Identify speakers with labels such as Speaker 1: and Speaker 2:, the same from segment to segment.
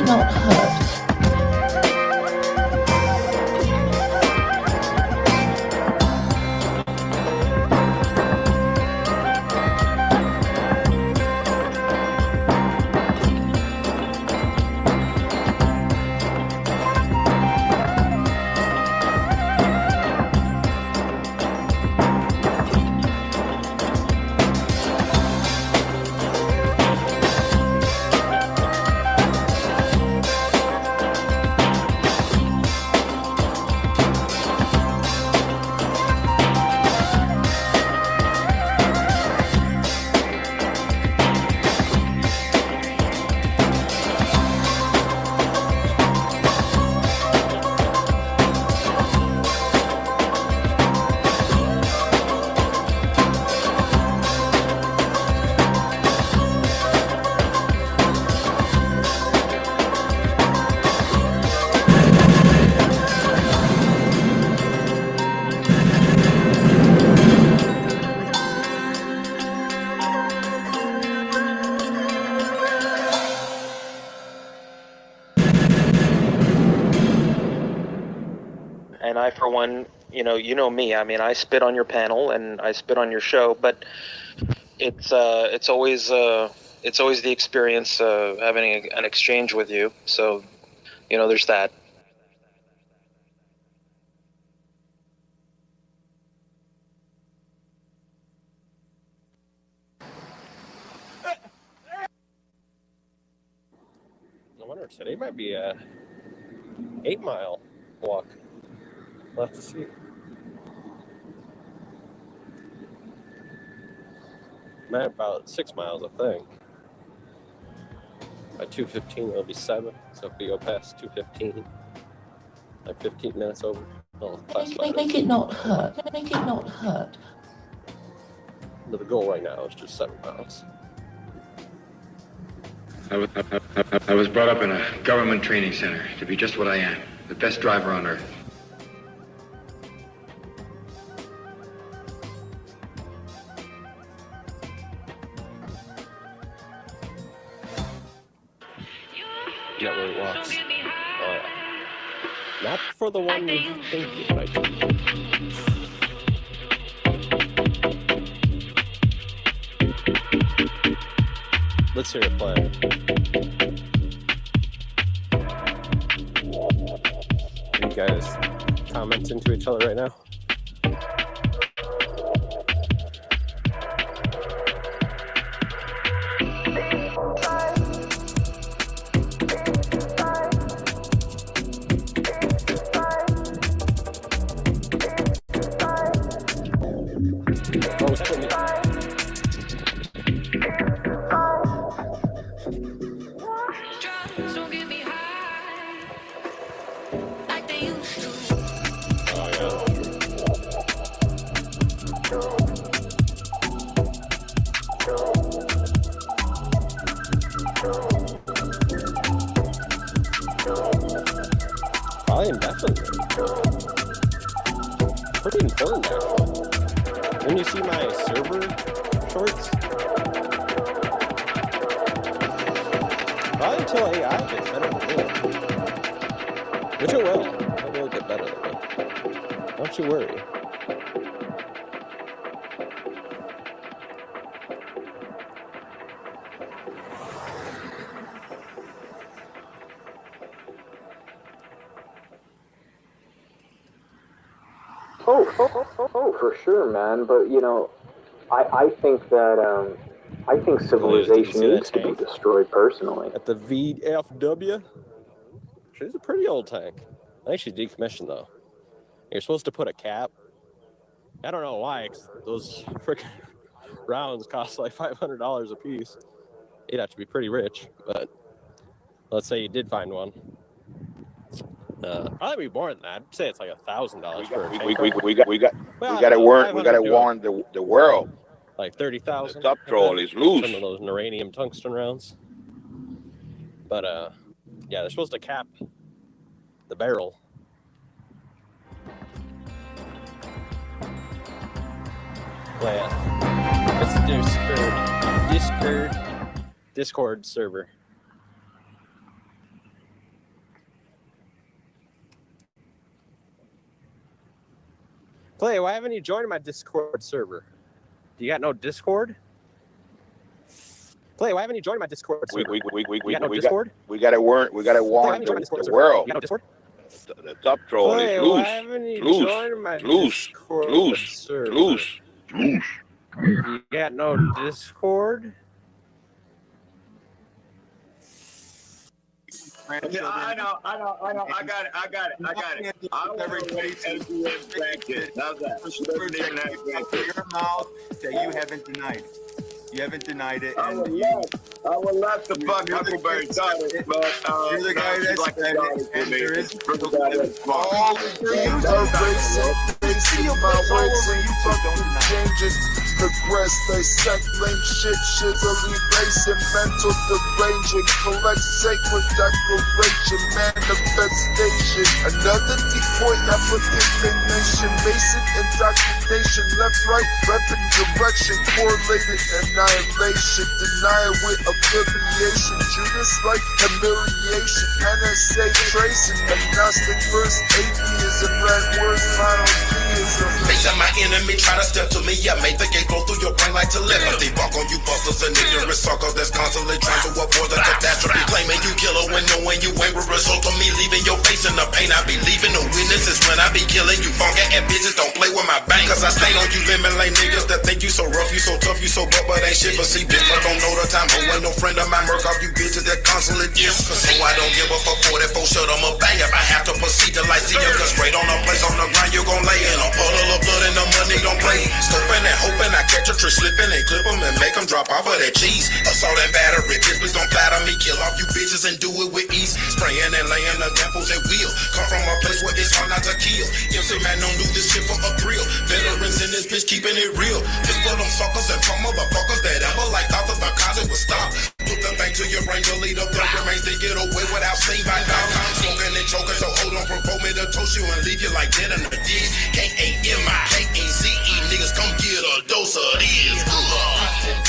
Speaker 1: not hurt.
Speaker 2: and I, for one, you know me. I mean, I spit on your panel and I spit on your show, but it's always the experience having an exchange with you. So, there's that.
Speaker 3: I wonder, today might be a 8-mile walk. We'll have to see. Might about 6 miles, I think. By 2:15 it'll be 7. So if we go past 2:15, like 15 minutes over, I'll classify
Speaker 1: Make it not hurt. Make it not hurt.
Speaker 3: The goal right now is just 7 miles.
Speaker 4: I was brought up in a government training center to be just what I am, the best driver on earth.
Speaker 3: Yeah, where he walks. Oh, yeah. Not for the one you think it might be. Let's hear it play. You guys commenting to each other right now? Volume definitely. Pretty important actually. When you see my server shorts, probably until AI gets better than me. Which it will. It will get better than me. Don't you worry.
Speaker 5: Oh, for sure, man. But I think that civilization needs to be destroyed personally.
Speaker 3: At the VFW, she's a pretty old tank. I think she's decommissioned though. You're supposed to put a cap. I don't know why, 'cause those freaking rounds cost like $500 a piece. You'd have to be pretty rich, but let's say you did find one. Probably be more than that. I'd say it's like $1,000 for a tank.
Speaker 6: We got to warn the world.
Speaker 3: Like 30,000.
Speaker 6: The top troll is loose.
Speaker 3: Some of those uranium tungsten rounds. But yeah, they're supposed to cap the barrel. Well, yeah. It's Discord server. Clay, why haven't you joined my Discord server? Do you got no Discord? Clay, why haven't you joined my Discord server?
Speaker 6: We
Speaker 3: got no Discord?
Speaker 6: We got to warn the world.
Speaker 3: You got no Discord?
Speaker 6: The top troll
Speaker 3: Clay,
Speaker 6: is loose.
Speaker 3: Why haven't you joined my Discord server?
Speaker 6: Loose.
Speaker 3: You got no Discord?
Speaker 7: I know. I got it. I want everybody to infected. How's that? Your mouth that you haven't denied it. You haven't denied it. I will not the fuck Huckleberry Tyler, but you're the guy that's like said it, and there is all the dreams. See about when you talk, don't deny it.
Speaker 8: progress, dissect lame shit, shizzily racing, mental deranging, collect sacred declaration, manifestation. Another decoy applicant nation, mason indoctrination, left, right, weapon direction, correlated annihilation, denial with affiliation, Judas like humiliation, NSA tracing, agnostic verse, atheism, red words, monotheism.
Speaker 9: Face my enemy, try to step to me, I made the gate go through your brain like telepathy. Walk on you busters and ignorant suckers that's constantly trying to avoid the catastrophe. Claiming you killer when knowing you ain't will result of me leaving your face in the pain. I be leaving the witnesses when I be killing you funky and bitches don't play with my bank. Cause I stay on you lemon lane niggas that think you so rough, you so tough, you so but ain't shit but see bitch, but don't know the time. But ain't no friend of mine, murk off you bitches that constantly diss. So I don't give a fuck 44 shut I'ma bang if I have to proceed to like see you. Cause straight on the place on the ground you gon' lay in a puddle of blood and the money don't play. Scoping and hoping I catch a trick slipping and clip them and make them drop off of that cheese. Assault and battery, bitch, please don't flatter me. Kill off you bitches and do it with ease. Spraying and laying the temples at wheel. Come from a place where it's hard not to kill. MC man don't do this shit for a thrill. Veterans in this bitch keeping it real. Just for them suckers and from motherfuckers that ever like thought that the cause it would stop. Put the bank to your brain, delete up the remains. They get away without seeing by now. Smoking and choking, so hold on, provoke me to toast you and leave you like dead in the Deez. K-A-M-I-K-A-Z-E, niggas come get a dose of these.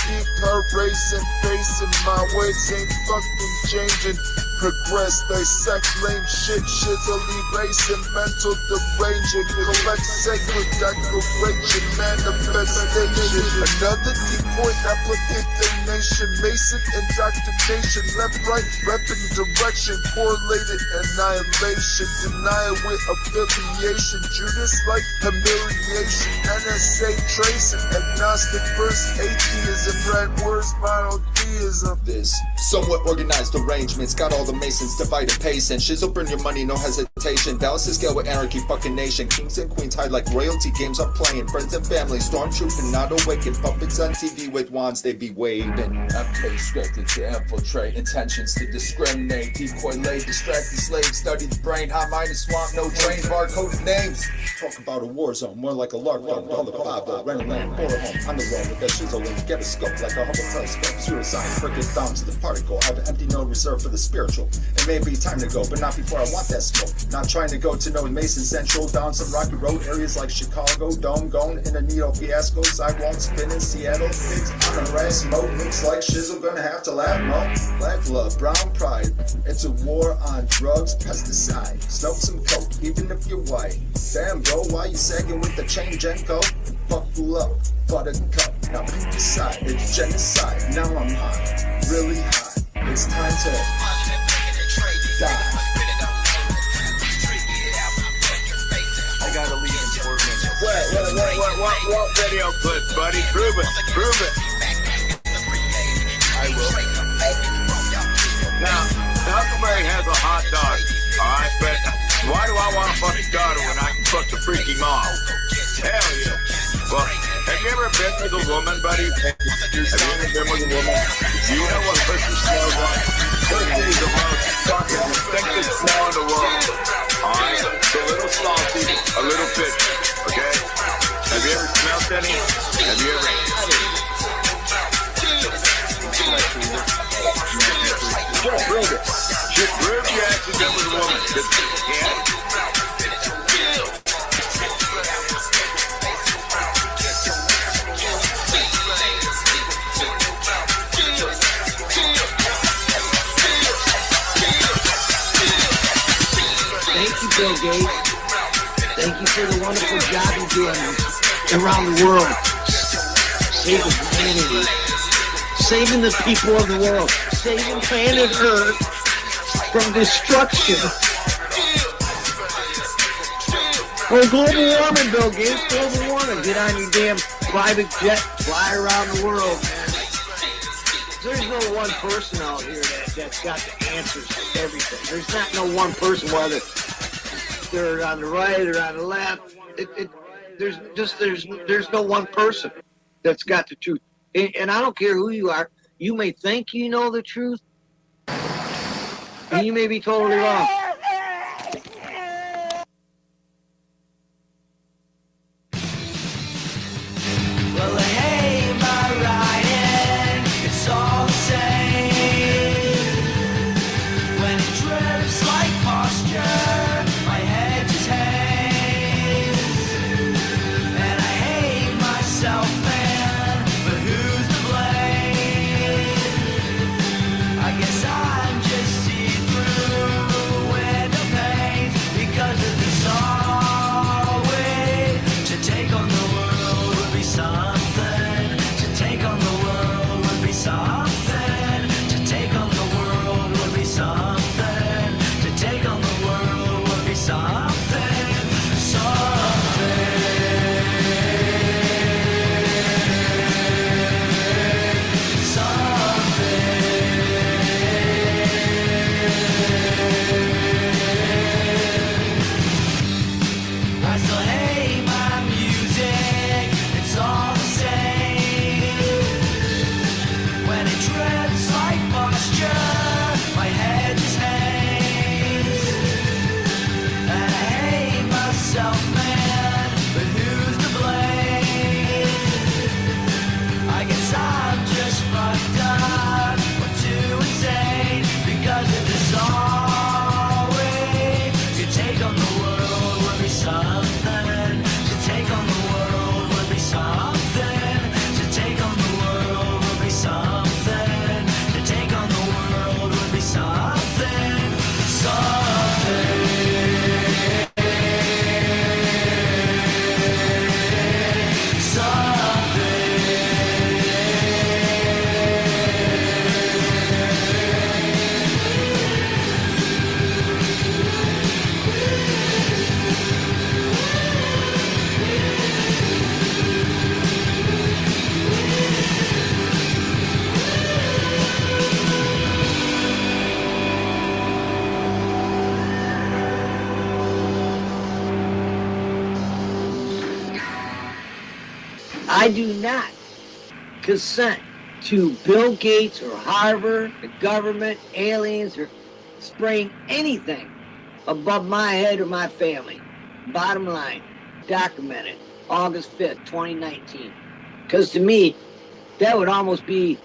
Speaker 8: Keep her racing, facing my ways ain't fucking changing. Progress, dissect lame shit, shizzily racing, mental deranging, collect sacred declaration, manifestation. Another decoy applicant nation, mason indoctrination, left, right, weapon direction, correlated annihilation, denial with affiliation, Judas like humiliation, NSA tracing, agnostic verse, atheism, red words, monotheism.
Speaker 10: This somewhat organized arrangements got all the masons divided pace and shizzle burn your money, no hesitation. Balance the scale with anarchy, fucking nation. Kings and queens hide like royalty, games are playing. Friends and family, stormtrooping, not awakened. Puppets on TV with wands, they be waving. FK scripted to infiltrate, intentions to discriminate. Decoy laid, distract the slave, study the brain. High minded swamp, no train, bar-coded names. Talk about a war zone, more like a LARP zone. Call it 5 rent a land, for a home. On the road with that shizzle and get a scope like a Hubble telescope. Suicide, cricket thumbs to the particle. I have an empty node reserved for the spiritual. It may be time to go, but not before I want that smoke. Not trying to go to no Mason Central, down some rocky road areas like Chicago, Dome, going in a needle fiasco, sidewalks spinning, Seattle, pigs on a rat smoke. Looks like shizzle gonna have to laugh, no? Black love, brown pride. It's a war on drugs, pesticide. Smoke some coke, even if you're white. Damn, bro, why you sagging with the chain, Genko? Fuck fool up, buttercup. Now pick your side, it's genocide. Now I'm high, really high. It's time to die.
Speaker 7: I gotta leave in 4 minutes. What video clip, buddy? Prove it. I will. Now, Huckleberry has a hot dog, alright, but why do I want to fuck his daughter when I can fuck the freaky mom? Hell yeah. Well, have you ever been with a woman, buddy? Have you ever been with a woman? Do you know what pussy smells like? Pussy is the most fucking distinctive smell in the world. Alright? So a little salty, a little fishy, okay? Have you ever smelled any? Have you ever had it? Just prove it. Just prove you actually been with a woman. Yeah?
Speaker 11: Thank you, Bill Gates. Thank you for the wonderful job you're doing around the world. Saving humanity. Saving the people of the world. Saving planet Earth from destruction. Well, global warming, Bill Gates. Global warming. Get on your damn private jet. Fly around the world, man. There's no one person out here that's got the answers to everything. There's not no one person, whether they're on the right or on the left. There's no one person that's got the truth. And I don't care who you are. You may think you know the truth, and you may be totally wrong. Well, hey. I do not consent to Bill Gates or Harvard, the government, aliens, or spraying anything above my head or my family. Bottom line, documented, August 5th, 2019. Because to me, that would almost be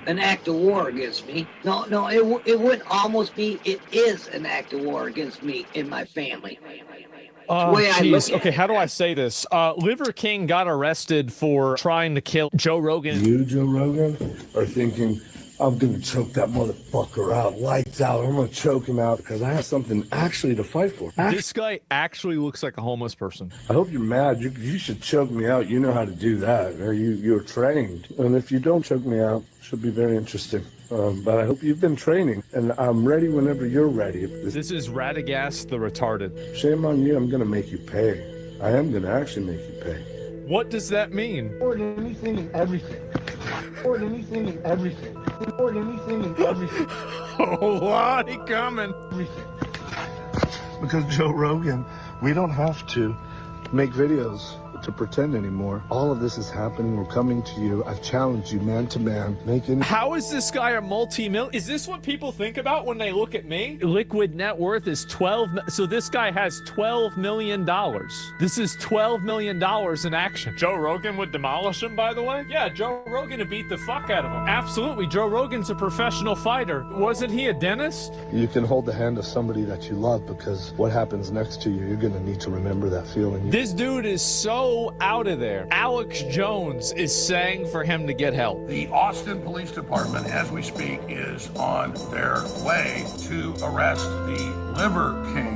Speaker 11: an act of war against me. No, it wouldn't almost be, it is an act of war against me and my family.
Speaker 12: Jeez. Okay, how do I say this? Liver King got arrested for trying to kill Joe Rogan.
Speaker 13: You, Joe Rogan, are thinking, I'm going to choke that motherfucker out, lights out. I'm going to choke him out because I have something actually to fight for.
Speaker 12: This guy actually looks like a homeless person.
Speaker 13: I hope you're mad. You should choke me out. You know how to do that. Or you're trained. And if you don't choke me out, it should be very interesting. But I hope you've been training, and I'm ready whenever you're ready.
Speaker 12: This is Radagast the retarded.
Speaker 13: Shame on you. I'm going to make you pay. I am going to actually make you pay.
Speaker 12: What does that mean?
Speaker 13: Or anything and everything. Or anything and everything. Or anything and everything.
Speaker 12: Oh, lottie coming.
Speaker 13: Everything. Because Joe Rogan, we don't have to make videos to pretend anymore. All of this is happening. We're coming to you. I've challenged you man to man.
Speaker 12: How is this guy a multi-million? Is this what people think about when they look at me? Liquid net worth is 12. So this guy has $12 million. This is $12 million in action. Joe Rogan would demolish him, by the way? Yeah, Joe Rogan would beat the fuck out of him. Absolutely. Joe Rogan's a professional fighter. Wasn't he a dentist?
Speaker 13: You can hold the hand of somebody that you love, because what happens next to you, you're going to need to remember that feeling.
Speaker 12: This dude is so out of there. Alex Jones is saying for him to get help.
Speaker 14: The Austin Police Department, as we speak, is on their way to arrest the Liver King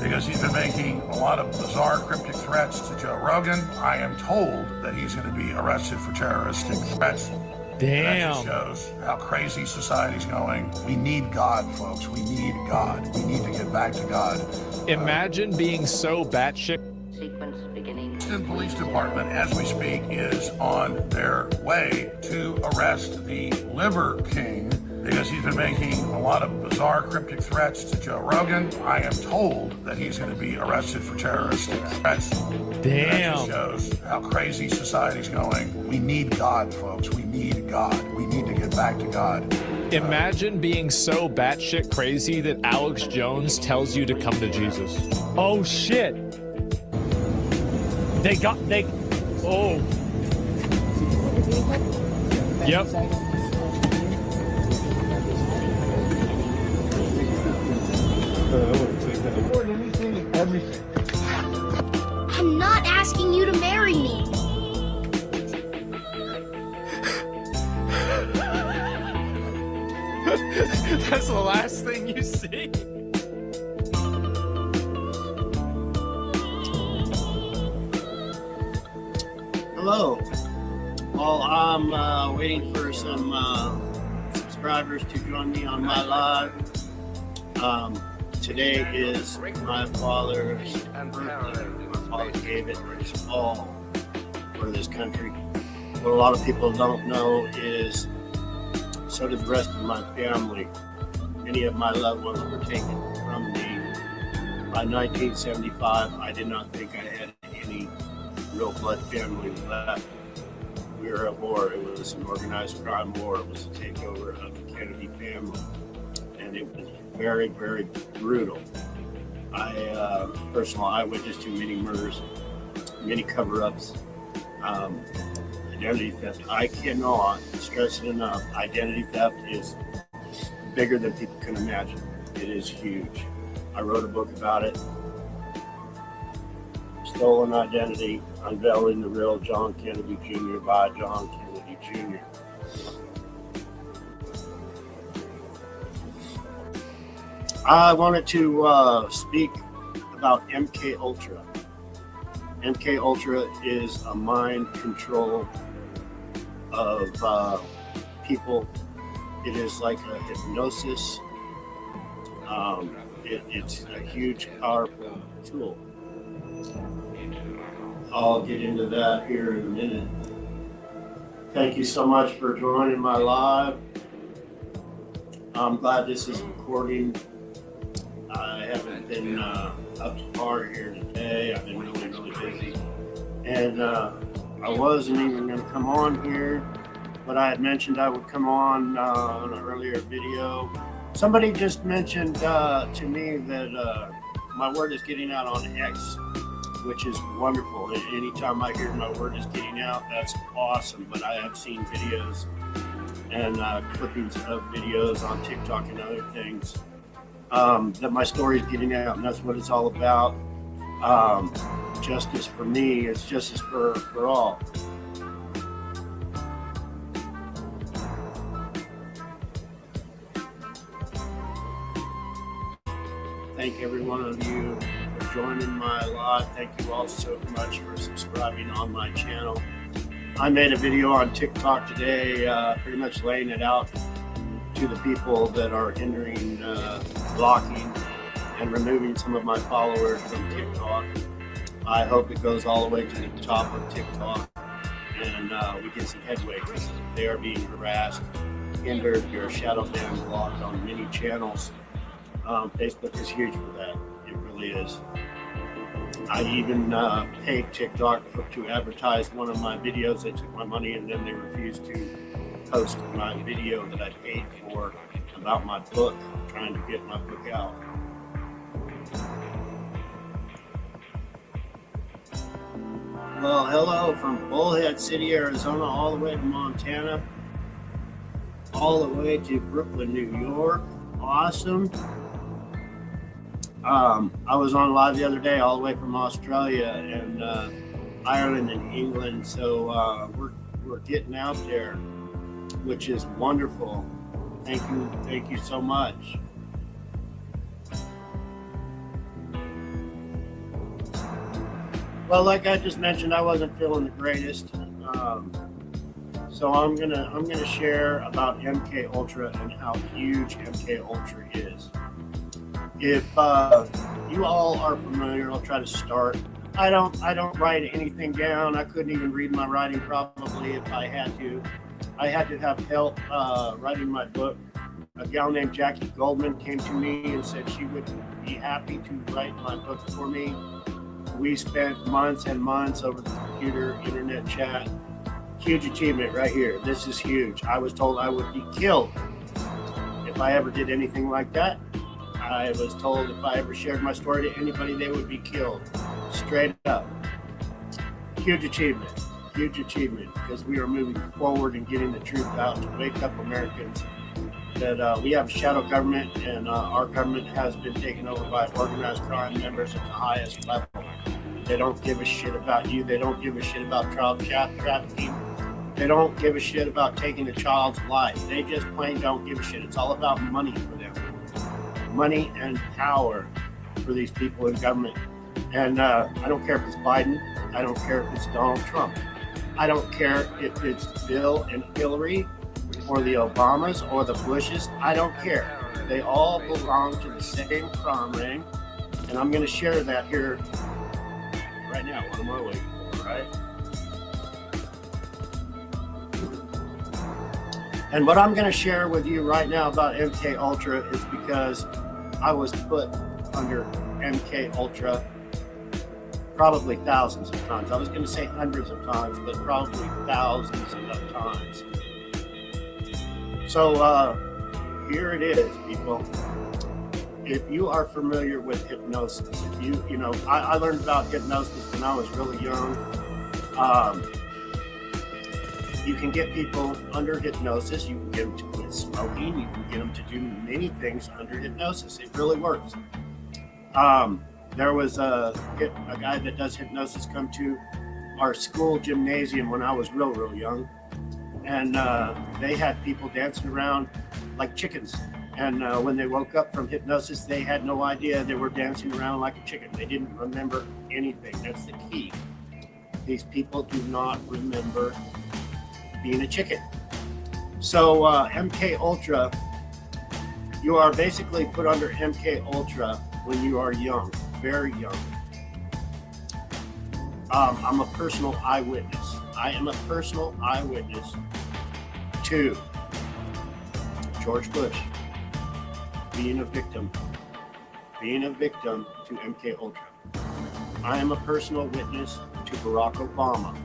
Speaker 14: because he's been making a lot of bizarre cryptic threats to Joe Rogan. I am told that he's going to be arrested for terroristic threats.
Speaker 12: Damn.
Speaker 14: And that just shows how crazy society's going. We need God, folks. We need God. We need to get back to God.
Speaker 12: Imagine being so batshit.
Speaker 14: Sequence beginning. Austin Police Department, as we speak, is on their way to arrest the Liver King because he's been making a lot of bizarre cryptic threats to Joe Rogan. I am told that he's going to be arrested for terroristic threats.
Speaker 12: Damn.
Speaker 14: That just shows how crazy society's going. We need God, folks. We need God. We need to get back to God.
Speaker 12: Imagine being so batshit crazy that Alex Jones tells you to come to Jesus. Oh shit. Oh. Yep.
Speaker 13: Anything and everything.
Speaker 15: I'm not asking you to marry me.
Speaker 12: That's the last thing you see.
Speaker 16: Hello. Well, I'm waiting for some subscribers to join me on my live. Today is my father's birthday. My father gave it his all for this country. What a lot of people don't know is so did the rest of my family. Many of my loved ones were taken from me. By 1975, I did not think I had any real blood family left. We were at war. It was an organized crime war. It was a takeover of the Kennedy family. And it was very, very brutal. I, personal eyewitness to many murders, many cover-ups, identity theft. I cannot stress it enough. Identity theft is bigger than people can imagine. It is huge. I wrote a book about it. Stolen Identity, Unveiling the Real John Kennedy Jr. by John Kennedy Jr. I wanted to speak about MK Ultra. MK Ultra is a mind control of people. It is like a hypnosis. It's a huge, powerful tool. I'll get into that here in a minute. Thank you so much for joining my live. I'm glad this is recording. I haven't been up to par here today. I've been really, really busy. And I wasn't even going to come on here, but I had mentioned I would come on an earlier video. Somebody just mentioned to me that my word is getting out on X, which is wonderful. Anytime I hear my word is getting out, that's awesome. But I have seen videos and clippings of videos on TikTok and other things that my story is getting out, and that's what it's all about. Justice for me is justice for all. Thank every one of you for joining my live. Thank you all so much for subscribing on my channel. I made a video on TikTok today, pretty much laying it out to the people that are hindering, blocking, and removing some of my followers from TikTok. I hope it goes all the way to the top of TikTok and we get some headway, because they are being harassed, hindered, or shadow banned, blocked on many channels. Facebook is huge for that. It really is. I even paid TikTok to advertise one of my videos. They took my money and then they refused to post my video that I paid for about my book, trying to get my book out. Well, hello from Bullhead City, Arizona, all the way to Montana, all the way to Brooklyn, New York. Awesome. I was on live the other day, all the way from Australia and Ireland and England. So we're getting out there, which is wonderful. Thank you so much. Well, like I just mentioned, I wasn't feeling the greatest, so I'm gonna share about MK Ultra and how huge MK Ultra is. If you all are familiar, I'll try to start. I don't write anything down. I couldn't even read my writing probably if I had to. I had to have help writing my book. A gal named Jackie Goldman came to me and said she would be happy to write my book for me. We spent months and months over the computer, internet chat. Huge achievement right here. This is huge. I was told I would be killed if I ever did anything like that. I was told if I ever shared my story to anybody, they would be killed. Straight up. Huge achievement, because we are moving forward and getting the truth out to wake up Americans that we have a shadow government, and our government has been taken over by organized crime members at the highest level. They don't give a shit about you. They don't give a shit about child trafficking. They don't give a shit about taking a child's life. They just plain don't give a shit. It's all about money for them. Money and power for these people in government. And I don't care if it's Biden. I don't care if it's Donald Trump. I don't care if it's Bill and Hillary or the Obamas or the Bushes. I don't care. They all belong to the same crime ring. And I'm going to share that here right now. What am I waiting for, right? And what I'm going to share with you right now about MK Ultra is because I was put under MK Ultra probably thousands of times. I was going to say hundreds of times, but probably thousands of times. So here it is, people. If you are familiar with hypnosis, if you know, I learned about hypnosis when I was really young. You can get people under hypnosis. You can get them to quit smoking. You can get them to do many things under hypnosis. It really works. There was a guy that does hypnosis come to our school gymnasium when I was real young. And they had people dancing around like chickens. And when they woke up from hypnosis, they had no idea they were dancing around like a chicken. They didn't remember anything. That's the key. These people do not remember being a chicken. So MK Ultra, you are basically put under MK Ultra when you are young, very young. I'm a personal eyewitness. I am a personal eyewitness to George Bush being a victim to MK Ultra. I am a personal witness to Barack Obama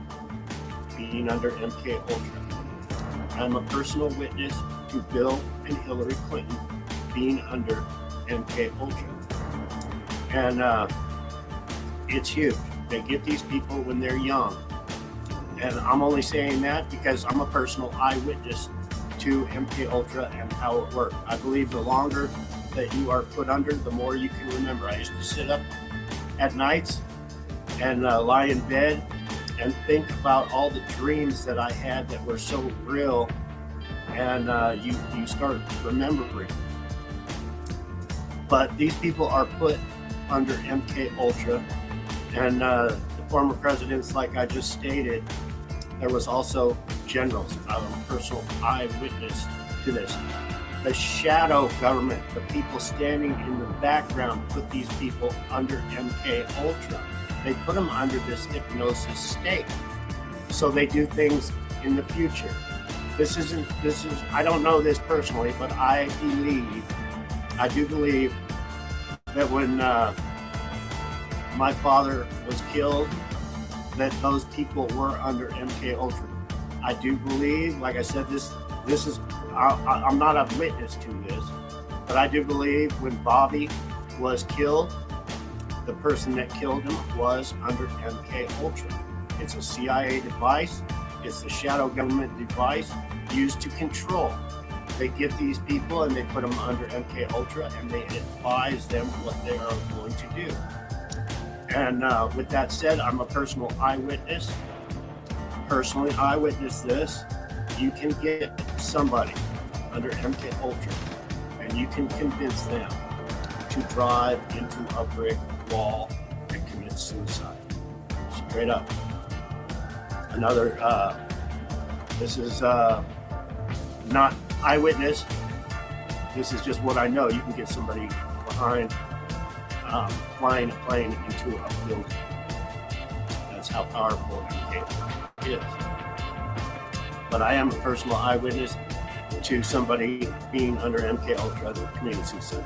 Speaker 16: being under MK Ultra. I'm a personal witness to Bill and Hillary Clinton being under MK Ultra. And it's huge. They get these people when they're young. And I'm only saying that because I'm a personal eyewitness to MK Ultra and how it worked. I believe the longer that you are put under, the more you can remember. I used to sit up at nights and lie in bed and think about all the dreams that I had that were so real, and you start remembering. But these people are put under MK Ultra, and the former presidents, like I just stated, there was also generals. I'm a personal eyewitness to this. The shadow government, the people standing in the background, put these people under MK Ultra. They put them under this hypnosis state, so they do things in the future. This is I don't know this personally, but I do believe that when my father was killed, that those people were under MK Ultra. I do believe, like I said, this is I'm not a witness to this, but I do believe when Bobby was killed, the person that killed him was under MK Ultra. It's a CIA device. It's the shadow government device used to control. They get these people and they put them under MK Ultra, and they advise them what they are going to do. And with that said, I'm a personal eyewitness. Personally, I witnessed this. You can get somebody under MK Ultra, and you can convince them to drive into a brick wall and commit suicide. Straight up. Another, this is not eyewitness. This is just what I know. You can get somebody behind flying a plane into a building. That's how powerful MK is. But I am a personal eyewitness to somebody being under MK Ultra committing suicide.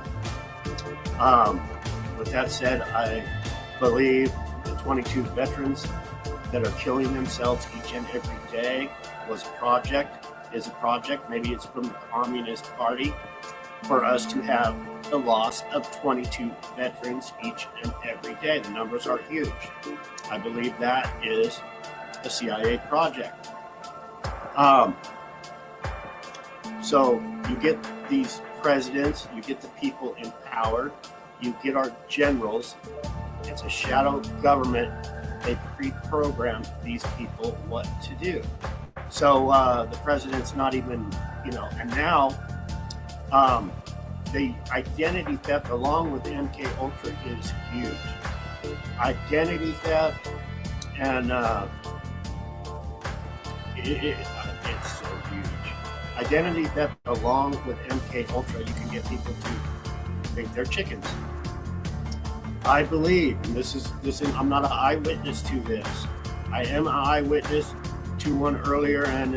Speaker 16: With that said, I believe the 22 veterans that are killing themselves each and every day is a project. Maybe it's from the Communist Party for us to have the loss of 22 veterans each and every day. The numbers are huge. I believe that is a CIA project. So you get these presidents, you get the people in power, you get our generals. It's a shadow government. They pre-program these people what to do. So the president's not even, and now the identity theft along with MK Ultra is huge. Identity theft, and it's so huge. Identity theft along with MK Ultra, you can get people to think they're chickens. I believe, and this is I'm not an eyewitness to this. I am an eyewitness to one earlier, and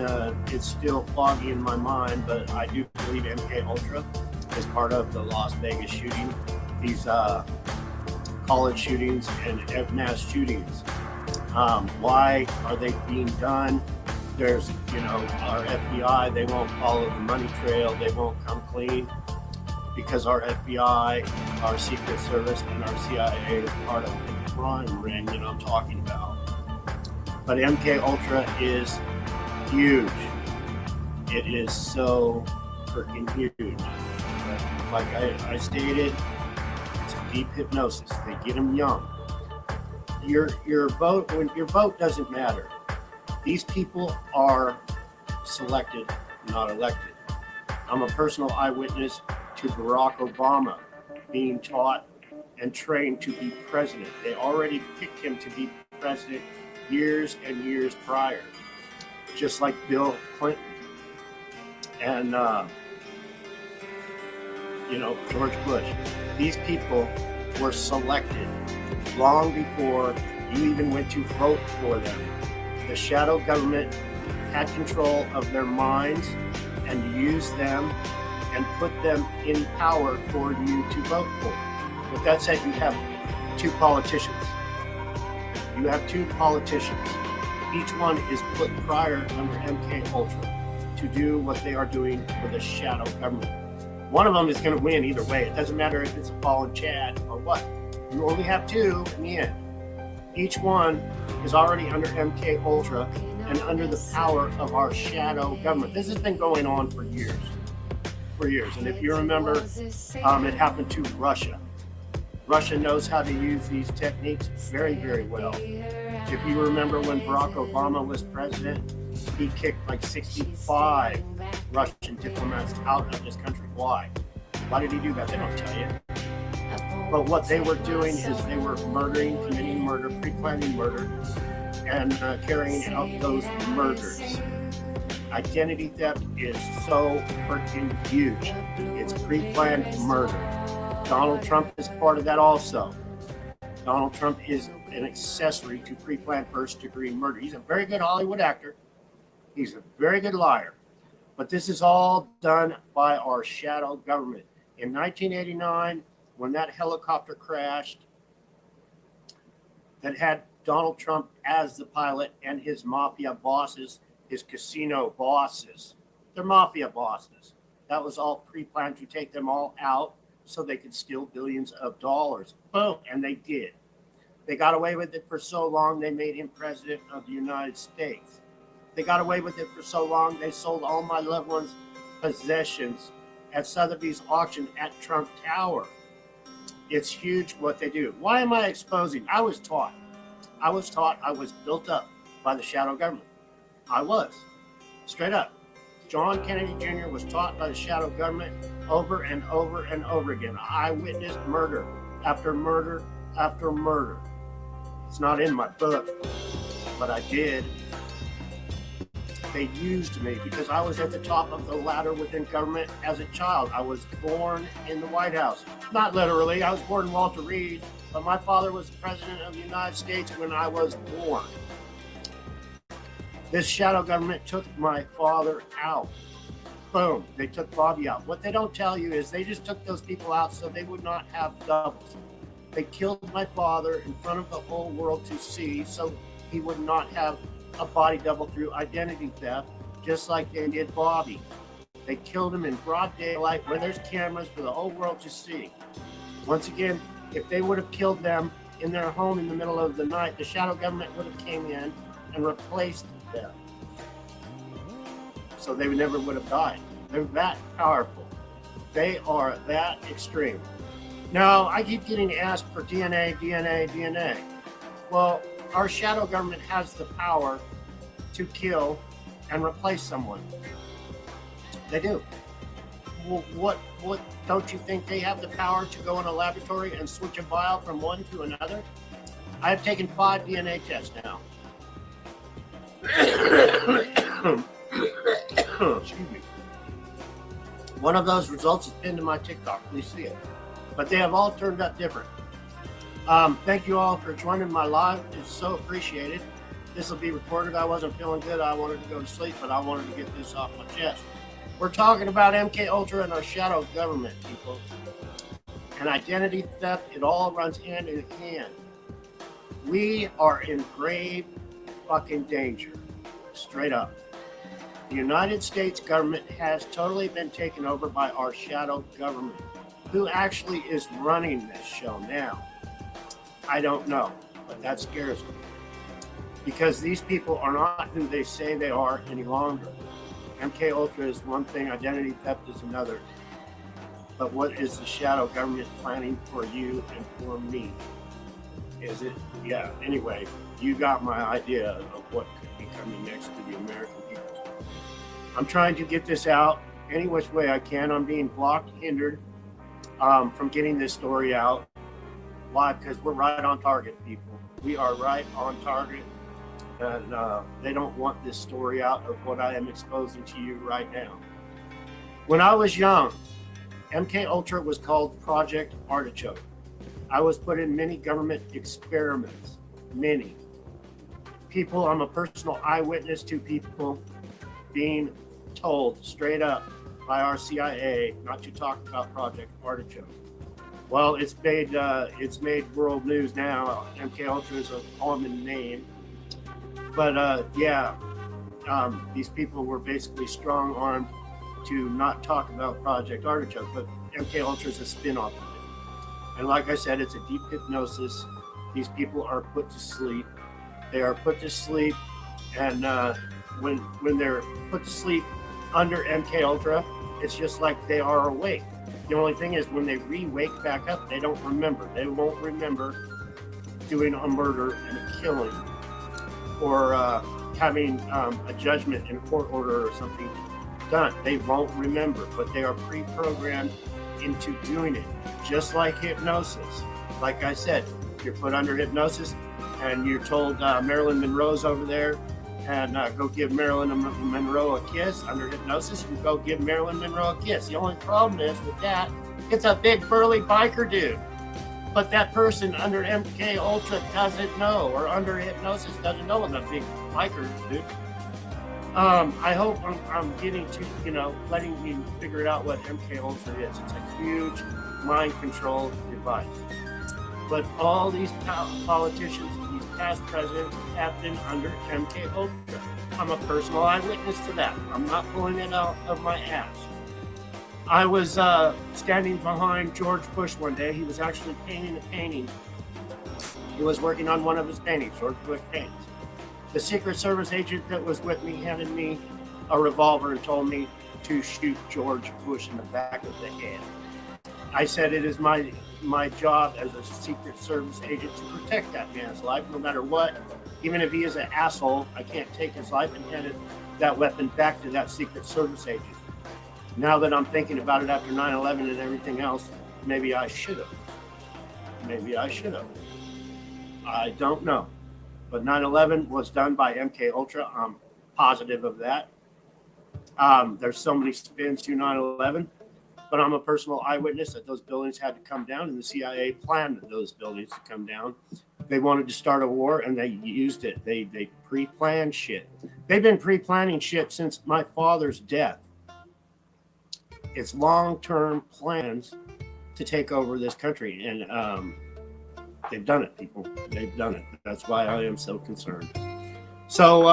Speaker 16: it's still foggy in my mind, but I do believe MK Ultra is part of the Las Vegas shooting, these college shootings and mass shootings. Why are they being done? There's, our FBI, they won't follow the money trail, they won't come clean, because our FBI, our Secret Service, and our CIA is part of the crime ring that I'm talking about. But MK Ultra is huge. It is so freaking huge. But like I stated, it's a deep hypnosis. They get them young. Your vote doesn't matter. These people are selected, not elected. I'm a personal eyewitness to Barack Obama being taught and trained to be president. They already picked him to be president years and years prior, just like Bill Clinton and George Bush. These people were selected long before you even went to vote for them. The shadow government had control of their minds and used them and put them in power for you to vote for. With that said, you have two politicians. Each one is put prior under MK Ultra to do what they are doing for the shadow government. One of them is going to win either way. It doesn't matter if it's Paul and Chad or what. You only have two in the end. Each one is already under MK Ultra and under the power of our shadow government. This has been going on for years. And if you remember, it happened to Russia. Russia knows how to use these techniques very, very well. If you remember when Barack Obama was president, he kicked like 65 Russian diplomats out of this country. Why? Why did he do that? They don't tell you. But what they were doing is they were murdering, committing murder, pre-planning murder, and carrying out those murders. Identity theft is so freaking huge. It's pre-planned murder. Donald Trump is part of that also. Donald Trump is an accessory to pre-planned first-degree murder. He's a very good Hollywood actor. He's a very good liar. But this is all done by our shadow government. In 1989, when that helicopter crashed that had Donald Trump as the pilot and his mafia bosses, his casino bosses, they're mafia bosses. That was all pre-planned to take them all out so they could steal billions of dollars. Boom, and they did. They got away with it for so long, they made him president of the United States. They got away with it for so long, they sold all my loved ones' possessions at Sotheby's auction at Trump Tower. It's huge what they do. Why am I exposing? I was taught. I was built up by the shadow government. I was. Straight up. John Kennedy Jr. was taught by the shadow government over and over and over again. I witnessed murder after murder after murder. It's not in my book, but I did. They used me because I was at the top of the ladder within government as a child. I was born in the White House. Not literally, I was born in Walter Reed, but my father was the president of the United States when I was born. This shadow government took my father out. Boom, they took Bobby out. What they don't tell you is they just took those people out so they would not have doubles. They killed my father in front of the whole world to see so he would not have a body double through identity theft, just like they did Bobby. They killed him in broad daylight where there's cameras for the whole world to see. Once again, if they would have killed them in their home in the middle of the night, the shadow government would have came in and replaced them. So they never would have died. They're that powerful. They are that extreme. Now, I keep getting asked for DNA. Well, our shadow government has the power to kill and replace someone. They do. Well, what don't you think they have the power to go in a laboratory and switch a vial from one to another? I have taken 5 DNA tests now. Excuse me. One of those results is pinned to my TikTok. Please see it. But they have all turned out different. Thank you all for joining my live. It's so appreciated. This will be recorded. I wasn't feeling good. I wanted to go to sleep, but I wanted to get this off my chest. We're talking about MK Ultra and our shadow government, people. And identity theft, it all runs hand in hand. We are in grave fucking danger. Straight up. The United States government has totally been taken over by our shadow government. Who actually is running this show now? I don't know, but that scares me. Because these people are not who they say they are any longer. MK Ultra is one thing, identity theft is another. But what is the shadow government planning for you and for me? Is it? Yeah, anyway, you got my idea of what could be coming next to the American people. I'm trying to get this out any which way I can. I'm being blocked, hindered from getting this story out. Why? Because we're right on target, people. We are right on target. And they don't want this story out of what I am exposing to you right now. When I was young, MK Ultra was called Project Artichoke. I was put in many government experiments, many. People, I'm a personal eyewitness to people being told straight up by our CIA not to talk about Project Artichoke. Well, it's made world news now. MK Ultra is a common name. these people were basically strong-armed to not talk about Project Artichoke, but MK Ultra is a spin-off of it. And like I said, it's a deep hypnosis. These people are put to sleep. They are put to sleep, and when they're put to sleep under MK Ultra, it's just like they are awake. The only thing is, when they re-wake back up, they don't remember. They won't remember doing a murder and a killing, or having a judgment in a court order or something done. They won't remember, but they are pre-programmed into doing it, just like hypnosis. Like I said, you're put under hypnosis, and you're told Marilyn Monroe's over there, and go give Marilyn Monroe a kiss under hypnosis. You go give Marilyn Monroe a kiss. The only problem is with that, it's a big burly biker dude. But that person under MK Ultra doesn't know, or under hypnosis doesn't know it's a big biker dude. I hope I'm getting to, letting you figure it out what MK Ultra is. It's a huge mind control device. But all these politicians, these past presidents, have been under MK Ultra. I'm a personal eyewitness to that. I'm not pulling it out of my ass. I was standing behind George Bush one day. He was actually painting a painting. He was working on one of his paintings, George Bush paintings. The Secret Service agent that was with me handed me a revolver and told me to shoot George Bush in the back of the head. I said it is my job as a Secret Service agent to protect that man's life, no matter what. Even if he is an asshole, I can't take his life, and handed that weapon back to that Secret Service agent. Now that I'm thinking about it after 9/11 and everything else, maybe I should have. I don't know. But 9/11 was done by MK Ultra. I'm positive of that. There's so many spins to 9/11, but I'm a personal eyewitness that those buildings had to come down, and the CIA planned those buildings to come down. They wanted to start a war, and they used it. They pre-planned shit. They've been pre-planning shit since my father's death. It's long-term plans to take over this country, and they've done it, people. They've done it. That's why I am so concerned. So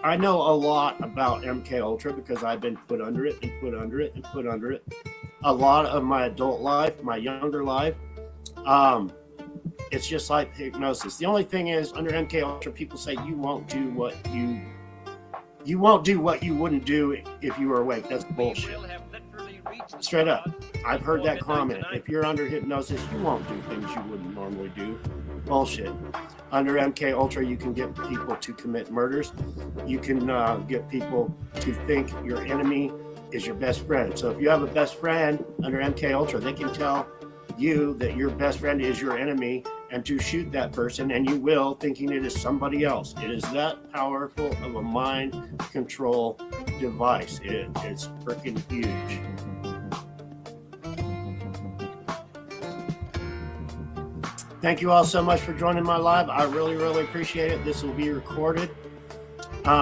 Speaker 16: I know a lot about MK Ultra because I've been put under it and put under it and put under it. A lot of my adult life, my younger life, it's just like hypnosis. The only thing is, under MK Ultra, people say you won't do what you wouldn't do if you were awake. That's bullshit. Straight up. I've heard that comment. If you're under hypnosis, you won't do things you wouldn't normally do. Bullshit. Under MK Ultra, you can get people to commit murders. You can get people to think your enemy is your best friend. So if you have a best friend under MK Ultra, they can tell you that your best friend is your enemy and to shoot that person, and you will, thinking it is somebody else. It is that powerful of a mind control device. It's freaking huge. Thank you all so much for joining my live. I really, really appreciate it. This will be recorded,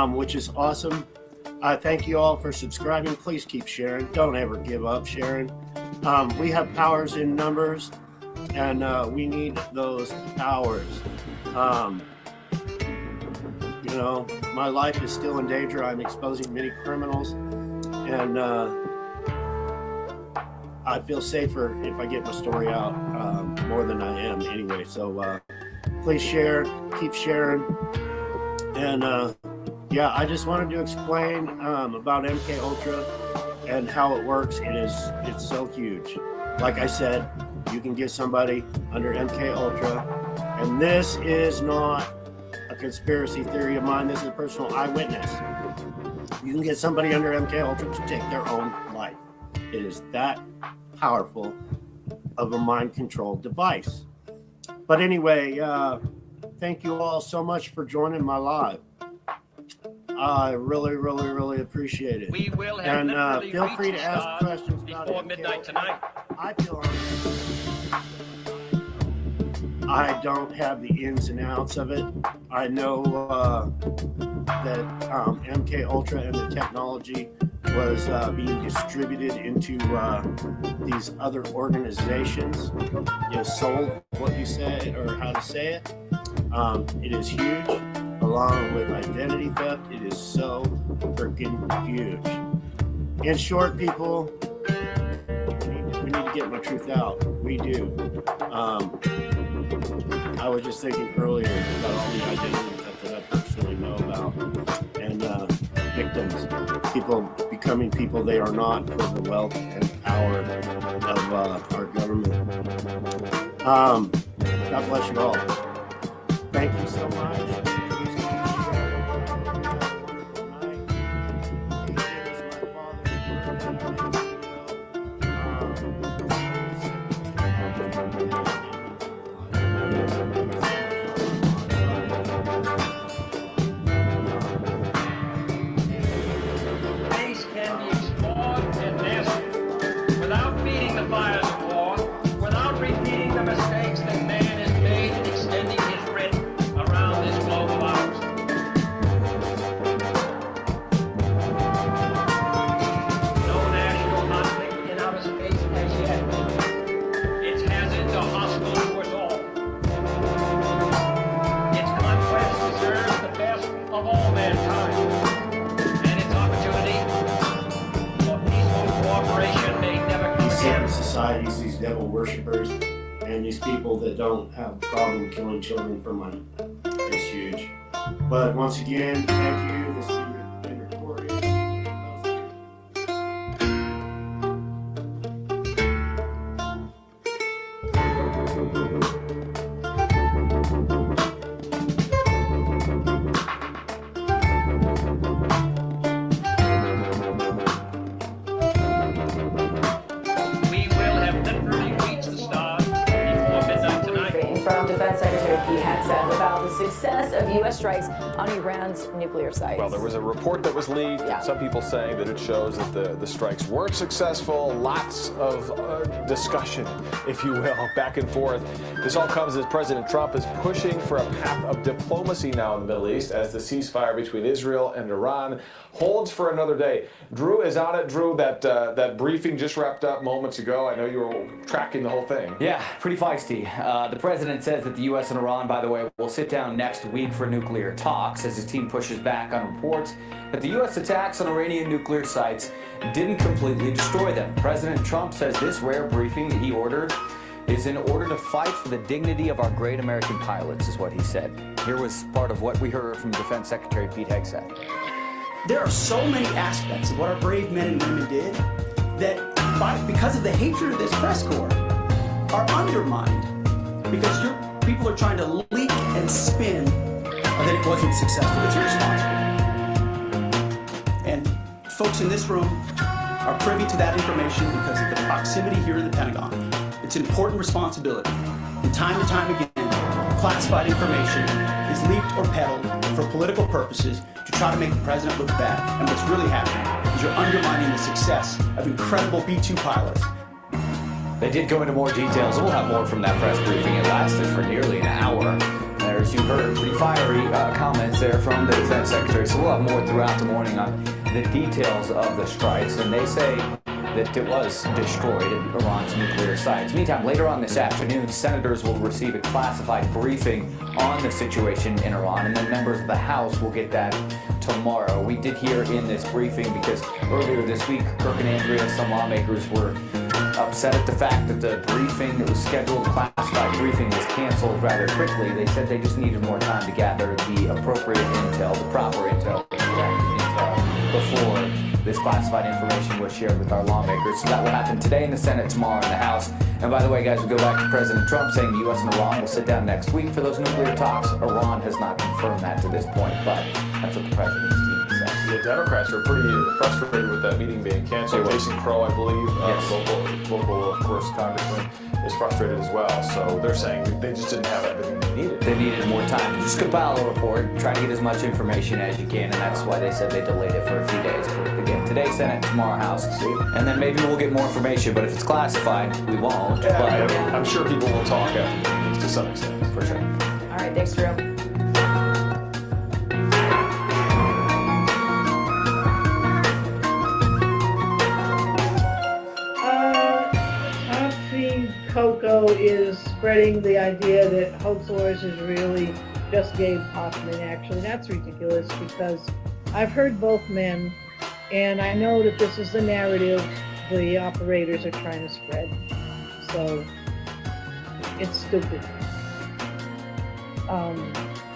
Speaker 16: which is awesome. I thank you all for subscribing. Please keep sharing. Don't ever give up sharing. We have powers in numbers, and we need those powers. My life is still in danger. I'm exposing many criminals, and I feel safer if I get my story out more than I am anyway. So please share, keep sharing. And I just wanted to explain about MK Ultra and how it works. It's so huge. Like I said, you can get somebody under MK Ultra, and this is not a conspiracy theory of mine. This is a personal eyewitness. You can get somebody under MK Ultra to take their own life. It is that powerful of a mind control device. But anyway, thank you all so much for joining my live. I really, really, really appreciate it.
Speaker 17: We will have
Speaker 16: and feel free to ask questions
Speaker 17: before midnight tonight.
Speaker 16: I feel I don't have the ins and outs of it. I know that MK Ultra and the technology was being distributed into these other organizations. You sold what you say, or how to say it. It is huge, along with identity theft. It is so freaking huge. In short, people, we need to get my truth out. We do. I was just thinking earlier about all the identity theft that I personally know about, and victims, people becoming people they are not for the wealth and power of our government. God bless you all. Thank you so much.
Speaker 17: Peace can be explored and mastered without feeding the fires of war, without repeating the mistakes that man has made in extending his writ around this globe of ours. No national conflict in outer space as yet. Its hazards are hostile to us all. Its conquest deserves the best of all mankind.
Speaker 16: These secret societies, these devil worshippers, and these people that don't have a problem killing children for money. It's huge. But once again, thank you. This has been recorded.
Speaker 18: From Defense Secretary Pete Hegseth about the success of U.S. strikes on Iran's nuclear sites.
Speaker 19: Well, there was a report that was leaked. Some people saying that it shows that the strikes weren't successful. Lots of discussion, if you will, back and forth. This all comes as President Trump is pushing for a path of diplomacy now in the Middle East as the ceasefire between Israel and Iran holds for another day. Drew is on it. Drew, that briefing just wrapped up moments ago. I know you were tracking the whole thing.
Speaker 20: Yeah, pretty feisty. The president says that the U.S. and Iran, by the way, will sit down next week for nuclear talks as his team pushes back on reports that the U.S. attacks on Iranian nuclear sites didn't completely destroy them. President Trump says this rare briefing that he ordered is in order to fight for the dignity of our great American pilots, is what he said. Here was part of what we heard from Defense Secretary Pete Hegseth.
Speaker 21: There are so many aspects of what our brave men and women did that, because of the hatred of this press corps, are undermined. Because your people are trying to leak and spin that it wasn't successful. It's irresponsible. And folks in this room are privy to that information because of the proximity here in the Pentagon. It's an important responsibility. And time again, classified information is leaked or peddled for political purposes to try to make the president look bad. And what's really happening is you're undermining the success of incredible B-2 pilots.
Speaker 20: They did go into more details. We'll have more from that press briefing. It lasted for nearly an hour. As you heard, pretty fiery comments there from the Defense Secretary. So we'll have more throughout the morning on the details of the strikes. And they say that it was destroyed at Iran's nuclear sites. Meantime, later on this afternoon, senators will receive a classified briefing on the situation in Iran, and then members of the House will get that tomorrow. We did hear in this briefing because earlier this week, Kirk and Andrea, some lawmakers were upset at the fact that the briefing that was scheduled, classified briefing, was canceled rather quickly. They said they just needed more time to gather the appropriate intel, the proper intel, the correct intel before this classified information was shared with our lawmakers. So that will happen today in the Senate, tomorrow in the House. And by the way, guys, we go back to President Trump saying the U.S. and Iran will sit down next week for those nuclear talks. Iran has not confirmed that to this point, but that's what the president's team said.
Speaker 19: The Democrats are pretty frustrated with that meeting being canceled. Jason Crow, I believe, local, of course, congressman, is frustrated as well. So they're saying they just didn't have everything they needed.
Speaker 20: They needed more time. Just compile a report, try to get as much information as you can, and that's why they said they delayed it for a few days. But again, today Senate, tomorrow House, and then maybe we'll get more information. But if it's classified, we won't.
Speaker 19: Yeah,
Speaker 20: but
Speaker 19: I'm sure people will talk after the meetings to some extent.
Speaker 20: For sure.
Speaker 18: All right, thanks, Drew.
Speaker 22: Coco is spreading the idea that hoax wars is really
Speaker 2: just Gabe Hoffman, actually. That's ridiculous because I've heard both men, and I know that this is the narrative the operators are trying to spread. So it's stupid.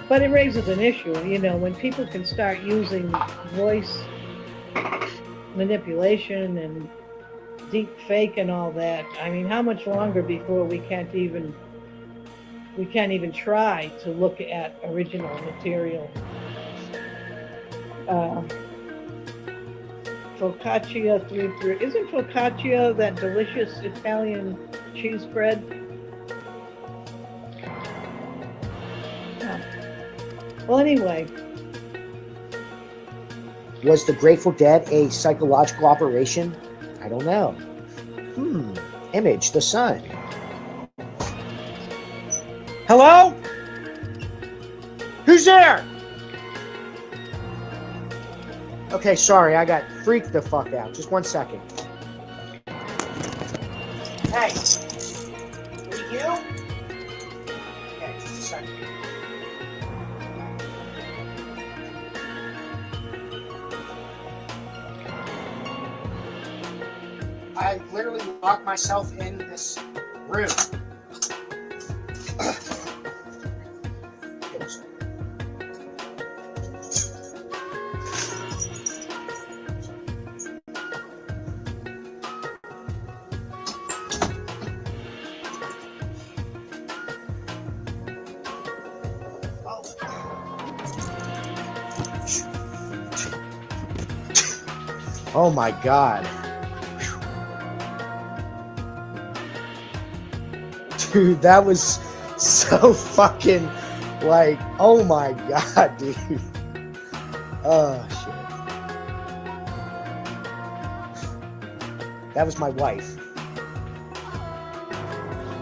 Speaker 2: But it raises an issue, you know, when people can start using voice manipulation and deep fake and all that. I mean, how much longer before we can't even try to look at original material? Focaccia 3. Isn't focaccia that delicious Italian cheese bread? Oh. Well, anyway. Was the Grateful Dead a psychological operation? I don't know. Image, the sun. Hello? Who's there? Okay, sorry, I got freaked the fuck out. Just 1 second. Hey, is it you? Okay, just a second. I literally locked myself in this room. Oh my God. Dude, that was so fucking like, oh my God, dude. Oh shit. That was my wife.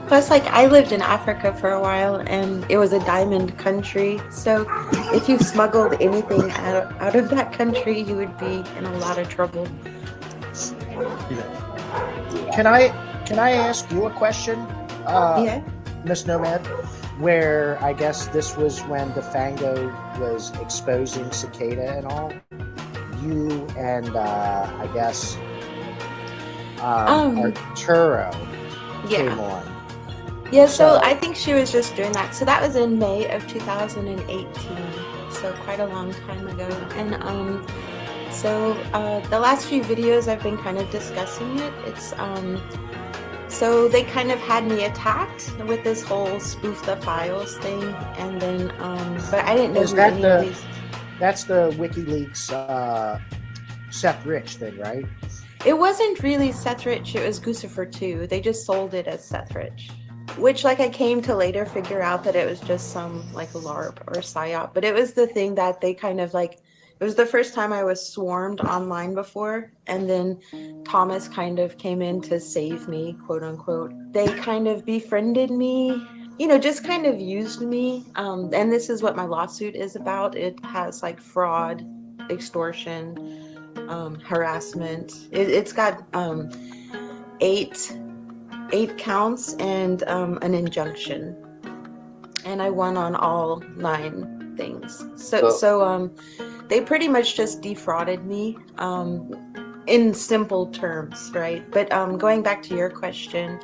Speaker 22: Plus, like, I lived in Africa for a while, and it was a diamond country. So if you smuggled anything out of that country, you would be in a lot of trouble.
Speaker 2: Can I ask you a question?
Speaker 22: Yeah.
Speaker 2: Miss Nomad, where I guess this was when DeFango was exposing Cicada and all. You and I guess Arturo came on.
Speaker 22: Yeah, so I think she was just doing that. So that was in May of 2018, so quite a long time ago. And so the last few videos I've been kind of discussing it. It's so they kind of had me attacked with this whole spoof the files thing, and then but I didn't know who any of these.
Speaker 2: That's the WikiLeaks Seth Rich thing, right?
Speaker 22: It wasn't really Seth Rich, it was Guccifer 2. They just sold it as Seth Rich. Which, like, I came to later figure out that it was just some, like, LARP or PSYOP. But it was the thing that they kind of, like, it was the first time I was swarmed online before. And then Thomas kind of came in to save me, quote unquote. They kind of befriended me, you know, just kind of used me. And this is what my lawsuit is about. It has, like, fraud, extortion, harassment. It's got 8 counts and an injunction, and I won on all 9 things. So they pretty much just defrauded me in simple terms, right? But going back to your question,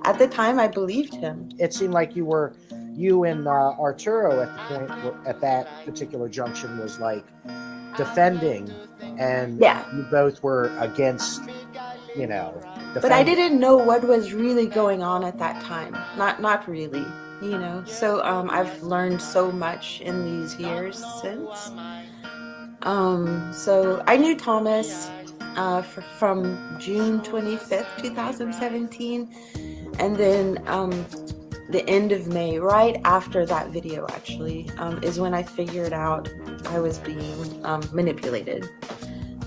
Speaker 22: at the time I believed him.
Speaker 2: It seemed like you and Arturo at the point at that particular junction was like defending, and you both were against, you know.
Speaker 22: But I didn't know what was really going on at that time. Not really, you know. So I've learned so much in these years since. So I knew Thomas from June 25th, 2017, and then the end of May, right after that video actually, is when I figured out I was being manipulated,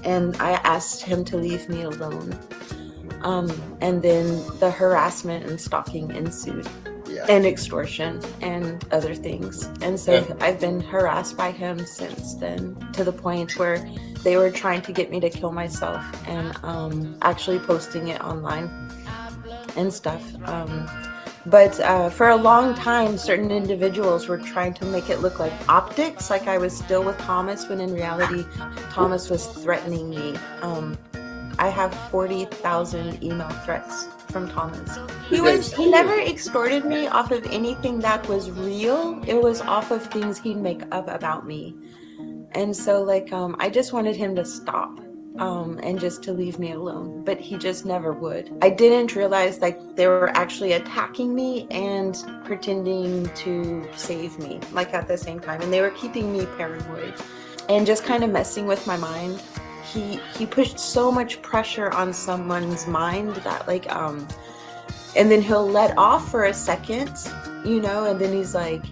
Speaker 22: and I asked him to leave me alone. And then the harassment and stalking ensued, and extortion and other things. And so I've been harassed by him since then, to the point where they were trying to get me to kill myself, and actually posting it online and stuff. But for a long time, certain individuals were trying to make it look like optics, like I was still with Thomas, when in reality, Thomas was threatening me. I have 40,000 email threats from Thomas. He never extorted me off of anything that was real. It was off of things he'd make up about me. And so like, I just wanted him to stop. And just to leave me alone, but he just never would. I didn't realize like they were actually attacking me and pretending to save me, like at the same time, and they were keeping me paranoid and just kind of messing with my mind. He pushed so much pressure on someone's mind that like and then he'll let off for a second, you know, and then he's like,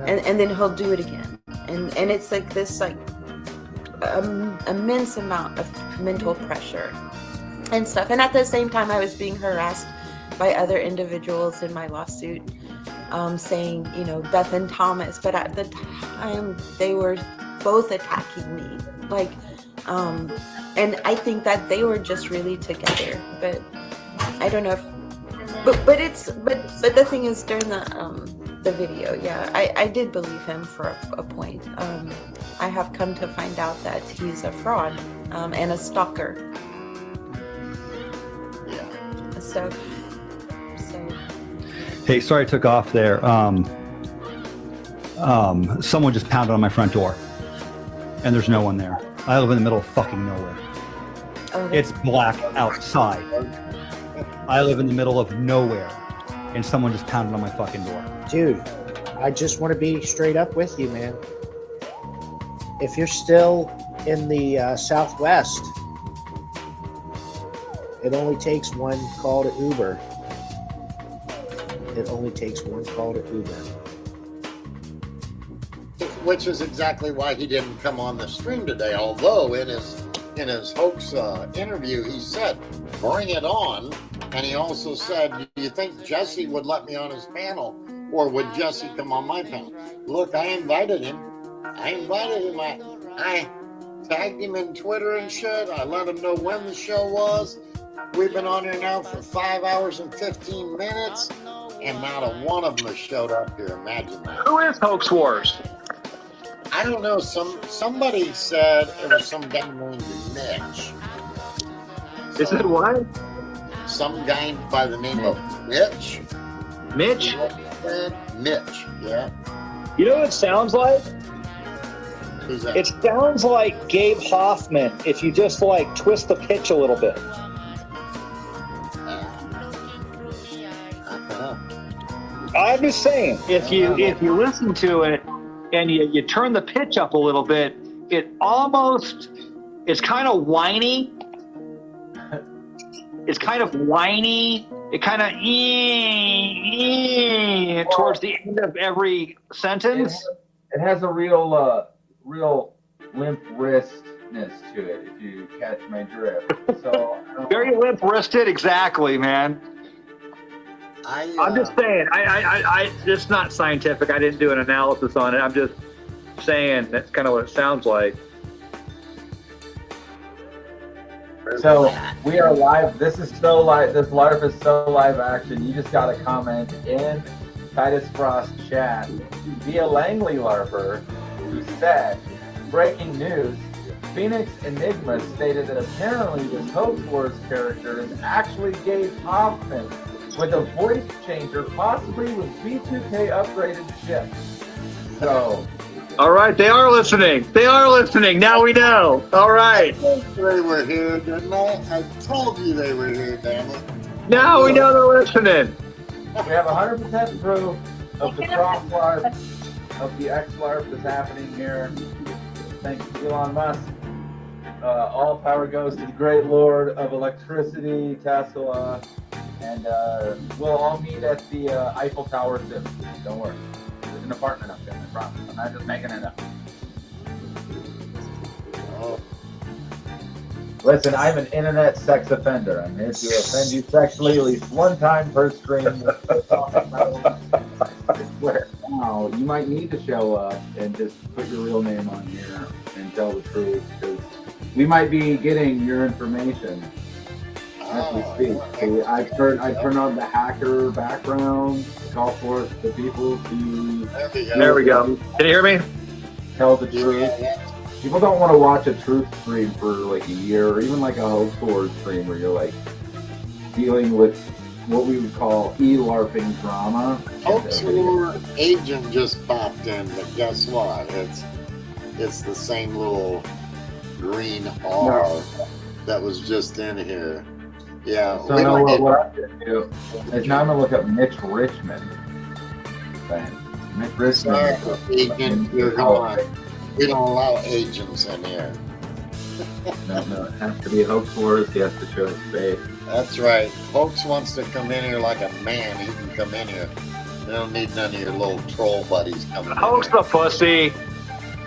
Speaker 22: and then he'll do it again, and it's like this like immense amount of mental pressure and stuff. And at the same time, I was being harassed by other individuals in my lawsuit, saying, you know, Beth and Thomas. But at the time, they were both attacking me, like, and I think that they were just really together. But I don't know if, but the thing is, during the video, yeah, I did believe him for a point. I have come to find out that he's a fraud and a stalker. Yeah. So.
Speaker 1: Hey, sorry I took off there. Someone just pounded on my front door, and there's no one there. I live in the middle of fucking nowhere.
Speaker 22: Okay.
Speaker 1: It's black outside. I live in the middle of nowhere, and someone just pounded on my fucking door.
Speaker 11: Dude, I just want to be straight up with you, man. If you're still in the Southwest, it only takes one call to Uber. It only takes one call to Uber.
Speaker 4: Which is exactly why he didn't come on the stream today. Although in his hoax interview, he said, "Bring it on," and he also said, "Do you think Jesse would let me on his panel, or would Jesse come on my panel?" Look, I invited him. I tagged him in Twitter and shit. I let him know when the show was. We've been on here now for 5 hours and 15 minutes, and not a one of them has showed up here. Imagine that.
Speaker 23: Who is Hoax Wars?
Speaker 4: I don't know. Somebody said it was some guy named Mitch.
Speaker 23: Is it what?
Speaker 4: Some guy by the name of Mitch.
Speaker 23: Mitch?
Speaker 4: Mitch, yeah.
Speaker 23: You know what it sounds like?
Speaker 4: Who's that?
Speaker 23: It sounds like Gabe Hoffman if you just like twist the pitch a little bit. I'm just saying, if you listen to it and you turn the pitch up a little bit, it's kind of whiny. It's kind of whiny. It kind of towards the end of every sentence.
Speaker 24: It has a real limp wristness to it, if you catch my drift. So
Speaker 23: very limp wristed, exactly, man. I'm just saying, it's not scientific. I didn't do an analysis on it. I'm just saying that's kind of what it sounds like.
Speaker 24: So we are live. This is so live. This LARP is so live action. You just got a comment in Titus Frost chat via Langley LARPer, who said, "Breaking news: Phoenix Enigma stated that apparently this Hoax Wars character is actually Gabe Hoffman with a voice changer, possibly with B2K upgraded ship." So.
Speaker 23: All right, they are listening. They are listening. Now we know. All right.
Speaker 4: They were here, didn't I? I told you they were here, damn it.
Speaker 23: Now we know they're listening.
Speaker 24: We have 100% proof of the cross LARP, of the X LARP that's happening here. Thanks to Elon Musk. All power goes to the great lord of electricity, Tesla. And we'll all meet at the Eiffel Tower soon. Don't worry. There's an apartment up there, I promise. I'm not just making it up.
Speaker 4: Oh.
Speaker 24: Listen, I'm an internet sex offender. I'm here to offend you sexually at least one time per stream. Now, you might need to show up and just put your real name on here and tell the truth, because we might be getting your information. as we speak. See, I turn on the hacker background, call for the people to.
Speaker 23: There we go. Can you hear me?
Speaker 24: Tell the truth. People don't want to watch a truth stream for like a year, or even like a hoax wars stream where you're like dealing with what we would call e-LARPing drama.
Speaker 4: Hoax war agent just popped in, but guess what? It's the same little green R that was just in here. Yeah.
Speaker 24: So now what I'm going to do is now I'm going to look up Mitch Richmond. Mitch Richmond.
Speaker 4: Agent, we don't allow agents in here.
Speaker 24: No, it has to be hoax wars. He has to show his face.
Speaker 4: That's right. Hoax wants to come in here like a man. He can come in here. They don't need none of your little troll buddies coming in.
Speaker 23: Hoax the pussy.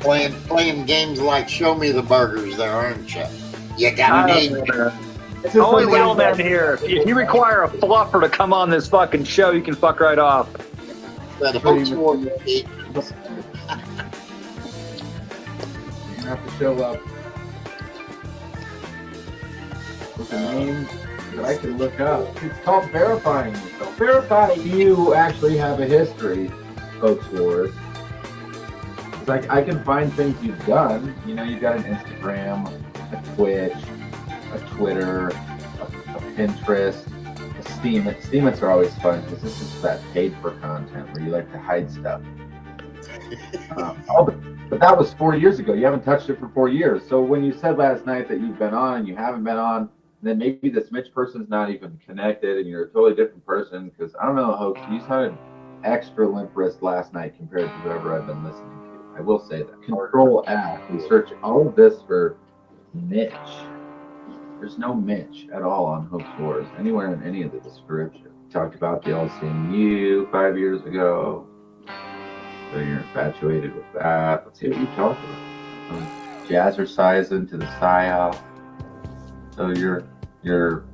Speaker 4: Playing games like Show Me the Burgers there, aren't you? You got an agent.
Speaker 23: Only little men here. If you require a fluffer to come on this fucking show, you can fuck right off.
Speaker 4: That hoax war agent.
Speaker 24: You have to show up with a name that I can look up. It's called verifying yourself. Verify you actually have a history, hoax wars. It's like I can find things you've done. You know, you've got an Instagram, a Twitch, a Twitter, a Pinterest, a Steam. Steemits are always fun because this is that paid for content where you like to hide stuff. But that was 4 years ago. You haven't touched it for 4 years. So when you said last night that you've been on and you haven't been on, then maybe this Mitch person's not even connected and you're a totally different person. Because I don't know, Hoax, you sounded extra limp wrist last night compared to whoever I've been listening to. I will say that. Control F and search all of this for Mitch. There's no Mitch at all on Hoax Wars anywhere in any of the description. Talked about the LCMU 5 years ago. So you're infatuated with that. Let's see what you talked about. Jazzercising to the PSYOP. So you're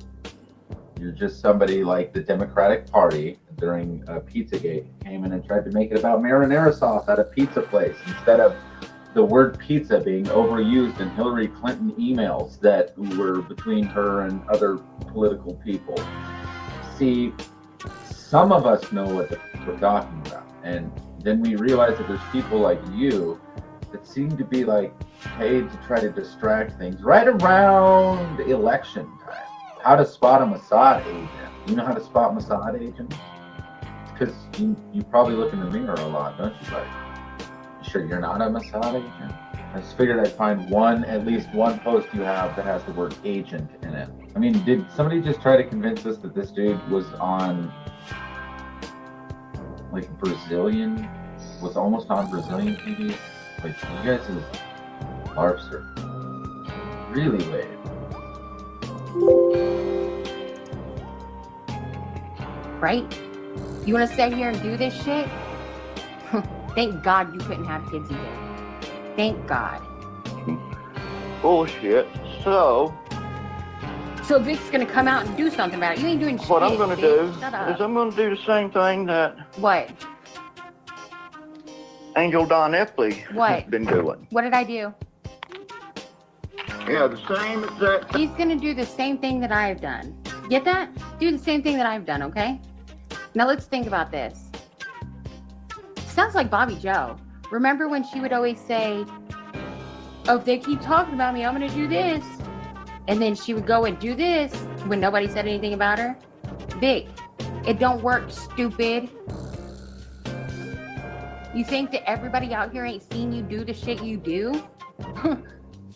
Speaker 24: just somebody like the Democratic Party during Pizzagate came in and tried to make it about marinara sauce at a pizza place instead of the word pizza being overused in Hillary Clinton emails that were between her and other political people. See, some of us know what we're talking about, and then we realize that there's people like you that seem to be like paid to try to distract things right around election time. How to spot a Mossad agent. You know how to spot Mossad agents? Because you probably look in the mirror a lot, don't you, buddy? You sure you're not a Mossad agent? I just figured I'd find at least one post you have that has the word agent in it. I mean, did somebody just try to convince us that this dude was on like Brazilian, was almost on Brazilian TV? Like, you guys is LARPs are really lame.
Speaker 3: Right? You want to sit here and do this shit? Thank God you couldn't have kids either. Thank God.
Speaker 5: Bullshit. So
Speaker 3: Vic's gonna come out and do something about it. You ain't doing shit.
Speaker 5: What I'm gonna do
Speaker 3: Shut up.
Speaker 5: is I'm gonna do the same thing that
Speaker 3: What?
Speaker 5: Angel Don Epley
Speaker 3: What?
Speaker 5: has been doing.
Speaker 3: What did I do?
Speaker 5: Yeah, the same exact.
Speaker 3: He's gonna do the same thing that I've done. Get that? Do the same thing that I've done, okay? Now let's think about this. Sounds like Bobby Joe. Remember when she would always say, oh, if they keep talking about me, I'm gonna do this. And then she would go and do this when nobody said anything about her. Vic, it don't work, stupid. You think that everybody out here ain't seen you do the shit you do?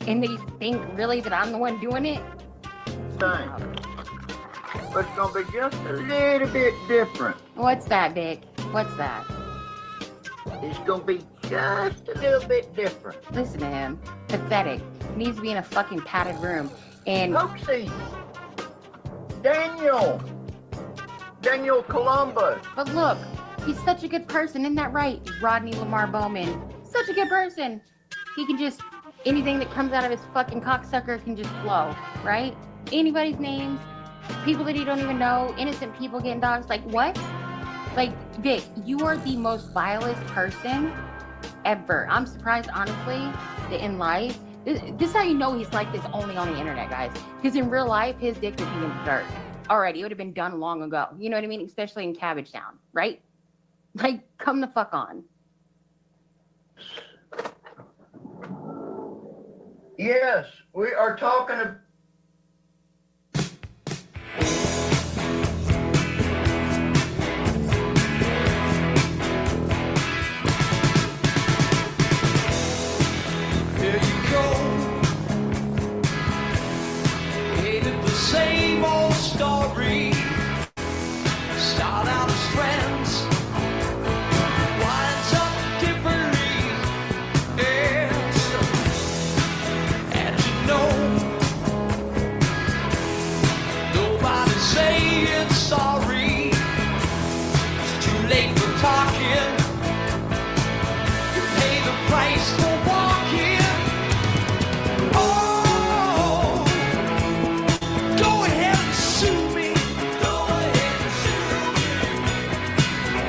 Speaker 3: And they think really that I'm the one doing it?
Speaker 5: Thing. But it's gonna be just a little bit different.
Speaker 3: What's that, Vic? What's that?
Speaker 5: It's gonna be just a little bit different.
Speaker 3: Listen to him. Pathetic. Needs to be in a fucking padded room. And
Speaker 5: Hoaxy. Daniel Columbus.
Speaker 3: But look, he's such a good person, isn't that right? Rodney Lamar Bowman. Such a good person. He can just, anything that comes out of his fucking cocksucker can just flow, right? Anybody's names, people that you don't even know, innocent people getting dogs. Like, what? Like, Vic, you are the most vilest person ever. I'm surprised, honestly, that in life, This is how you know he's like this only on the internet, guys. Because in real life, his dick would be in the dirt already. It would have been done long ago. You know what I mean? Especially in Cabbage Town, right? Like, come the fuck on.
Speaker 5: Yes, we are talking about.
Speaker 17: Here you go. Hated the same old story. Start out as friends, winds up differently. Yes. And you know, nobody's saying sorry. It's too late for talking. You pay the price for walking. Oh, go ahead and sue me. Go ahead and sue me.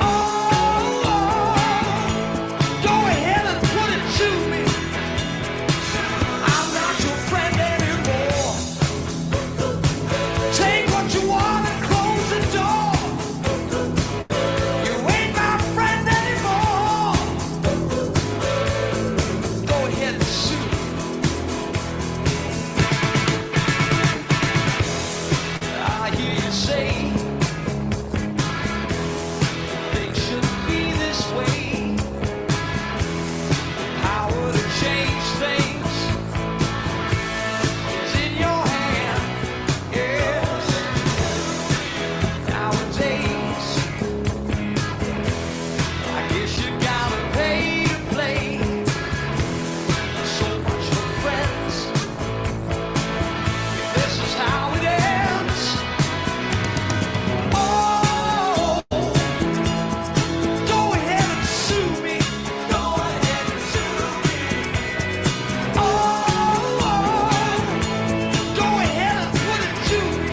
Speaker 17: Oh, go ahead and put it to me. I'm not your friend anymore. Take what you want and close the door. You ain't my friend anymore. Go ahead and sue me. I hear you say things shouldn't be this way. Power to change things is in your hand. Yes. Nowadays, I guess you gotta pay to play. So much for friends. This is how it ends. Oh, go ahead and sue me. Go ahead and sue me. Oh, go ahead and put it to me.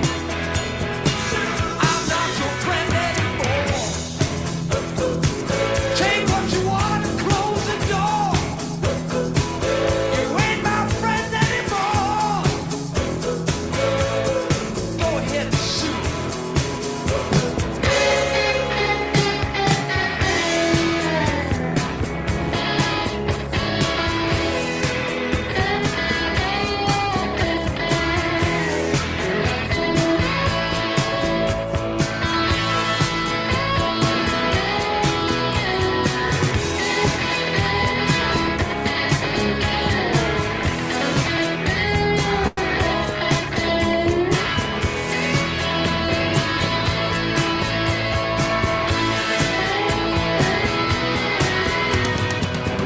Speaker 17: I'm not your friend anymore. Take what you want and close the door. You ain't my friend anymore. Go ahead and sue me.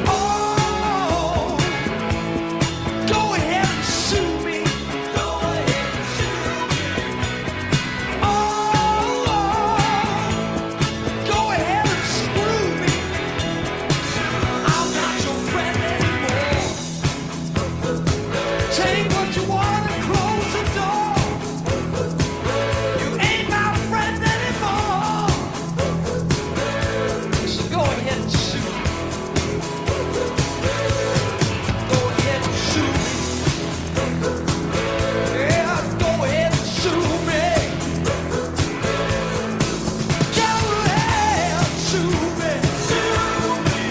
Speaker 17: Oh, go ahead and sue me. Go ahead and sue me. Oh, go ahead and screw me. I'm not your friend anymore. Take what you want and close the door. You ain't my friend anymore. So go ahead and sue me. Go ahead and sue me. Yeah, go ahead and sue me. Go ahead and sue me.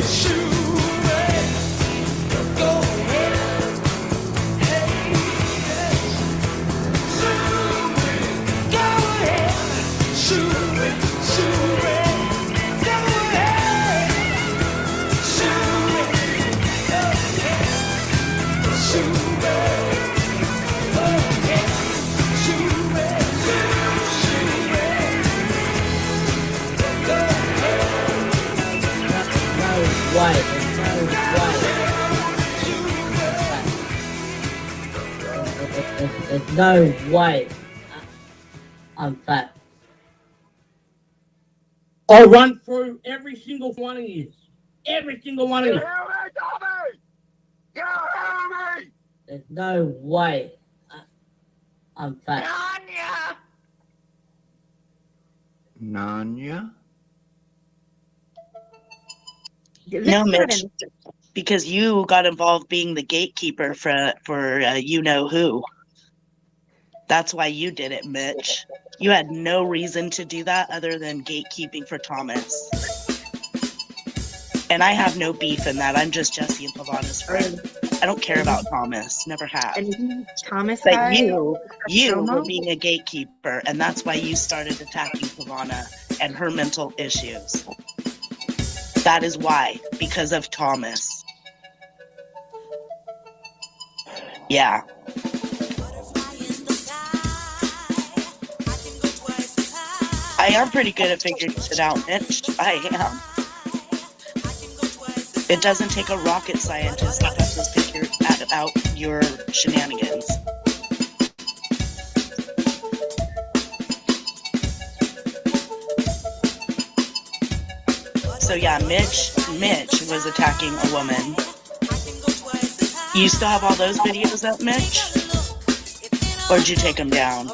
Speaker 17: Sue me. Go ahead. Hey, yes. Sue me. Go ahead. Sue me. Sue me. Go ahead. Sue me. Go ahead. Sue me. Go ahead. Sue me. Sue me. Go
Speaker 6: There's no way I'm fat. I'll run through every single one of you. Every single one of you. There's no way I'm fat.
Speaker 11: Nanya?
Speaker 8: No, Mitch.
Speaker 7: Because you got involved being the gatekeeper for you know who. That's why you did it, Mitch. You had no reason to do that other than gatekeeping for Thomas. And I have no beef in that. I'm just Jesse and Pavana's friend. I don't care about Thomas. Never have.
Speaker 8: And Thomas,
Speaker 7: but you were being a gatekeeper, and that's why you started attacking Pavana and her mental issues. That is why, because of Thomas. Yeah. I am pretty good at figuring it out, Mitch. I am. It doesn't take a rocket scientist to figure out your shenanigans. So yeah, Mitch was attacking a woman. You still have all those videos up, Mitch? Or did you take them down?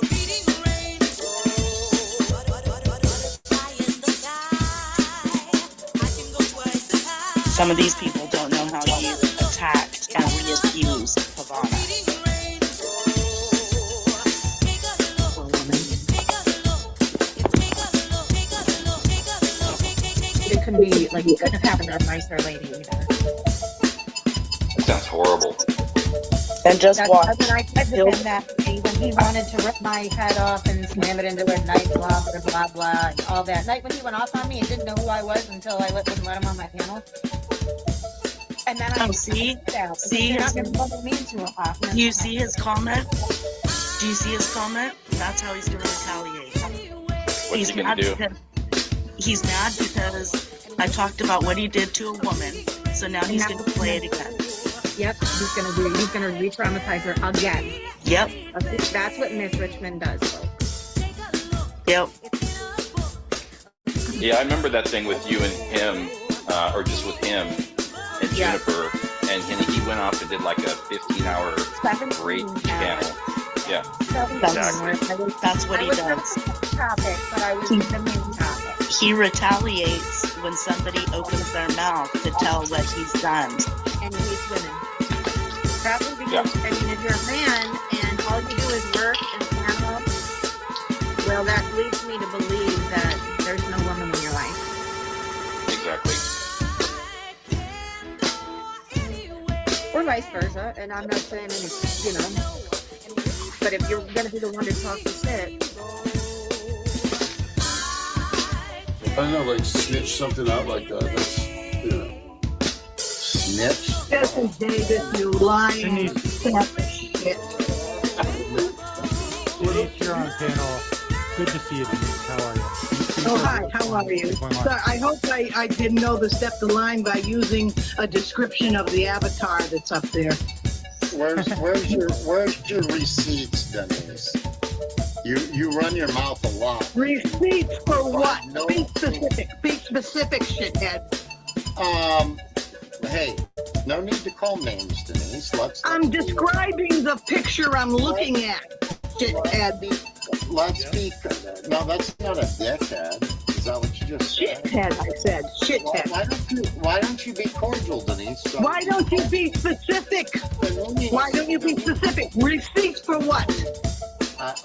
Speaker 7: Some of these people don't know how you attacked and re-accuse Pavana.
Speaker 8: It could be like it couldn't have happened to a nicer lady either.
Speaker 9: That sounds horrible.
Speaker 7: And just
Speaker 8: That's
Speaker 7: watch.
Speaker 8: when I said to him that day when he wanted to rip my head off and slam it into a knife, blah blah blah blah, and all that. Night when he went off on me and didn't know who I was until I wouldn't let him on my panel. And then I
Speaker 7: see his comment? Do you see his comment? That's how he's going to retaliate.
Speaker 9: What's he going to do?
Speaker 7: He's mad because I talked about what he did to a woman, so now he's going to play it again.
Speaker 8: Yep, he's going to re-traumatize her again.
Speaker 7: Yep.
Speaker 8: That's what Miss Richmond does, folks.
Speaker 7: Yep.
Speaker 9: Yeah, I remember that thing with you and him, or just with him and Juniper, and he went off and did like a 15-hour great channel. Yeah, exactly.
Speaker 7: That's what he does.
Speaker 8: Topic, but I was the main topic.
Speaker 7: He retaliates when somebody opens their mouth to tell what he's done.
Speaker 8: And he hates women. Probably because, I mean, if you're a man and all you do is work and panel, well, that leads me to believe that there's no woman in your life.
Speaker 9: Exactly.
Speaker 8: Or vice versa, and I'm not saying any, but if you're going to be the one to talk the shit.
Speaker 14: I don't know, like snitch something out like that. That's,
Speaker 4: Snitch?
Speaker 2: Jesse Davis, you lying sack of shit.
Speaker 10: Denise, you're on panel. Good to see you, Denise. How are you?
Speaker 2: Oh, hi, how are you? So I hope I didn't overstep the line by using a description of the avatar that's up there.
Speaker 4: Where's your receipts, Denise? You run your mouth a lot.
Speaker 2: Receipts for what? Be specific, shithead.
Speaker 4: Hey, no need to call names, Denise.
Speaker 2: I'm describing the picture I'm looking at, shithead.
Speaker 4: Let's be. No, that's not a dickhead. Is that what you just said?
Speaker 2: Shithead, I said. Shithead.
Speaker 4: Why don't you be cordial, Denise?
Speaker 2: Why don't you be specific? Why don't you be specific? Receipts for what?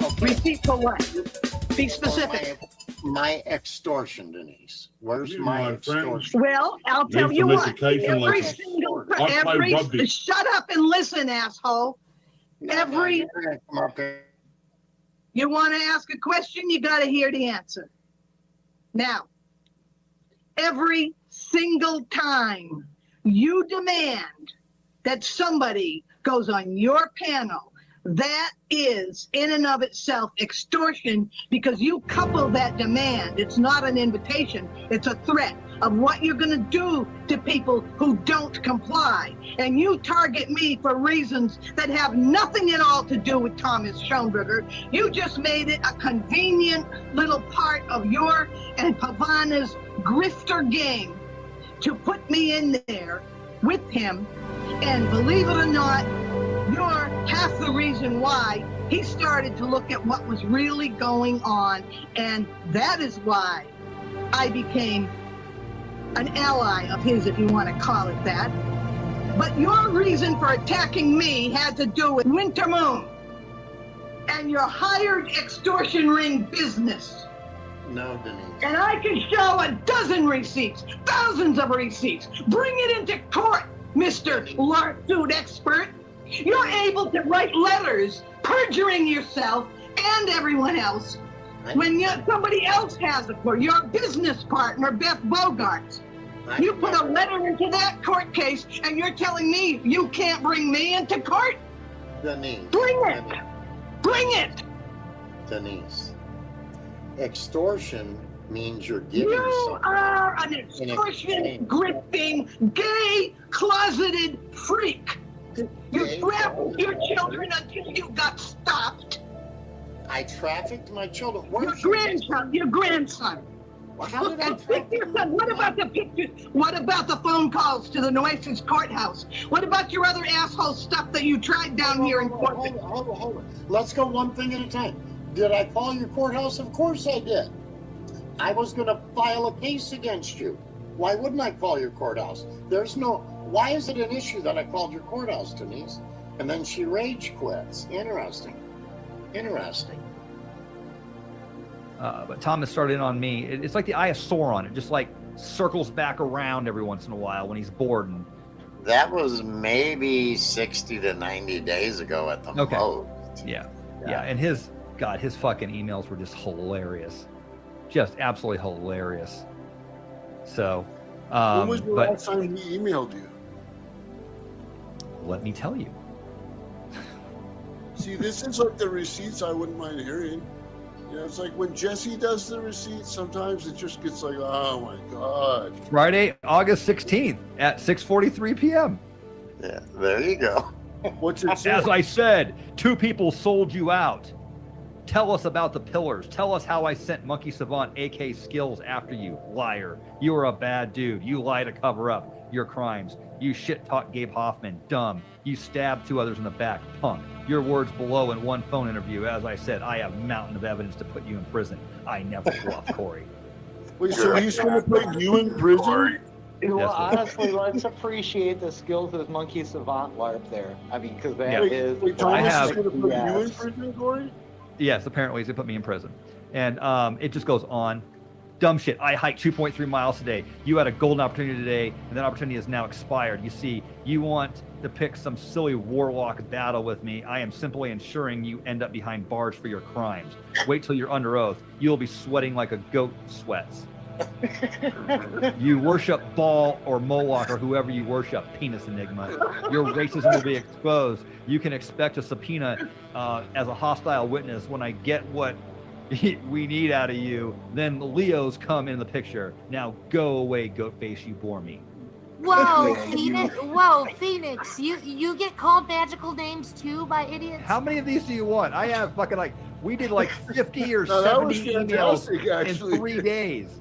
Speaker 4: Okay.
Speaker 2: Receipts for what? Be specific.
Speaker 4: My extortion, Denise. Where's my extortion?
Speaker 2: Well, I'll tell you what. Shut up and listen, asshole. You want to ask a question, you got to hear the answer. Now, every single time you demand that somebody goes on your panel, that is in and of itself extortion, because you couple that demand. It's not an invitation. It's a threat of what you're going to do to people who don't comply. And you target me for reasons that have nothing at all to do with Thomas Schoenberger. You just made it a convenient little part of your and Pavana's grifter game to put me in there with him. And believe it or not, you're half the reason why he started to look at what was really going on. And that is why I became an ally of his, if you want to call it that. But your reason for attacking me had to do with Winter Moon and your hired extortion ring business.
Speaker 4: No, Denise.
Speaker 2: And I can show a dozen receipts, thousands of receipts. Bring it into court, Mr. LARP suit expert. You're able to write letters perjuring yourself and everyone else when somebody else has it for your business partner, Beth Bogarts. You put a letter into that court case and you're telling me you can't bring me into court?
Speaker 4: Denise.
Speaker 2: Bring it! Bring it!
Speaker 4: Denise. Extortion means you're giving
Speaker 2: You
Speaker 4: something.
Speaker 2: are an extortion, grifting, gay, closeted freak. You traveled your children until you got stopped.
Speaker 4: I trafficked my children.
Speaker 2: Your grandson.
Speaker 4: How did I
Speaker 2: What about the pictures? What about the phone calls to the Nueces courthouse? What about your other asshole stuff that you tried down here in court?
Speaker 4: Hold on. Let's go one thing at a time. Did I call your courthouse? Of course I did. I was going to file a case against you. Why wouldn't I call your courthouse? Why is it an issue that I called your courthouse, Denise? And then she rage quits. Interesting.
Speaker 1: But Thomas started in on me. It's like the Eye of Sauron. It just like circles back around every once in a while when he's bored. And
Speaker 4: That was maybe 60 to 90 days ago at the most.
Speaker 1: Yeah. And his fucking emails were just hilarious. Just absolutely hilarious. So,
Speaker 12: when was the last time he emailed you?
Speaker 1: Let me tell you.
Speaker 12: See, this is like the receipts I wouldn't mind hearing. It's like when Jesse does the receipts, sometimes it just gets like, oh my God.
Speaker 1: Friday, August 16th at 6:43 p.m.
Speaker 4: Yeah, there you go.
Speaker 12: What's it say?
Speaker 1: As I said, 2 people sold you out. Tell us about the pillars. Tell us how I sent Monkey Savant AK Skills after you. Liar. You were a bad dude. You lie to cover up your crimes. You shit-talk Gabe Hoffman. Dumb. You stabbed 2 others in the back. Punk. Your words below in one phone interview. As I said, I have a mountain of evidence to put you in prison. I never bluff, Corey.
Speaker 12: Wait, so he's going to put you in prison?
Speaker 13: Well, honestly, let's appreciate the skills of Monkey Savant LARP there. I mean, because that is...
Speaker 12: Wait, Thomas is going to put you in prison, Corey?
Speaker 1: Yes, apparently he's going to put me in prison. And it just goes on. Dumb shit. I hiked 2.3 miles today. You had a golden opportunity today, and that opportunity is now expired. You see, you want to pick some silly warlock battle with me. I am simply ensuring you end up behind bars for your crimes. Wait till you're under oath. You'll be sweating like a goat sweats. You worship Baal or Moloch or whoever you worship, penis enigma. Your racism will be exposed. You can expect a subpoena as a hostile witness when I get what we need out of you. Then the Leos come in the picture. Now go away, goat face, you bore me.
Speaker 15: Whoa, Phoenix! Whoa, Phoenix! You get called magical names too by idiots?
Speaker 1: How many of these do you want? I have fucking we did like 50 or
Speaker 12: No,
Speaker 1: 70 emails in 3 days.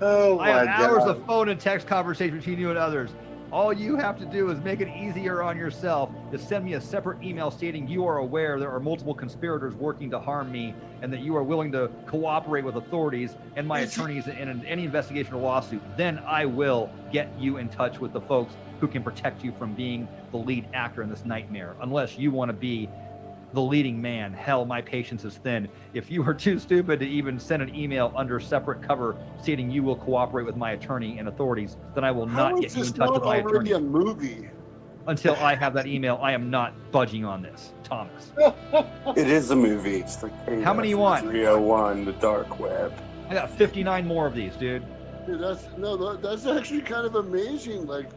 Speaker 4: Oh
Speaker 1: I have
Speaker 4: my
Speaker 1: hours
Speaker 4: God.
Speaker 1: of phone and text conversation between you and others. All you have to do is make it easier on yourself to send me a separate email stating you are aware there are multiple conspirators working to harm me and that you are willing to cooperate with authorities and my attorneys in any investigation or lawsuit. Then I will get you in touch with the folks who can protect you from being the lead actor in this nightmare. Unless you want to be the leading man. Hell, my patience is thin. If you are too stupid to even send an email under separate cover stating you will cooperate with my attorney and authorities, then I will not get you in touch with my attorney.
Speaker 12: A movie?
Speaker 1: Until I have that email, I am not budging on this, Thomas.
Speaker 16: It is a movie. It's like
Speaker 1: How many you want?
Speaker 16: 301, the dark web.
Speaker 1: I got 59 more of these, dude.
Speaker 12: Dude, that's actually kind of amazing. Like,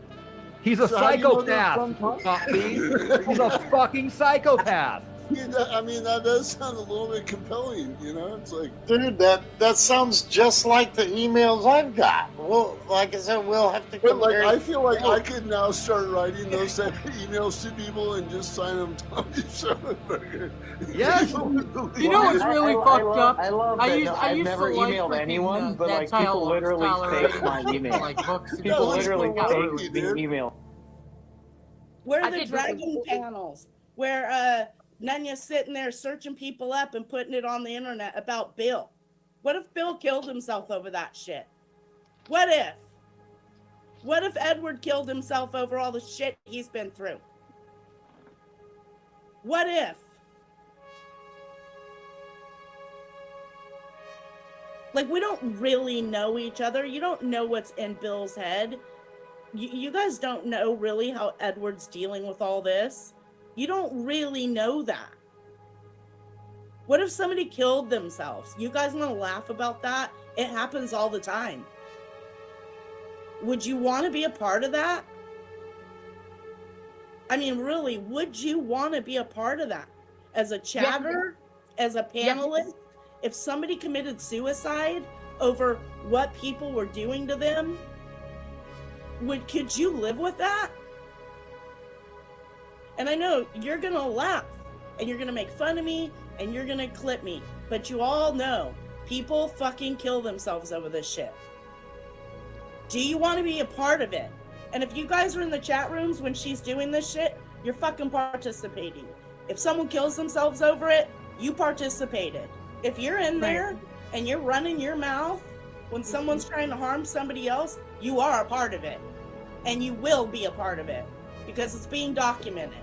Speaker 1: He's a
Speaker 12: so how do you know they're
Speaker 1: psychopath.
Speaker 12: from
Speaker 1: Puppies. He's a fucking psychopath.
Speaker 12: Yeah, I mean, that does sound a little bit compelling, you know? It's like...
Speaker 4: Dude, that sounds just like the emails I've got. Well, like I said, we'll have to
Speaker 12: But, like,
Speaker 4: compare.
Speaker 12: I feel like I could now start writing those type of emails to people and just sign them Tommy Schoenberger.
Speaker 1: Yes!
Speaker 15: You know what's really fucked up?
Speaker 13: I love
Speaker 15: I
Speaker 13: that.
Speaker 15: used
Speaker 13: I've
Speaker 15: to
Speaker 13: never
Speaker 15: like
Speaker 13: emailed
Speaker 15: freaking,
Speaker 13: anyone, but like
Speaker 15: that
Speaker 13: people
Speaker 15: style
Speaker 13: literally
Speaker 15: scholar
Speaker 13: fake my email.
Speaker 15: like books.
Speaker 13: People literally
Speaker 12: Well,
Speaker 13: fake the email.
Speaker 25: Where
Speaker 15: I
Speaker 25: are the
Speaker 15: did
Speaker 25: dragon panels where Nunya's sitting there searching people up and putting it on the internet about Bill? What if Bill killed himself over that shit? What if? What if Edward killed himself over all the shit he's been through? What if? Like, we don't really know each other. You don't know what's in Bill's head. You guys don't know really how Edward's dealing with all this. You don't really know that. What if somebody killed themselves? You guys want to laugh about that? It happens all the time. Would you want to be a part of that? I mean, really, would you want to be a part of that? As a chatter, as a panelist, if somebody committed suicide over what people were doing to them, could you live with that? And I know you're going to laugh and you're going to make fun of me and you're going to clip me, but you all know people fucking kill themselves over this shit. Do you want to be a part of it? And if you guys are in the chat rooms when she's doing this shit, you're fucking participating. If someone kills themselves over it, you participated. If you're in there and you're running your mouth when someone's trying to harm somebody else, you are a part of it. And you will be a part of it because it's being documented,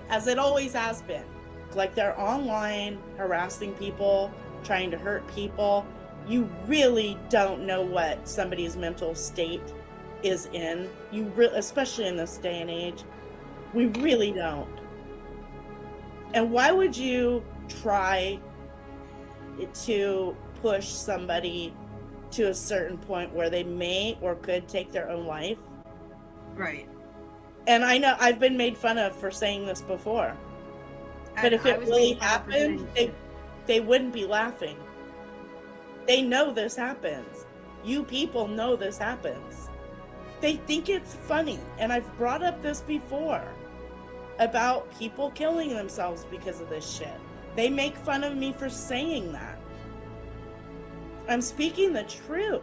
Speaker 25: as it always has been. Like, they're online harassing people, trying to hurt people. You really don't know what somebody's mental state is in. Especially in this day and age, we really don't. And why would you try to push somebody to a certain point where they may or could take their own life?
Speaker 18: Right.
Speaker 25: And I know I've been made fun of for saying this before. But if it really happened, they wouldn't be laughing. They know this happens. You people know this happens. They think it's funny. And I've brought up this before about people killing themselves because of this shit. They make fun of me for saying that. I'm speaking the truth.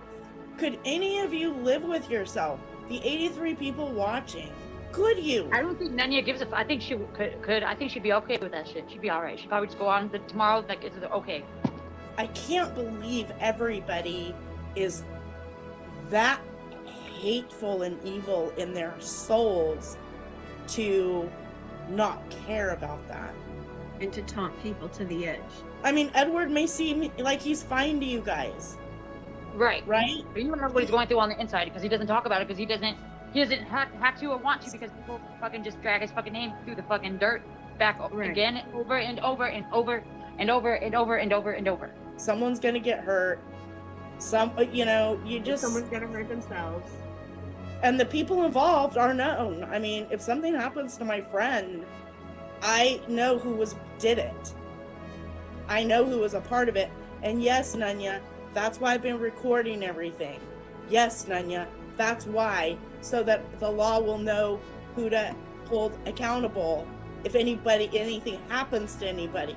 Speaker 25: Could any of you live with yourself? The 83 people watching. Could you?
Speaker 8: I don't think Nanya gives a. I think she could. I think she'd be okay with that shit. She'd be all right. She'd probably just go on tomorrow. Like, it's okay.
Speaker 25: I can't believe everybody is that hateful and evil in their souls to not care about that.
Speaker 18: And to taunt people to the edge.
Speaker 25: I mean, Edward may seem like he's fine to you guys.
Speaker 8: Right.
Speaker 25: Right?
Speaker 8: But you don't know what he's going through on the inside because he doesn't talk about it because he doesn't have to or want to because people fucking just drag his fucking name through the fucking dirt back again and over and over and over and over and over and over and over.
Speaker 25: Someone's gonna get hurt. Someone's
Speaker 18: gonna hurt themselves.
Speaker 25: And the people involved are known. I mean, if something happens to my friend, I know who did it. I know who was a part of it. And yes, Nanya, that's why I've been recording everything. Yes, Nanya, that's why, so that the law will know who to hold accountable if anything happens to anybody.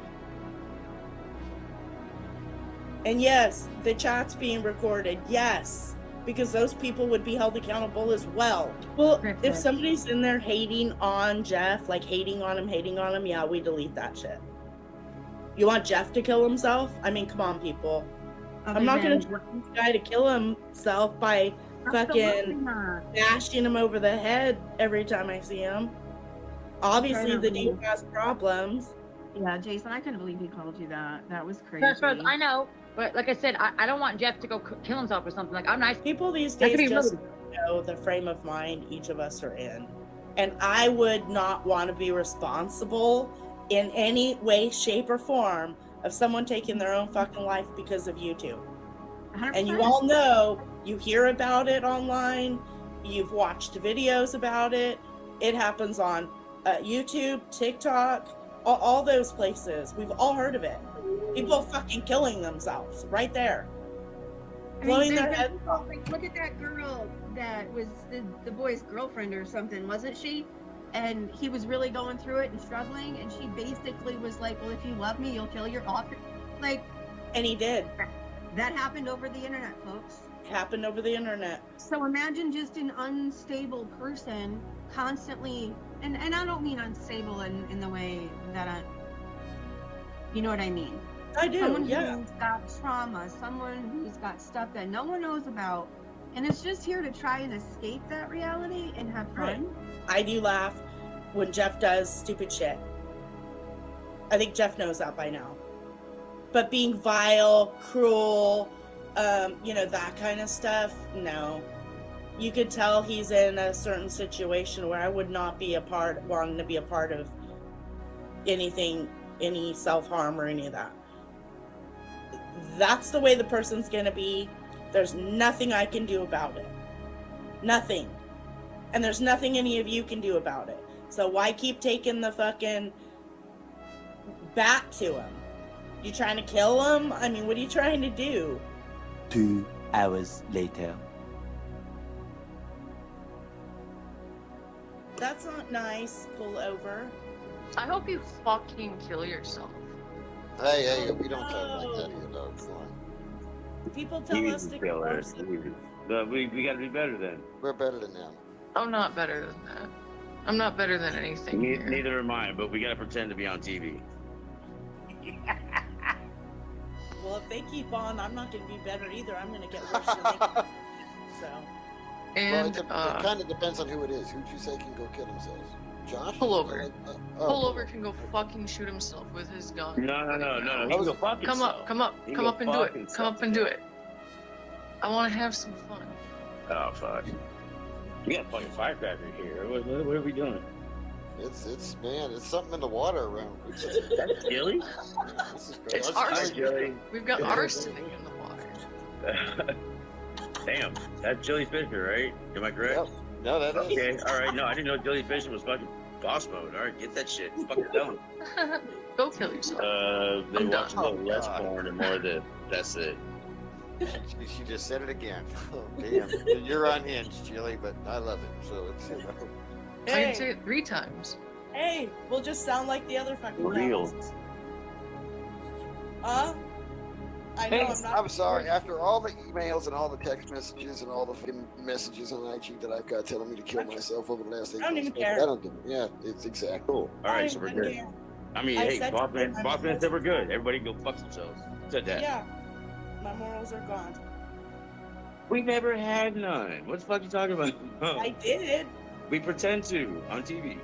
Speaker 25: And yes, the chat's being recorded. Yes, because those people would be held accountable as well. Well, if somebody's in there hating on Jeff, like hating on him, yeah, we delete that shit. You want Jeff to kill himself? I mean, come on, people. I'm not going to try this guy to kill himself by fucking bashing him over the head every time I see him. Obviously, the dude has problems.
Speaker 18: Yeah, Jason, I couldn't believe he called you that. That was crazy.
Speaker 8: That's right. I know. But like I said, I don't want Jeff to go kill himself or something. Like, I'm nice.
Speaker 25: People these days just know the frame of mind each of us are in. And I would not want to be responsible in any way, shape, or form of someone taking their own fucking life because of YouTube. 100%. And you all know, you hear about it online, you've watched videos about it. It happens on YouTube, TikTok, all those places. We've all heard of it. People fucking killing themselves right there. Blowing their heads off.
Speaker 18: Like, look at that girl that was the boy's girlfriend or something, wasn't she? And he was really going through it and struggling, and she basically was like, well, if you love me, you'll kill your author. Like,
Speaker 25: and he did.
Speaker 18: That happened over the internet, folks.
Speaker 25: It happened over the internet.
Speaker 18: So imagine just an unstable person constantly, and I don't mean unstable in the way that you know what I mean.
Speaker 25: I do,
Speaker 18: someone
Speaker 25: yeah.
Speaker 18: Who's got trauma, someone who's got stuff that no one knows about, And it's just here to try and escape that reality and have fun.
Speaker 25: Right. I do laugh when Jeff does stupid shit. I think Jeff knows that by now. But being vile, cruel, that kind of stuff, no. You could tell he's in a certain situation where I would not be wanting to be a part of anything, any self-harm or any of that. That's the way the person's gonna be. There's nothing I can do about it. Nothing. And there's nothing any of you can do about it. So why keep taking the fucking bat to him? You trying to kill him? I mean, what are you trying to do?
Speaker 19: 2 hours later.
Speaker 25: That's not nice. Pull over.
Speaker 20: I hope you fucking kill yourself.
Speaker 4: Hey, we don't talk like that here, dog. Come on.
Speaker 25: People tell us to kill ourselves.
Speaker 21: We gotta be better then.
Speaker 4: We're better than them.
Speaker 20: I'm not better than that. I'm not better than anything here.
Speaker 21: Neither am I, but we gotta pretend to be on TV.
Speaker 25: Well, if they keep on, I'm not going to be better either. I'm going to get worse than they can. So.
Speaker 20: And
Speaker 4: it kind of depends on who it is. Who'd you say can go kill themselves? Josh?
Speaker 20: Pullover. Pullover can go fucking shoot himself with his gun.
Speaker 21: No. He can go fuck himself.
Speaker 20: Come up and do it. Come up and do it. I want to have some fun.
Speaker 21: Oh, fuck. We got a fucking firecracker here. What are we doing?
Speaker 4: It's something in the water around.
Speaker 21: That's chili?
Speaker 20: It's arsenic. We've got arsenic in the water.
Speaker 21: Damn, that's jellyfisher, right? Am I correct?
Speaker 4: Yep. No, that is.
Speaker 21: Okay, all right. No, I didn't know jellyfishing was fucking boss mode. All right, get that shit. Fucking done.
Speaker 20: Go kill yourself.
Speaker 21: They watch a little less porn and more of the. That's it.
Speaker 4: She just said it again. Oh, damn. You're unhinged, Chili, but I love it. So it's
Speaker 20: I didn't say it 3 times.
Speaker 25: Hey, we'll just sound like the other fucking
Speaker 21: Real.
Speaker 25: guys. I know
Speaker 12: I'm sorry. After all the emails and all the text messages and all the fucking messages on IG that I've got telling me to kill myself over the last 8 months,
Speaker 25: I don't even care.
Speaker 12: I don't do it. Yeah, it's exactly.
Speaker 21: Cool. All right, so we're good. I mean, hey, boss man said we're good. Everybody go fuck themselves. Said that.
Speaker 25: Yeah, my morals are gone.
Speaker 21: We never had none. What the fuck you talking about?
Speaker 25: I did.
Speaker 21: We pretend to on TV.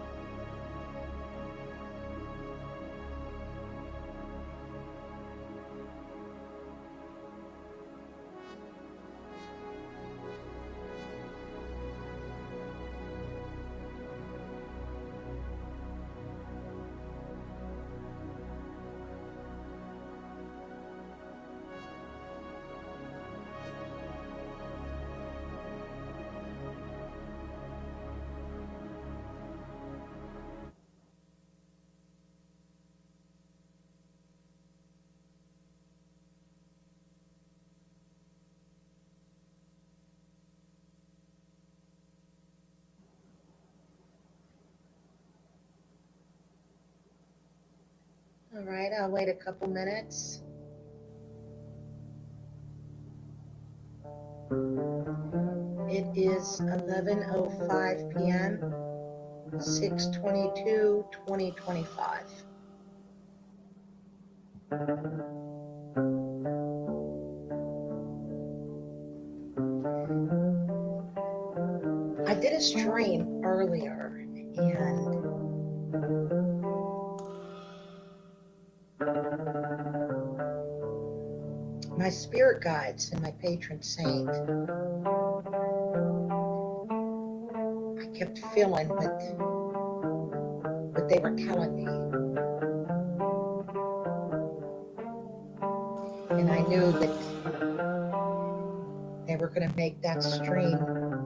Speaker 8: All right, I'll wait a couple minutes. It is 11:05 p.m., 6/22/2025. I did a stream earlier, and my spirit guides and my patron saint, I kept feeling what they were telling me. And I knew that they were going to make that stream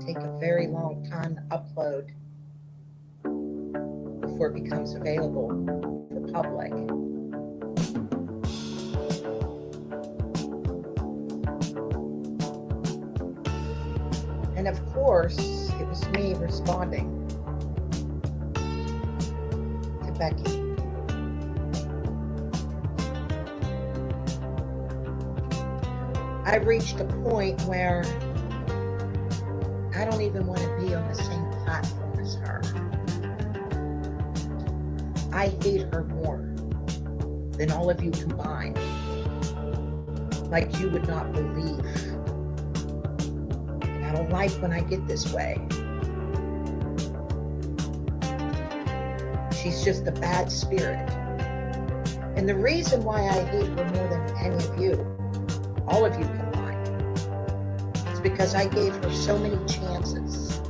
Speaker 8: take a very long time to upload before it becomes available for public. And of course, it was me responding to Becky. I reached a point where I don't even want to be on the same platform as her. I hate her more than all of you combined. Like you would not believe. I
Speaker 3: don't like when I get this way. She's just a bad spirit. And the reason why I hate her more than any of you, all of you combined, is because I gave her so many chances.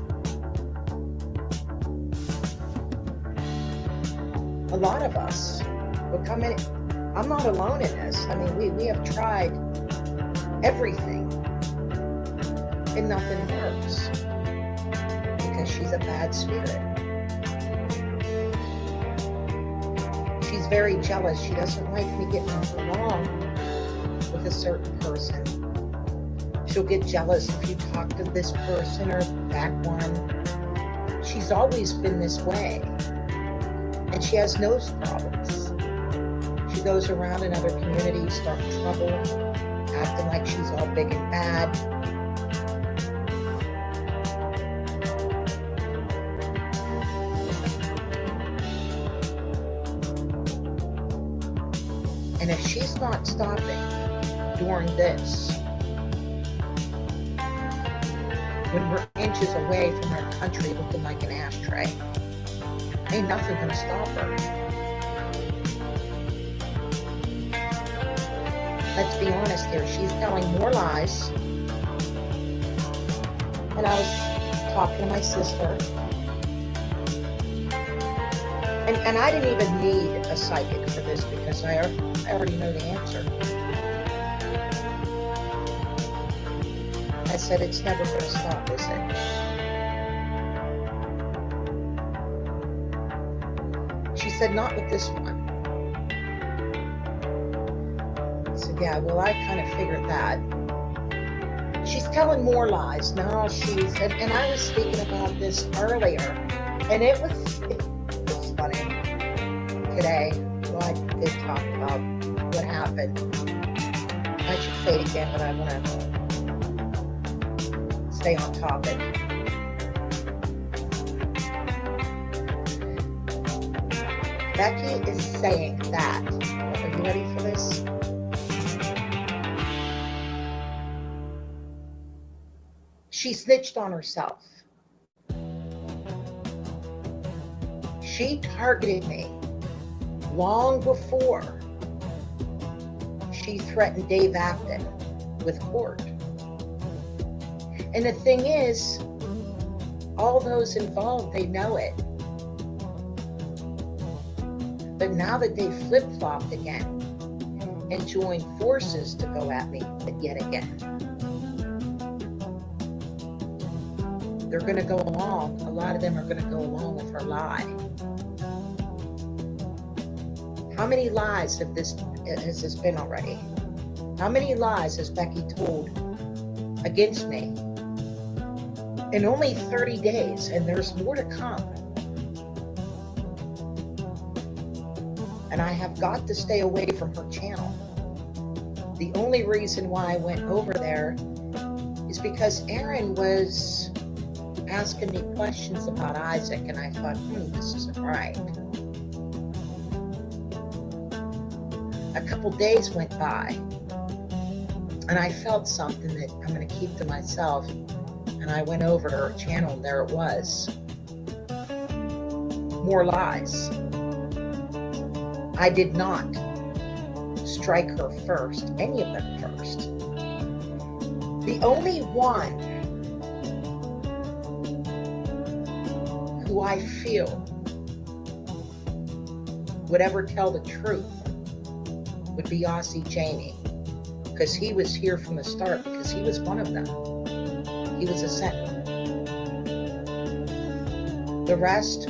Speaker 3: A lot of us will come in. I'm not alone in this. I mean, we have tried everything and nothing works because she's a bad spirit. She's very jealous. She doesn't like me getting along with a certain person. She'll get jealous if you talk to this person or that one. She's always been this way. And she has nose problems. She goes around in other communities, starting trouble, acting like she's all big and bad. And if she's not stopping during this, when we're inches away from our country looking like an ashtray, ain't nothing gonna stop her. Let's be honest here, she's telling more lies. And I was talking to my sister. And I didn't even need a psychic for this because I already know the answer. I said, it's never going to stop, is it? She said, not with this one. I said, yeah, well, I kind of figured that. She's telling more lies. No, and I was speaking about this earlier, and it was funny today. Well, I did talk about what happened. I should say it again, but I want to stay on topic. Becky is saying that. Are you ready for this? She snitched on herself. She targeted me long before she threatened Dave Acton with court. And the thing is, all those involved, they know it. But now that they've flip-flopped again and joined forces to go at me yet again, they're going to go along. A lot of them are going to go along with her lie. How many lies has this been already? How many lies has Becky told against me? In only 30 days, and there's more to come. And I have got to stay away from her channel. The only reason why I went over there is because Aaron was asking me questions about Isaac, and I thought, this isn't right. A couple days went by, and I felt something that I'm going to keep to myself, and I went over to her channel, and there it was. More lies. I did not strike her first, any of them first. The only one who I feel would ever tell the truth would be Aussie Jamie, because he was here from the start, because he was one of them. He was a sentinel. The rest,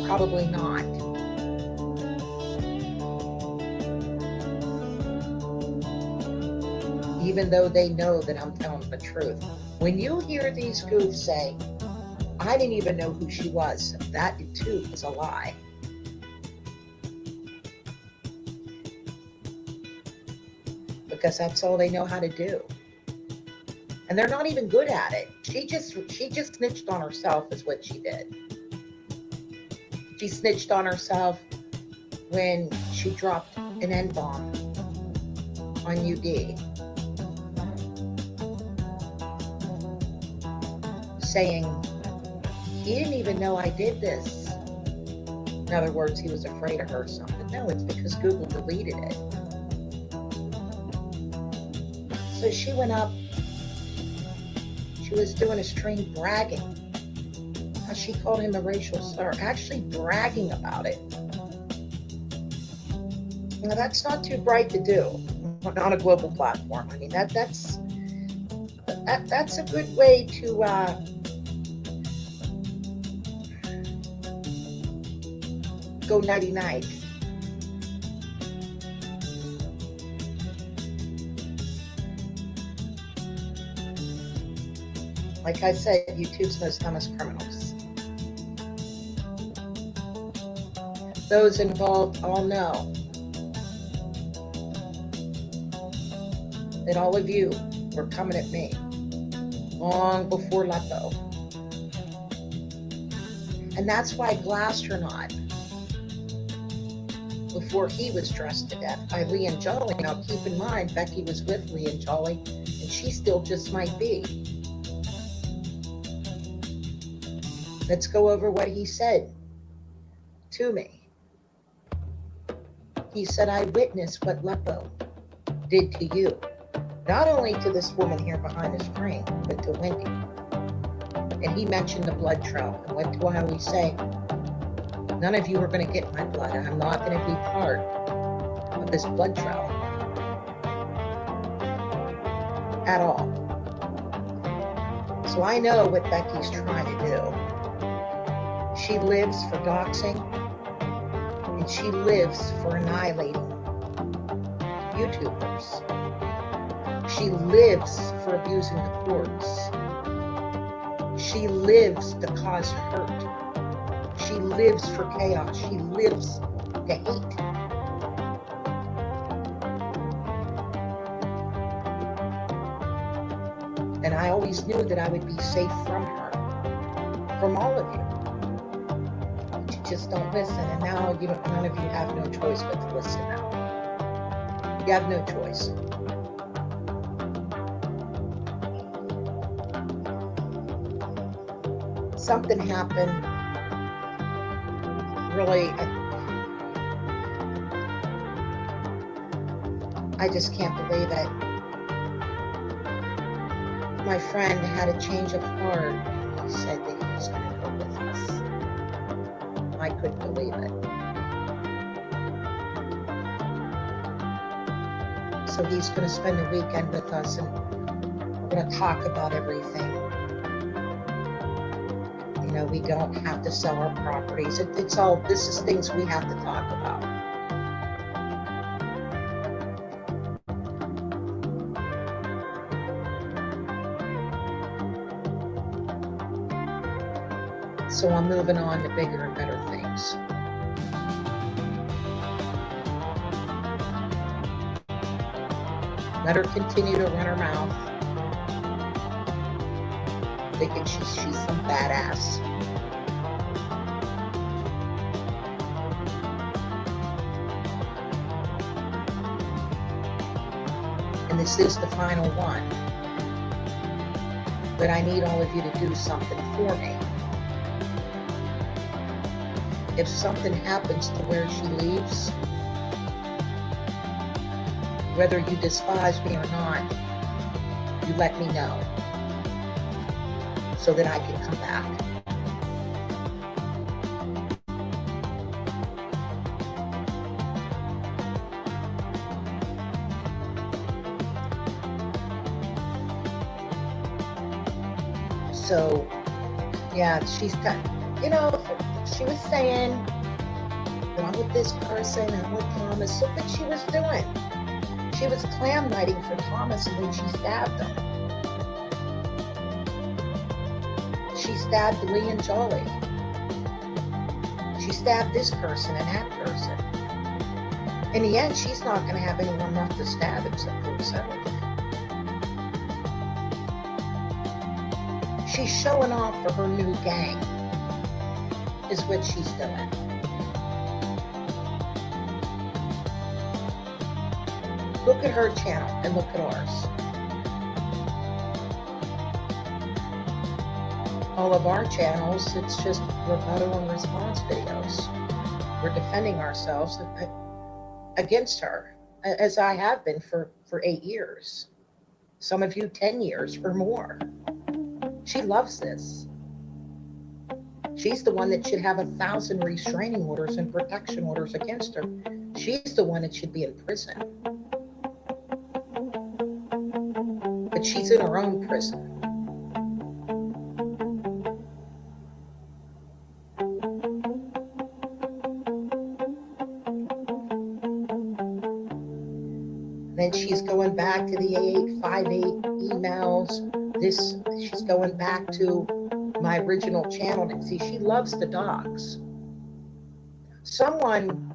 Speaker 3: probably not. Even though they know that I'm telling the truth. When you hear these goofs say, I didn't even know who she was, that too is a lie. Because that's all they know how to do. And they're not even good at it. She just snitched on herself is what she did. She snitched on herself when she dropped an N-bomb on UD. saying, he didn't even know I did this. In other words, he was afraid of her or something. No, it's because Google deleted it. So she went up. She was doing a stream bragging. She called him a racial slur, actually bragging about it. Now that's not too bright to do on a global platform. I mean, that's a good way to go nighty-night. Like I said, YouTube's most dumbest criminals. Those involved all know that all of you were coming at me long before Lepo. And that's why Glastronaut, before he was dressed to death by Lian Jolly. Now keep in mind, Becky was with Lian Jolly, and she still just might be. Let's go over what he said to me. He said, I witnessed what Lepo did to you. Not only to this woman here behind the screen, but to Wendy. And he mentioned the blood trail. And what do I always say? None of you are going to get my blood. I'm not going to be part of this blood trail at all. So I know what Becky's trying to do. She lives for doxing, and she lives for annihilating YouTubers. She lives for abusing the courts. She lives to cause hurt. She lives for chaos. She lives to hate. And I always knew that I would be safe from her, from all of you. But you just don't listen, and now none of you have no choice but to listen now. You have no choice. Something happened. Really, I just can't believe it. My friend had a change of heart. He said that he was going to go with us. I couldn't believe it. So he's going to spend the weekend with us, and we're going to talk about everything. You know, we don't have to sell our properties. This is things we have to talk about. So I'm moving on to bigger and better things. Let her continue to run her mouth, thinking she's some badass. And this is the final one. But I need all of you to do something for me. If something happens to where she leaves, whether you despise me or not, you let me know so that I can come back. So, yeah, she's got, she was saying that I'm with this person, I'm with Thomas. Look what she was doing. She was clam lighting for Thomas, and then she stabbed him. She stabbed Lian Jolly. She stabbed this person and that person. In the end, she's not going to have anyone left to stab except for herself. She's showing off for her new gang, is what she's doing. Look at her channel and look at ours. all of our channels, it's just rebuttal and response videos. We're defending ourselves against her, as I have been for 8 years. Some of you 10 years or more. She loves this. She's the one that should have 1,000 restraining orders and protection orders against her. She's the one that should be in prison. But she's in her own prison. Then she's going back to the 8858 emails. She's going back to my original channel. And see, she loves the dogs. Someone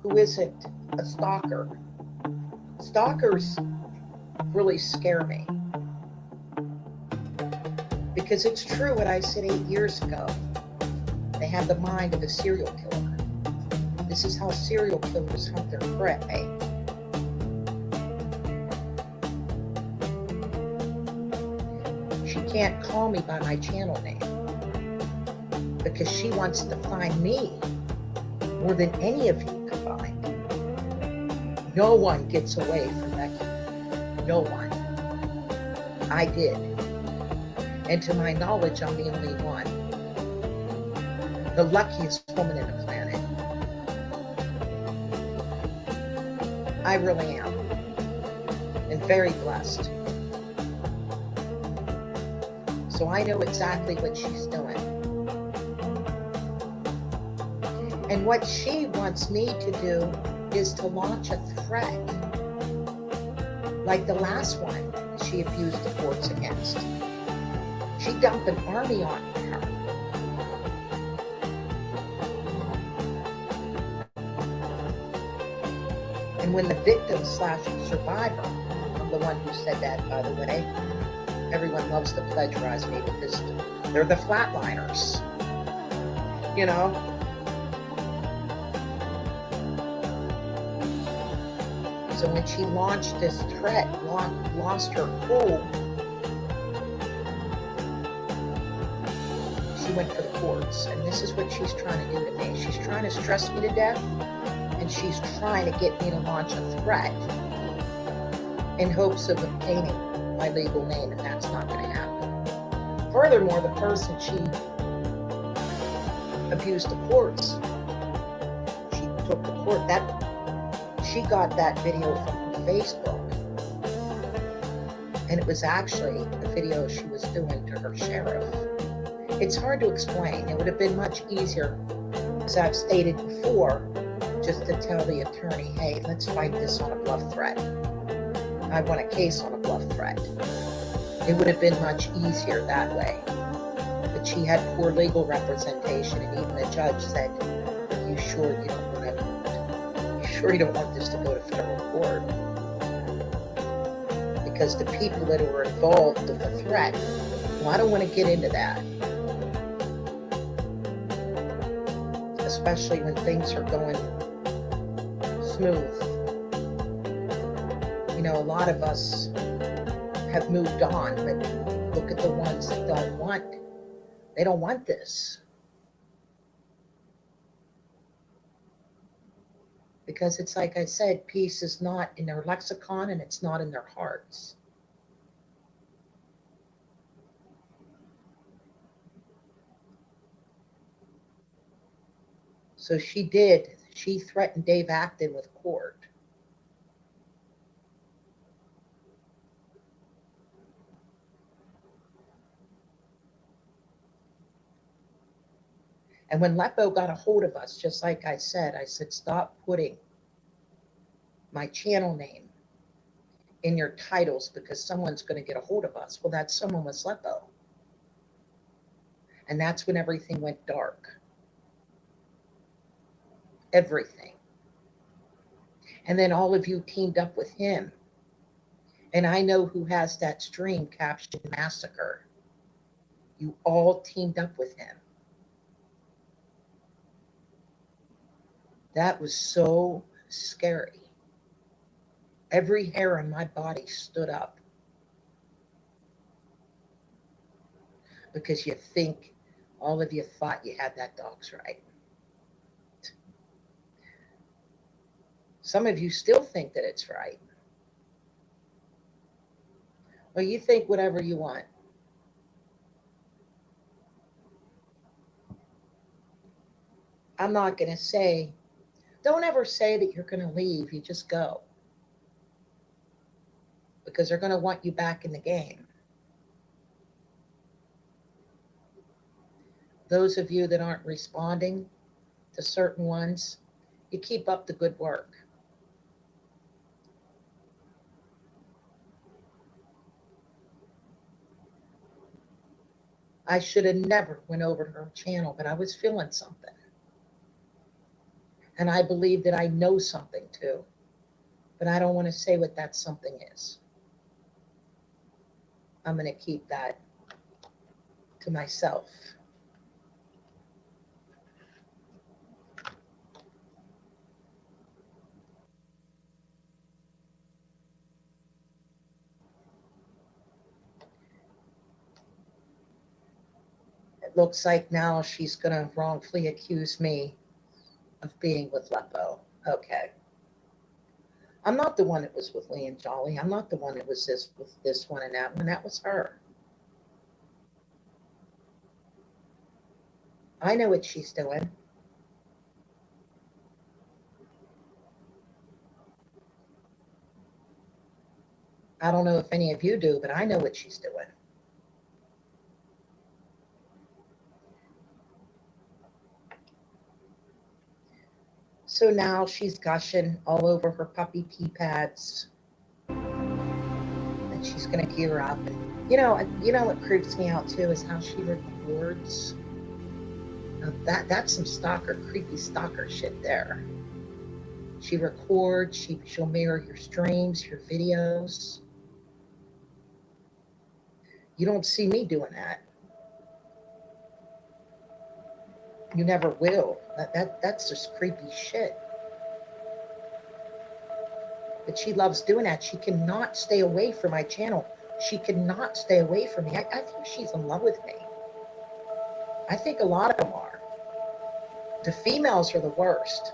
Speaker 3: who isn't a stalker. Stalkers really scare me. Because it's true what I said 8 years ago. They have the mind of a serial killer. This is how serial killers hunt their prey. She can't call me by my channel name because she wants to find me more than any of you combined. No one gets away from Becky. No one. I did. And to my knowledge, I'm the only one. The luckiest woman in the planet. I really am. And very blessed. So I know exactly what she's doing. And what she wants me to do is to launch a threat. Like the last one she abused the courts against. She dumped an army on her. And when the victim / survivor, I'm the one who said that, by the way, everyone loves to plagiarize me because they're the flatliners. You know? So when she launched this threat, lost her cool, she went for the courts. And this is what she's trying to do to me. She's trying to stress me to death, and she's trying to get me to launch a threat in hopes of obtaining my legal name, and that's not going to happen. Furthermore, the person she abused the courts, she took the court, she got that video from Facebook, and it was actually the video she was doing to her sheriff. It's hard to explain. It would have been much easier, as I've stated before, just to tell the attorney, hey, let's fight this on a bluff threat. I want a case on a bluff threat. It would have been much easier that way. But she had poor legal representation, and even the judge said, you sure you don't want this to go to federal court? Because the people that were involved with the threat, well, I don't want to get into that. Especially when things are going smooth. You know, a lot of us have moved on, but look at the ones that they don't want this. Because it's like I said, peace is not in their lexicon and it's not in their hearts. So she threatened Dave Acton with court. And when Lepo got a hold of us, just like I said, stop putting my channel name in your titles because someone's going to get a hold of us. Well, that someone was Lepo. And that's when everything went dark. Everything. And then all of you teamed up with him. And I know who has that stream captioned Massacre. You all teamed up with him. That was so scary. Every hair on my body stood up. because you think, all of you thought you had that dog's right. Some of you still think that it's right. Well, you think whatever you want. I'm not going to say, don't ever say that you're going to leave. You just go. Because they're going to want you back in the game. Those of you that aren't responding to certain ones, you keep up the good work. I should have never went over to her channel, but I was feeling something. And I believe that I know something too, but I don't want to say what that something is. I'm going to keep that to myself. It looks like now she's going to wrongfully accuse me of being with Lepo. Okay. I'm not the one that was with Lee and Jolly. I'm not the one that was with this one and that one. That was her. I know what she's doing. I don't know if any of you do, but I know what she's doing. So now she's gushing all over her puppy pee pads. And she's going to gear up. And you know what creeps me out too is how she records. Now that's some creepy stalker shit there. She records, she'll mirror your streams, your videos. You don't see me doing that. You never will. That's just creepy shit. But she loves doing that. She cannot stay away from my channel. She cannot stay away from me. I think she's in love with me. I think a lot of them are. The females are the worst.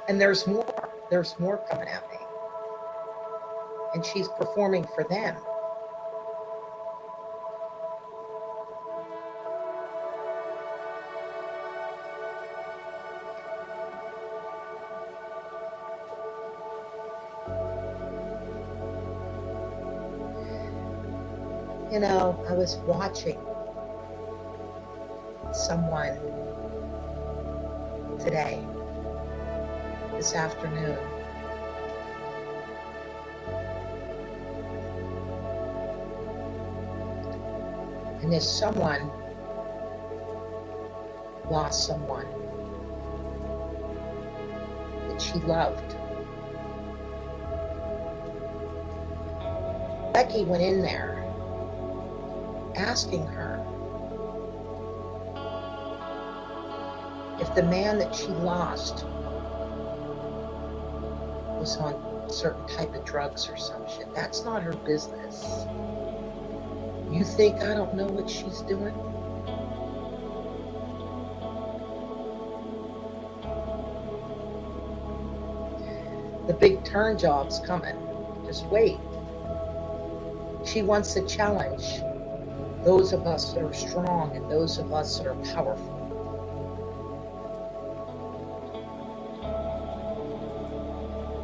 Speaker 3: And there's more. There's more coming at me. And she's performing for them. You know, I was watching someone today, this afternoon. And this someone lost someone that she loved. Becky went in there asking her if the man that she lost was on a certain type of drugs or some shit. That's not her business. You think I don't know what she's doing? The big turn job's coming. Just wait. She wants to challenge those of us that are strong and those of us that are powerful.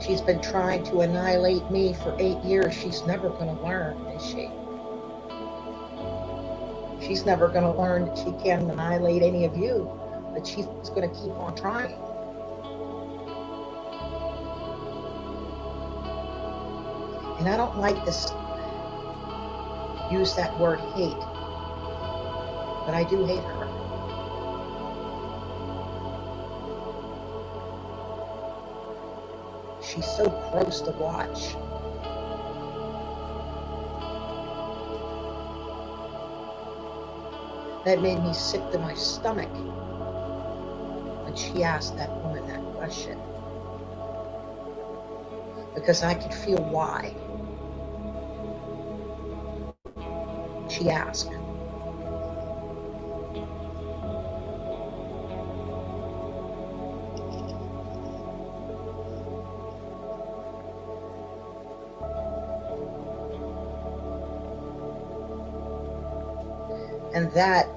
Speaker 3: She's been trying to annihilate me for 8 years. She's never going to learn, is she? She's never going to learn that she can't annihilate any of you, but she's going to keep on trying. And I don't like this, use that word hate, but I do hate her. She's so gross to watch. That made me sick to my stomach when she asked that woman that question. because I could feel why. She asked. And that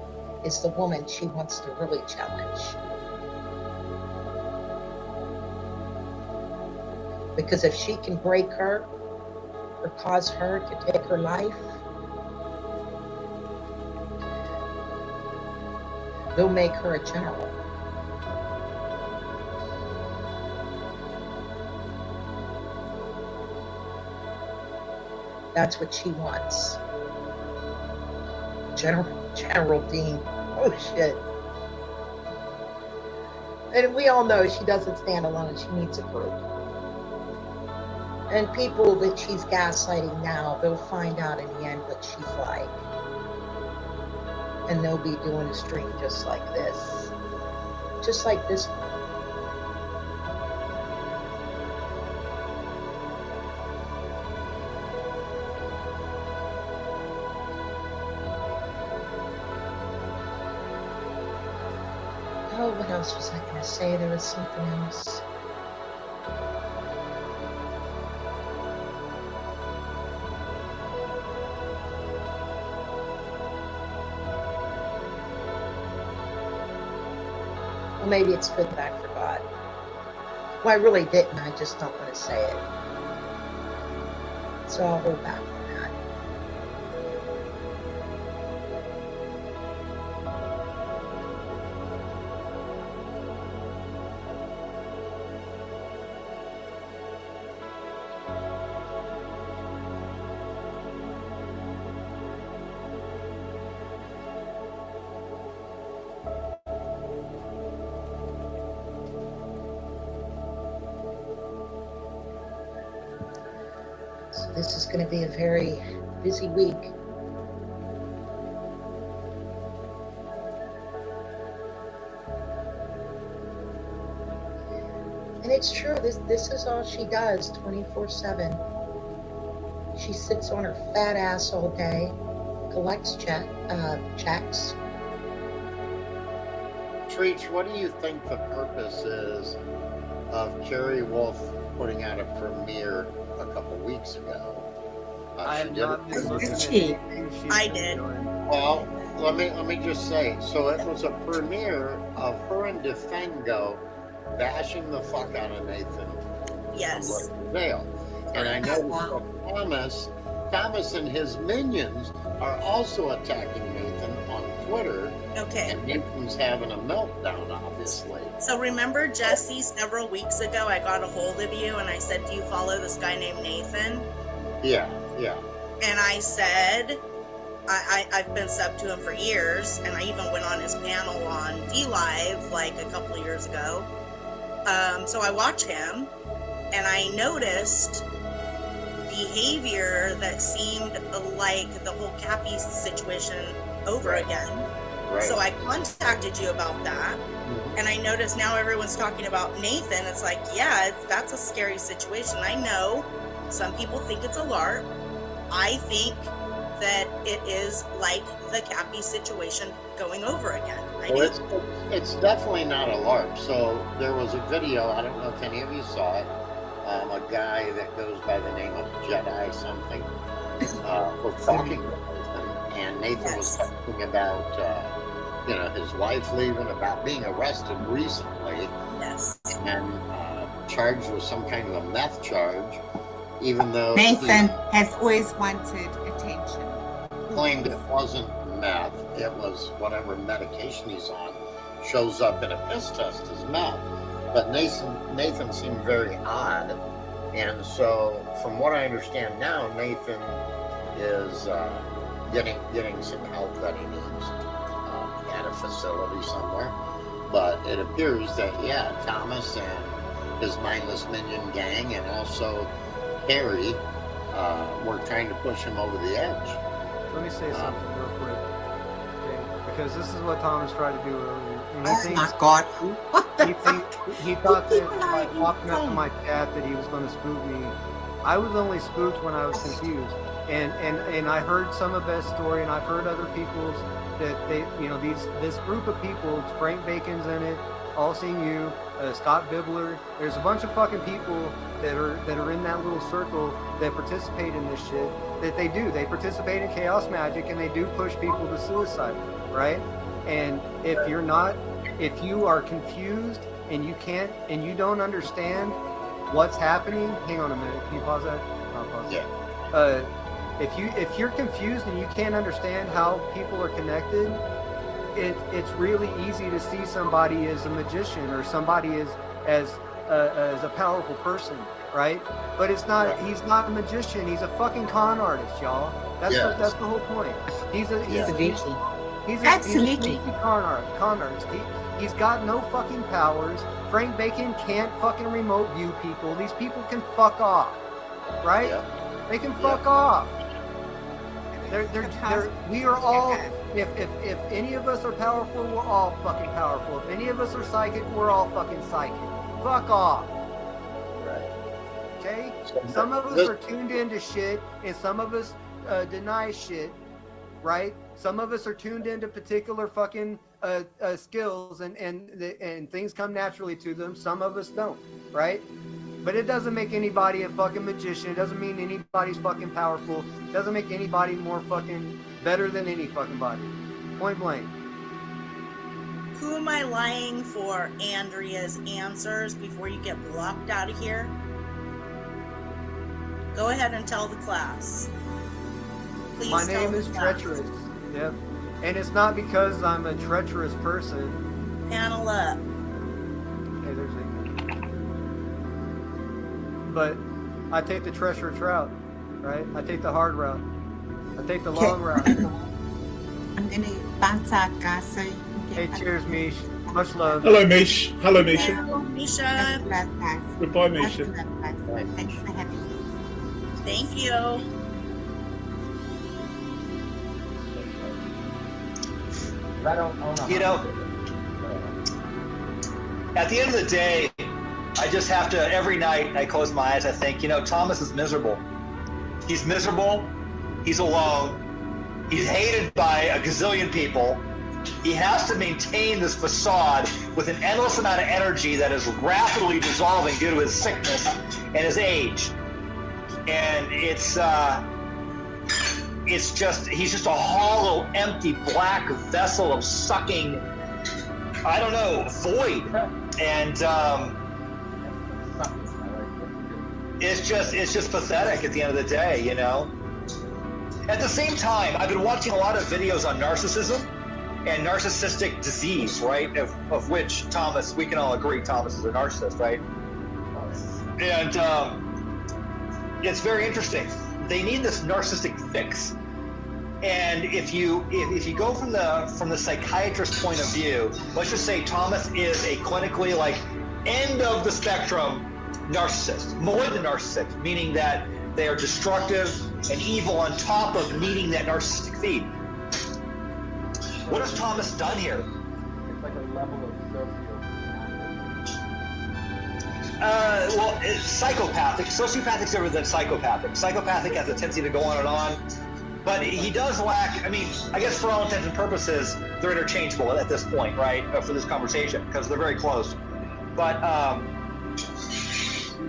Speaker 3: is the woman she wants to really challenge. Because if she can break her or cause her to take her life, they'll make her a general. That's what she wants. General Dean. Oh shit. And we all know she doesn't stand alone. She needs a group. And people that she's gaslighting now, they'll find out in the end what she's like. And they'll be doing a stream just like this. Just like this one. Oh, what else was I going to say? There was something else. Well, maybe it's good that I forgot. Well, I really didn't. I just don't want to say it. So I'll hold back on that. This is going to be a very busy week. And it's true, this is all she does 24/7. She sits on her fat ass all day, collects checks.
Speaker 4: Treach, what do you think the purpose is of Carrie Wolf putting out a premiere a couple weeks ago?
Speaker 5: I have not been looking at
Speaker 7: She.
Speaker 5: anything she's
Speaker 7: I
Speaker 5: been
Speaker 7: did.
Speaker 5: doing.
Speaker 4: Well, let me just say, so it was a premiere of her and Defengo bashing the fuck out of Nathan.
Speaker 7: Yes.
Speaker 4: From Dale. And I noticed that Thomas and his minions are also attacking Nathan on Twitter.
Speaker 7: Okay.
Speaker 4: And Nathan's having a meltdown, obviously.
Speaker 7: So remember, Jesse, several weeks ago, I got a hold of you and I said, do you follow this guy named Nathan?
Speaker 4: Yeah.
Speaker 7: And I said, I've been sub to him for years, and I even went on his panel on DLive like a couple of years ago. So I watched him, and I noticed behavior that seemed like the whole Cappy situation over again.
Speaker 4: Right.
Speaker 7: So I contacted you about that, and I noticed now everyone's talking about Nathan. It's like, yeah, that's a scary situation. I know some people think it's a LARP. I think that it is like the Cappy situation going over again.
Speaker 4: Well, it's definitely not a LARP. So there was a video, I don't know if any of you saw it, a guy that goes by the name of Jedi something was talking with Nathan, and Nathan was talking about his wife leaving, about being arrested recently, and charged with some kind of a meth charge, even though
Speaker 17: Nathan has always wanted attention.
Speaker 4: Claimed it wasn't meth, it was whatever medication he's on shows up in a piss test as meth. But Nathan seemed very odd, and so from what I understand now, Nathan is getting some help that he needs at a facility somewhere. But it appears that Thomas and his mindless minion gang, and also Harry, were trying to push him over the edge.
Speaker 5: Let me say something real quick. Okay?
Speaker 6: because this is what Thomas tried to do earlier. And
Speaker 17: Oh my God.
Speaker 6: He thought that by popping up in my chat that he was going to spook me. I was only spooked when I was confused. And I heard some of Beth's story, and I've heard other people's that they, you know, this group of people, Frank Bacon's in it, All Seeing You, Scott Bibler. There's a bunch of fucking people that are in that little circle that participate in this shit. That they participate in chaos magic, and they do push people to suicide, right? And if you are confused and you don't understand what's happening, hang on a minute, can you pause that? I'll pause
Speaker 4: Yeah.
Speaker 6: that. If you're confused and you can't understand how people are connected, it's really easy to see somebody as a magician or somebody as a powerful person, right? But it's not.
Speaker 4: Right.
Speaker 6: He's not a magician. He's a fucking con artist, y'all. That's the whole point. He's a sneaky con artist. He's got no fucking powers. Frank Bacon can't fucking remote view people. These people can fuck off, right? Yeah. They can fuck off. We are all. If any of us are powerful, we're all fucking powerful. If any of us are psychic, we're all fucking psychic. Fuck off.
Speaker 4: Right.
Speaker 6: Okay? Some of us are tuned into shit, and some of us deny shit, right? Some of us are tuned into particular fucking skills, and things come naturally to them. Some of us don't, right? But it doesn't make anybody a fucking magician. It doesn't mean anybody's fucking powerful. It doesn't make anybody more fucking better than any fucking body. Point blank.
Speaker 25: Who am I lying for Andrea's answers before you get blocked out of here? Go ahead and tell the class. Please.
Speaker 6: My name is Treacherous. Yep. And it's not because I'm a treacherous person.
Speaker 25: Panel up.
Speaker 6: Okay, there's a. But I take the treacherous route, right? I take the hard route. I take the long route.
Speaker 17: I'm gonna bounce out, guys. So you can get.
Speaker 6: Hey, cheers, Mish. Much love.
Speaker 11: Hello, Mish. Hello, Misha.
Speaker 25: Hello, Misha.
Speaker 11: Goodbye, Misha.
Speaker 17: Thanks for having me.
Speaker 25: Thank you.
Speaker 22: You know, at the end of the day, I just have to, every night I close my eyes, I think, you know, Thomas is miserable. He's miserable. He's alone. He's hated by a gazillion people. He has to maintain this facade with an endless amount of energy that is rapidly dissolving due to his sickness and his age. And it's just, he's just a hollow, empty, black vessel of sucking, I don't know, void. And it's just pathetic at the end of the day, you know? At the same time, I've been watching a lot of videos on narcissism and narcissistic disease, right? Of which Thomas, we can all agree Thomas is a narcissist, right? And it's very interesting. They need this narcissistic fix. And if you go from the psychiatrist's point of view, let's just say Thomas is a clinically like end of the spectrum narcissist, malignant narcissist, meaning that they are destructive and evil on top of needing that narcissistic feed. What has Thomas done here?
Speaker 13: It's like a level of
Speaker 22: Well, it's psychopathic. Sociopathics are than psychopathic. Psychopathic has a tendency to go on and on. But he does lack, I mean, I guess for all intents and purposes, they're interchangeable at this point, right, for this conversation, because they're very close. But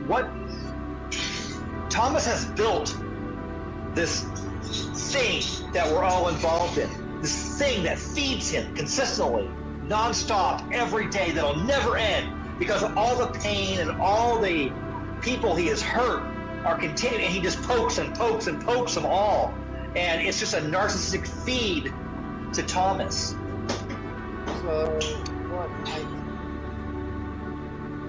Speaker 22: what Thomas has built, this thing that we're all involved in, this thing that feeds him consistently, nonstop, every day, that'll never end, because of all the pain and all the people he has hurt are continuing, and he just pokes and pokes and pokes them all. And it's just a narcissistic feed to Thomas.
Speaker 6: So, what?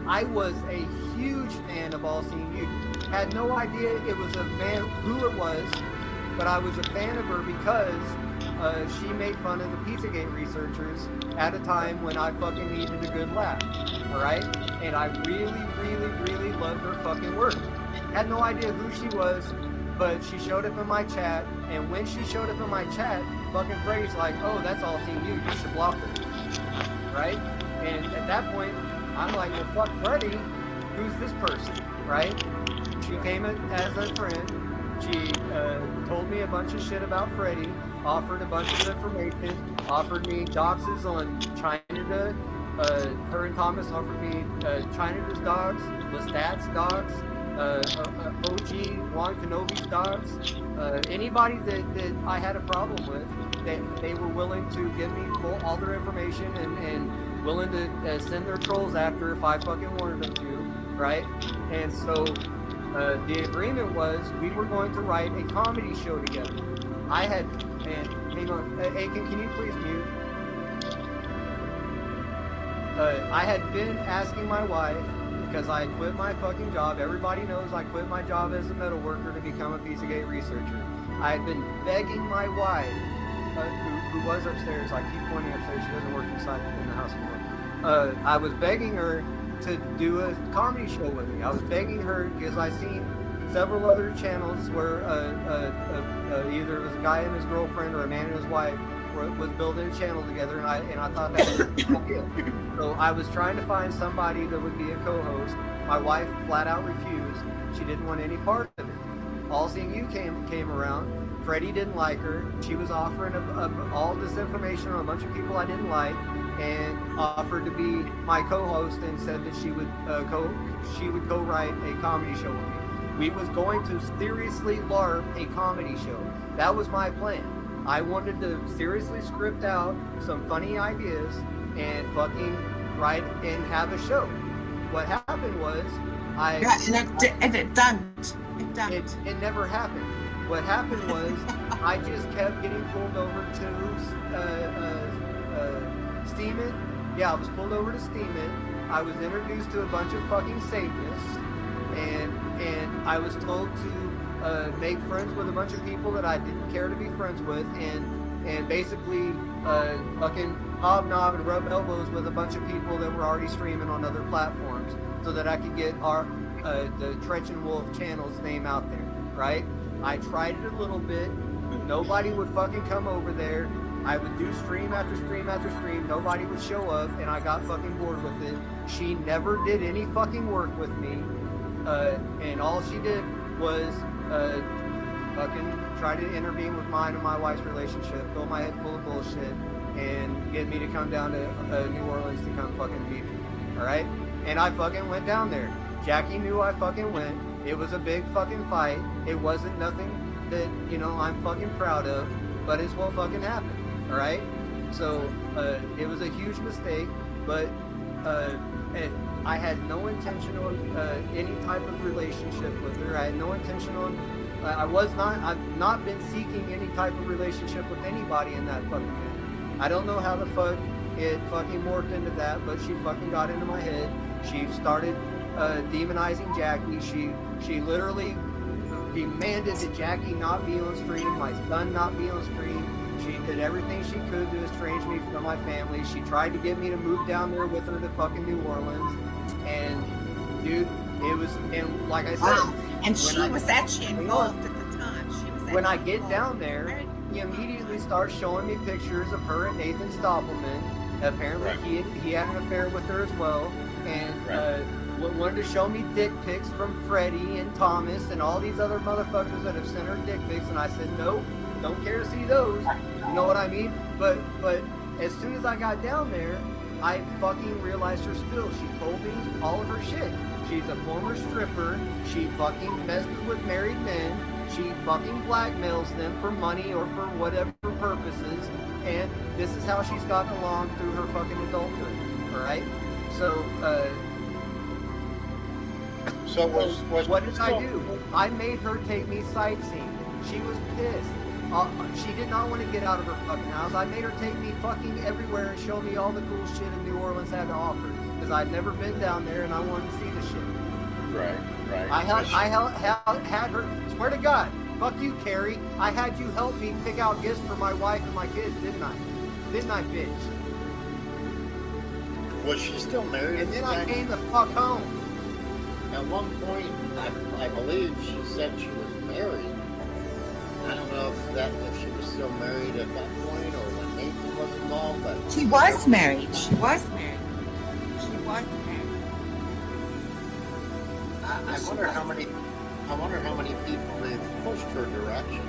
Speaker 6: I was a huge fan of All Seeing You. Had no idea it was a man who it was, but I was a fan of her because she made fun of the Pizzagate researchers at a time when I fucking needed a good laugh. All right, and I really, really, really loved her fucking work. Had no idea who she was. But she showed up in my chat, and when she showed up in my chat, fucking Freddy's like, oh, that's all seen you should block her, right? And at that point, I'm like, well, fuck Freddy, who's this person, right? She came in as a friend. She told me a bunch of shit about Freddy, offered a bunch of information, offered me doxes on China. Her and Thomas offered me China's dogs, Lestat's dogs, OG Juan Kenobi's dogs. Anybody that I had a problem with, they were willing to give me all their information and willing to send their trolls after if I fucking wanted them to, right? And so the agreement was we were going to write a comedy show together. I had, and hang on, Aiken, can you please mute? I had been asking my wife, because I quit my fucking job. Everybody knows I quit my job as a metal worker to become a Pizzagate researcher. I had been begging my wife, who was upstairs, I keep pointing upstairs, she doesn't work inside in the house anymore. I was begging her to do a comedy show with me. I was begging her because I seen several other channels where either it was a guy and his girlfriend or a man and his wife was building a channel together, and I thought that was a cool deal. So I was trying to find somebody that would be a co-host. My wife flat out refused. She didn't want any part of it. All Seeing You came around. Freddie didn't like her. She was offering all this information on a bunch of people I didn't like, and offered to be my co-host and said that she would co-write a comedy show with me. We was going to seriously LARP a comedy show. That was my plan. I wanted to seriously script out some funny ideas and fucking write and have a show. What happened was it never happened. What happened was I just kept getting pulled over to Steam It. Yeah, I was pulled over to Steam It. I was introduced to a bunch of fucking Satanists, and I was told to make friends with a bunch of people that I didn't care to be friends with, and basically fucking hobnob and rub elbows with a bunch of people that were already streaming on other platforms, so that I could get the Trench and Wolf channel's name out there, right? I tried it a little bit. Nobody would fucking come over there. I would do stream after stream after stream. Nobody would show up, and I got fucking bored with it. She never did any fucking work with me, and all she did was fucking try to intervene with mine and my wife's relationship, fill my head full of bullshit, and get me to come down to New Orleans to come fucking meet me. Alright? And I fucking went down there. Jackie knew I fucking went. It was a big fucking fight. It wasn't nothing that, I'm fucking proud of, but it's what fucking happened. Alright? So, it was a huge mistake, but I had no intention on any type of relationship with her. I had no intention on, I've not been seeking any type of relationship with anybody in that fucking thing. I don't know how the fuck it fucking morphed into that, but she fucking got into my head. She started demonizing Jackie. She literally demanded that Jackie not be on stream, my son not be on stream. She did everything she could to estrange me from my family. She tried to get me to move down there with her to fucking New Orleans. And, dude, it was, and like I said...
Speaker 17: Wow. And she was actually involved at the time.
Speaker 6: When I get down there, he immediately starts showing me pictures of her and Nathan Stoppelman. Apparently, he had an affair with her as well. And wanted to show me dick pics from Freddie and Thomas and all these other motherfuckers that have sent her dick pics. And I said, nope, don't care to see those. You know what I mean? But as soon as I got down there, I fucking realized her spill. She told me all of her shit. She's a former stripper. She fucking messes with married men. She fucking blackmails them for money or for whatever purposes. And this is how she's gotten along through her fucking adulthood. Alright? So, what did I do? I made her take me sightseeing. She was pissed. She did not want to get out of her fucking house. I made her take me fucking everywhere and show me all the cool shit in New Orleans had to offer. Because I'd never been down there and I wanted to see the shit.
Speaker 4: Right.
Speaker 6: I had her, swear to God, fuck you, Carrie. I had you help me pick out gifts for my wife and my kids, didn't I? Didn't I, bitch?
Speaker 4: Was she still married?
Speaker 6: And then I came the fuck home.
Speaker 4: At one point, I believe she said she was married. I don't know if she was still married at that point, or when Nathan was involved. But
Speaker 17: She was married. She was married. She was married.
Speaker 4: I wonder how many. I wonder how many people they've pushed her direction.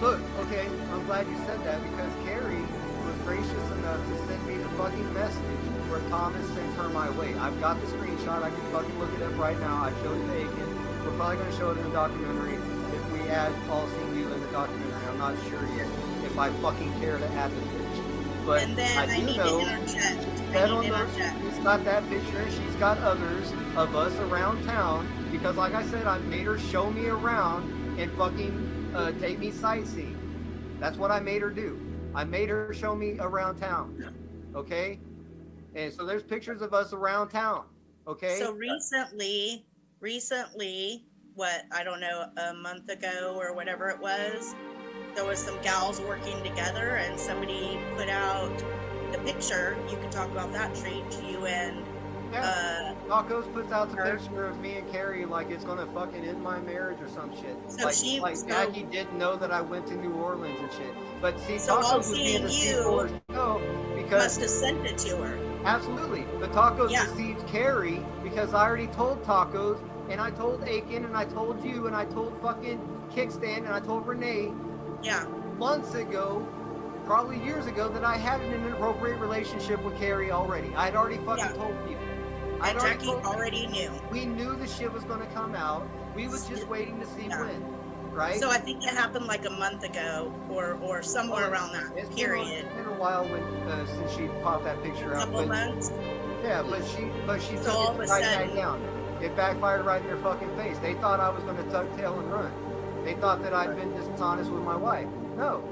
Speaker 6: Look, okay, I'm glad you said that because Carrie was gracious enough to send me the fucking message where Thomas sent her my way. I've got the screenshot. I can fucking look it up right now. I showed it to Aiken. We're probably going to show it in the documentary if we add All Seen You in the documentary. I'm not sure yet if I fucking care to add the picture. But
Speaker 18: And then I
Speaker 6: do
Speaker 18: need
Speaker 6: know
Speaker 18: to interject.
Speaker 6: that on those, she's got that picture. She's got others of us around town because, like I said, I made her show me around and fucking take me sightseeing. That's what I made her do. I made her show me around town. Okay? And so there's pictures of us around town. Okay?
Speaker 25: So recently, what, I don't know, a month ago or whatever it was, there was some gals working together and somebody put out the picture. You can talk about that, Treat, you and
Speaker 6: Tacos puts out the picture of me and Carrie like it's gonna fucking end my marriage or some shit.
Speaker 25: So
Speaker 6: Maggie didn't know that I went to New Orleans and shit. But see,
Speaker 25: So
Speaker 6: Tacos
Speaker 25: All
Speaker 6: was being
Speaker 25: Seeing
Speaker 6: deceitful as hell because
Speaker 25: must have sent it to her.
Speaker 6: Absolutely. The Tacos deceived Carrie because I already told Tacos and I told Aiken and I told you and I told fucking Kickstand and I told Renee months ago, probably years ago, that I had an inappropriate relationship with Carrie already. I had already fucking told you.
Speaker 25: And Jackie already knew.
Speaker 6: We knew the shit was going to come out. We was just waiting to see when, right?
Speaker 25: So I think it happened like a month ago or somewhere around that period.
Speaker 6: It's been a while when since she popped that picture out.
Speaker 25: Couple months.
Speaker 6: Yeah, but she
Speaker 25: So
Speaker 6: took
Speaker 25: all
Speaker 6: it
Speaker 25: of a
Speaker 6: right
Speaker 25: sudden-
Speaker 6: back down. It backfired right in their fucking face. They thought I was going to tuck tail and run. They thought that I'd been dishonest with my wife. No.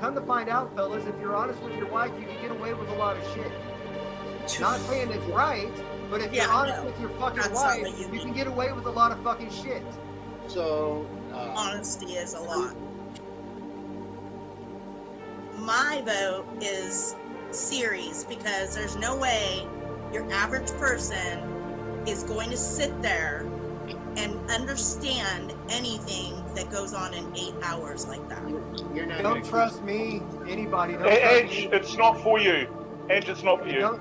Speaker 6: Come to find out, fellas, if you're honest with your wife, you can get away with a lot of shit. Not saying it's right, but if you're honest with your fucking wife, you can get away with a lot of fucking shit.
Speaker 4: So,
Speaker 25: honesty is a lot. My vote is series because there's no way your average person is going to sit there and understand anything that goes on in 8 hours like that.
Speaker 6: Don't trust me, anybody. Don't
Speaker 9: Edge, it's not for you. Edge, it's not for you.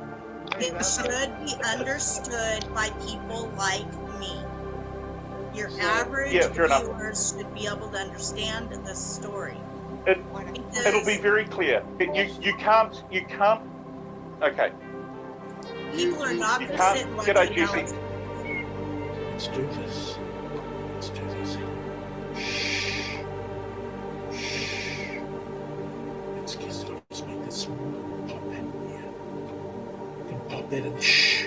Speaker 25: It should be understood by people like me. Your average viewers should be able to understand the story.
Speaker 9: It'll be very clear. You can't. Okay.
Speaker 25: People are not
Speaker 9: You
Speaker 25: going to
Speaker 9: can't.
Speaker 25: sit and watch
Speaker 9: G'day,
Speaker 25: it
Speaker 9: Juicy.
Speaker 25: now.
Speaker 11: Let's do this. Let's do this. Shh. Shh. Let's kiss it off. Let's make this small. Pop that in here. You can pop that in. Shh.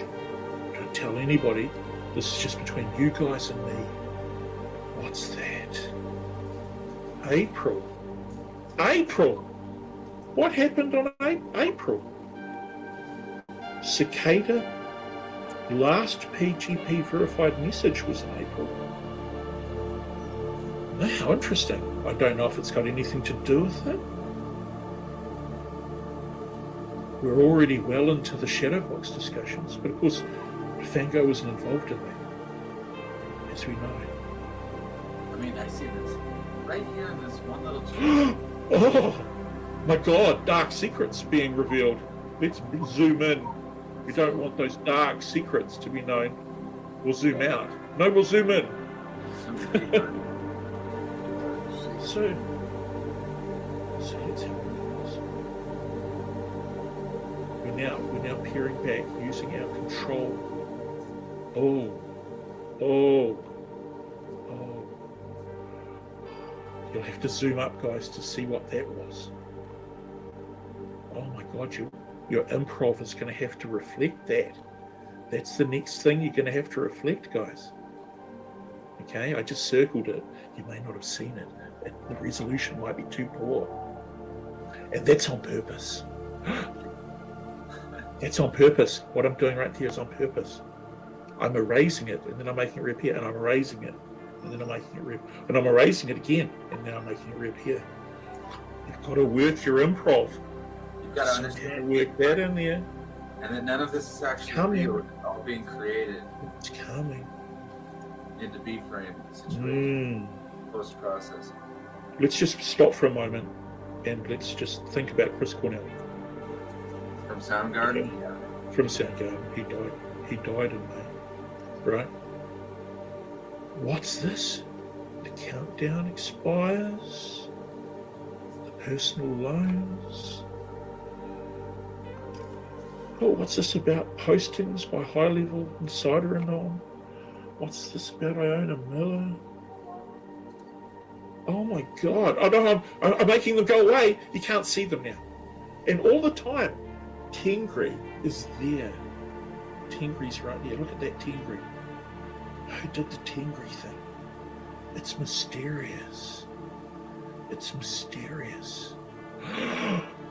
Speaker 11: Don't tell anybody. This is just between you guys and me. What's that? April. April. What happened on April? Cicada. Last PGP verified message was in April. Oh, how interesting. I don't know if it's got anything to do with it. We're already well into the Shadowbox discussions, but of course, Fango wasn't involved in that, as we know.
Speaker 10: I mean, I see this right here in this one little channel.
Speaker 11: Oh my God, dark secrets being revealed. Let's zoom in. We don't want those dark secrets to be known. We'll zoom out. No, we'll zoom in. So let's have a look. We're now peering back using our control. Oh. You'll have to zoom up, guys, to see what that was. Oh my God, your improv is going to have to reflect that. That's the next thing you're going to have to reflect, guys. Okay, I just circled it. You may not have seen it. The resolution might be too poor. And that's on purpose. That's on purpose. What I'm doing right there is on purpose. I'm erasing it, and then I'm making it reappear, and I'm erasing it, and then I'm making it reappear, and I'm erasing it again, and now I'm making it reappear. You've got to work your improv.
Speaker 10: You've got to understand.
Speaker 11: Work that in there.
Speaker 10: And then none of this is actually
Speaker 11: Coming.
Speaker 10: real. It's all being created.
Speaker 11: It's coming.
Speaker 10: Into B-frame situation.
Speaker 11: Mm.
Speaker 10: Post-processing.
Speaker 11: let's just stop for a moment and let's just think about Chris Cornell.
Speaker 10: From Soundgarden?
Speaker 11: From Soundgarden. He died in May, right? What's this? The countdown expires. The personal loans. Oh, what's this about postings by high-level insider anon? What's this about Iona Miller? Oh my God! Oh no, I'm making them go away. You can't see them now. And all the time, Tingri is there. Tingri's right there. Look at that Tingri. Who did the Tingri thing? It's mysterious. It's mysterious.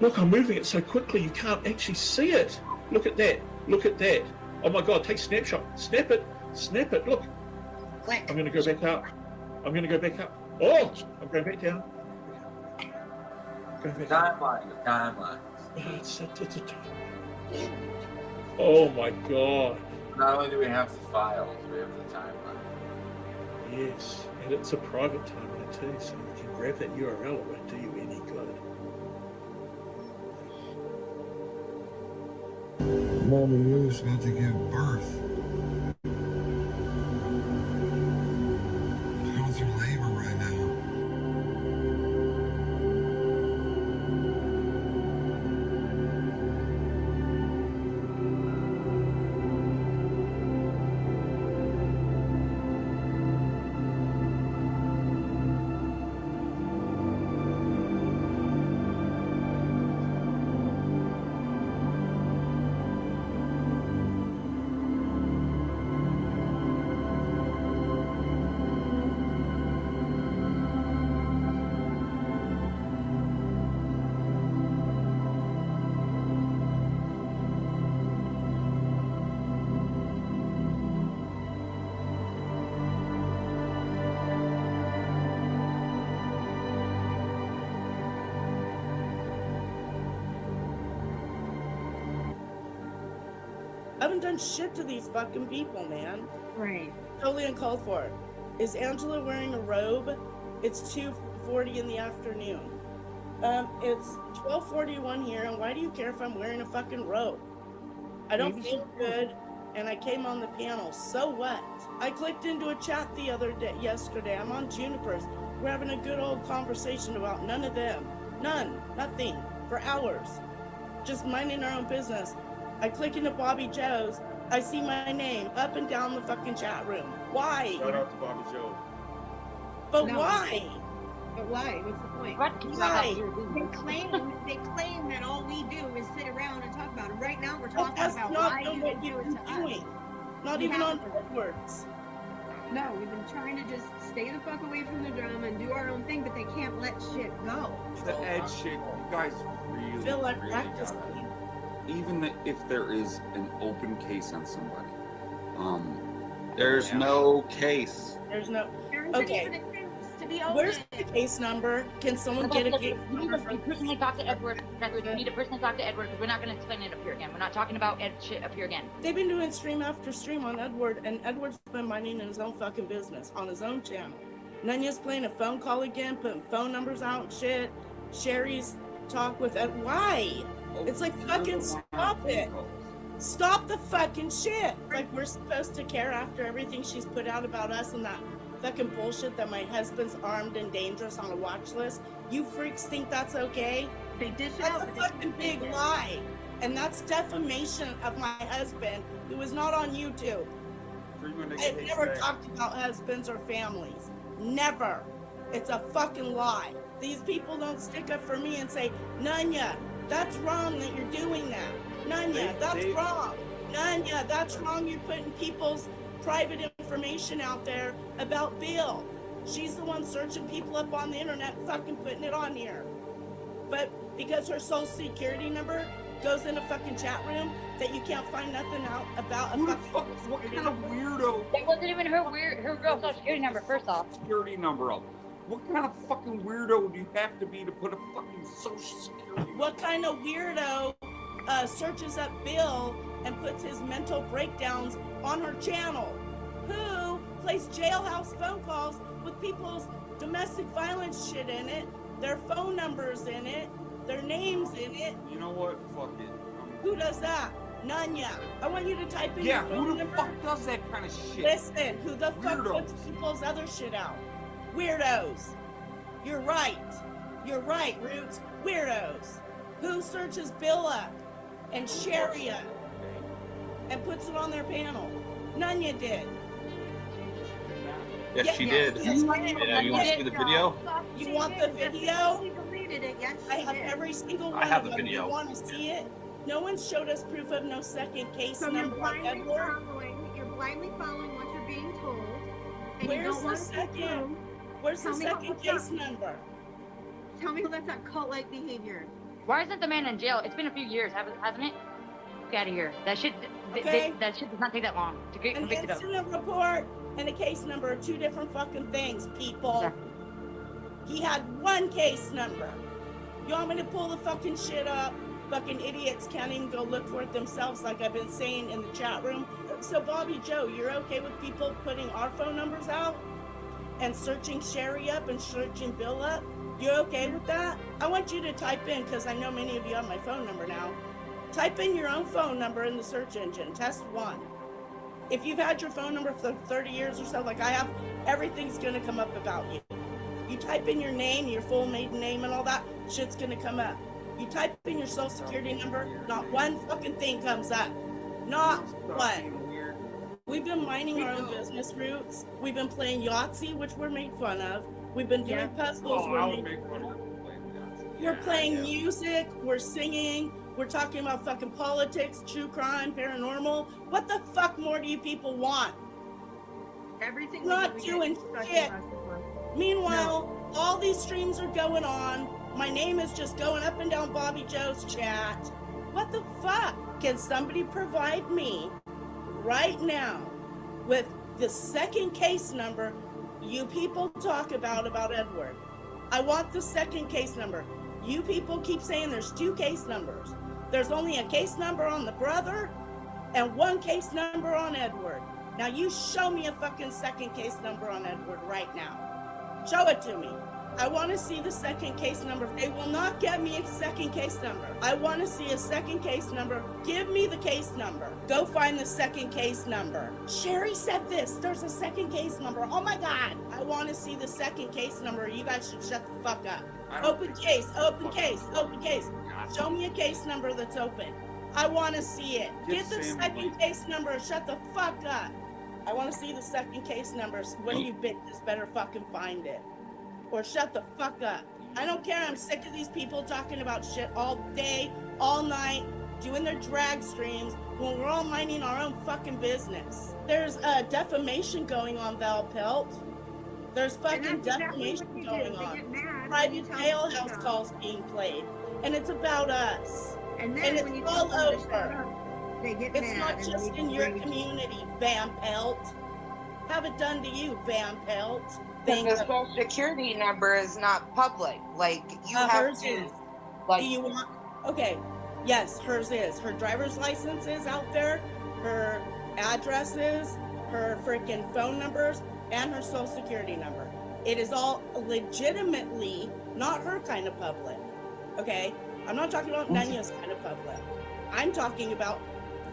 Speaker 11: Look, I'm moving it so quickly you can't actually see it. Look at that. Look at that. Oh my God, take a snapshot. Snap it. Snap it. Look.
Speaker 3: Click.
Speaker 11: I'm going to go back up. I'm going to go back up. Oh, I'm going back down. Go back
Speaker 10: Timeline. The timeline.
Speaker 11: It's a timeline. Oh my God.
Speaker 10: Not only do we have the files, we have the timeline.
Speaker 11: Yes, and it's a private timeline too, so you can grab that URL. It won't do you any good.
Speaker 2: Mama Lou's about to give birth. Going through labor right now.
Speaker 25: I haven't done shit to these fucking people, man.
Speaker 18: Right.
Speaker 25: Totally uncalled for. Is Angela wearing a robe? It's 2:40 in the afternoon. It's 12:41 here, and why do you care if I'm wearing a fucking robe? I don't feel good, and I came on the panel. So what? I clicked into a chat yesterday. I'm on Juniper's. We're having a good old conversation about none of them. None. Nothing. For hours. Just minding our own business. I click into Bobby Joe's. I see my name up and down the fucking chat room. Why?
Speaker 21: Shout out to Bobby Joe.
Speaker 25: But
Speaker 18: No.
Speaker 25: why?
Speaker 18: But why? What's the point?
Speaker 25: Why?
Speaker 18: They claim that all we do is sit around and talk about it. Right now, we're
Speaker 25: Well,
Speaker 18: talking
Speaker 25: that's
Speaker 18: about
Speaker 25: not
Speaker 18: why you
Speaker 25: what
Speaker 18: didn't do
Speaker 25: you've
Speaker 18: it to
Speaker 25: been doing.
Speaker 18: us.
Speaker 25: Not
Speaker 18: We
Speaker 25: even on
Speaker 18: haven't.
Speaker 25: networks.
Speaker 18: No, we've been trying to just stay the fuck away from the drama and do our own thing, but they can't let shit go.
Speaker 14: The Ed shit, you guys really,
Speaker 25: Feel like
Speaker 14: really
Speaker 25: practice.
Speaker 14: gotta. Even if there is an open case on somebody, there's no case.
Speaker 25: There's no.
Speaker 18: There isn't
Speaker 25: Okay.
Speaker 18: even a case to be open.
Speaker 25: Where's the case number? Can someone get a case
Speaker 8: You need
Speaker 25: number
Speaker 8: to
Speaker 25: from
Speaker 8: personally talk to Edward. You need to personally talk to Edward because we're not going to explain it up here again. We're not talking about Ed shit up here again.
Speaker 25: They've been doing stream after stream on Edward, and Edward's been minding his own fucking business on his own channel. Nunya's playing a phone call again, putting phone numbers out and shit. Sherry's talk with Ed. Why? It's like, fucking stop it. Stop the fucking shit. Like, we're supposed to care after everything she's put out about us and that fucking bullshit that my husband's armed and dangerous on a watch list. You freaks think that's okay?
Speaker 18: They dish it
Speaker 25: That's
Speaker 18: out.
Speaker 25: a
Speaker 18: but they
Speaker 25: fucking
Speaker 18: can't
Speaker 25: big
Speaker 18: take it.
Speaker 25: lie. And that's defamation of my husband who is not on YouTube. I've never talked about husbands or families. Never. It's a fucking lie. These people don't stick up for me and say, Nunya, that's wrong that you're doing that. Nunya, that's wrong. Nunya, that's wrong. You're putting people's private information out there about Bill. She's the one searching people up on the internet, fucking putting it on here. But because her social security number goes in a fucking chat room, that you can't find nothing out about a fucking
Speaker 14: What kind of weirdo?
Speaker 8: That wasn't even her real social security number. First off,
Speaker 14: Security number up. What kind of fucking weirdo do you have to be to put a fucking social security?
Speaker 25: What kind of weirdo searches up Bill and puts his mental breakdowns on her channel? Who replace jailhouse phone calls with people's domestic violence shit in it, their phone numbers in it, their names in it.
Speaker 14: You know what? Fuck it.
Speaker 25: Who does that? None yet. I want you to type in
Speaker 14: Yeah,
Speaker 25: your phone
Speaker 14: who the
Speaker 25: number.
Speaker 14: fuck does that kind of shit?
Speaker 25: Listen, who the fuck
Speaker 14: Weirdos.
Speaker 25: puts people's other shit out? Weirdos. You're right. You're right, Roots. Weirdos. Who searches Bill up and Sherry up and puts it on their panel? None you did.
Speaker 1: Yes, she did.
Speaker 25: Yes,
Speaker 1: You want to see the video?
Speaker 25: You want the video?
Speaker 18: She deleted it. Yes,
Speaker 25: I
Speaker 18: she
Speaker 25: have
Speaker 18: did.
Speaker 25: every single one
Speaker 1: I have
Speaker 25: of
Speaker 1: the
Speaker 25: them.
Speaker 1: video.
Speaker 25: You want to see it? No one showed us proof of no second case
Speaker 18: So you're
Speaker 25: number on
Speaker 18: blindly
Speaker 25: Edward.
Speaker 18: following what you're being told. And you
Speaker 25: Where's
Speaker 18: don't
Speaker 25: the
Speaker 18: want to see
Speaker 25: second?
Speaker 18: proof.
Speaker 25: Where's the
Speaker 18: Tell me what
Speaker 25: second
Speaker 18: was
Speaker 25: case
Speaker 18: done.
Speaker 25: number?
Speaker 18: Tell me that's not cult-like behavior.
Speaker 8: Why isn't the man in jail? It's been a few years, hasn't it? Get out of here. That shit.
Speaker 25: Okay.
Speaker 8: That shit does not take that long to get
Speaker 25: An
Speaker 8: convicted of.
Speaker 25: incident report and a case number are two different fucking things, people. He had one case number. You want me to pull the fucking shit up? Fucking idiots can't even go look for it themselves, like I've been saying in the chat room. So, Bobby Joe, you're okay with people putting our phone numbers out and searching Sherry up and searching Bill up? You okay with that? I want you to type in, because I know many of you have my phone number now. Type in your own phone number in the search engine. Test 1. If you've had your phone number for 30 years or so, like I have, everything's going to come up about you. You type in your name, your full maiden name and all that, shit's going to come up. You type in your social security number, not one fucking thing comes up. Not one. We've been minding our own business routes. We've been playing Yahtzee, which we're made fun of. We've been doing puzzles. We're playing music. We're singing. We're talking about fucking politics, true crime, paranormal. What the fuck more do you people want?
Speaker 18: Everything
Speaker 25: We're not doing shit. Meanwhile, all these streams are going on. My name is just going up and down Bobby Joe's chat. What the fuck? Can somebody provide me right now with the second case number you people talk about Edward? I want the second case number. You people keep saying there's 2 case numbers. There's only a case number on the brother and 1 case number on Edward. Now you show me a fucking second case number on Edward right now. Show it to me. I want to see the second case number. They will not get me a second case number. I want to see a second case number. Give me the case number. Go find the second case number. Sherry said this. There's a second case number. Oh my God. I want to see the second case number. You guys should shut the fuck up. Open case, open case, open case. Show me a case number that's open. I want to see it. Get the second case number. Shut the fuck up. I want to see the second case numbers. When you bitches better fucking find it. Or shut the fuck up. I don't care. I'm sick of these people talking about shit all day, all night, doing their drag streams when we're all minding our own fucking business. There's defamation going on, Val Pelt. There's fucking defamation going on. Private jailhouse calls being played. And it's about us.
Speaker 18: And
Speaker 25: And
Speaker 18: when you
Speaker 25: it's all
Speaker 18: tell them to shut
Speaker 25: over.
Speaker 18: up, they get
Speaker 25: It's
Speaker 18: mad
Speaker 25: not
Speaker 18: and
Speaker 25: just
Speaker 18: they
Speaker 25: in your
Speaker 18: rage.
Speaker 25: community, Van Pelt. Have it done to you, Van Pelt.
Speaker 15: The social security number is not public. Like you have
Speaker 25: Hers
Speaker 15: to.
Speaker 25: is.
Speaker 15: Like,
Speaker 25: Do you want? Okay. Yes, hers is. Her driver's license is out there. Her addresses, her freaking phone numbers, and her social security number. It is all legitimately not her kind of public. Okay? I'm not talking about Nanya's kind of public. I'm talking about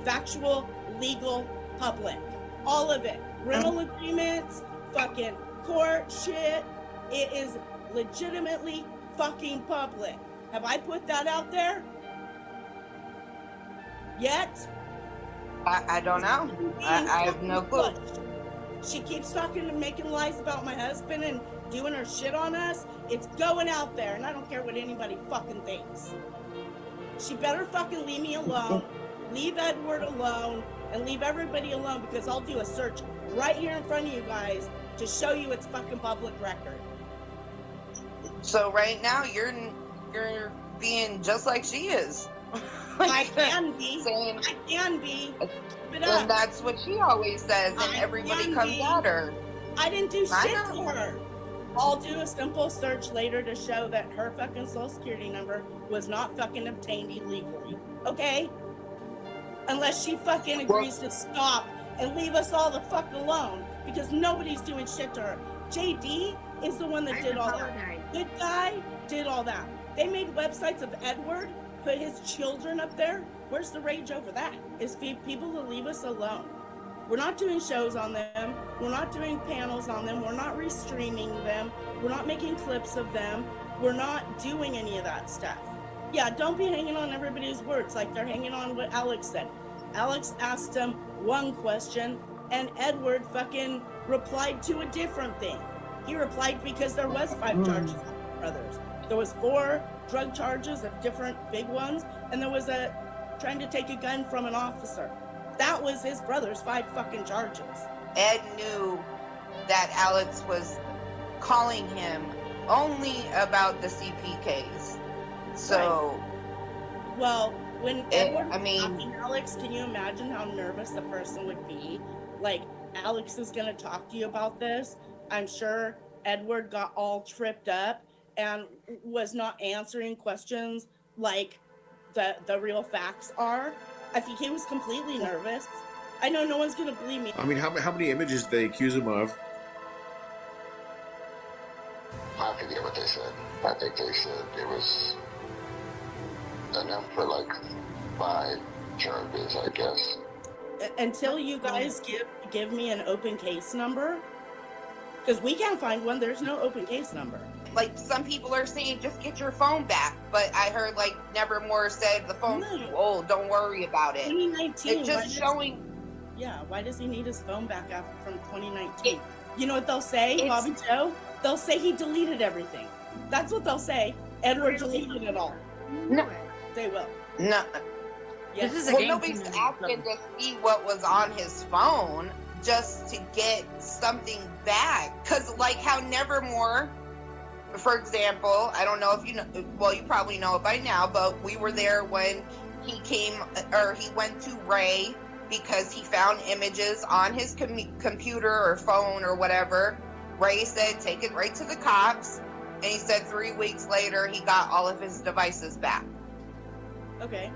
Speaker 25: factual, legal public. All of it. Rental agreements, fucking court shit. It is legitimately fucking public. Have I put that out there? Yet?
Speaker 15: I don't know. I have no clue.
Speaker 25: She keeps talking and making lies about my husband and doing her shit on us. It's going out there, and I don't care what anybody fucking thinks. She better fucking leave me alone, leave Edward alone, and leave everybody alone, because I'll do a search right here in front of you guys to show you it's fucking public record.
Speaker 15: So right now you're being just like she is.
Speaker 25: I can be. I can be.
Speaker 15: And that's what she always says, and everybody comes at her.
Speaker 25: I didn't do
Speaker 15: I
Speaker 25: shit
Speaker 15: know.
Speaker 25: to her. I'll do a simple search later to show that her fucking social security number was not fucking obtained illegally. Okay? Unless she fucking agrees to stop and leave us all the fuck alone because nobody's doing shit to her. JD is the one that did all that. Good guy did all that. They made websites of Edward, put his children up there. Where's the rage over that? Is people to leave us alone. We're not doing shows on them. We're not doing panels on them. We're not restreaming them. We're not making clips of them. We're not doing any of that stuff. Yeah, don't be hanging on everybody's words like they're hanging on what Alex said. Alex asked him one question, and Edward fucking replied to a different thing. He replied because there was 5 charges on his brothers. There was 4 drug charges of different big ones, and there was a trying to take a gun from an officer. That was his brother's 5 fucking charges.
Speaker 15: Ed knew that Alex was calling him only about the CP case. So,
Speaker 25: right. Well, when Edward was talking, Alex, can you imagine how nervous the person would be? Like, Alex is going to talk to you about this. I'm sure Edward got all tripped up and was not answering questions like the real facts are. I think he was completely nervous. I know no one's going to believe me.
Speaker 11: I mean, how many images did they accuse him of?
Speaker 16: I forget what they said. I think they said it was enough for like 5 charges, I guess.
Speaker 25: Until you guys give me an open case number, because we can't find one. There's no open case number.
Speaker 15: Like, some people are saying, just get your phone back. But I heard, like, Nevermore said the phone's too old. Don't worry about it.
Speaker 25: 2019.
Speaker 15: It's just showing.
Speaker 25: Yeah, why does he need his phone back after from 2019? You know what they'll say, Bobby Joe? They'll say he deleted everything. That's what they'll say. Edward deleted it all.
Speaker 15: No.
Speaker 25: They will.
Speaker 15: No.
Speaker 25: Yes.
Speaker 15: This is well, nobody's asking to see what was on his phone just to get something back. Because, like, how Nevermore, for example, I don't know if you know, well, you probably know it by now, but we were there when he came, or he went to Ray because he found images on his computer or phone or whatever. Ray said, take it right to the cops. And he said 3 weeks later, he got all of his devices back.
Speaker 25: Okay.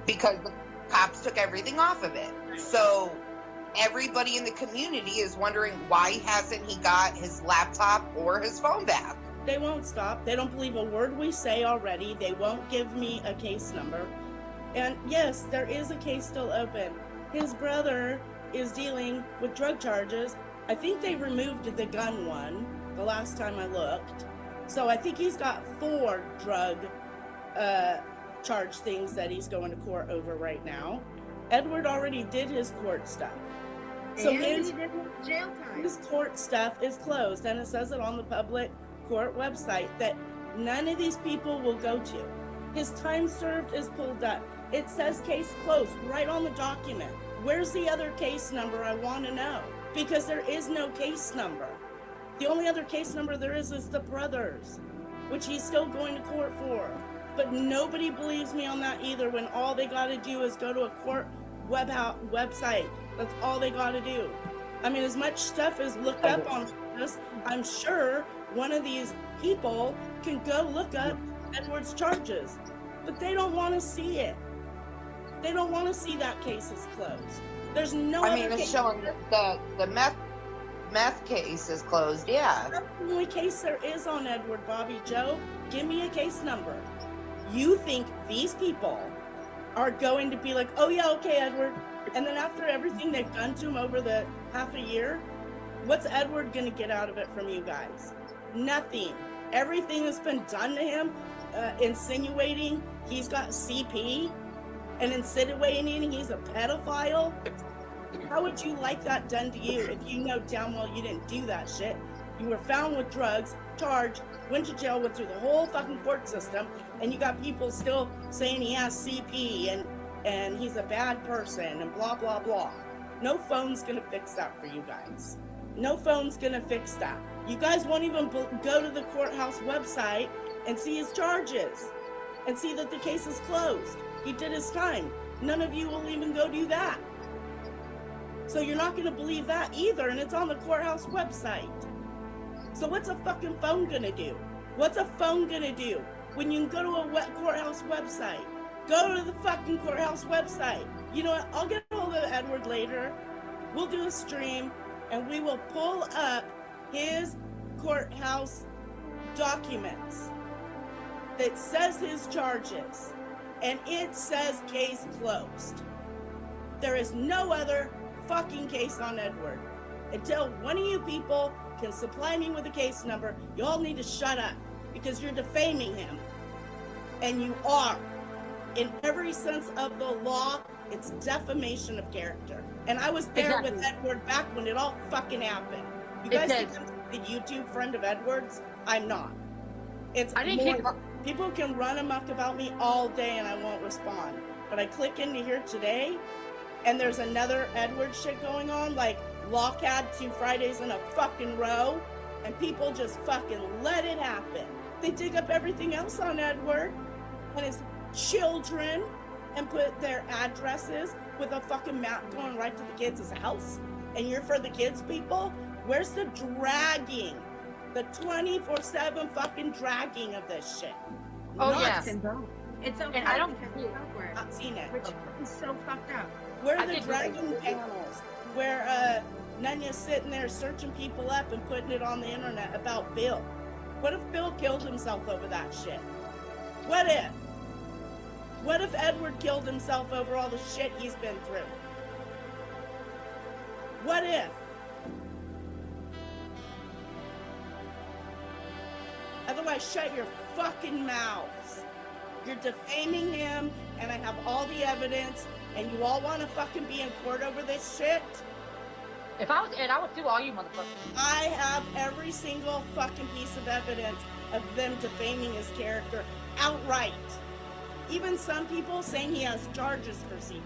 Speaker 15: Because the cops took everything off of it. So everybody in the community is wondering why hasn't he got his laptop or his phone back?
Speaker 25: They won't stop. They don't believe a word we say already. They won't give me a case number. And yes, there is a case still open. His brother is dealing with drug charges. I think they removed the gun one the last time I looked. So I think he's got 4 drug charge things that he's going to court over right now. Edward already did his court stuff. So his court stuff is closed, and it says it on the public court website that none of these people will go to. His time served is pulled up. It says case closed right on the document. Where's the other case number? I want to know. Because there is no case number. The only other case number there is the brothers, which he's still going to court for. But nobody believes me on that either, when all they got to do is go to a court website. That's all they got to do. I mean, as much stuff is looked up on this, I'm sure one of these people can go look up Edward's charges. But they don't want to see it. They don't want to see that case is closed. There's no
Speaker 15: I
Speaker 25: other
Speaker 15: mean, it's
Speaker 25: case.
Speaker 15: showing the meth case is closed, yeah.
Speaker 25: That's the only case there is on Edward, Bobby Joe. Give me a case number. You think these people are going to be like, oh yeah, okay, Edward. And then after everything they've done to him over the half a year, what's Edward going to get out of it from you guys? Nothing. Everything that's been done to him, insinuating he's got CP and insinuating he's a pedophile. How would you like that done to you if you know damn well you didn't do that shit? You were found with drugs, charged, went to jail, went through the whole fucking court system, and you got people still saying he has CP and he's a bad person and blah, blah, blah. No phone's gonna fix that for you guys. No phone's gonna fix that. You guys won't even go to the courthouse website and see his charges and see that the case is closed. He did his time. None of you will even go do that. So you're not gonna believe that either, and it's on the courthouse website. So what's a fucking phone gonna do? What's a phone gonna do when you can go to a courthouse website? Go to the fucking courthouse website. You know what? I'll get a hold of Edward later we'll do a stream and we will pull up his courthouse documents that says his charges, and it says case closed. There is no other fucking case on Edward. Until one of you people can supply me with a case number, you all need to shut up because you're defaming him. And you are. In every sense of the law, it's defamation of character. And I was there with Edward back when it all fucking happened. You guys think I'm the YouTube friend of Edward's? I'm not. It's more, people can run amok about me all day and I won't respond. But I click into here today and there's another Edward shit going on, like Lawcad 2 Fridays in a fucking row, and people just fucking let it happen. They dig up everything else on Edward and his children and put their addresses with a fucking map going right to the kids' house. And you're for the kids, people? Where's the dragging? The 24/7 fucking dragging of this shit.
Speaker 18: Oh,
Speaker 25: Nuts.
Speaker 18: yeah. It's okay.
Speaker 25: And I don't
Speaker 18: because it's over.
Speaker 25: Not seen it.
Speaker 18: Which is so fucked up.
Speaker 25: Where are the dragging panels? Where Nunya's sitting there searching people up and putting it on the internet about Bill. What if Bill killed himself over that shit? What if? What if Edward killed himself over all the shit he's been through? What if? Otherwise, shut your fucking mouths. You're defaming him, and I have all the evidence, and you all want to fucking be in court over this shit?
Speaker 12: If I was Ed, I would sue all you motherfuckers.
Speaker 25: I have every single fucking piece of evidence of them defaming his character outright. Even some people saying he has charges for CP.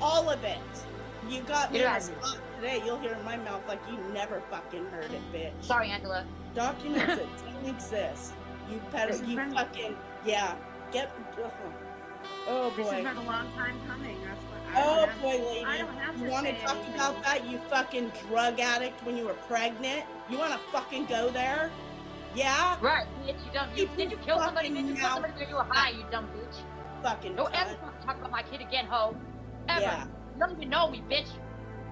Speaker 25: All of it. You got me in a spot today. You'll hear in my mouth like you never fucking heard it, bitch.
Speaker 12: Sorry, Angela.
Speaker 25: Documents that don't exist. You fucking, yeah. Oh boy.
Speaker 18: This has been a long time coming. That's what
Speaker 25: Oh boy, lady.
Speaker 18: I don't have to
Speaker 25: You want to
Speaker 18: say
Speaker 25: talk
Speaker 18: anything.
Speaker 25: about that, you fucking drug addict when you were pregnant? You want to fucking go there? Yeah?
Speaker 12: Right, bitch, you dumb. Did you kill somebody? Did you kill somebody? Did you high, you dumb bitch?
Speaker 25: Fucking
Speaker 12: Don't
Speaker 25: cunt.
Speaker 12: ever talk about my kid again, ho. Ever.
Speaker 25: Yeah.
Speaker 12: You don't even know me, bitch.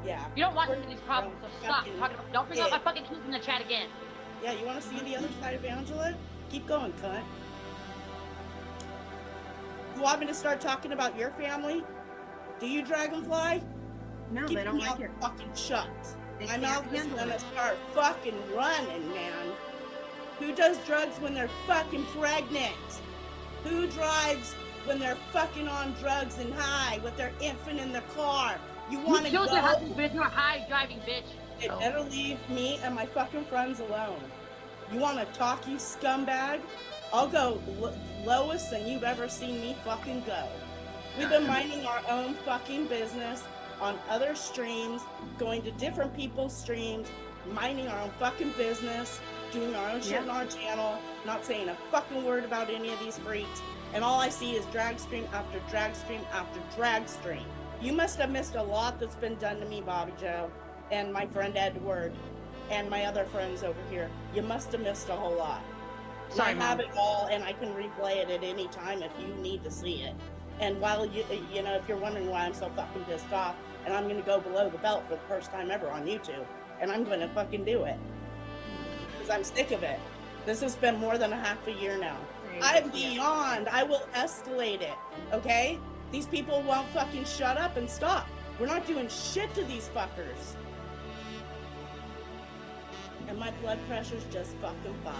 Speaker 25: Yeah.
Speaker 12: You don't want any of these problems, so stop
Speaker 25: fucking
Speaker 12: talking about. Don't bring up
Speaker 25: dick.
Speaker 12: my fucking kids in the chat again.
Speaker 25: Yeah, you want to see the other side of Angela? Keep going, cunt. You want me to start talking about your family? Do you, Dragonfly?
Speaker 18: No,
Speaker 25: Keep
Speaker 18: they don't
Speaker 25: your
Speaker 18: like
Speaker 25: mouth
Speaker 18: it.
Speaker 25: fucking shut.
Speaker 18: They
Speaker 25: My
Speaker 18: can't
Speaker 25: mouth is
Speaker 18: handle
Speaker 25: gonna
Speaker 18: it.
Speaker 25: start fucking running, man. Who does drugs when they're fucking pregnant? Who drives when they're fucking on drugs and high with their infant in the car? You want to
Speaker 12: You
Speaker 25: go?
Speaker 12: killed your husband, bitch. You're high driving, bitch.
Speaker 25: They better leave me and my fucking friends alone. You want to talk, you scumbag? I'll go lowest than you've ever seen me fucking go. We've been minding our own fucking business on other streams, going to different people's streams, minding our own fucking business, doing our own shit on our channel, not saying a fucking word about any of these freaks, and all I see is drag stream after drag stream after drag stream. You must have missed a lot that's been done to me, Bobby Joe, and my friend Edward, and my other friends over here. You must have missed a whole lot.
Speaker 12: Sorry,
Speaker 25: I have
Speaker 12: Mom.
Speaker 25: it all, and I can replay it at any time if you need to see it. And while you know, if you're wondering why I'm so fucking pissed off, and I'm gonna go below the belt for the first time ever on YouTube, and I'm gonna fucking do it. Because I'm sick of it. This has been more than a half a year now. I'm beyond. I will escalate it, okay? These people won't fucking shut up and stop. We're not doing shit to these fuckers. And my blood pressure's just fucking fine.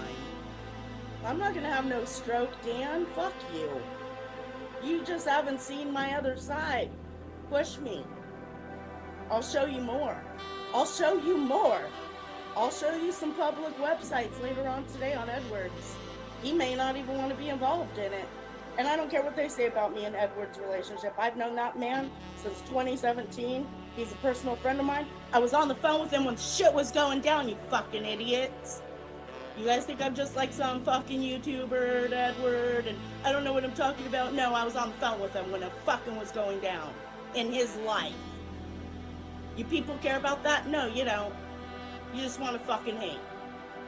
Speaker 25: I'm not gonna have no stroke, Dan. Fuck you. You just haven't seen my other side. Push me. I'll show you more. I'll show you more. I'll show you some public websites later on today on Edward's. He may not even want to be involved in it. And I don't care what they say about me and Edward's relationship. I've known that man since 2017. He's a personal friend of mine. I was on the phone with him when shit was going down, you fucking idiots. You guys think I'm just like some fucking YouTuber, Edward, and I don't know what I'm talking about? No, I was on the phone with him when it fucking was going down in his life. You people care about that? No, you don't. You just want to fucking hate.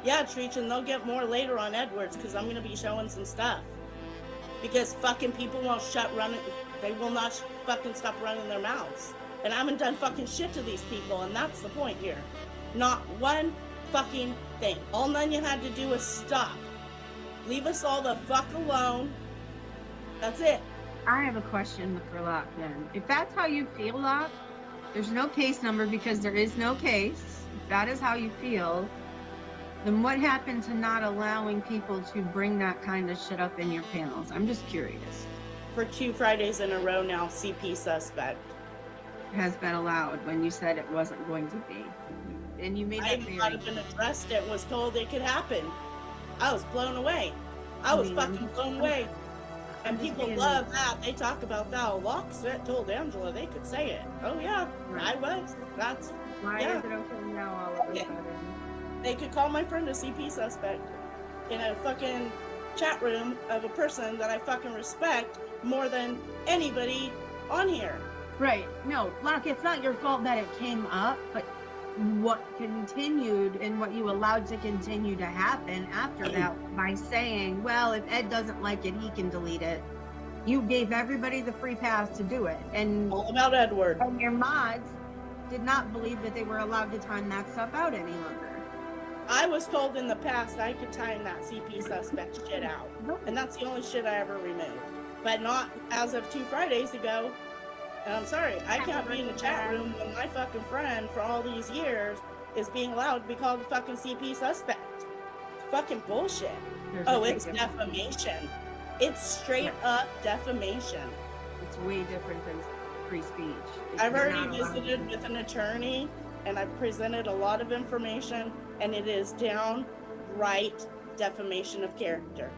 Speaker 25: Yeah, Treach, and they'll get more later on Edwards because I'm going to be showing some stuff. Because fucking people won't They will not fucking stop running their mouths. And I haven't done fucking shit to these people, and that's the point here. Not one fucking thing. All Nunya had to do was stop. Leave us all the fuck alone. That's it.
Speaker 18: I have a question for Locke then. If that's how you feel, Locke, there's no case number because there is no case. If that is how you feel, then what happened to not allowing people to bring that kind of shit up in your panels? I'm just curious.
Speaker 25: For 2 Fridays in a row now, CP suspect
Speaker 18: Has been allowed when you said it wasn't going to be. And you made that
Speaker 25: I
Speaker 18: very
Speaker 25: might have been addressed it, was told it could happen. I was blown away. I was fucking blown away. And people love that. They talk about that. Locke told Angela they could say it. Oh yeah, I was. That's
Speaker 18: Why
Speaker 25: yeah.
Speaker 18: is it okay now all of a sudden?
Speaker 25: They could call my friend a CP suspect in a fucking chat room of a person that I fucking respect more than anybody on here.
Speaker 18: Right. No, Locke, it's not your fault that it came up, but what continued and what you allowed to continue to happen after that by saying, well, if Ed doesn't like it, he can delete it. You gave everybody the free pass to do it. And
Speaker 25: all about Edward.
Speaker 18: And your mods did not believe that they were allowed to time that stuff out any longer.
Speaker 25: I was told in the past I could time that CP suspect shit out. And that's the only shit I ever removed. But not as of 2 Fridays ago. And I'm sorry, I can't be in the chat room when my fucking friend for all these years is being allowed to be called a fucking CP suspect. Fucking bullshit. It's defamation. It's straight up defamation.
Speaker 18: It's way different than free speech.
Speaker 25: I've already visited with an attorney and I've presented a lot of information, and it is downright defamation of character.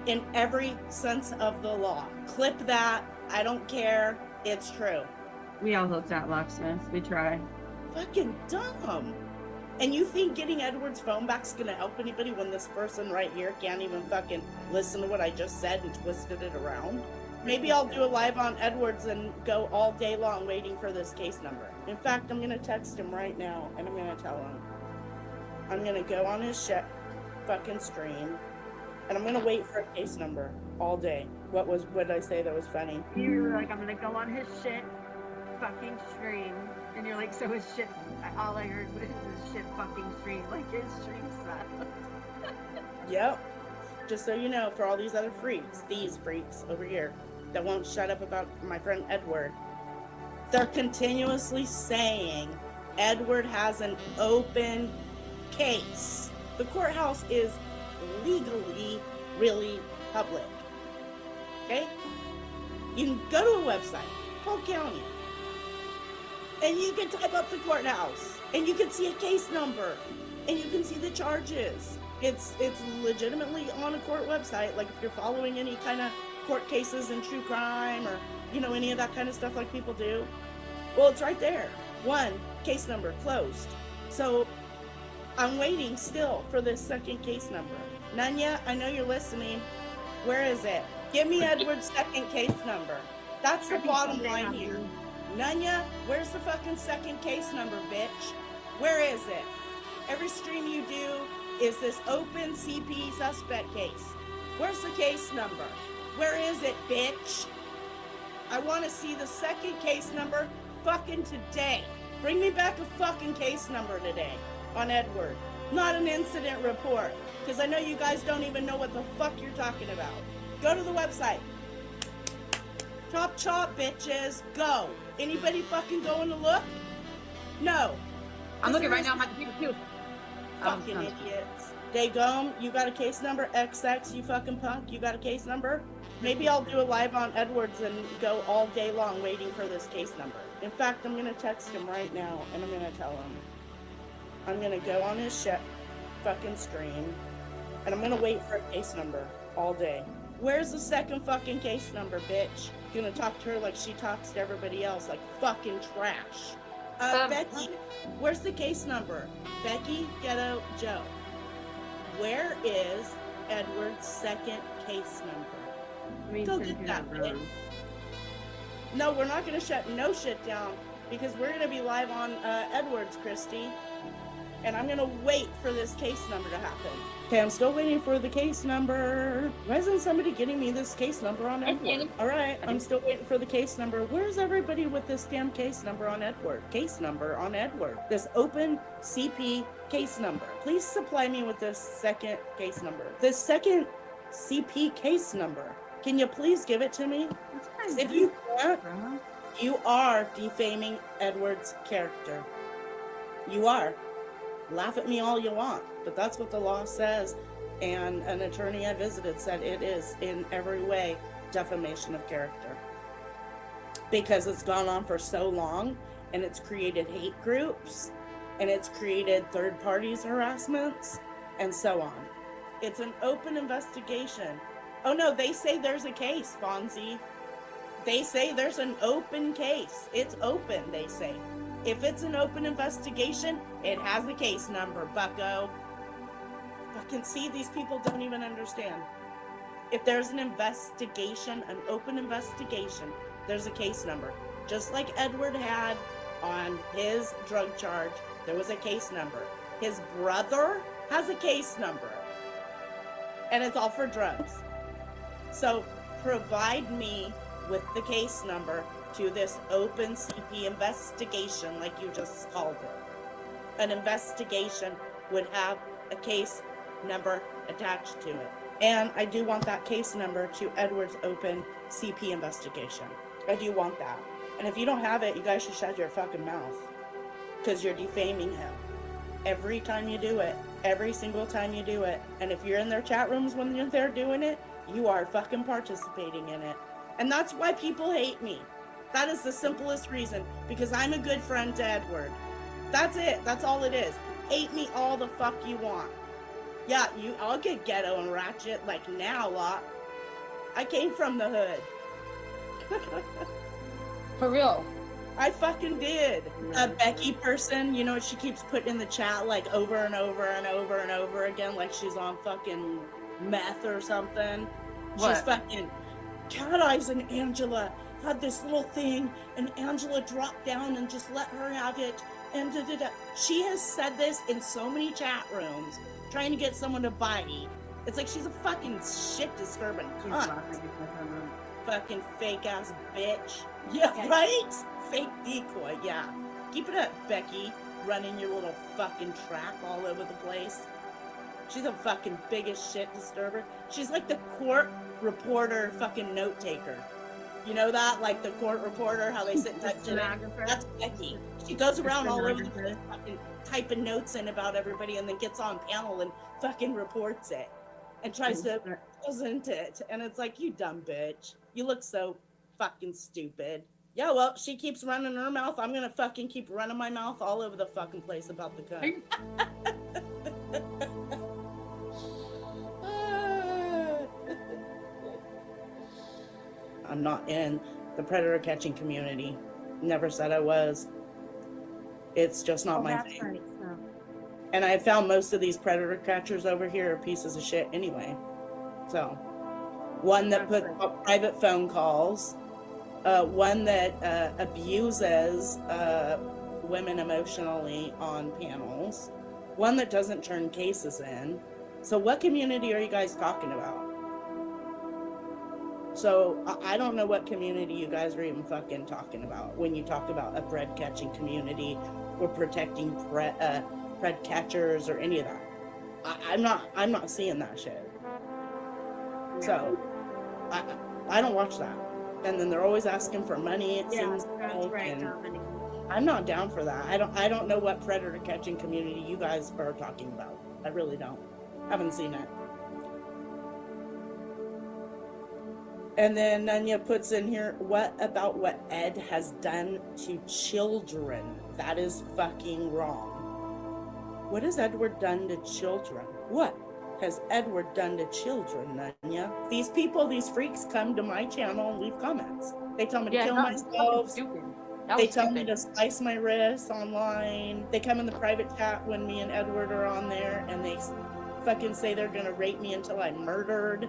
Speaker 25: In every sense of the law. Clip that. I don't care. It's true.
Speaker 18: We all hope that, Locksmith. We try.
Speaker 25: Fucking dumb. And you think getting Edward's phone back's gonna help anybody when this person right here can't even fucking listen to what I just said and twisted it around? Maybe I'll do a live on Edwards and go all day long waiting for this case number. In fact, I'm gonna text him right now and I'm gonna tell him. I'm gonna go on his fucking stream and I'm gonna wait for a case number all day. What did I say that was funny?
Speaker 18: You were like, I'm gonna go on his shit fucking stream. And you're like, so his shit, all I heard was his shit fucking stream. Like his stream sucks.
Speaker 25: Yep. Just so you know, for all these other freaks, these freaks over here that won't shut up about my friend Edward, they're continuously saying Edward has an open case. The courthouse is legally really public. Okay? You can go to a website, Polk County, and you can type up the courthouse, and you can see a case number, and you can see the charges. It's legitimately on a court website. Like if you're following any kind of court cases in true crime or, you know, any of that kind of stuff like people do, well, it's right there. 1, case number closed. So I'm waiting still for this second case number. Nunya, I know you're listening. Where is it? Give me Edward's second case number. That's the bottom line here. Nunya, where's the fucking second case number, bitch? Where is it? Every stream you do is this open CP suspect case. Where's the case number? Where is it, bitch? I want to see the second case number fucking today. Bring me back a fucking case number today on Edward. Not an incident report, because I know you guys don't even know what the fuck you're talking about. Go to the website. Chop chop, bitches. Go. Anybody fucking going to look? No.
Speaker 12: I'm looking right now on my computer too.
Speaker 25: Fucking idiots. Dagome, you got a case number? XX, you fucking punk, you got a case number? Maybe I'll do a live on Edwards and go all day long waiting for this case number. In fact, I'm gonna text him right now and I'm gonna tell him. I'm gonna go on his fucking stream and I'm gonna wait for a case number all day. Where's the second fucking case number, bitch? Gonna talk to her like she talks to everybody else, like fucking trash. Becky, where's the case number? Becky, Ghetto, Joe. Where is Edward's second case number? Go get that, bitch. No, we're not gonna shut no shit down because we're gonna be live on Edwards, Christy. And I'm gonna wait for this case number to happen. Okay, I'm still waiting for the case number. Why isn't somebody getting me this case number on Edward? All right, I'm still waiting for the case number. Where's everybody with this damn case number on Edward? Case number on Edward. This open CP case number. Please supply me with this second case number. This second CP case number. Can you please give it to me? If you can't, you are defaming Edward's character. You are. Laugh at me all you want, but that's what the law says. And an attorney I visited said it is in every way defamation of character. Because it's gone on for so long, and it's created hate groups, and it's created third parties harassments, and so on. It's an open investigation. Oh no, they say there's a case, Fonzie. They say there's an open case. It's open, they say. If it's an open investigation, it has the case number, bucko. Fucking see, these people don't even understand. If there's an investigation, an open investigation, there's a case number. Just like Edward had on his drug charge, there was a case number. His brother has a case number. And it's all for drugs. So provide me with the case number to this open CP investigation, like you just called it. An investigation would have a case number attached to it. And I do want that case number to Edward's open CP investigation. I do want that. And if you don't have it, you guys should shut your fucking mouth. Because you're defaming him. Every time you do it. Every single time you do it. And if you're in their chat rooms when you're there doing it, you are fucking participating in it. And that's why people hate me. That is the simplest reason, because I'm a good friend to Edward. That's it. That's all it is. Hate me all the fuck you want. Yeah, I'll get ghetto and ratchet like now, lot. I came from the hood.
Speaker 12: For real.
Speaker 25: I fucking did. A Becky person, you know what she keeps putting in the chat like over and over and over and over again, like she's on fucking meth or something.
Speaker 12: What?
Speaker 25: She's fucking Cat Eyes and Angela had this little thing, and Angela dropped down and just let her have it. And she has said this in so many chat rooms, trying to get someone to bite. It's like she's a fucking shit disturbing cunt. Fucking fake ass bitch. Yeah, right? Fake decoy, yeah. Keep it up, Becky. Running your little fucking trap all over the place. She's a fucking biggest shit disturber. She's like the court reporter fucking note taker. You know that? Like the court reporter, how they sit and type shit. That's Becky. She goes around all over the place fucking typing notes in about everybody and then gets on panel and fucking reports it. And tries to present it. And it's like, you dumb bitch. You look so fucking stupid. Yeah, well, she keeps running her mouth. I'm gonna fucking keep running my mouth all over the fucking place about the cunt. I'm not in the predator catching community. Never said I was. It's just not my thing.
Speaker 18: Right, so.
Speaker 25: And I found most of these predator catchers over here are pieces of shit anyway. So, one that puts up private phone calls, one that abuses women emotionally on panels, one that doesn't turn cases in. So what community are you guys talking about? So I don't know what community you guys are even fucking talking about when you talk about a pred catching community or protecting pred catchers or any of that. I'm not seeing that shit. So I don't watch that. And then they're always asking for money. It seems like,
Speaker 18: right,
Speaker 25: and I'm not down for that. I don't know what predator catching community you guys are talking about. I really don't. Haven't seen it. And then Nunya puts in here, what about what Ed has done to children? That is fucking wrong. What has Edward done to children? What has Edward done to children, Nunya? These people, these freaks come to my channel and leave comments. They tell me to kill myself. They tell me to slice my wrists online. They come in the private chat when me and Edward are on there and they fucking say they're gonna rape me until I'm murdered.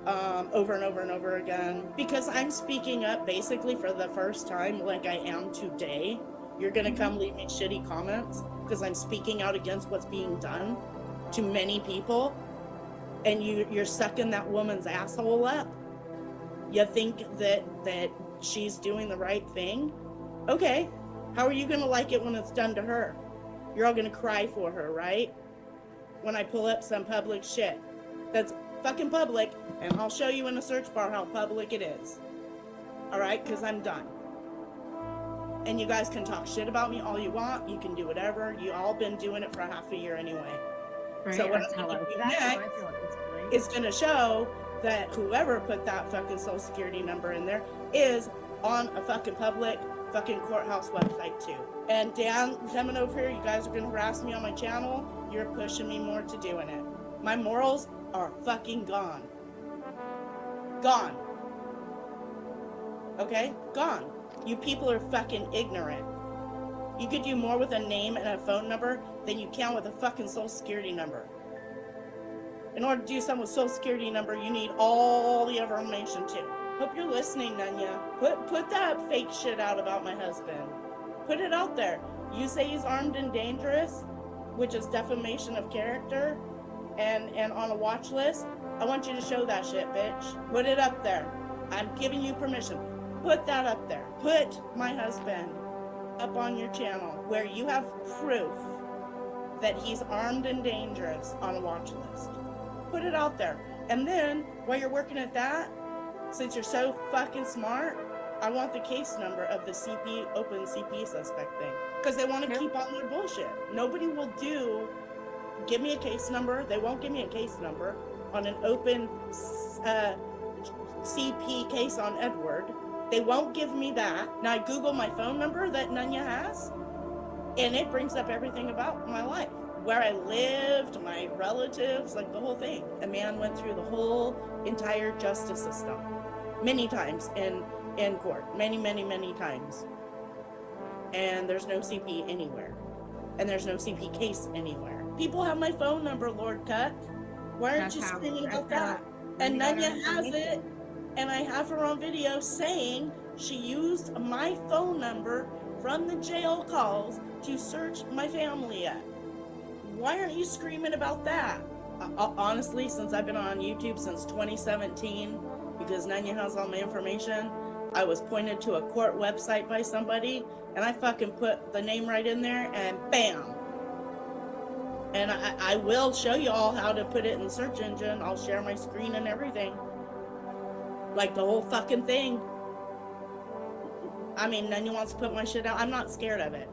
Speaker 25: Over and over and over again, because I'm speaking up basically for the first time like I am today you're gonna come leave me shitty comments because I'm speaking out against what's being done to many people, and you're sucking that woman's asshole up. You think that she's doing the right thing? Okay, how are you gonna like it when it's done to her? You're all gonna cry for her, right? When I pull up some public shit that's fucking public, and I'll show you in a search bar how public it is. All right, because I'm done. And you guys can talk shit about me all you want. You can do whatever. You all been doing it for half a year anyway.
Speaker 18: Right,
Speaker 25: So what
Speaker 18: that's
Speaker 25: I'm
Speaker 18: how
Speaker 25: gonna do
Speaker 18: that's how I
Speaker 25: next
Speaker 18: feel at this point.
Speaker 25: is gonna show that whoever put that fucking social security number in there is on a fucking public fucking courthouse website too. And Dan, coming over here, you guys are gonna harass me on my channel. You're pushing me more to doing it. My morals are fucking gone. Gone. Okay? Gone. You people are fucking ignorant. You could do more with a name and a phone number than you can with a fucking social security number. In order to do something with social security number, you need all the information too. Hope you're listening, Nunya. Put that fake shit out about my husband. Put it out there. You say he's armed and dangerous, which is defamation of character, and on a watch list. I want you to show that shit, bitch. Put it up there. I'm giving you permission. Put that up there. Put my husband up on your channel where you have proof that he's armed and dangerous on a watch list. Put it out there. And then, while you're working at that, since you're so fucking smart, I want the case number of the open CP suspect thing. Because they want to keep on their bullshit. Nobody will give me a case number. They won't give me a case number on an open CP case on Edward. They won't give me that. Now I Google my phone number that Nunya has, and it brings up everything about my life. Where I lived, my relatives, like the whole thing. A man went through the whole entire justice system many times in court. Many, many, many times. And there's no CP anywhere. And there's no CP case anywhere. People have my phone number, Lord Cuck. Why aren't you screaming about that? And Nunya has it. And I have her on video saying she used my phone number from the jail calls to search my family up. Why aren't you screaming about that? Honestly, since I've been on YouTube since 2017, because Nunya has all my information, I was pointed to a court website by somebody, and I fucking put the name right in there, and bam! And I will show you all how to put it in the search engine. I'll share my screen and everything. Like the whole fucking thing. I mean, Nunya wants to put my shit out. I'm not scared of it.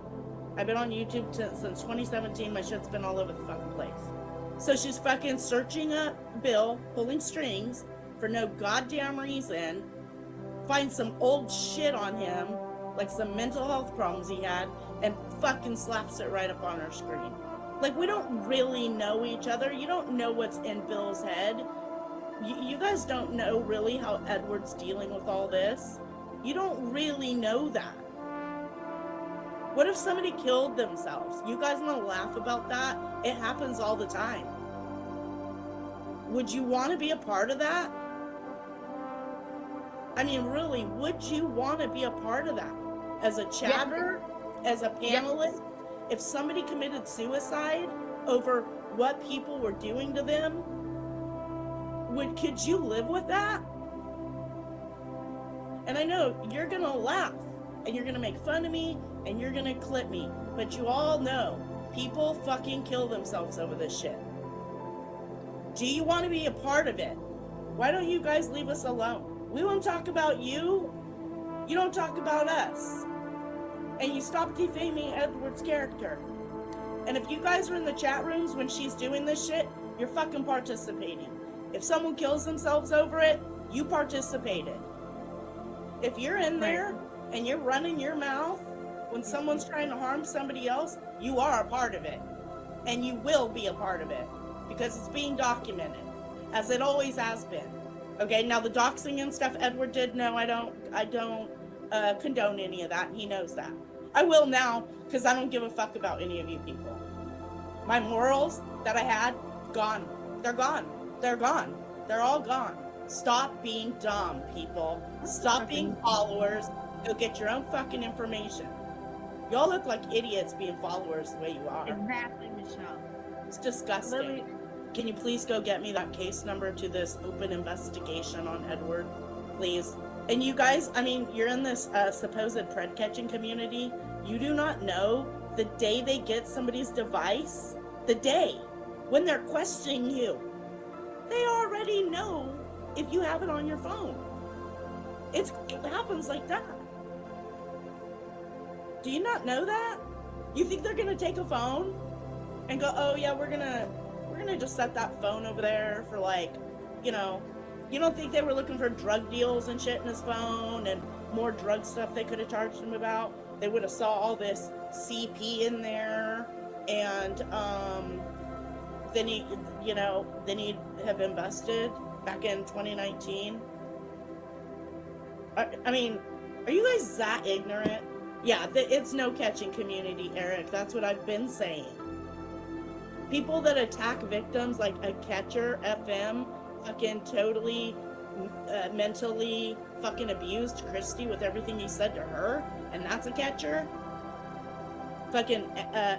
Speaker 25: I've been on YouTube since 2017. My shit's been all over the fucking place. So she's fucking searching up Bill, pulling strings for no goddamn reason. Finds some old shit on him, like some mental health problems he had, and fucking slaps it right up on her screen. Like, we don't really know each other. You don't know what's in Bill's head. You guys don't know really how Edward's dealing with all this. You don't really know that. What if somebody killed themselves? You guys want to laugh about that? It happens all the time. Would you want to be a part of that? I mean, really, would you want to be a part of that? As a chatter? As a panelist? If somebody committed suicide over what people were doing to them, could you live with that? And I know you're gonna laugh and you're gonna make fun of me and you're gonna clip me, but you all know people fucking kill themselves over this shit. Do you want to be a part of it? Why don't you guys leave us alone? We won't talk about you. You don't talk about us. And you stop defaming Edward's character. And if you guys are in the chat rooms when she's doing this shit, you're fucking participating. If someone kills themselves over it, you participated. If you're in there and you're running your mouth when someone's trying to harm somebody else, you are a part of it. And you will be a part of it because it's being documented, as it always has been. Okay, now the doxing and stuff Edward did, no, I don't condone any of that. He knows that. I will now, because I don't give a fuck about any of you people. My morals that I had, gone. They're gone. They're gone. They're all gone. Stop being dumb, people. Stop being followers. Go get your own fucking information. Y'all look like idiots being followers the way you are.
Speaker 18: Exactly, Michelle.
Speaker 25: It's disgusting.
Speaker 18: Lily-
Speaker 25: Can you please go get me that case number to this open investigation on Edward, please? And you guys, I mean, you're in this supposed pred catching community. You do not know the day they get somebody's device, the day when they're questioning you, they already know if you have it on your phone. It happens like that. Do you not know that? You think they're gonna take a phone and go, oh yeah, we're gonna just set that phone over there for like, you know, you don't think they were looking for drug deals and shit in his phone and more drug stuff they could have charged him about? They would have saw all this CP in there, and then he'd have been busted back in 2019. I mean, are you guys that ignorant? Yeah, it's no catching community, Eric. That's what I've been saying. People that attack victims like a catcher, FM, fucking totally mentally fucking abused Christy with everything he said to her, and that's a catcher. Fucking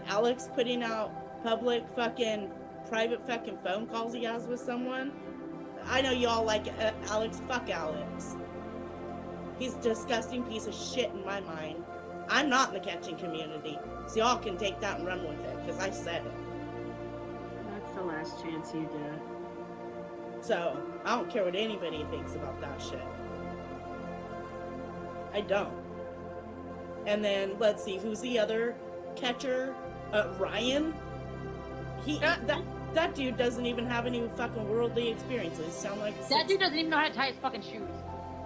Speaker 25: Alex putting out public fucking private fucking phone calls he has with someone. I know y'all like Alex. Fuck Alex. He's a disgusting piece of shit in my mind. I'm not in the catching community, so y'all can take that and run with it, because I said it.
Speaker 18: That's the last chance you get.
Speaker 25: So, I don't care what anybody thinks about that shit. I don't. And then, let's see, who's the other catcher? Ryan? That dude doesn't even have any fucking worldly experiences. Sound like
Speaker 12: that dude doesn't even know how to tie his fucking shoes.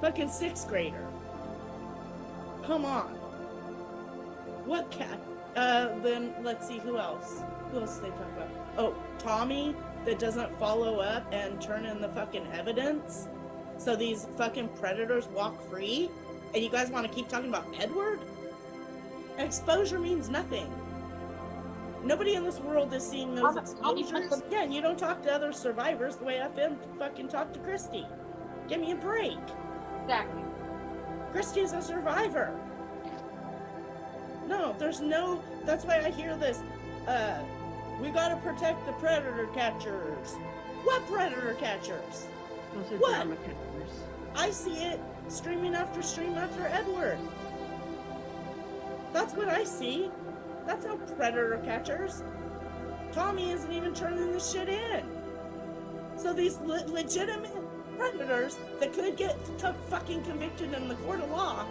Speaker 25: Fucking 6th grader. Come on. What cat? Then let's see, who else? Who else did they talk about? Oh, Tommy that doesn't follow up and turn in the fucking evidence. So these fucking predators walk free. And you guys want to keep talking about Edward? Exposure means nothing. Nobody in this world is seeing those exposures. Yeah, and you don't talk to other survivors the way FM fucking talked to Christy. Give me a break.
Speaker 12: Exactly.
Speaker 25: Christy's a survivor. No, there's no... That's why I hear this. We gotta protect the predator catchers. What predator catchers?
Speaker 18: Those are
Speaker 25: What?
Speaker 18: drama catchers.
Speaker 25: I see it streaming after stream after Edward. That's what I see. That's no predator catchers. Tommy isn't even turning this shit in. So these legitimate predators that could get fucking convicted in the court of law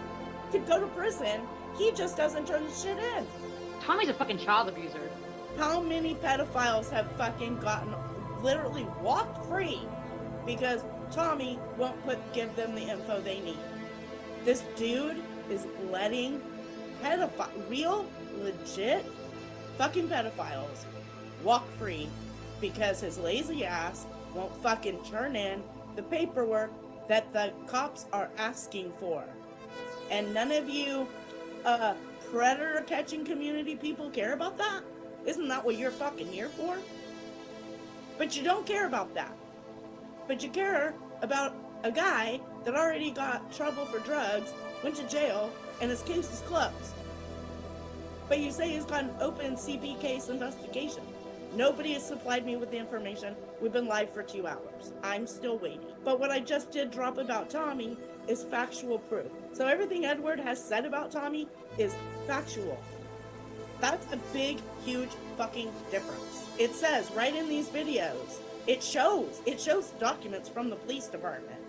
Speaker 25: could go to prison. He just doesn't turn the shit in.
Speaker 12: Tommy's a fucking child abuser.
Speaker 25: How many pedophiles have fucking gotten literally walked free because Tommy won't give them the info they need? This dude is letting real, legit fucking pedophiles walk free because his lazy ass won't fucking turn in the paperwork that the cops are asking for. And none of you predator catching community people care about that? Isn't that what you're fucking here for? But you don't care about that. But you care about a guy that already got trouble for drugs, went to jail, and his case is closed. But you say he's got an open CP case investigation. Nobody has supplied me with the information. We've been live for 2 hours. I'm still waiting. But what I just did drop about Tommy is factual proof. So everything Edward has said about Tommy is factual. That's a big, huge fucking difference. It says right in these videos, it shows documents from the police department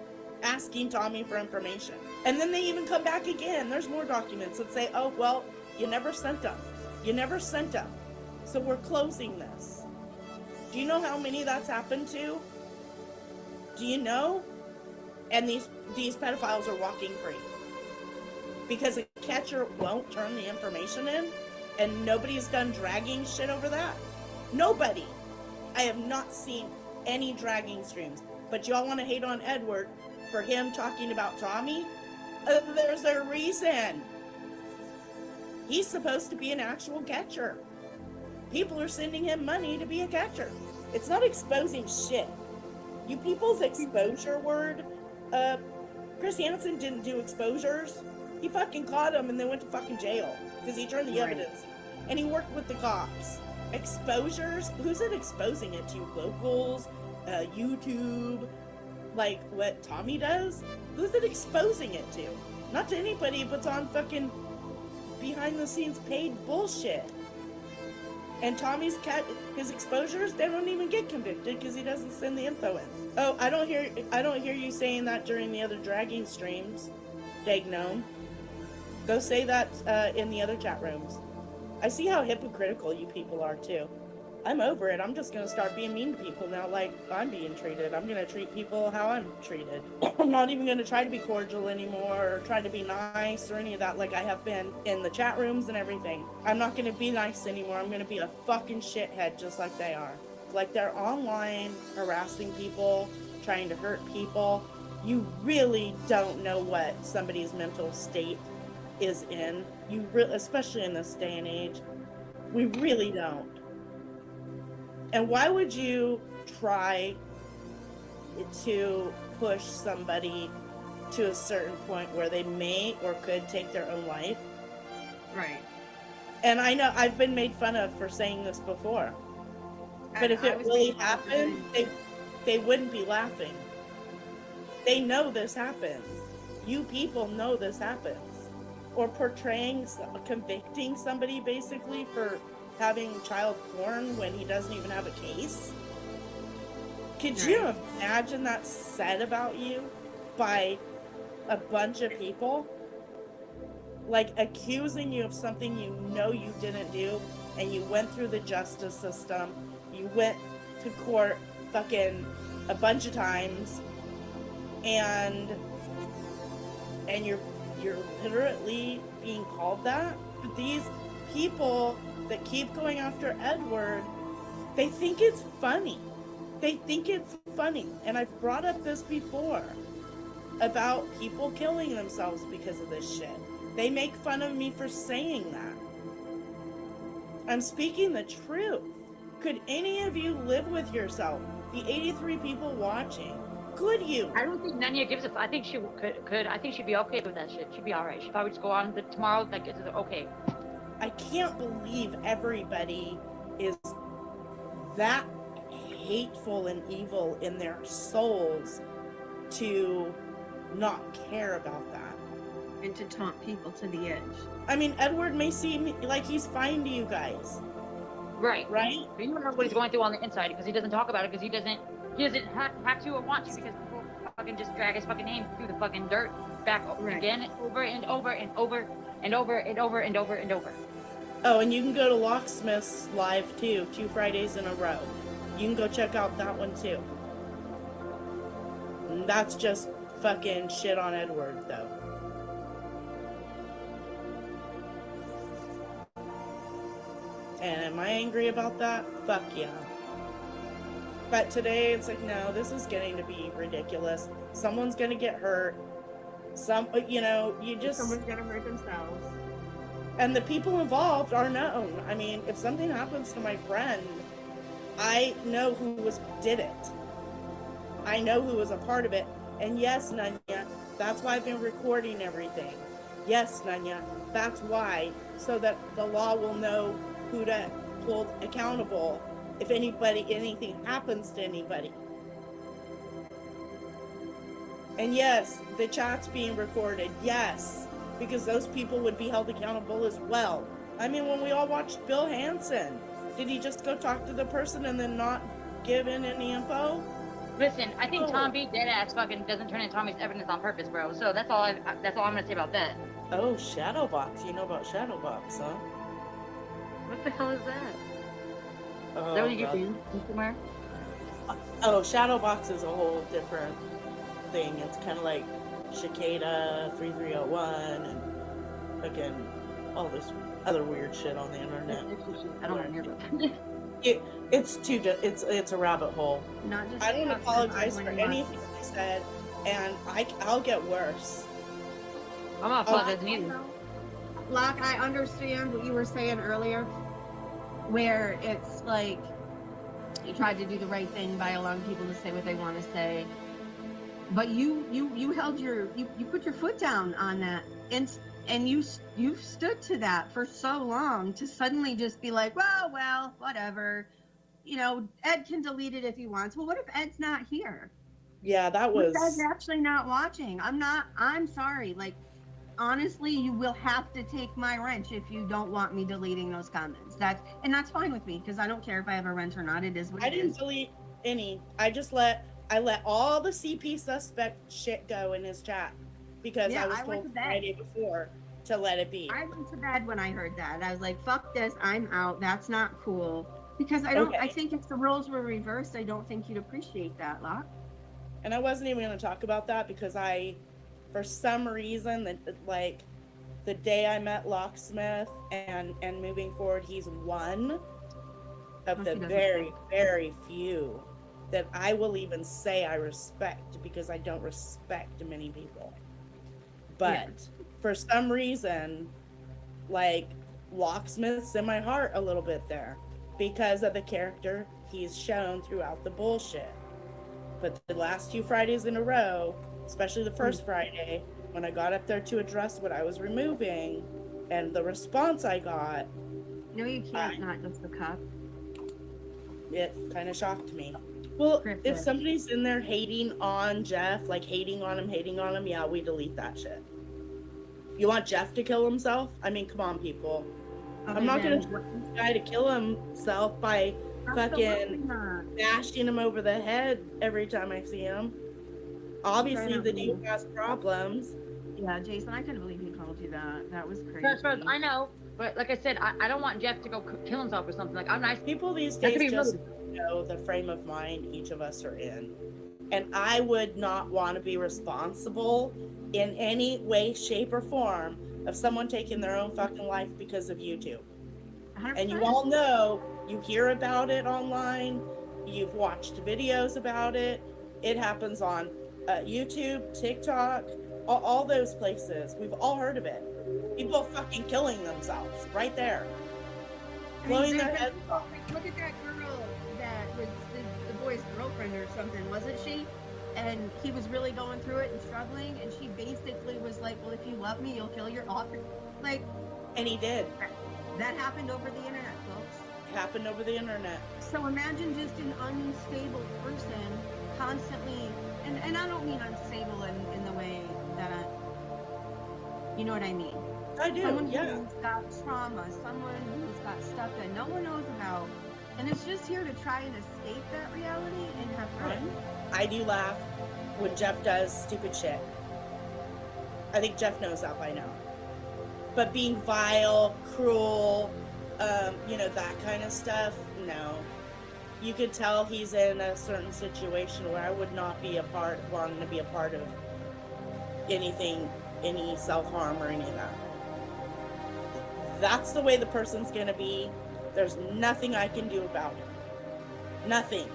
Speaker 25: asking Tommy for information. And then they even come back again. There's more documents that say, oh, well, you never sent them. You never sent them. So we're closing this. Do you know how many that's happened to? Do you know? And these pedophiles are walking free. Because a catcher won't turn the information in, and nobody's done dragging shit over that. Nobody. I have not seen any dragging streams. But y'all want to hate on Edward for him talking about Tommy? There's a reason. He's supposed to be an actual catcher. People are sending him money to be a catcher. It's not exposing shit. You people's exposure word, Chris Hansen didn't do exposures. He fucking caught him and then went to fucking jail because he turned the
Speaker 8: Right.
Speaker 25: evidence. And he worked with the cops. Exposures? Who's it exposing it to? Locals? YouTube? Like what Tommy does? Who's it exposing it to? Not to anybody, but on fucking behind the scenes paid bullshit. And Tommy's his exposures, they don't even get convicted because he doesn't send the info in. Oh, I don't hear you saying that during the other dragging streams, Dag Gnome. Go say that in the other chat rooms. I see how hypocritical you people are too. I'm over it. I'm just gonna start being mean to people now like I'm being treated. I'm gonna treat people how I'm treated. I'm not even gonna try to be cordial anymore or try to be nice or any of that like I have been in the chat rooms and everything. I'm not gonna be nice anymore. I'm gonna be a fucking shithead just like they are. Like they're online harassing people, trying to hurt people. You really don't know what somebody's mental state is in. Especially in this day and age. We really don't. And why would you try to push somebody to a certain point where they may or could take their own life?
Speaker 18: Right.
Speaker 25: And I know I've been made fun of for saying this before. But if it really happened, they wouldn't be laughing. They know this happens. You people know this happens. Or convicting somebody basically for having child porn when he doesn't even have a case. Could you imagine that said about you by a bunch of people? Like accusing you of something you know you didn't do, and you went through the justice system, you went to court fucking a bunch of times, and you're literally being called that? These people that keep going after Edward, they think it's funny. They think it's funny. And I've brought up this before about people killing themselves because of this shit. They make fun of me for saying that. I'm speaking the truth. Could any of you live with yourself? The 83 people watching. Could you?
Speaker 12: I don't think Nanya gives a. I think she could. I think she'd be okay with that shit. She'd be all right. She'd probably just go on tomorrow. Like it's okay.
Speaker 25: I can't believe everybody is that hateful and evil in their souls to not care about that.
Speaker 18: And to taunt people to the edge.
Speaker 25: I mean, Edward may seem like he's fine to you guys.
Speaker 12: Right.
Speaker 25: Right?
Speaker 12: But you don't know what he's going through on the inside because he doesn't talk about it because he doesn't have to or want to because people fucking just drag his fucking name through the fucking dirt back again and over and over and over and over and over and over and over.
Speaker 25: Oh, and you can go to Locksmith's live too, 2 Fridays in a row. You can go check out that one too. And that's just fucking shit on Edward though. And am I angry about that? Fuck yeah. But today it's like, no, this is getting to be ridiculous. Someone's gonna get hurt.
Speaker 18: Someone's gonna hurt themselves.
Speaker 25: And the people involved are known. I mean, if something happens to my friend, I know who did it. I know who was a part of it. And yes, Nanya, that's why I've been recording everything. Yes, Nanya, that's why. So that the law will know who to hold accountable if anything happens to anybody. And yes, the chat's being recorded. Yes, because those people would be held accountable as well. I mean, when we all watched Bill Hansen, did he just go talk to the person and then not give in any info?
Speaker 12: Listen, I think Tom B deadass fucking doesn't turn in Tommy's evidence on purpose, bro. So that's all I'm gonna say about that.
Speaker 25: Oh, Shadowbox. You know about Shadowbox, huh?
Speaker 12: What the hell is that?
Speaker 25: Oh,
Speaker 12: is that what you get from somewhere?
Speaker 25: Oh, Shadowbox is a whole different thing. It's kind of like Cicada 3301 and fucking all this other weird shit on the internet.
Speaker 12: I don't want to hear about that.
Speaker 25: It's a rabbit hole.
Speaker 18: Not just
Speaker 25: I don't apologize for anything I said, and I'll get worse.
Speaker 12: I'm not apologizing either.
Speaker 18: Locke, I understand what you were saying earlier, where it's like you tried to do the right thing by allowing people to say what they want to say, but you held you put your foot down on that And you've stood to that for so long to suddenly just be like, well, whatever. You know, Ed can delete it if he wants. Well, what if Ed's not here?
Speaker 25: Yeah, that
Speaker 18: What
Speaker 25: was.
Speaker 18: if Ed's actually not watching? I'm sorry. Like, honestly, you will have to take my wrench if you don't want me deleting those comments. That's fine with me, because I don't care if I have a wrench or not. It is what
Speaker 25: I
Speaker 18: it
Speaker 25: didn't
Speaker 18: is.
Speaker 25: delete any. I let all the CP suspect shit go in his chat because I was told Friday before to let it be.
Speaker 18: I went to bed when I heard that. I was like, fuck this, I'm out. That's not cool. Because I think if the roles were reversed, I don't think you'd appreciate that, Locke.
Speaker 25: And I wasn't even going to talk about that because for some reason, like the day I met Locksmith and moving forward, he's one of the very, very few that I will even say I respect, because I don't respect many people. But for some reason, like, Locksmith's in my heart a little bit there because of the character he's shown throughout the bullshit. But the last 2 Fridays in a row, especially the first Friday, when I got up there to address what I was removing and the response I got.
Speaker 18: No, you can't, not just the cup.
Speaker 25: It kind of shocked me. Well, if somebody's in there hating on Jeff, like hating on him, yeah, we delete that shit. You want Jeff to kill himself? I mean, come on, people. I'm not going to try this guy to kill himself by fucking bashing him over the head every time I see him. Obviously, the dude has problems.
Speaker 18: Yeah, Jason, I couldn't believe he called you that. That was crazy.
Speaker 12: I know, but like I said, I don't want Jeff to go kill himself or something. Like, I'm nice.
Speaker 25: People these days just know the frame of mind each of us are in. And I would not want to be responsible in any way, shape, or form of someone taking their own fucking life because of YouTube. 100%. And you all know, you hear about it online, you've watched videos about it, it happens on YouTube, TikTok, all those places. We've all heard of it. People fucking killing themselves right there. Blowing their heads off.
Speaker 18: Look at that girl that was the boy's girlfriend or something, wasn't she? And he was really going through it and struggling, and she basically was like, well, if you love me, you'll kill your author. Like,
Speaker 25: and he did.
Speaker 18: That happened over the internet, folks.
Speaker 25: It happened over the internet.
Speaker 18: So imagine just an unstable person constantly, and I don't mean unstable in the way that you know what I mean.
Speaker 25: I do,
Speaker 18: someone
Speaker 25: yeah.
Speaker 18: Who's got trauma, someone who's got stuff that no one knows about, and it's just here to try and escape that reality and have fun.
Speaker 25: I do laugh when Jeff does stupid shit. I think Jeff knows that by now. But being vile, cruel, that kind of stuff, no. You could tell he's in a certain situation where I would not be wanting to be a part of anything, any self-harm or any of that. That's the way the person's gonna be. There's nothing I can do about it. Nothing.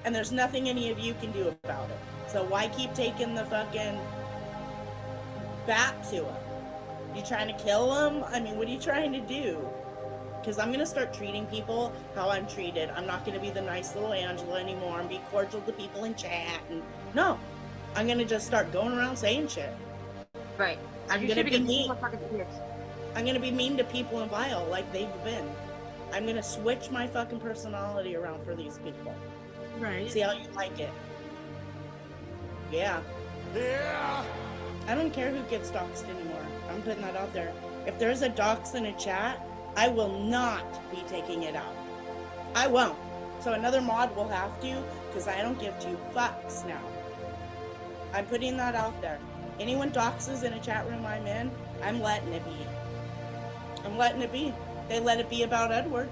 Speaker 25: And there's nothing any of you can do about it. So why keep taking the fucking bat to him? You trying to kill him? I mean, what are you trying to do? Because I'm going to start treating people how I'm treated. I'm not going to be the nice little Angela anymore and be cordial to people in chat. And no, I'm going to just start going around saying shit.
Speaker 12: Right.
Speaker 25: I'm going to be mean. I'm going to be mean to people and vile like they've been. I'm going to switch my fucking personality around for these people.
Speaker 18: Right.
Speaker 25: See how you like it. Yeah.
Speaker 11: Yeah.
Speaker 25: I don't care who gets doxxed anymore. I'm putting that out there. If there's a dox in a chat, I will not be taking it out. I won't. So another mod will have to, because I don't give 2 fucks now. I'm putting that out there. Anyone doxes in a chat room I'm in, I'm letting it be. I'm letting it be. They let it be about Edward.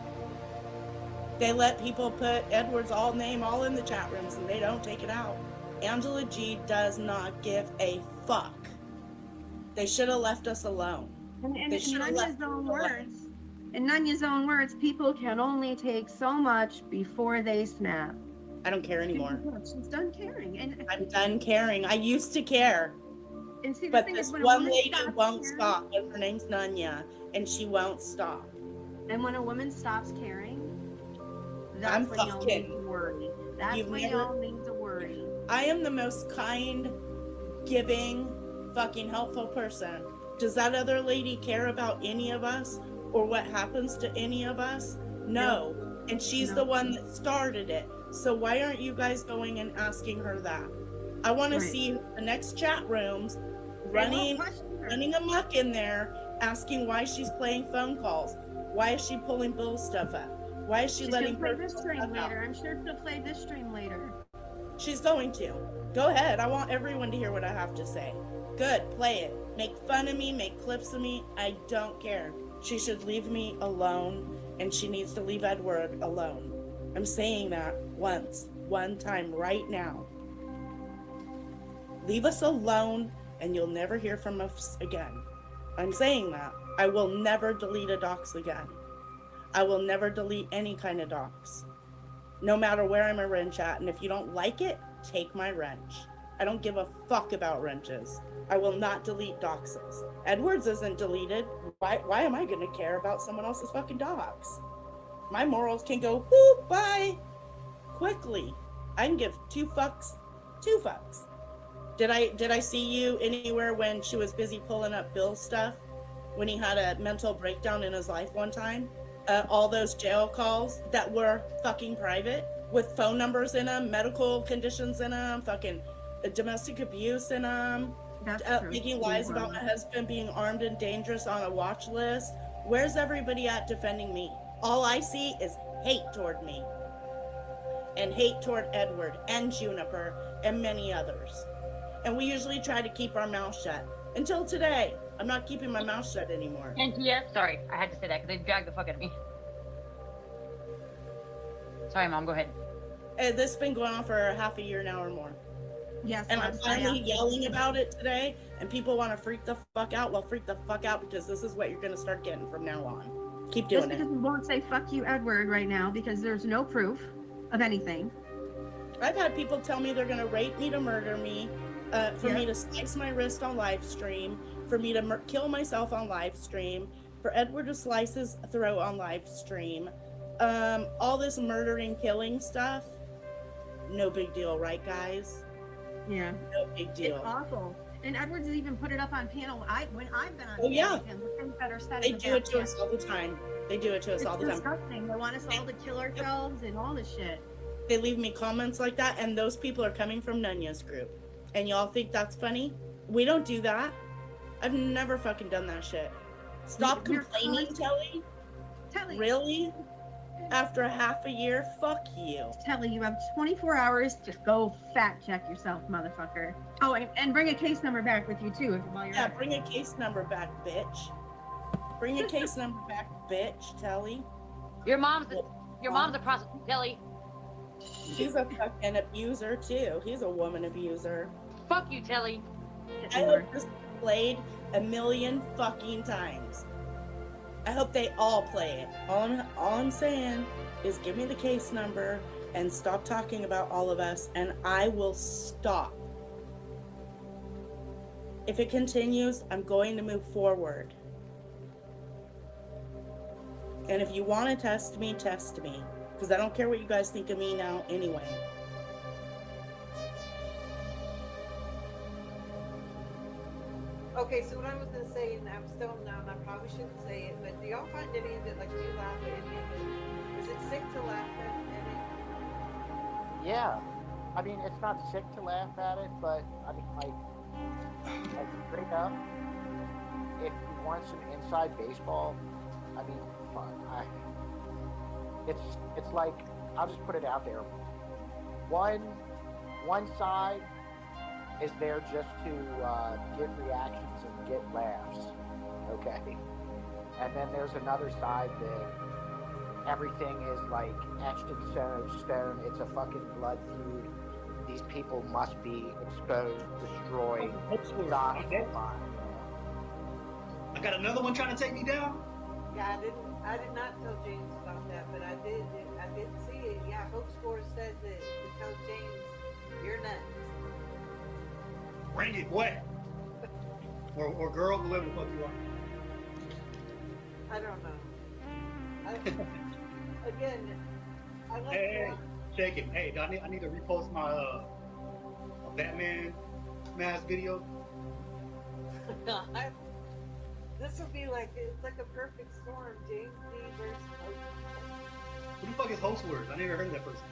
Speaker 25: They let people put Edward's name all in the chat rooms and they don't take it out. Angela G does not give a fuck. They should have left us alone.
Speaker 18: And in Nanya's own words, people can only take so much before they snap.
Speaker 25: I don't care anymore.
Speaker 18: She's done caring.
Speaker 25: I'm done caring. I used to care.
Speaker 18: And see,
Speaker 25: but this one lady won't stop. And her name's Nanya, and she won't stop.
Speaker 18: And when a woman stops caring, that's when y'all need to worry. That's when y'all need to worry.
Speaker 25: I am the most kind, giving, fucking helpful person, Does that other lady care about any of us or what happens to any of us? No. And she's the one that started it. So why aren't you guys going and asking her that? I want to see the next chat rooms running amok in there, asking why she's playing phone calls. Why is she pulling Bill stuff up? Why is she letting
Speaker 18: play
Speaker 25: her
Speaker 18: this stream
Speaker 25: stuff out?
Speaker 18: later? I'm sure she'll play this stream later.
Speaker 25: She's going to. Go ahead. I want everyone to hear what I have to say. Good. Play it. Make fun of me. Make clips of me. I don't care. She should leave me alone, and she needs to leave Edward alone. I'm saying that one time right now. Leave us alone, and you'll never hear from us again. I'm saying that. I will never delete a docs again. I will never delete any kind of docs. No matter where I'm a wrench at, and if you don't like it, take my wrench. I don't give a fuck about wrenches. I will not delete doxes. Edwards isn't deleted. Why am I gonna care about someone else's fucking docs? My morals can go whoop bye quickly. I can give two fucks. Did I see you anywhere when she was busy pulling up Bill's stuff? When he had a mental breakdown in his life one time? All those jail calls that were fucking private with phone numbers in them, medical conditions in them, fucking domestic abuse in them, making lies about my husband being armed and dangerous on a watch list. Where's everybody at defending me? All I see is hate toward me and hate toward Edward and Juniper and many others. And we usually try to keep our mouth shut. Until today, I'm not keeping my mouth shut anymore.
Speaker 12: And yeah, sorry, I had to say that because they dragged the fuck out of me. Sorry, Mom, go ahead.
Speaker 25: This has been going on for half a year now or more.
Speaker 18: Yes.
Speaker 25: And I'm finally yelling about it today, and people want to freak the fuck out. Well, freak the fuck out, because this is what you're going to start getting from now on. Keep doing
Speaker 18: Just
Speaker 25: it.
Speaker 18: because we won't say fuck you, Edward, right now, because there's no proof of anything.
Speaker 25: I've had people tell me they're going to rape me to murder me, for me to slice my wrist on live stream, for me to kill myself on live stream, for Edward to slice his throat on live stream. All this murdering, killing stuff. No big deal, right, guys?
Speaker 18: Yeah.
Speaker 25: No big deal.
Speaker 18: It's awful. And Edwards has even put it up on panel. When I've been on
Speaker 25: yeah.
Speaker 18: with him, the things that are said
Speaker 25: They
Speaker 18: in the
Speaker 25: do it
Speaker 18: back
Speaker 25: to us all the time. They do it to us all the time.
Speaker 18: It's disgusting. They want us all to kill ourselves and all this shit.
Speaker 25: They leave me comments like that, and those people are coming from Nunya's group. And y'all think that's funny? We don't do that. I've never fucking done that shit. Stop complaining, Telly. Really? After a half a year? Fuck you.
Speaker 18: Telly, you have 24 hours to go fact check yourself, motherfucker. Oh, and bring a case number back with you too while you're at it.
Speaker 25: Bring a case number back, bitch. Bring a case number back, bitch, Telly.
Speaker 12: Your mom's a prostitute, Telly.
Speaker 25: She's a fucking abuser too. He's a woman abuser.
Speaker 12: Fuck you, Telly.
Speaker 25: I hope this played a million fucking times. I hope they all play it. All I'm saying is give me the case number and stop talking about all of us, and I will stop. If it continues, I'm going to move forward. And if you want to test me, because I don't care what you guys think of me now anyway.
Speaker 7: Okay, so what I was gonna say, and I'm still not, and I probably shouldn't say it, but do y'all find any of it, like, do you laugh at any of it? Is it sick to laugh at any?
Speaker 19: Yeah, I mean, it's not sick to laugh at it, but I mean, like straight up, if you want some inside baseball, I mean, fun. It's like, I'll just put it out there. One side is there just to give reactions and get laughs, okay? And then there's another side that everything is like etched in stone. It's a fucking blood feud. These people must be exposed, destroyed,
Speaker 20: I got another one trying to take me down.
Speaker 7: Yeah, I did not tell James about that, but I did see it. Yeah, Hope Score said that to tell James, you're nuts.
Speaker 20: Bring it, boy. or girl, whoever the fuck you are.
Speaker 7: I don't know. Again, I like.
Speaker 20: Hey, shake it. Hey, I need to repost my Batman mask video.
Speaker 7: This will be like it's like a perfect storm. James D versus
Speaker 20: Who the fuck is Host Wars? I never heard of that person.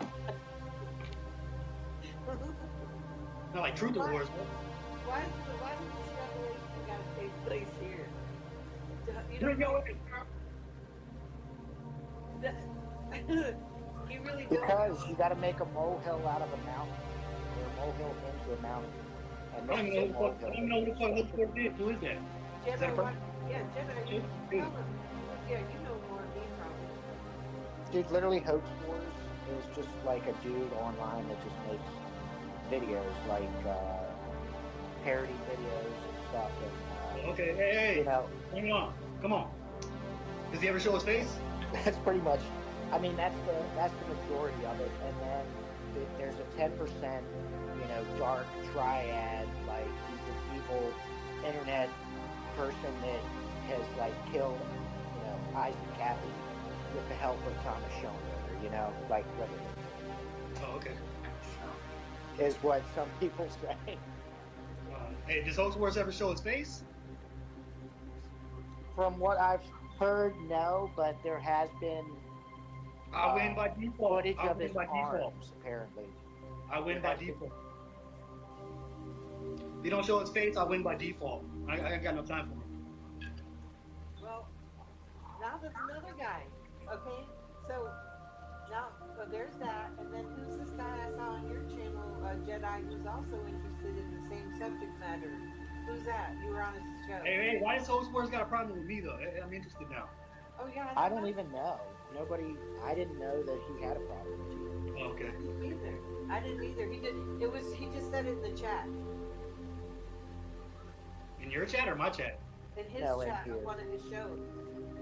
Speaker 20: Not like Truth or Wars.
Speaker 7: Why does this revelation gotta take place here? You
Speaker 20: Bring your
Speaker 7: You really don't.
Speaker 19: Because you got to make a molehill out of a mountain, or a molehill into a mountain. And
Speaker 20: I don't even know who the fuck Host Wars is. Who is that? Is that a person?
Speaker 7: Jenna, you tell him. Yeah, you know more than me probably.
Speaker 19: Dude, literally, Hoax Wars is just like a dude online that just makes videos, like parody videos and stuff. And,
Speaker 20: Okay, hey,
Speaker 19: you know,
Speaker 20: hang on. Come on. Does he ever show his face?
Speaker 19: that's pretty much. I mean, that's the majority of it, and then there's a 10%, dark triad, like he's an evil internet person that has like killed, Isaac Cappy with the help of Thomas Schoenberger, like literally.
Speaker 20: Oh, okay.
Speaker 19: Is what some people say.
Speaker 20: Hey, does Host Wars ever show his face?
Speaker 19: From what I've heard, no, but there has been.
Speaker 20: I win by default.
Speaker 19: Footage
Speaker 20: I
Speaker 19: of
Speaker 20: win
Speaker 19: his
Speaker 20: by default.
Speaker 19: arms, apparently.
Speaker 20: I win by default. If you don't show his face, I win by default. I ain't got no time for him.
Speaker 7: Well, now there's another guy. Okay, so now there's that, and then who's this guy I saw on your channel, Jedi, who's also interested in the same subject matter? Who's that? You were on his show.
Speaker 20: Hey, why does Host Wars got a problem with me though? I'm interested now.
Speaker 7: Oh yeah.
Speaker 19: I don't even know. I didn't know that he had a problem with you.
Speaker 20: Okay.
Speaker 7: I didn't either. He just said it in the chat.
Speaker 20: In your chat or my chat?
Speaker 7: In his
Speaker 19: No, in
Speaker 7: chat
Speaker 19: here.
Speaker 7: on one of his shows.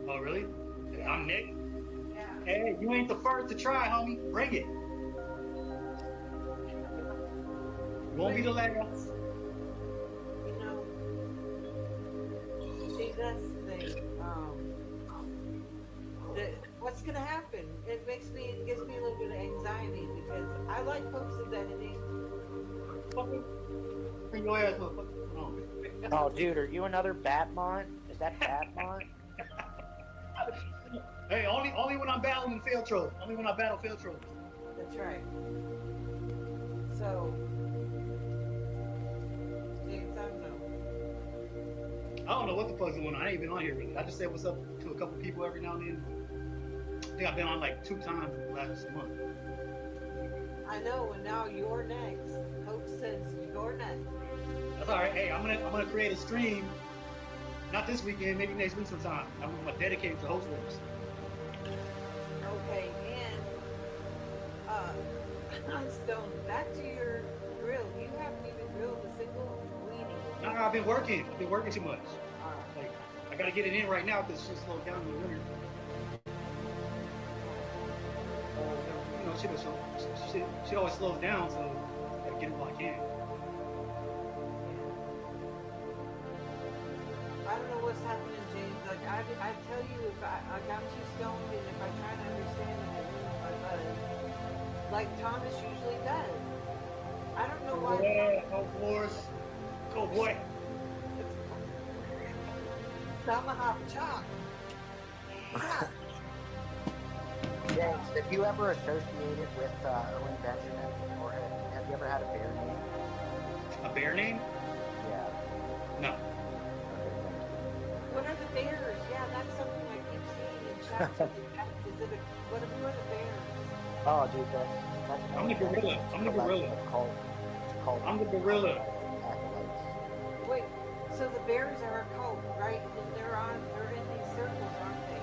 Speaker 20: Oh, really?
Speaker 7: Yeah.
Speaker 20: I'm Nick.
Speaker 7: Yeah.
Speaker 20: Hey, you ain't the first to try, homie. Bring it. You won't be the last.
Speaker 7: See, that's the thing. What's gonna happen? It gives me a little bit of anxiety because I like folks' identity.
Speaker 20: Bring your ass, motherfucker.
Speaker 19: Oh, dude, are you another Batmont? Is that Batmont?
Speaker 20: Hey, only when I'm battling field trolls. Only when I battle field trolls.
Speaker 7: That's right. So, James, I don't know.
Speaker 20: I don't know what the fuck's going on. I ain't been on here really. I just say what's up to a couple people every now and then. I think I've been on like 2 times in the last month.
Speaker 7: I know, and now you're next. Hope says you're next.
Speaker 20: That's all right. Hey, I'm gonna create a stream. Not this weekend, maybe next week sometime. I'm gonna dedicate it to Host Wars.
Speaker 7: Okay, and I'm stoned. Back to your grill. You haven't even grilled a single weenie.
Speaker 20: No, I've been working. I've been working too much. Like, I gotta get it in right now because shit slowed down in the winter. Shit always slows down, so I gotta get it while I can.
Speaker 7: I don't know what's happening, James. Like I tell you, if I got too stoned, and if I try to understand it, like Thomas usually does. I don't know why.
Speaker 20: Yeah, of course. Go boy.
Speaker 7: Tomahawk chop.
Speaker 19: James, have you ever associated with Owen Benjamin, or have you ever had a bear name?
Speaker 20: A bear name?
Speaker 19: Yeah.
Speaker 20: No.
Speaker 7: What are the bears? Yeah, that's something I keep seeing in chat. What are the bears?
Speaker 19: Oh, dude, that's.
Speaker 20: I'm the gorilla. I'm the gorilla. I'm the gorilla.
Speaker 7: Wait, so the bears are a cult, right? And they're in these circles, aren't they?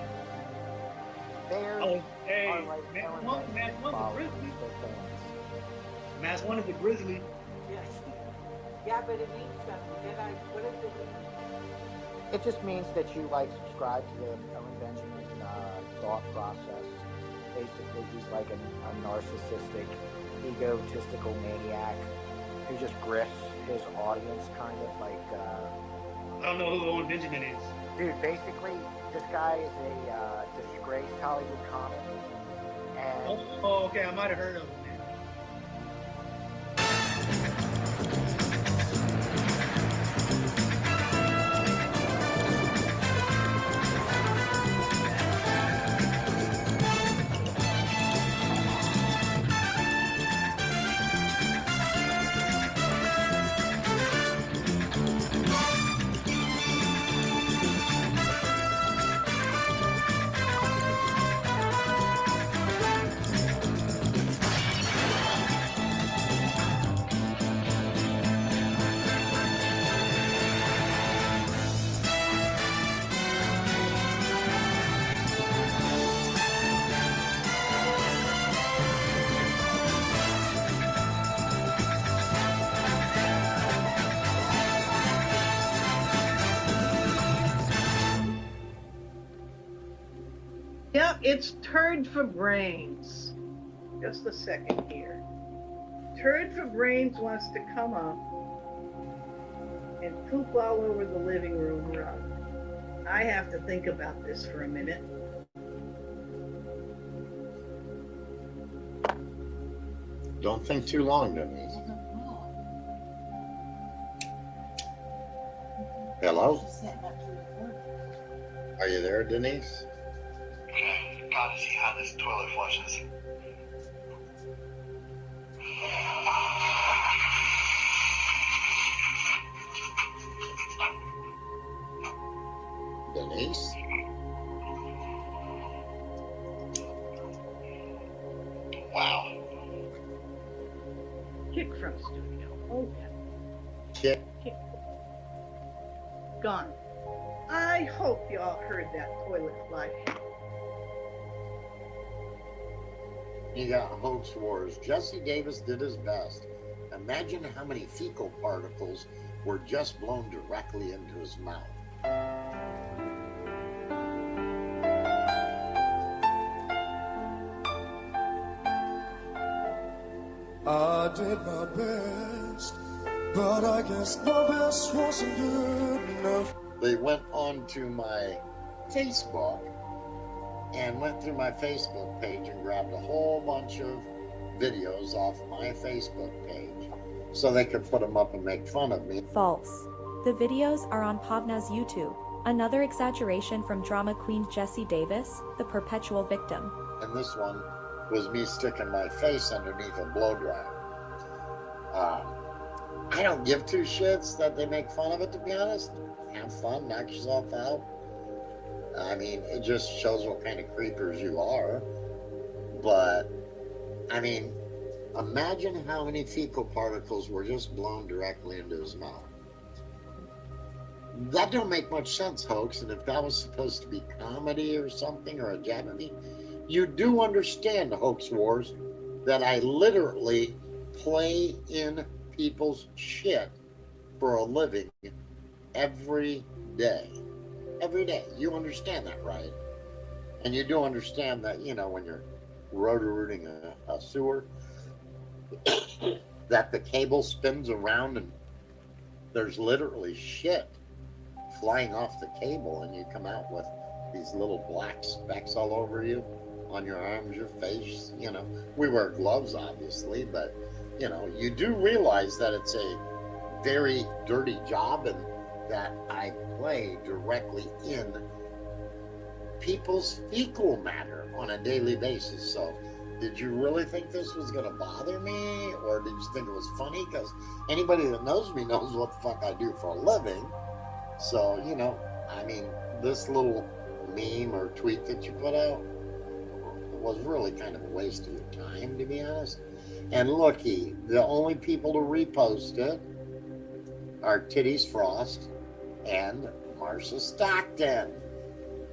Speaker 19: Bears
Speaker 20: hey,
Speaker 19: are like
Speaker 20: Mass One's a grizzly. Mass One is a grizzly.
Speaker 7: Yes. Yeah, but it means something. What does it mean?
Speaker 19: It just means that you subscribe to the Owen Benjamin thought process. Basically, he's like a narcissistic, egotistical maniac who just grifts his audience, kind of like.
Speaker 20: I don't know who Owen Benjamin is.
Speaker 19: Dude, basically, this guy is a disgraced Hollywood comic, and
Speaker 20: oh, okay, I might have heard of him.
Speaker 5: It's Turd for Brains. Just a second here. Turd for Brains wants to come up and poop all over the living room rug. I have to think about this for a minute.
Speaker 4: Don't think too long, Denise. Hello? Are you there, Denise?
Speaker 16: Okay, gotta see how this toilet flushes.
Speaker 4: Denise? Wow.
Speaker 5: Kick from studio. Okay.
Speaker 4: Kick.
Speaker 5: Gone. I hope y'all heard that toilet flush.
Speaker 4: You got hoax wars. Jesse Davis did his best. Imagine how many fecal particles were just blown directly into his mouth.
Speaker 13: I did my best, but I guess my best wasn't good enough.
Speaker 4: They went on to my Facebook and went through my Facebook page and grabbed a whole bunch of videos off my Facebook page so they could put them up and make fun of me.
Speaker 22: False. The videos are on Pavna's YouTube. Another exaggeration from drama queen Jessie Davis, the perpetual victim.
Speaker 4: And this one was me sticking my face underneath a blow dryer. I don't give two shits that they make fun of it, to be honest. Have fun, knock yourself out. I mean, it just shows what kind of creepers you are. But, I mean, imagine how many fecal particles were just blown directly into his mouth. That don't make much sense, Hoax. And if that was supposed to be comedy or something, or a jab at me, you do understand, Hoax Wars, that I literally play in people's shit for a living every day. Every day. You understand that, right? And you do understand that, you know, when you're rotor-rooting a sewer, that the cable spins around and there's literally shit flying off the cable, and you come out with these little black specks all over you, on your arms, your face. You know, we wear gloves, obviously, but, you know, you do realize that it's a very dirty job and that I play directly in people's fecal matter on a daily basis. So did you really think this was going to bother me, or did you think it was funny? Because anybody that knows me knows what the fuck I do for a living. So, you know, I mean, this little meme or tweet that you put out was really kind of a waste of your time, to be honest. And looky, the only people to repost it are Titties Frost and Marsha Stockton.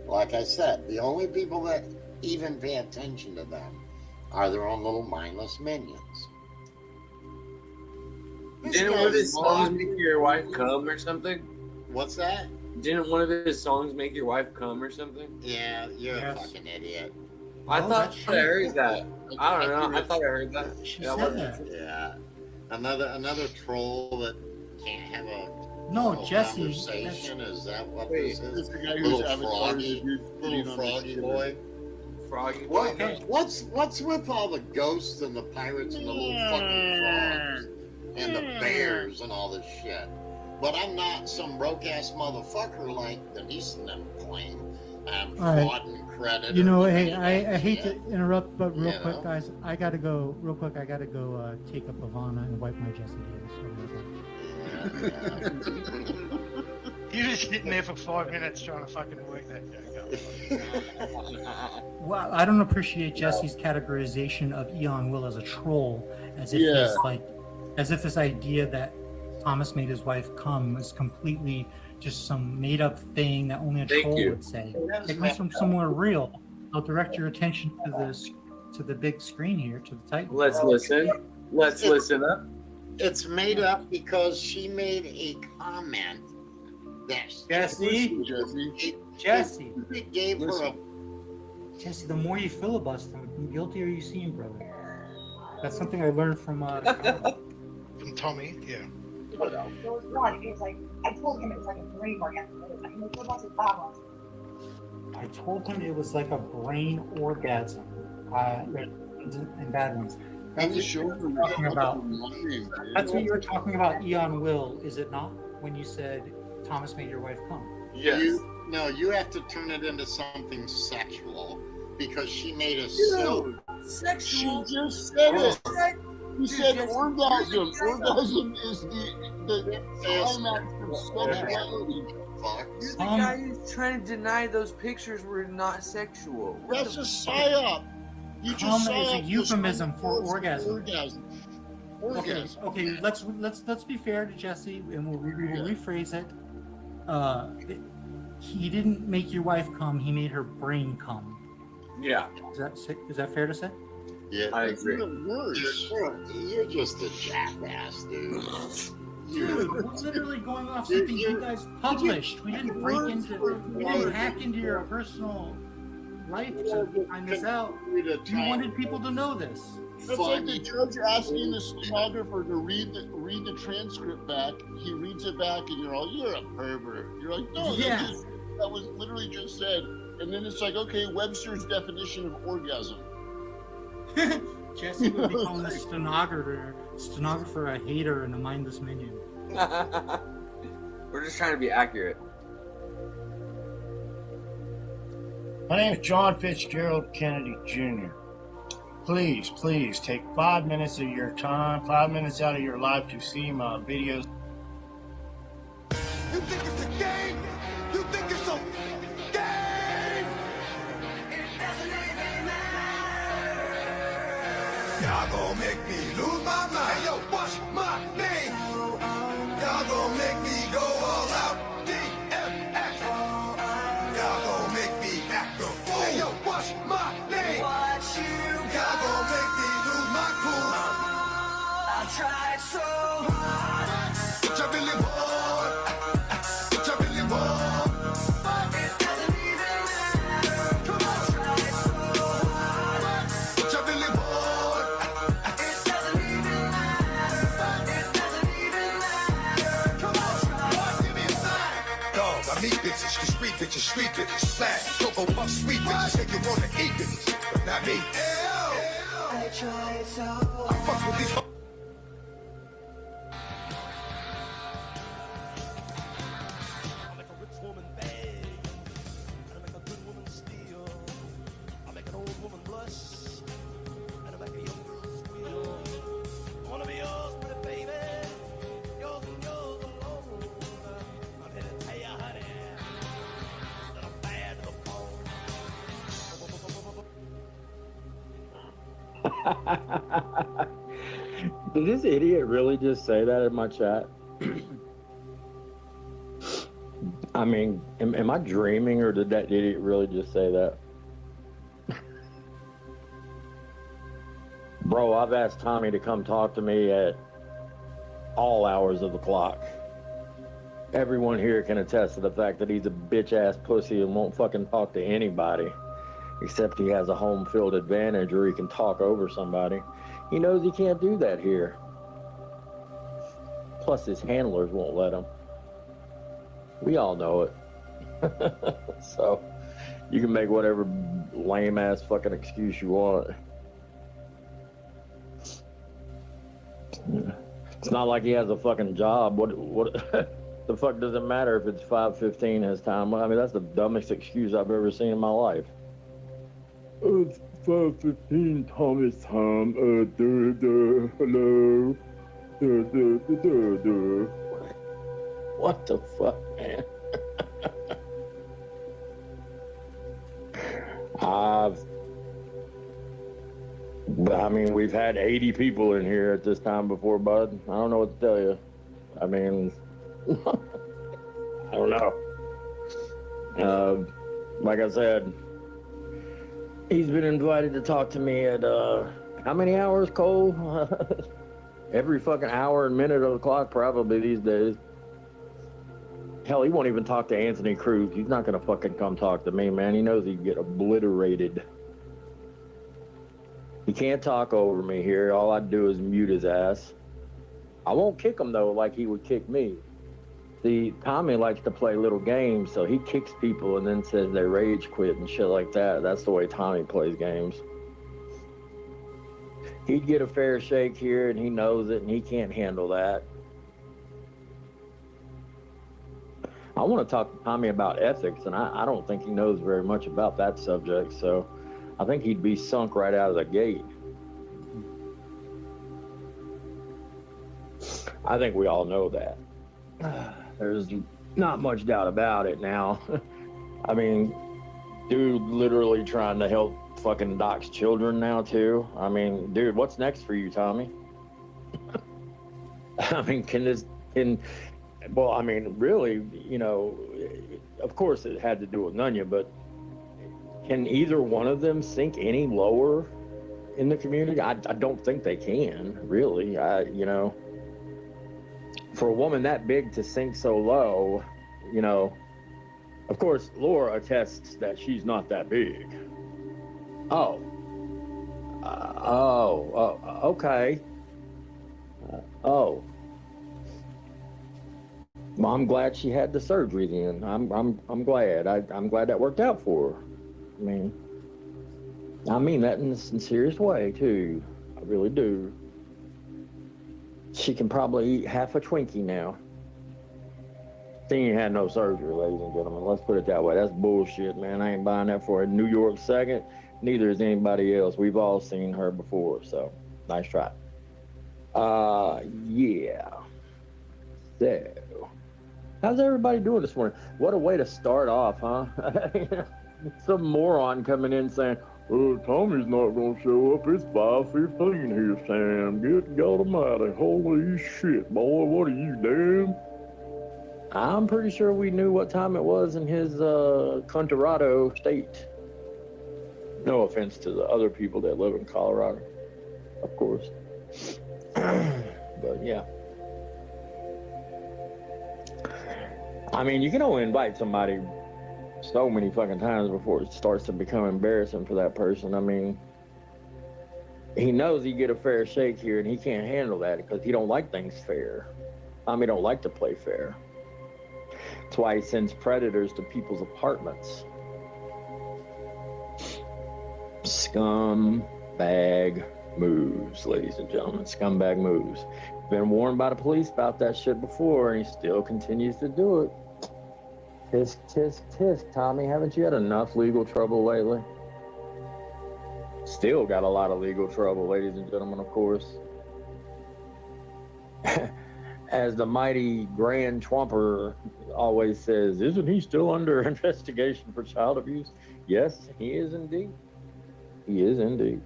Speaker 4: Like I said, the only people that even pay attention to them are their own little mindless minions.
Speaker 23: Didn't one of his songs make your wife come or something?
Speaker 4: What's that?
Speaker 23: Didn't one of his songs make your wife come or something?
Speaker 4: Yeah, you're a fucking idiot.
Speaker 23: I thought I heard that. I don't know. I thought I heard that.
Speaker 4: Yeah. Another troll that can't have a
Speaker 24: No, Jesse.
Speaker 4: conversation. Is that what
Speaker 23: Wait,
Speaker 4: this is?
Speaker 23: the guy whose
Speaker 4: Little
Speaker 23: avatar
Speaker 4: froggy,
Speaker 23: is
Speaker 4: little froggy boy.
Speaker 23: Froggy
Speaker 4: What,
Speaker 23: boy.
Speaker 4: what's with all the ghosts and the pirates and the little fucking frogs and the bears and all this shit? But I'm not some broke ass motherfucker like Denise and them claim. I'm fraud and credit.
Speaker 24: You know,
Speaker 4: or
Speaker 24: hey,
Speaker 4: any of
Speaker 24: I
Speaker 4: that
Speaker 24: hate
Speaker 4: shit.
Speaker 24: to interrupt, but real
Speaker 4: You
Speaker 24: quick,
Speaker 4: know?
Speaker 24: guys, I gotta go real quick. I gotta go take up Ivana and wipe my Jesse Davis.
Speaker 26: You're just sitting there for 5 minutes trying to fucking work that joke out.
Speaker 24: Well, I don't appreciate Jesse's categorization of Eon Will as a troll, as if
Speaker 23: Yeah.
Speaker 24: it's like, as if this idea that Thomas made his wife come is completely just some made-up thing that only a
Speaker 23: Thank
Speaker 24: troll
Speaker 23: you.
Speaker 24: would say. It comes from somewhere real. I'll direct your attention to the big screen here, to the title.
Speaker 23: Let's listen. Let's listen up.
Speaker 4: It's made up because she made a comment that
Speaker 24: Jesse.
Speaker 4: It gave her a
Speaker 24: Jesse, the more you filibuster, the guiltier you seem, brother. That's something I learned from
Speaker 26: From Tommy, yeah.
Speaker 2: There was one. It was like I told him it was like a brain orgasm. It was like
Speaker 24: I told him it was like a brain orgasm. There's good and bad ones. That's what you were talking about. That's what you were talking about, Eon Will, is it not? When you said Thomas made your wife come.
Speaker 4: Yes. You have to turn it into something sexual because she made a
Speaker 3: Sexual.
Speaker 4: She just said it.
Speaker 3: You said orgasm. Orgasm is the climax of sexuality.
Speaker 23: You're the guy who's trying to deny those pictures were not sexual.
Speaker 3: That's a psyop. You just
Speaker 24: Cum is a
Speaker 3: psyop
Speaker 24: euphemism for orgasm.
Speaker 3: Orgasm.
Speaker 24: Okay. Let's be fair to Jesse, and we'll rephrase it. He didn't make your wife come. He made her brain come.
Speaker 23: Yeah.
Speaker 24: Is that fair to say?
Speaker 4: Yeah,
Speaker 23: I agree.
Speaker 4: You're just a jackass, dude.
Speaker 24: Dude, we're literally going off something you guys published. We didn't hack into your personal life to find this out. You wanted people to know this.
Speaker 3: That's like the judge asking the stenographer to read the transcript back. He reads it back, and you're a pervert. You're like, no, that was literally just said. And then it's like, okay, Webster's definition of orgasm.
Speaker 24: Jesse would be calling the stenographer a hater and a mindless minion.
Speaker 23: We're just trying to be accurate.
Speaker 6: My name is John Fitzgerald Kennedy Jr. Please take 5 minutes of your time, 5 minutes out of your life to see my videos.
Speaker 13: You think it's a game? You think it's a game? It doesn't even matter. Y'all gon' make me lose my mind. Hey, yo, what's my name? Y'all gon' make me go all out. DMX. Y'all gon' make me act the fool. Hey, yo, what's my name? What you got? Y'all gon' make me lose my cool. I tried so hard. What you really want? What you really want? But it doesn't even matter. Come on. I tried so hard. What you really want? It doesn't even matter. But it doesn't even matter. Come on. What? Give me a sign. Dog, I meet bitches, the street bitches, slash, cocoa puff, sweet bitches, say you wanna eat bitches, but not me. I tried so hard. I fuck with these.
Speaker 9: Did this idiot really just say that in my chat? I mean, am I dreaming, or did that idiot really just say that? Bro, I've asked Tommy to come talk to me at all hours of the clock. Everyone here can attest to the fact that he's a bitch-ass pussy and won't fucking talk to anybody, except he has a home field advantage or he can talk over somebody. He knows he can't do that here. Plus his handlers won't let him. We all know it. So you can make whatever lame ass fucking excuse you want. It's not like he has a fucking job. What the fuck does it matter if it's 5:15 his time? I mean, that's the dumbest excuse I've ever seen in my life. It's 5:15 Thomas time. Hello. What the fuck, man? I mean, we've had 80 people in here at this time before, bud. I don't know what to tell you. I mean, I don't know. Like I said, he's been invited to talk to me at, how many hours, Cole? Every fucking hour and minute of the clock, probably these days. Hell, he won't even talk to Anthony Cruz. He's not gonna fucking come talk to me, man. He knows he'd get obliterated. He can't talk over me here. All I'd do is mute his ass. I won't kick him though, like he would kick me. See, Tommy likes to play little games, so he kicks people and then says they rage quit and shit like that. That's the way Tommy plays games. He'd get a fair shake here, and he knows it, and he can't handle that. I want to talk to Tommy about ethics, and I don't think he knows very much about that subject, so I think he'd be sunk right out of the gate. I think we all know that. There's not much doubt about it now. I mean, dude literally trying to help fucking Doc's children now too. I mean, dude, what's next for you, Tommy? I mean, well, I mean, really, you know, of course it had to do with Nunya, but can either one of them sink any lower in the community? I don't think they can, really. You know, for a woman that big to sink so low, you know, of course, Laura attests that she's not that big. Okay. Well, I'm glad she had the surgery then. I'm glad. I'm glad that worked out for her. I mean that in a sincerest way too. I really do. She can probably eat half a Twinkie now. She ain't had no surgery, ladies and gentlemen. Let's put it that way. That's bullshit, man. I ain't buying that for a New York second. Neither is anybody else. We've all seen her before, so nice try. Yeah. So, how's everybody doing this morning? What a way to start off, huh? Some moron coming in saying, "Oh, Tommy's not gonna show up. It's 5:15 here, Sam. Good God Almighty! Holy shit, boy! What are you doing?" I'm pretty sure we knew what time it was in his Colorado state. No offense to the other people that live in Colorado, of course. But yeah. I mean, you can only invite somebody so many fucking times before it starts to become embarrassing for that person. I mean, he knows he get a fair shake here, and he can't handle that because he don't like things fair. He don't like to play fair. That's why he sends predators to people's apartments. Scumbag moves, ladies and gentlemen. Scumbag moves. Been warned by the police about that shit before, and he still continues to do it. Tisk, tisk, tisk. Tommy, haven't you had enough legal trouble lately? Still got a lot of legal trouble, ladies and gentlemen, of course. As the mighty Grand Twomper always says, isn't he still under investigation for child abuse? Yes, he is indeed. He is indeed.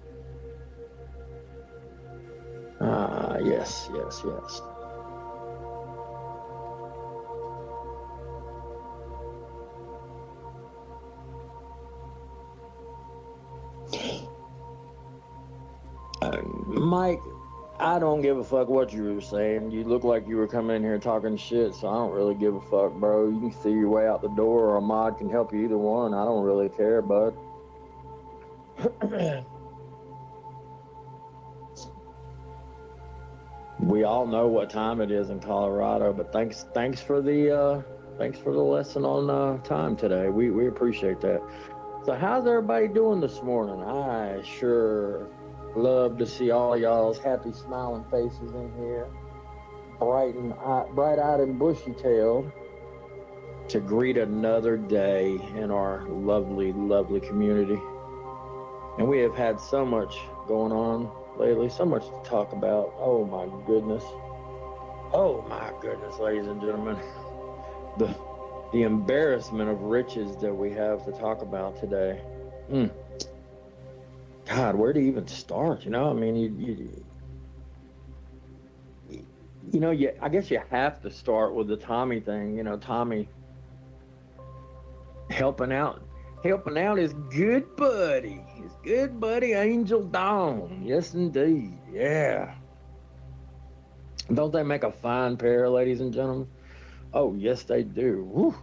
Speaker 9: Yes. Mike, I don't give a fuck what you were saying. You look like you were coming in here talking shit, so I don't really give a fuck, bro. You can see your way out the door, or a mod can help you, either one. I don't really care, bud. We all know what time it is in Colorado, but thanks for the lesson on time today. We appreciate that. So how's everybody doing this morning? I sure love to see all y'all's happy smiling faces in here, bright-eyed and bushy-tailed, to greet another day in our lovely, lovely community. And we have had so much going on lately, so much to talk about. Oh my goodness, ladies and gentlemen, the embarrassment of riches that we have to talk about today. God, where do you even start? You know, I mean, I guess you have to start with the Tommy thing. You know, Tommy helping out his good buddy Angel Dawn. Yes, indeed. Yeah. Don't they make a fine pair, ladies and gentlemen? Oh, yes, they do. Woo.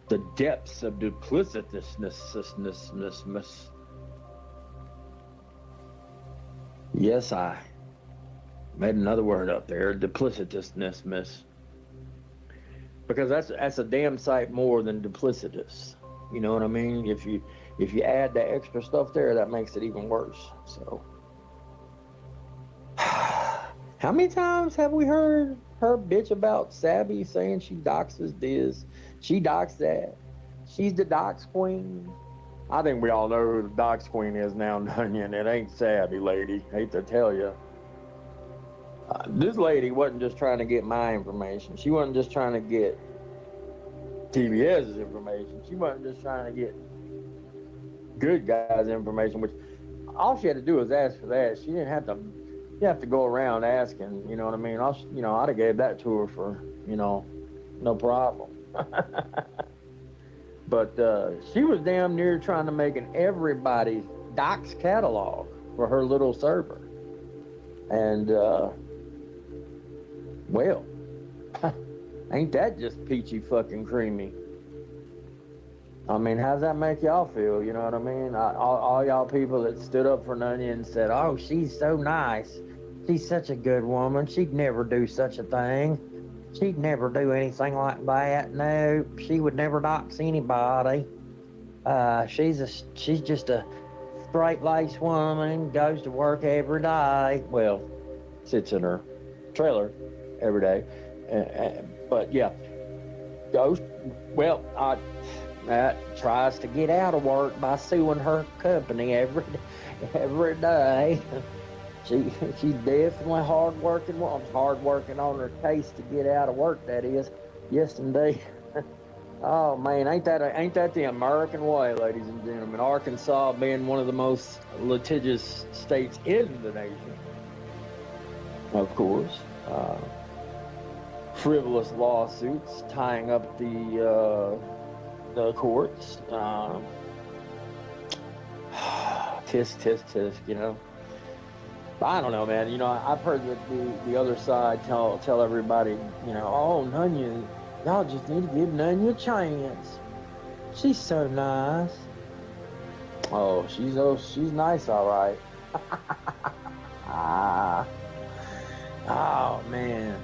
Speaker 9: The depths of duplicitousness. Yes, I made another word up there. Duplicitousness. Because that's a damn sight more than duplicitous. You know what I mean? If you add the extra stuff there, that makes it even worse. So, how many times have we heard her bitch about Sabby saying she doxes this, she doxes that, she's the dox queen? I think we all know who the dox queen is now, Onion. It ain't Sabby, lady. Hate to tell you. This lady wasn't just trying to get my information. She wasn't just trying to get TBS's information. She wasn't just trying to get good guys' information, which all she had to do was ask for that. She didn't have to. You have to go around asking. You know what I mean? I'd have gave that to her for no problem. But she was damn near trying to make an everybody's docs catalog for her little server, and well, ain't that just peachy fucking creamy? I mean, how's that make y'all feel? You know what I mean? All y'all people that stood up for Nunya and said, oh, she's so nice. She's such a good woman. She'd never do such a thing. She'd never do anything like that. No, she would never dox anybody. She's just a straight-laced woman, goes to work every day. Well, sits in her trailer every day. But yeah, goes, well, that tries to get out of work by suing her company every day. She's definitely hard-working on her case to get out of work, that is. Yes, indeed. Oh, man, ain't that the American way, ladies and gentlemen? Arkansas being one of the most litigious states in the nation, of course. Frivolous lawsuits tying up the courts. Tisk, you know. I don't know, man. You know, I've heard that the other side tell everybody, you know, oh, Nunya, y'all just need to give Nunya a chance. She's so nice. Oh, she's nice, all right. Oh, man.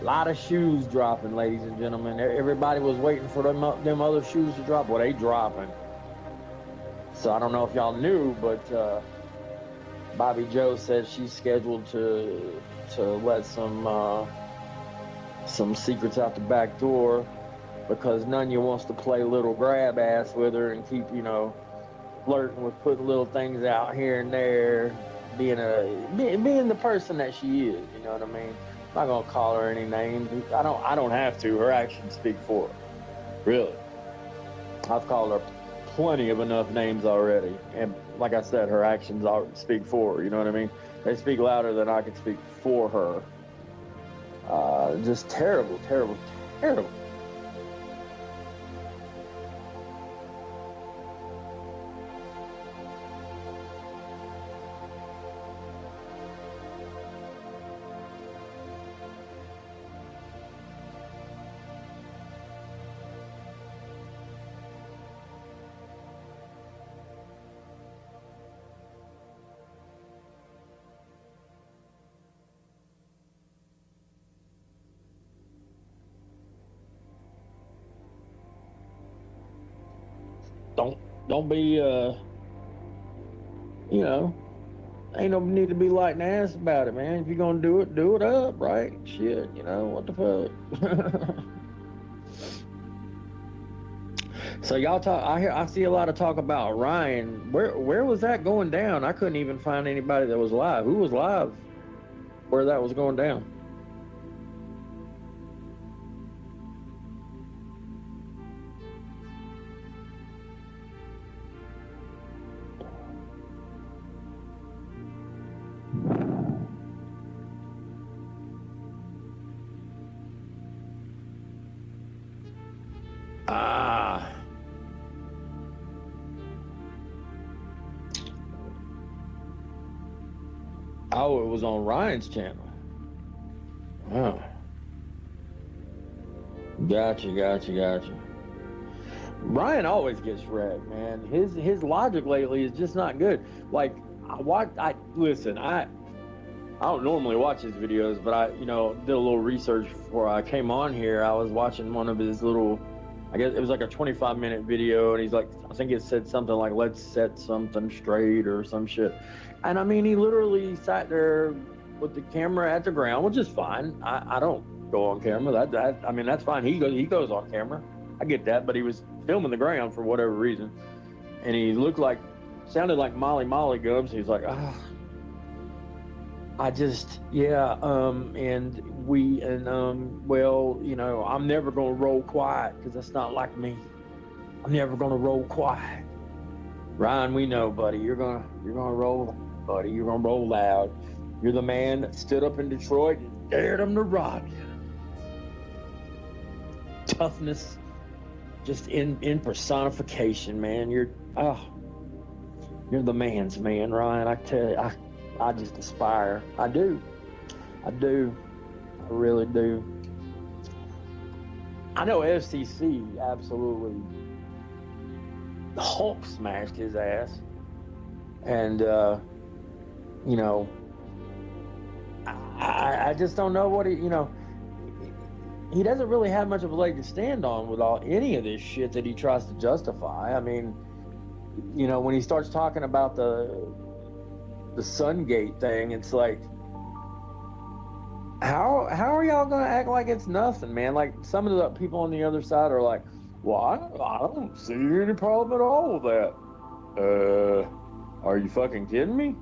Speaker 9: A lot of shoes dropping, ladies and gentlemen. Everybody was waiting for them other shoes to drop. Well, they dropping. So I don't know if y'all knew, but Bobby Joe said she's scheduled to let some secrets out the back door because Nunya wants to play little grab ass with her and keep, you know, flirting with putting little things out here and there, being the person that she is. You know what I mean? I'm not gonna call her any names. I don't have to. Her actions speak for her. Really. I've called her plenty of enough names already, and like I said, her actions speak for her. You know what I mean? They speak louder than I can speak for her. Just terrible. Don't be, you know, ain't no need to be lighting ass about it, man. If you're gonna do it up, right? Shit, you know, what the fuck? So y'all talk, I see a lot of talk about Ryan. Where was that going down? I couldn't even find anybody that was live. Who was live where that was going down? Oh, it was on Ryan's channel. Oh. Gotcha. Ryan always gets wrecked, man. His logic lately is just not good. Like, I don't normally watch his videos, but I, did a little research before I came on here. I was watching one of his little, I guess it was like a 25-minute video, and he's like, I think it said something like, let's set something straight or some shit. And I mean, he literally sat there with the camera at the ground, which is fine. I don't go on camera. That's fine. He goes on camera. I get that, but he was filming the ground for whatever reason. And he sounded like miLLLion. He's like, I'm never gonna roll quiet because that's not like me. I'm never gonna roll quiet. Ryan, we know, buddy. You're gonna roll, buddy. You're gonna roll loud. You're the man that stood up in Detroit and dared them to rob you. Toughness, just in personification, man. You're the man's man, Ryan. I tell you, I just aspire. I do. I really do. I know FCC absolutely Hulk smashed his ass. And, I just don't know what he doesn't really have much of a leg to stand on with any of this shit that he tries to justify. I mean, when he starts talking about the Sungate thing, it's like, how are y'all gonna act like it's nothing, man? Like, some of the people on the other side are like, well, I don't see any problem at all with that. Are you fucking kidding me?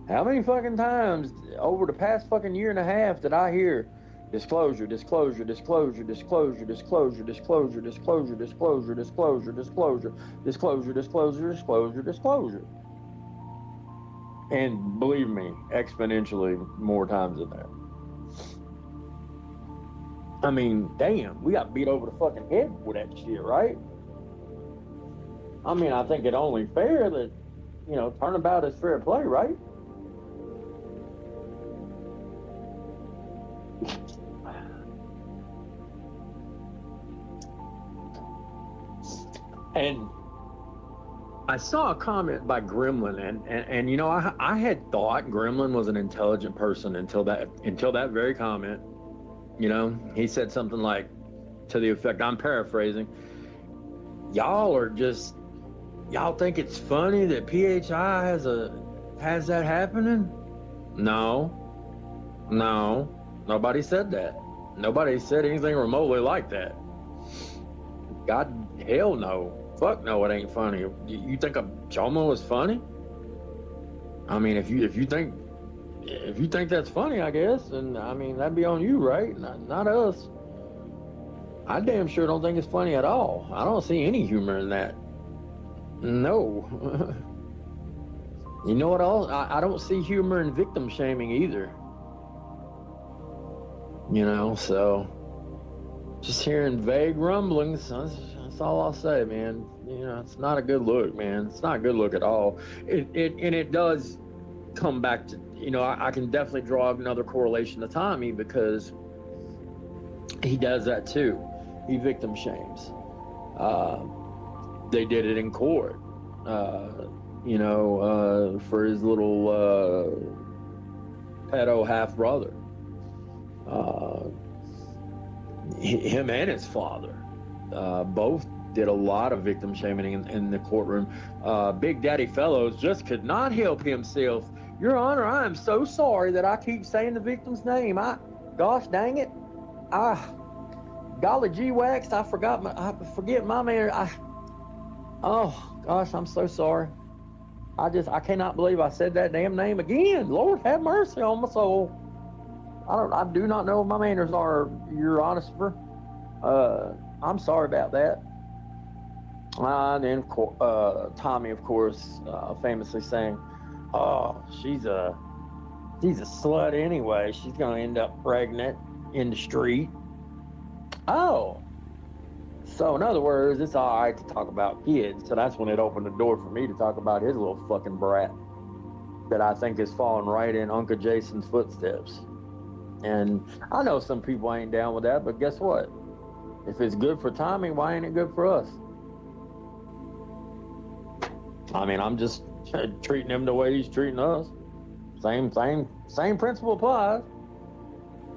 Speaker 9: How many fucking times over the past fucking year and a half did I hear disclosure? And believe me, exponentially more times than that. I mean, damn, we got beat over the fucking head with that shit, right? I mean, I think it only fair that, turnabout is fair play, right? And I saw a comment by Gremlin, and I had thought Gremlin was an intelligent person until that very comment. He said something like, to the effect, I'm paraphrasing, y'all think it's funny that PHI has that happening? No, nobody said that. Nobody said anything remotely like that. God, hell no. Fuck no, it ain't funny. You think a Jomo is funny? I mean, if you think that's funny, I guess, and I mean, that'd be on you, right? Not us. I damn sure don't think it's funny at all. I don't see any humor in that. No. You know what else? I don't see humor in victim shaming either. So just hearing vague rumblings, that's all I'll say, man. It's not a good look, man. It's not a good look at all. It does come back to, I can definitely draw another correlation to Tommy, because he does that too. He victim shames. They did it in court, for his little pedo half brother. Him and his father both did a lot of victim shaming in the courtroom. Big Daddy Fellows just could not help himself. Your Honor, I am so sorry that I keep saying the victim's name. Gosh dang it. Golly gee waxed, I forget my man. Oh gosh, I'm so sorry. I cannot believe I said that damn name again. Lord have mercy on my soul. I do not know if my manners are, Your Honor. I'm sorry about that. And then Tommy, of course, famously saying, "Oh, she's a slut anyway. She's gonna end up pregnant in the street." Oh, so in other words, it's all right to talk about kids. So that's when it opened the door for me to talk about his little fucking brat that I think is falling right in Uncle Jason's footsteps. And I know some people ain't down with that, but guess what? If it's good for Tommy, why ain't it good for us? I mean, I'm just treating him the way he's treating us. Same principle applies.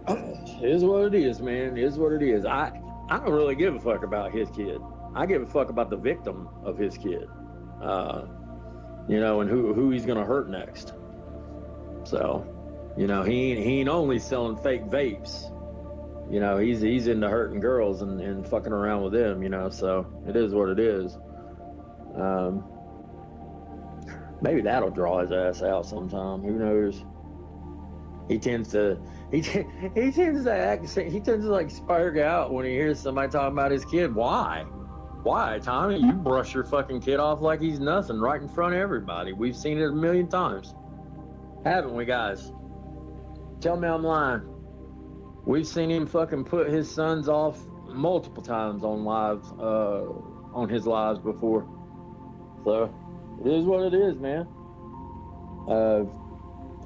Speaker 9: It is what it is, man. It is what it is. I don't really give a fuck about his kid. I give a fuck about the victim of his kid. You know, and who he's gonna hurt next. So, you know, he ain't only selling fake vapes. You know, he's into hurting girls and fucking around with them, you know, so it is what it is. Maybe that'll draw his ass out sometime. Who knows? He tends to like spark out when he hears somebody talking about his kid. Why, Tommy? You brush your fucking kid off like he's nothing right in front of everybody. We've seen it a million times, haven't we, guys? Tell me I'm lying. We've seen him fucking put his sons off multiple times on his lives before. So it is what it is, man.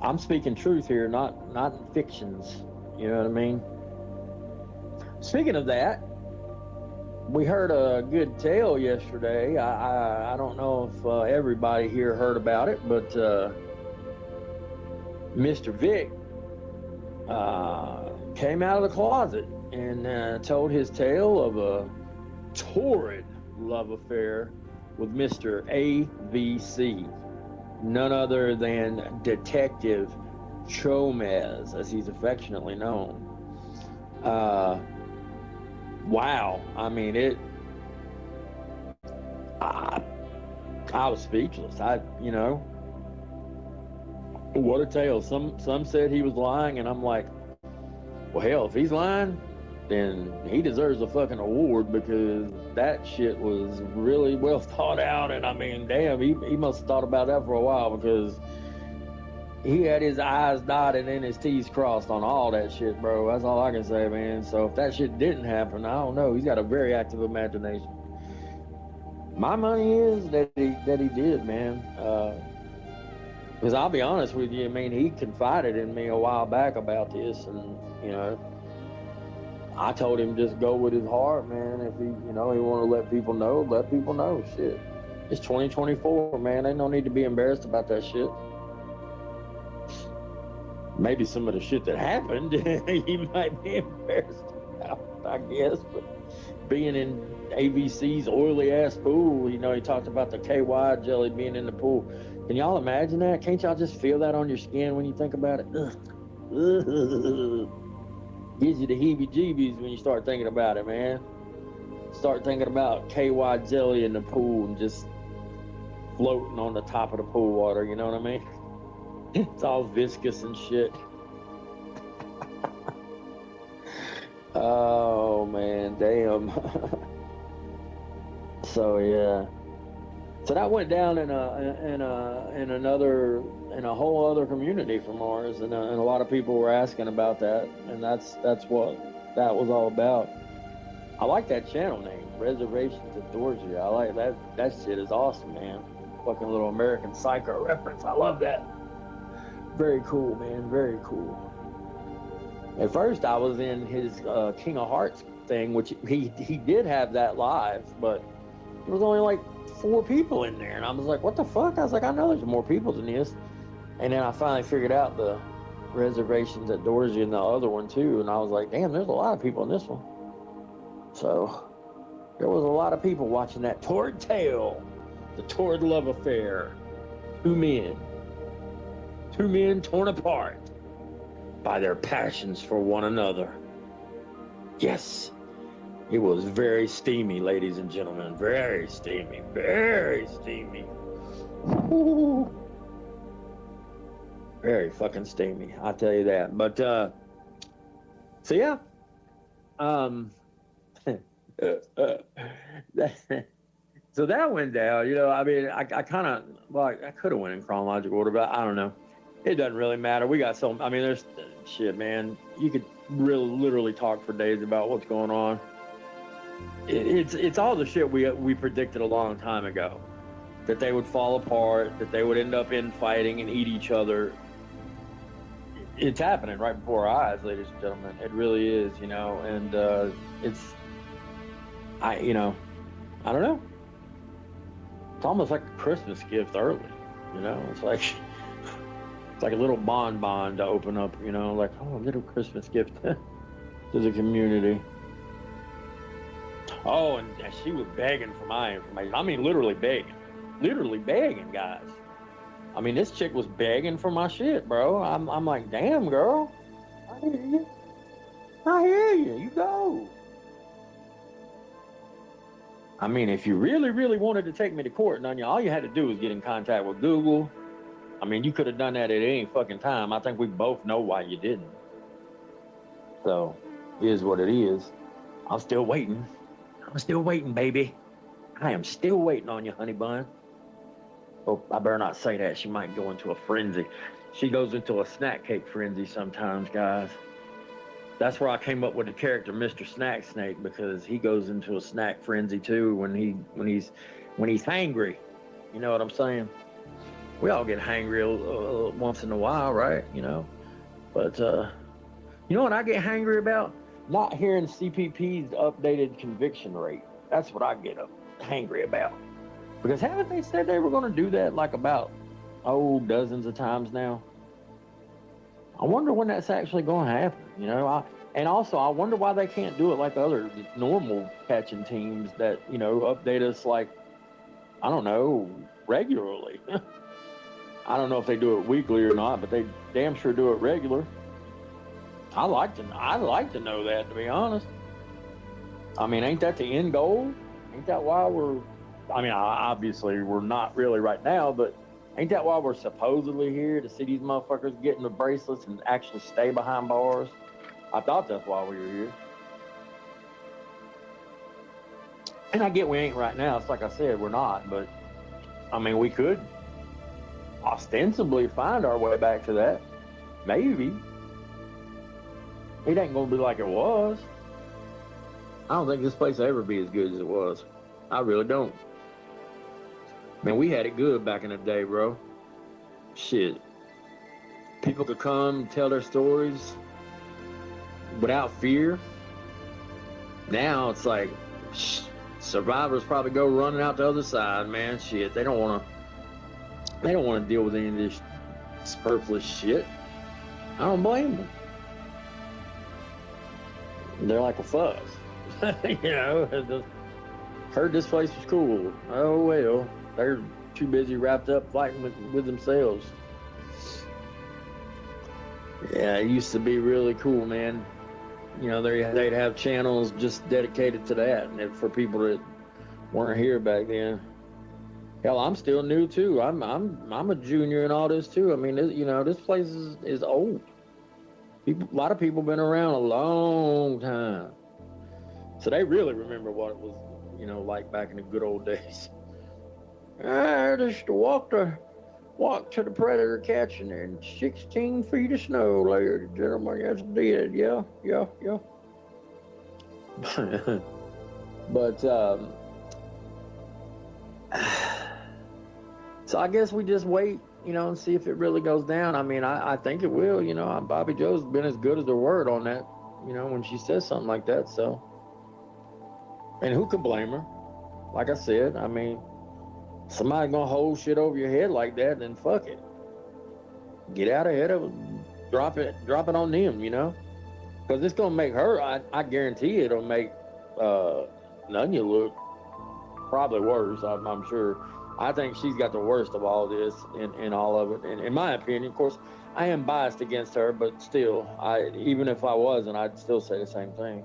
Speaker 9: I'm speaking truth here, not fictions. You know what I mean? Speaking of that, we heard a good tale yesterday. I don't know if everybody here heard about it, but Mr. Vic came out of the closet and told his tale of a torrid love affair with Mr. AVC, none other than Detective Chomez, as he's affectionately known. Wow, I mean, I was speechless. You know, what a tale. Some said he was lying, and I'm like, well, hell, if he's lying, then he deserves a fucking award, because that shit was really well thought out. And I mean, damn, he must have thought about that for a while, because he had his I's dotted and his T's crossed on all that shit, bro. That's all I can say, man. So if that shit didn't happen, I don't know. He's got a very active imagination. My money is that he did, man. Because I'll be honest with you, I mean, he confided in me a while back about this, and, you know, I told him just go with his heart, man. If he, you know, he want to let people know, let people know. Shit, it's 2024, man. Ain't no need to be embarrassed about that shit. Maybe some of the shit that happened, he might be embarrassed about, I guess. But being in AVC's oily ass pool, you know, he talked about the KY jelly being in the pool. Can y'all imagine that? Can't y'all just feel that on your skin when you think about it? Ugh. Gives you the heebie-jeebies when you start thinking about it, man. Start thinking about KY jelly in the pool and just floating on the top of the pool water, you know what I mean? It's all viscous and shit. Oh, man, damn. So, yeah. So that went down in a whole other community from ours, and a lot of people were asking about that, and that's what that was all about. I like that channel name, Reservations at Dorsey. I like that. That shit is awesome, man. Fucking little American Psycho reference. I love that. Very cool, man. Very cool. At first, I was in his King of Hearts thing, which he did have that live, but there was only like 4 people in there, and I was like, what the fuck? I was like, I know there's more people than this. And then I finally figured out the Reservations at Dorsey and the other one too, and I was like, damn, there's a lot of people in this one. So there was a lot of people watching that torrid tale, the torrid love affair. 2 men torn apart by their passions for one another. Yes, it was very steamy, ladies and gentlemen. Very steamy. Very steamy. Ooh. Very fucking steamy, I'll tell you that. But, so yeah. So that went down, you know. I mean, I kind of, well, I could have went in chronological order, but I don't know. It doesn't really matter. We got so, I mean, there's shit, man. You could really literally talk for days about what's going on. It's all the shit we predicted a long time ago, that they would fall apart, that they would end up infighting and eat each other. it's happening right before our eyes, ladies and gentlemen. It really is, you know, and I don't know. It's almost like a Christmas gift early, you know. It's like a little bonbon to open up, you know, like, oh, a little Christmas gift to the community. Oh, and she was begging for my information. I mean, literally begging, guys. I mean, this chick was begging for my shit, bro. I'm like, damn, girl. I hear you. You go. I mean, if you really, really wanted to take me to court, Nunya, all you had to do was get in contact with Google. I mean, you could have done that at any fucking time. I think we both know why you didn't. So, it is what it is. I'm still waiting. Baby. I am still waiting on you, honey bun. Oh, I better not say that. She might go into a frenzy. She goes into a snack cake frenzy sometimes, guys. That's where I came up with the character Mr. Snack Snake, because he goes into a snack frenzy too when he's hangry. You know what I'm saying? We all get hangry once in a while, right? You know, but you know what I get hangry about? Not hearing CPP's updated conviction rate. That's what I get hangry about. Because haven't they said they were going to do that like about dozens of times now? I wonder when that's actually going to happen, you know. And also, I wonder why they can't do it like the other normal catching teams that, you know, update us like, I don't know, regularly. I don't know if they do it weekly or not, but they damn sure do it regular. I'd like to know that, to be honest. I mean, ain't that the end goal? Ain't that why obviously we're not really right now, but ain't that why we're supposedly here, to see these motherfuckers get in the bracelets and actually stay behind bars? I thought that's why we were here. And I get we ain't right now. It's like I said, we're not, but I mean, we could ostensibly find our way back to that. Maybe. It ain't gonna be like it was. I don't think this place will ever be as good as it was. I really don't. Man, we had it good back in the day, bro. Shit. People could come tell their stories without fear. Now it's like, survivors probably go running out the other side, man. Shit, they don't want to deal with any of this superfluous shit. I don't blame them. They're like, well, fuck. You know, heard this place was cool. Oh, well, they're too busy wrapped up fighting with themselves. Yeah, it used to be really cool, man. You know, they'd have channels just dedicated to that, and for people that weren't here back then. Hell, I'm still new too. I'm a junior in all this too. I mean, you know, this place is old. A lot of people been around a long time, so they really remember what it was, you know, like back in the good old days. I just walked to the predator catching and 16 feet of snow, ladies and gentlemen. Yes, did. Yeah. But so I guess we just wait, you know, and see if it really goes down. I mean, I think it will. You know, Bobby Joe's been as good as her word on that, you know, when she says something like that. So, and who could blame her? Like I said, I mean, somebody gonna hold shit over your head like that, then fuck it. Get out ahead of it. Drop it on them, you know? Because it's gonna make her, I guarantee it'll make Nunya look probably worse, I'm sure. I think she's got the worst of all this in all of it. And in my opinion, of course, I am biased against her, but still, even if I wasn't, I'd still say the same thing.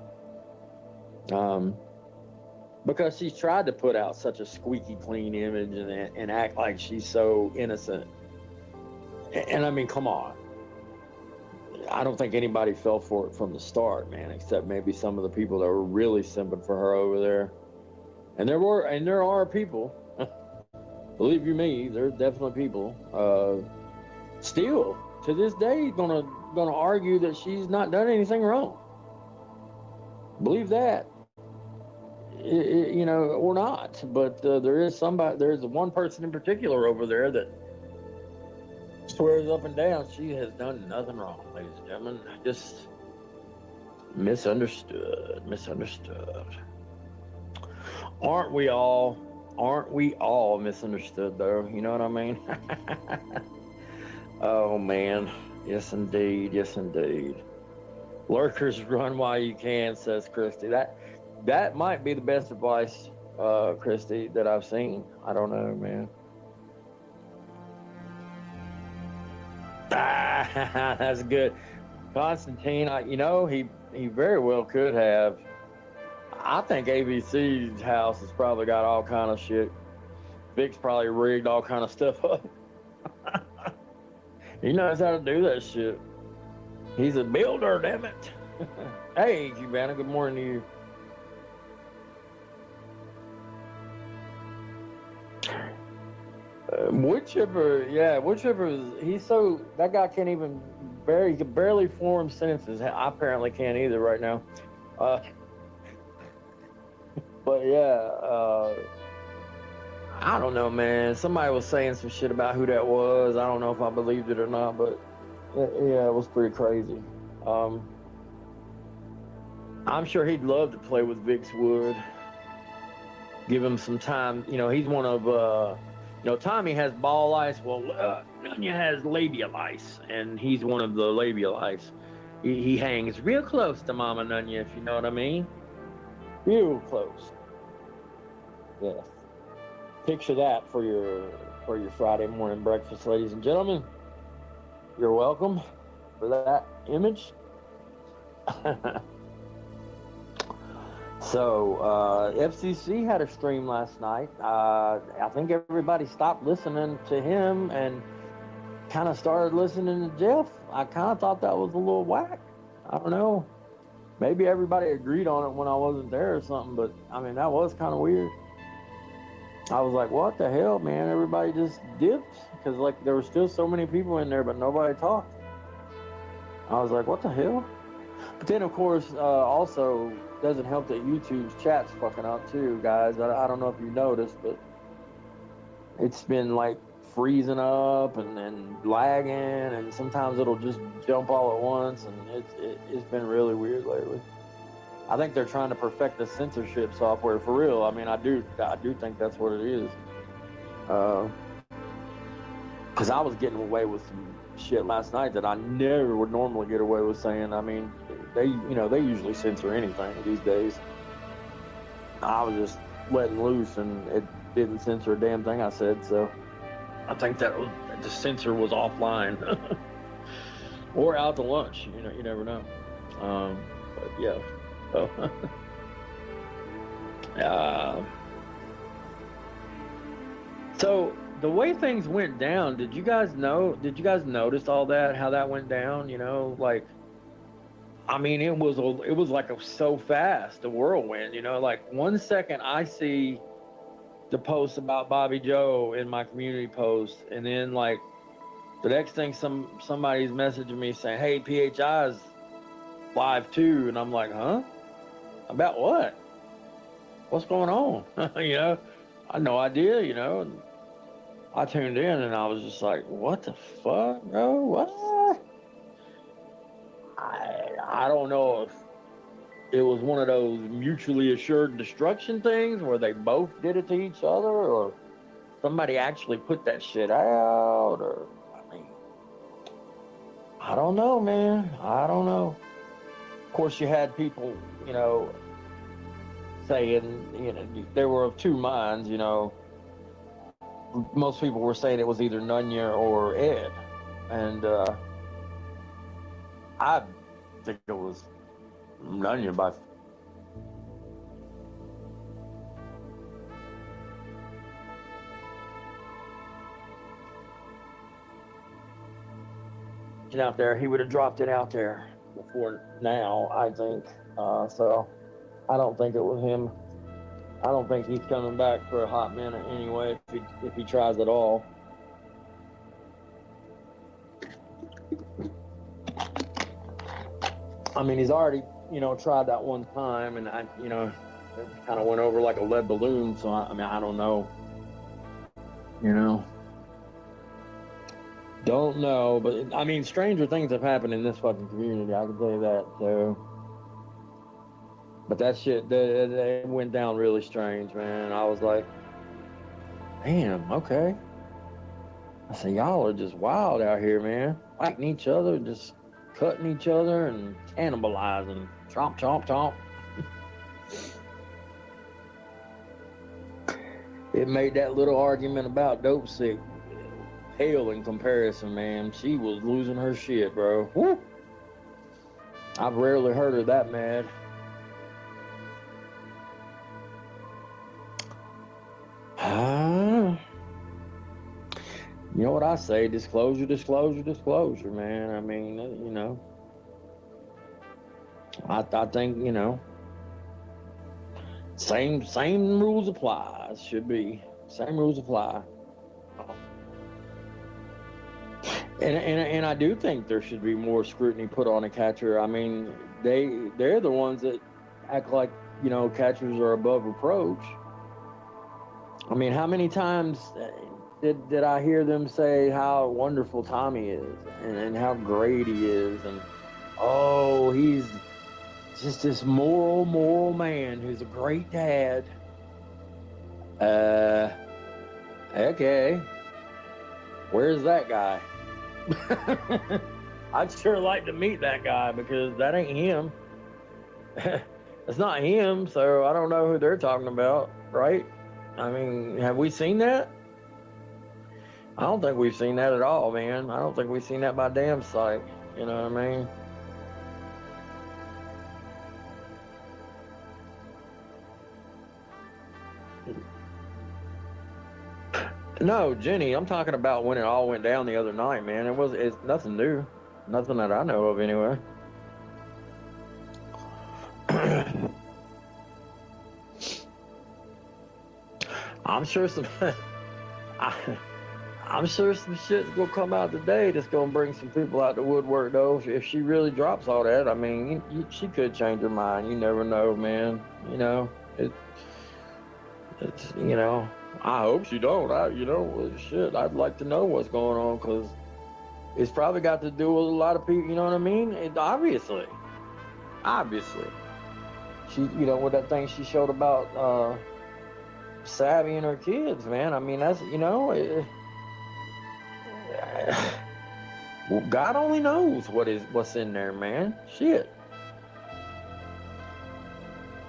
Speaker 9: Because she's tried to put out such a squeaky clean image and act like she's so innocent. And I mean, come on. I don't think anybody fell for it from the start, man, except maybe some of the people that were really simping for her over there. And there are people, believe you me, there's definitely people, still to this day gonna argue that she's not done anything wrong. Believe that. You know, or not, but there's one person in particular over there that swears up and down she has done nothing wrong, ladies and gentlemen. Just misunderstood. Aren't we all misunderstood, though? You know what I mean? Oh, man. Yes, indeed. Lurkers, run while you can, says Christy. That might be the best advice, Christy, that I've seen. I don't know, man. That's good. Constantine, he very well could have. I think ABC's house has probably got all kind of shit. Vic's probably rigged all kind of stuff up. He knows how to do that shit. He's a builder, damn it. Hey, Cubana, good morning to you. Whichever, that guy can't even he can barely form sentences. I apparently can't either right now. But yeah, I don't know, man. Somebody was saying some shit about who that was. I don't know if I believed it or not, but yeah, it was pretty crazy. I'm sure he'd love to play with Vic's Wood. Give him some time. He's one of, Tommy has ball ice. Well, Nunya has labial ice, and he's one of the labial ice. He hangs real close to Mama Nunya, if you know what I mean. Real close. Yes. Picture that for your Friday morning breakfast, ladies and gentlemen. You're welcome for that image. So, FCC had a stream last night. I think everybody stopped listening to him and kind of started listening to Jeff. I kind of thought that was a little whack. I don't know. Maybe everybody agreed on it when I wasn't there or something, but I mean, that was kind of weird. I was like, what the hell, man? Everybody just dipped because like there were still so many people in there, but nobody talked. I was like, what the hell? But then, of course, also doesn't help that YouTube's chat's fucking up too, guys. I don't know if you noticed, but it's been like freezing up and lagging, and sometimes it'll just jump all at once, and it's been really weird lately. I think they're trying to perfect the censorship software for real. I mean, I do think that's what it is. Because I was getting away with some shit last night that I never would normally get away with saying. I mean, they usually censor anything these days. I was just letting loose, and it didn't censor a damn thing I said. So I think that the censor was offline or out to lunch. You never know. But yeah. So the way things went down, did you guys notice all that, how that went down? Like, I mean, it was like so fast, a whirlwind. Like 1 second I see the post about Bobby Joe in my community post, and then like the next thing somebody's messaging me saying, hey, PHI's live too, and I'm like, huh? About what? What's going on? I had no idea, and I tuned in and I was just like, what the fuck, bro? What? I don't know if it was one of those mutually assured destruction things where they both did it to each other, or somebody actually put that shit out, or, I mean, I don't know, man. I don't know. Of course, you had people, saying, there were of two minds, Most people were saying it was either Nunya or Ed. And I think it was Nunya by... out there, he would have dropped it out there before now, I think. So I don't think it was him. I don't think he's coming back for a hot minute anyway, if he tries at all. I mean, he's already, tried that one time, and it kind of went over like a lead balloon. So I don't know, Don't know, but I mean, stranger things have happened in this fucking community. I can tell you that. So, but that shit, that went down really strange, man. I was like, damn, okay. I said, y'all are just wild out here, man. Fighting each other, just cutting each other and cannibalizing. Chomp, chomp, chomp. It made that little argument about dope sick hell in comparison, man. She was losing her shit, bro. Woo. I've rarely heard her that mad. You know what I say? Disclosure, disclosure, disclosure, man. I mean, you know, I think, you know, same rules apply. It should be same rules apply. And I do think there should be more scrutiny put on a catcher. I mean, they're the ones that act like, you know, catchers are above reproach. I mean, how many times did I hear them say how wonderful Tommy is and how great he is, and oh, he's just this moral man who's a great dad. Okay, where's that guy? I'd sure like to meet that guy, because that ain't him. It's not him, so I don't know who they're talking about, right? I mean, have we seen that? I don't think we've seen that at all, man. I don't think we've seen that by damn sight. You know what I mean? No, Jenny, I'm talking about when it all went down the other night, man. It's nothing new. Nothing that I know of, anyway. I'm sure some shit's gonna come out today that's gonna bring some people out the woodwork, though. If she really drops all that, I mean, she could change her mind. You never know, man. You know, it's you know, I hope she don't. Shit, I'd like to know what's going on, because it's probably got to do with a lot of people. You know what I mean? Obviously, she, you know, with that thing she showed about Savvy and her kids, man. I mean, that's, you know, well, God only knows what's in there, man. Shit.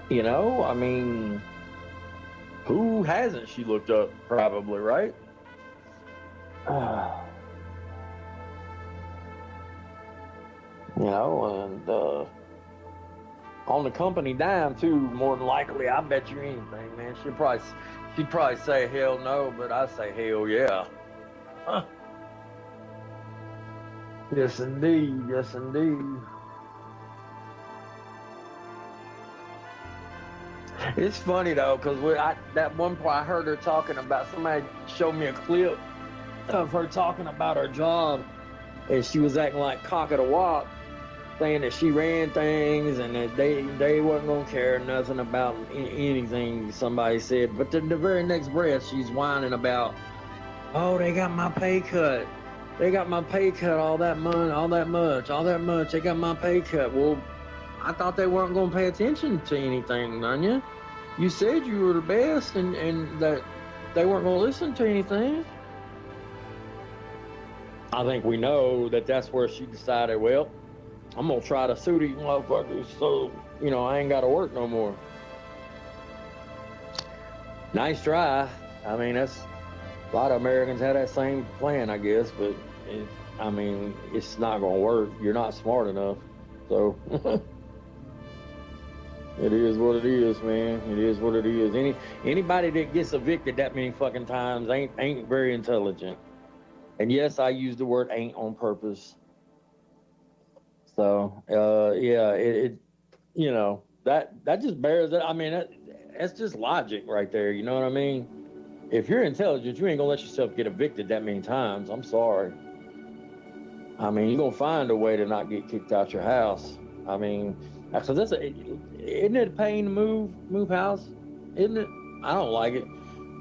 Speaker 9: You know, I mean, who hasn't she looked up? Probably, right? You know, and on the company dime too, more than likely. I bet you anything, man. She'd probably say hell no, but I say hell yeah. Huh. Yes indeed, yes indeed. It's funny though, because that one part I heard her talking about, somebody showed me a clip of her talking about her job, and she was acting like cock of the walk, saying that she ran things and that they wasn't gonna care nothing about anything somebody said. But the very next breath, she's whining about, oh, they got my pay cut. They got my pay cut, all that money, all that much. They got my pay cut. Well, I thought they weren't gonna pay attention to anything, Anya. You said you were the best, and that they weren't gonna listen to anything. I think we know that that's where she decided, well, I'm gonna try to sue these motherfuckers so, you know, I ain't gotta work no more. Nice try. I mean, that's a lot of Americans have that same plan, I guess, but I mean, it's not gonna work. You're not smart enough. So it is what it is, man. It is what it is. Anybody that gets evicted that many fucking times ain't very intelligent. And yes, I use the word ain't on purpose. So, yeah, it you know, that just bears it. I mean, that's just logic right there. You know what I mean? If you're intelligent, you ain't gonna let yourself get evicted that many times. I'm sorry. I mean, you're gonna find a way to not get kicked out your house. I mean, so isn't it a pain to move house? Isn't it? I don't like it.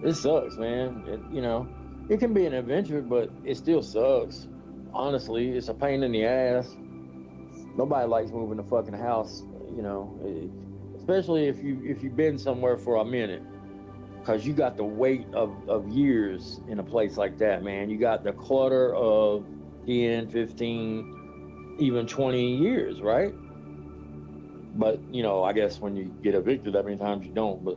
Speaker 9: It sucks, man. You know, it can be an adventure, but it still sucks. honestly, it's a pain in the ass. Nobody likes moving the fucking house, you know, especially if you've been somewhere for a minute, because you got the weight of years in a place like that, man. You got the clutter of 10, 15, even 20 years, right? But, you know, I guess when you get evicted that many times, you don't. But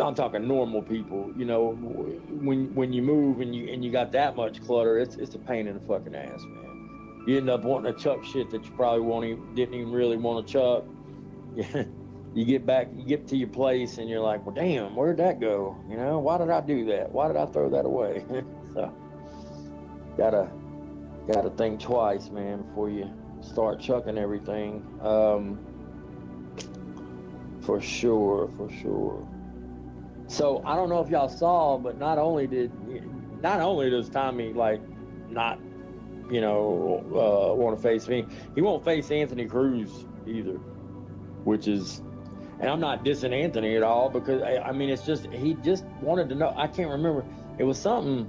Speaker 9: I'm talking normal people, you know, when you move and you got that much clutter, it's a pain in the fucking ass, man. You end up wanting to chuck shit that you probably didn't even really want to chuck. You get to your place and you're like, well, damn, where'd that go? You know, why did I do that? Why did I throw that away? So, gotta think twice, man, before you start chucking everything. For sure. So I don't know if y'all saw, but not only does Tommy like not, you know, want to face me, he won't face Anthony Cruz either, which is, and I'm not dissing Anthony at all, because I mean, it's just, he just wanted to know. I can't remember. It was something,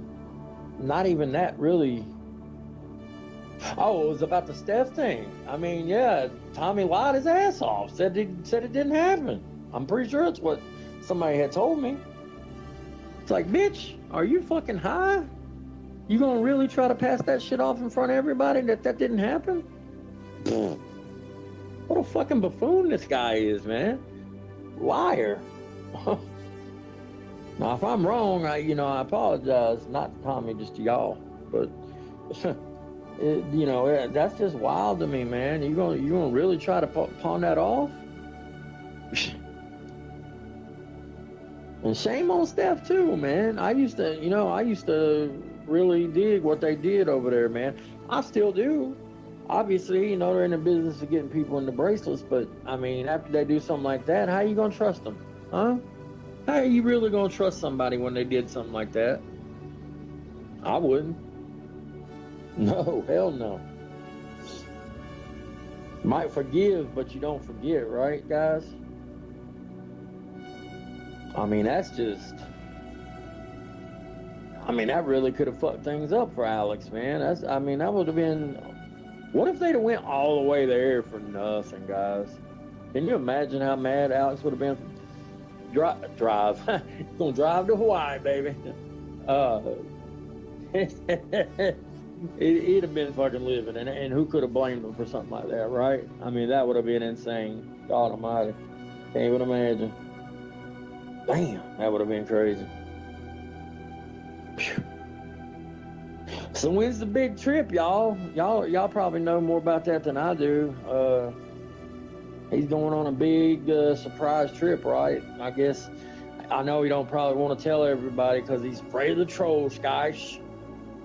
Speaker 9: not even that really. Oh, it was about the Steph thing. I mean, yeah, Tommy lied his ass off, said it didn't happen. I'm pretty sure it's what somebody had told me. It's like, bitch, are you fucking high? You gonna really try to pass that shit off in front of everybody that didn't happen? What a fucking buffoon this guy is, man. Liar. Now, if I'm wrong, I apologize. Not to Tommy, just to y'all. But, you know, that's just wild to me, man. You gonna really try to pawn that off? And shame on Steph too, man. I used to really dig what they did over there, man. I still do. Obviously, you know, they're in the business of getting people in the bracelets, but I mean, after they do something like that, how you gonna trust them? Huh? How are you really gonna trust somebody when they did something like that? I wouldn't. No, hell no. Might forgive, but you don't forget, right, guys? I mean, that really could have fucked things up for Alex, man. That would have been. What if they'd have went all the way there for nothing, guys? Can you imagine how mad Alex would have been? Drive. Gonna drive to Hawaii, baby. He'd have been fucking living, and who could have blamed him for something like that, right? I mean, that would have been insane. God almighty. Can't even imagine. Damn, that would have been crazy. Phew. So when's the big trip, y'all? Y'all probably know more about that than I do. He's going on a big surprise trip, right? I guess. I know he don't probably want to tell everybody because he's afraid of the trolls, guys.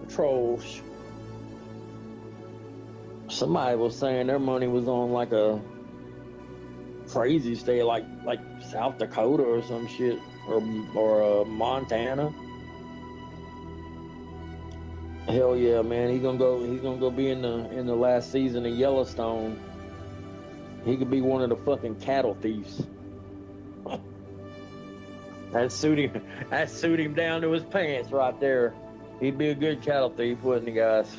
Speaker 9: The trolls. Somebody was saying their money was on like a crazy state, like South Dakota or some shit, or Montana. Hell yeah, man! He's gonna go be in the last season of Yellowstone. He could be one of the fucking cattle thieves. That suit him down to his pants right there. He'd be a good cattle thief, wouldn't he, guys?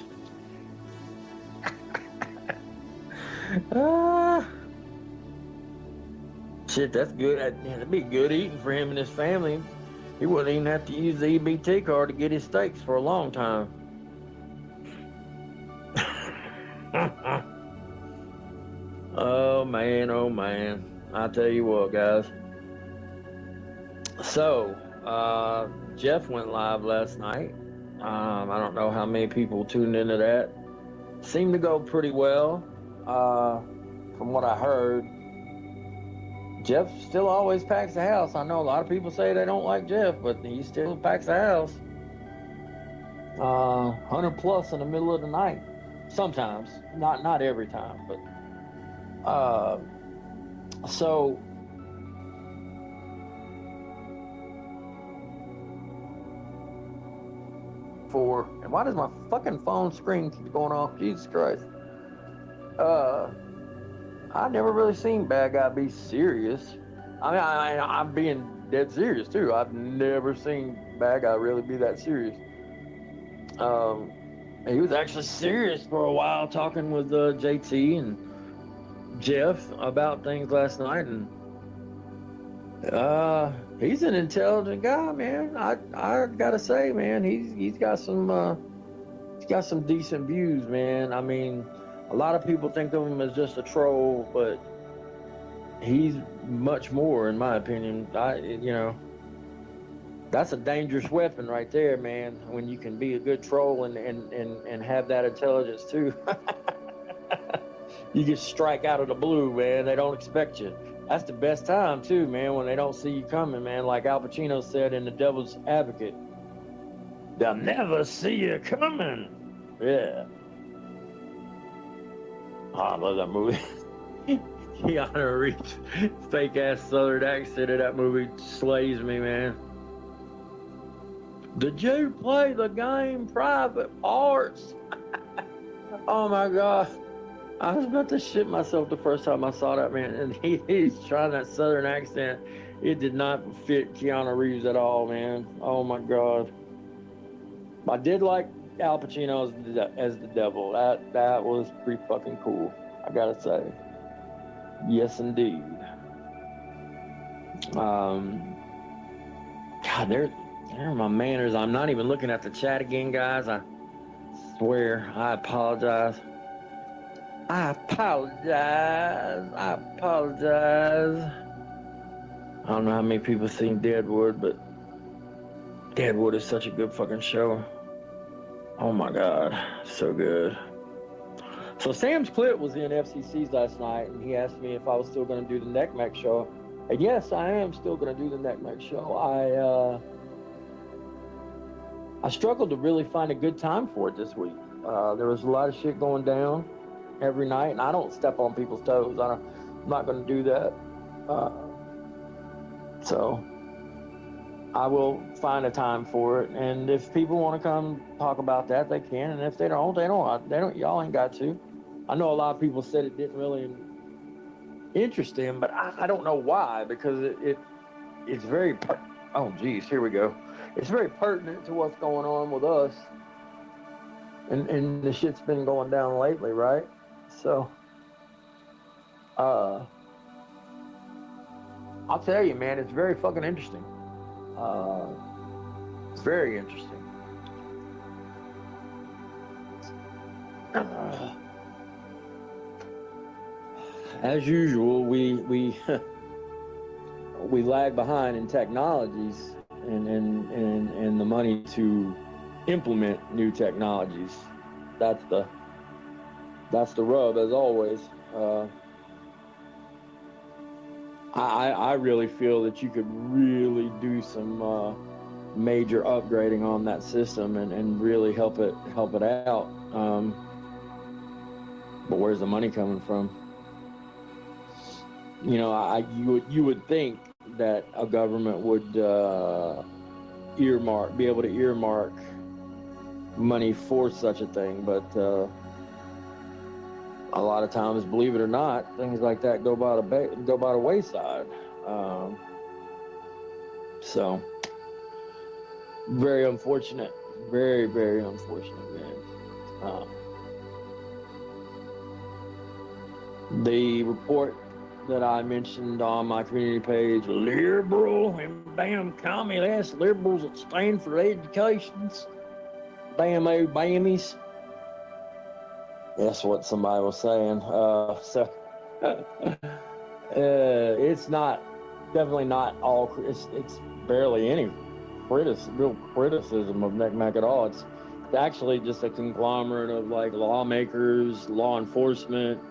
Speaker 9: Shit, that's good. That'd be good eating for him and his family. He wouldn't even have to use the EBT card to get his steaks for a long time. Oh man. I tell you what, guys. So, Jeff went live last night. I don't know how many people tuned into that. Seemed to go pretty well. From what I heard, Jeff still always packs the house. I know a lot of people say they don't like Jeff, but he still packs the house. 100 plus in the middle of the night. Sometimes, not every time, but so and why does my fucking phone screen keep going off? Jesus Christ. I've never really seen Bad Guy be serious. I mean, I'm being dead serious too. I've never seen Bad Guy really be that serious. He was actually serious for a while, talking with JT and Jeff about things last night, and he's an intelligent guy, man. I gotta say, man, he's got some decent views, man. I mean, a lot of people think of him as just a troll, but he's much more, in my opinion. That's a dangerous weapon right there, man, when you can be a good troll and have that intelligence too. You just strike out of the blue, man. They don't expect you. That's the best time too, man, when they don't see you coming, man. Like Al Pacino said in The Devil's Advocate, they'll never see you coming. Yeah. Oh, I love that movie. Keanu Reeves' fake-ass Southern accent in that movie slays me, man. Did you play the game Private Parts? Oh my God. I was about to shit myself the first time I saw that, man. And he's trying that Southern accent. It did not fit Keanu Reeves at all, man. Oh my God. I did like Al Pacino as the devil. That was pretty fucking cool, I gotta say. Yes, indeed. God, there are my manners. I'm not even looking at the chat again, guys. I swear. I apologize. I apologize. I don't know how many people have seen Deadwood, but Deadwood is such a good fucking show. Oh my God, so good. So Sam's Clip was in FCC's last night, and he asked me if I was still going to do the NECMEC show. And yes, I am still going to do the NECMEC show. I struggled to really find a good time for it this week. There was a lot of shit going down every night, and I don't step on people's toes. I'm not going to do that. So I will find a time for it, and if people want to come talk about that, they can. And if they don't, they don't. Y'all ain't got to. I know a lot of people said it didn't really interest them, but I don't know why, because it's very. Oh, geez, here we go. It's very pertinent to what's going on with us, and the shit's been going down lately, right? So, I'll tell you, man, it's very fucking interesting. It's very interesting. As usual, we we lag behind in technologies and the money to implement new technologies. That's the rub, as always. I really feel that you could really do some major upgrading on that system and really help it out. But where's the money coming from? You know, you would think that a government would be able to earmark money for such a thing, but a lot of times, believe it or not, things like that go by the wayside. So very unfortunate, very, very unfortunate, man. The report that I mentioned on my community page, liberal and damn communist liberals that stand for educations, damn Obamas. That's what somebody was saying. It's definitely not all. It's barely any real criticism of NECMEC at all. It's actually just a conglomerate of like lawmakers, law enforcement,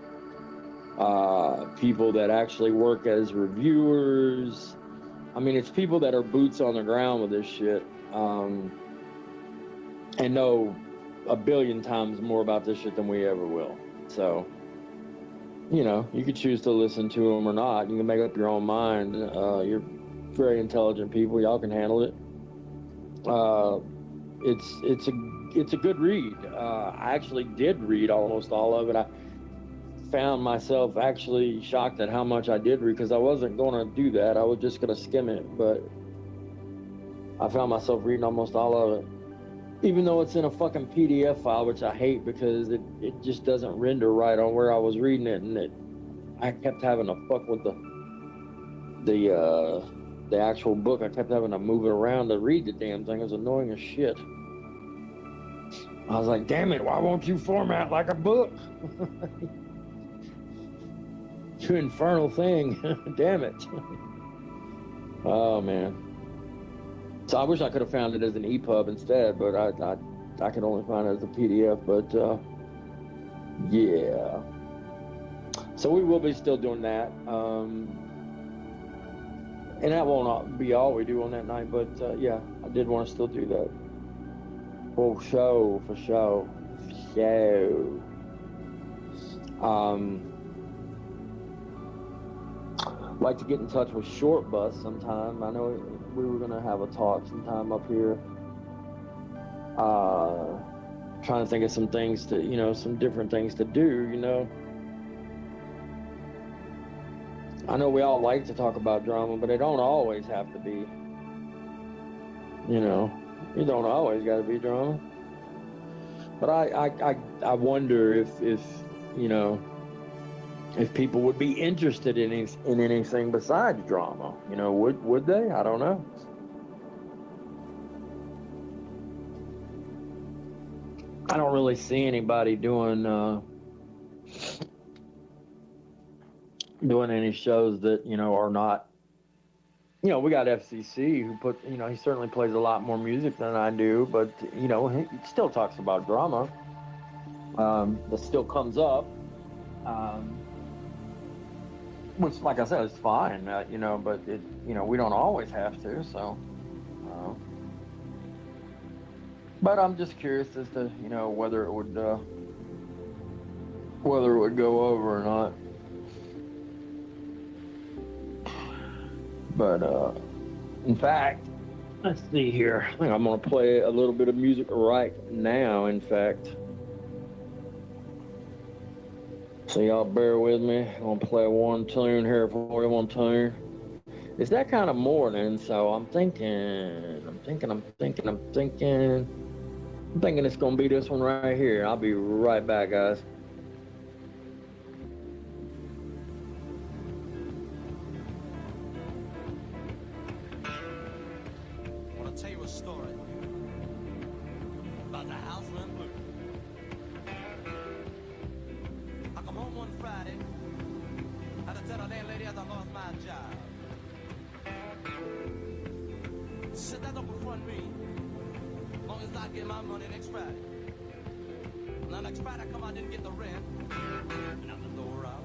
Speaker 9: people that actually work as reviewers. I mean, it's people that are boots on the ground with this shit, and know a billion times more about this shit than we ever will. So, you know, you could choose to listen to them or not. You can make up your own mind. You're very intelligent people. Y'all can handle it. It's a good read. I actually did read almost all of it. I found myself actually shocked at how much I did read, because I wasn't going to do that. I was just going to skim it, but I found myself reading almost all of it. even though it's in a fucking PDF file, which I hate because it just doesn't render right on where I was reading it, and I kept having to fuck with the actual book. I kept having to move it around to read the damn thing. It was annoying as shit. I was like, damn it, why won't you format like a book? You infernal thing. Damn it. Oh, man. So I wish I could have found it as an EPUB instead, but I could only find it as a PDF, but yeah. So we will be still doing that. And that won't be all we do on that night, but yeah, I did want to still do that. For sure. Like to get in touch with Short Bus sometime. I know we were gonna have a talk sometime up here. Trying to think of some things to, some different things to do, I know we all like to talk about drama, but it don't always have to be. You don't always got to be drama. But I wonder if people would be interested in anything besides drama. Would they? I don't know. I don't really see anybody doing any shows that are not. We got FCC who he certainly plays a lot more music than I do, but he still talks about drama. That still comes up. Which, like I said, is fine, but we don't always have to, so. But I'm just curious as to, whether it would go over or not. But, in fact, let's see here. I think I'm gonna play a little bit of music right now, in fact. So y'all bear with me. I'm gonna play one tune here for you, one tune. It's that kind of morning, so I'm thinking it's gonna be this one right here. I'll be right back, guys.
Speaker 1: I want to tell you a story about the house rent blue. I come home one Friday, had to tell the landlady I lost my job. She said that don't confront me, as long as I get my money next Friday. Now next Friday I come out, didn't get the rent, and I'm the door out.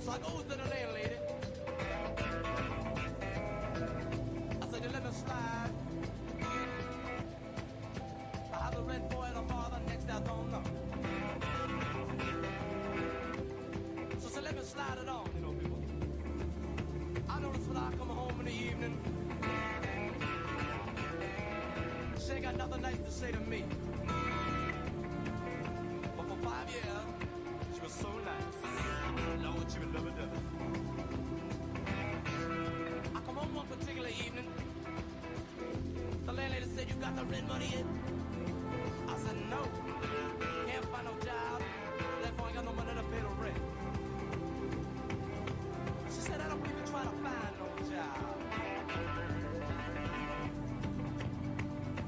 Speaker 1: So I goes to the landlady. I said, you let me slide. I have the rent for it or father, next I don't know. So let me slide it on, people. I notice when I come home in the evening, she ain't got nothing nice to say to me. But for 5 years, she was so nice. Lord, she was lovey-dovey. I come home one particular evening. The landlady said, you got the rent money in? I said, no. Can't find no job. Therefore, I ain't got no money to pay the rent. She said, I don't even try to find no job.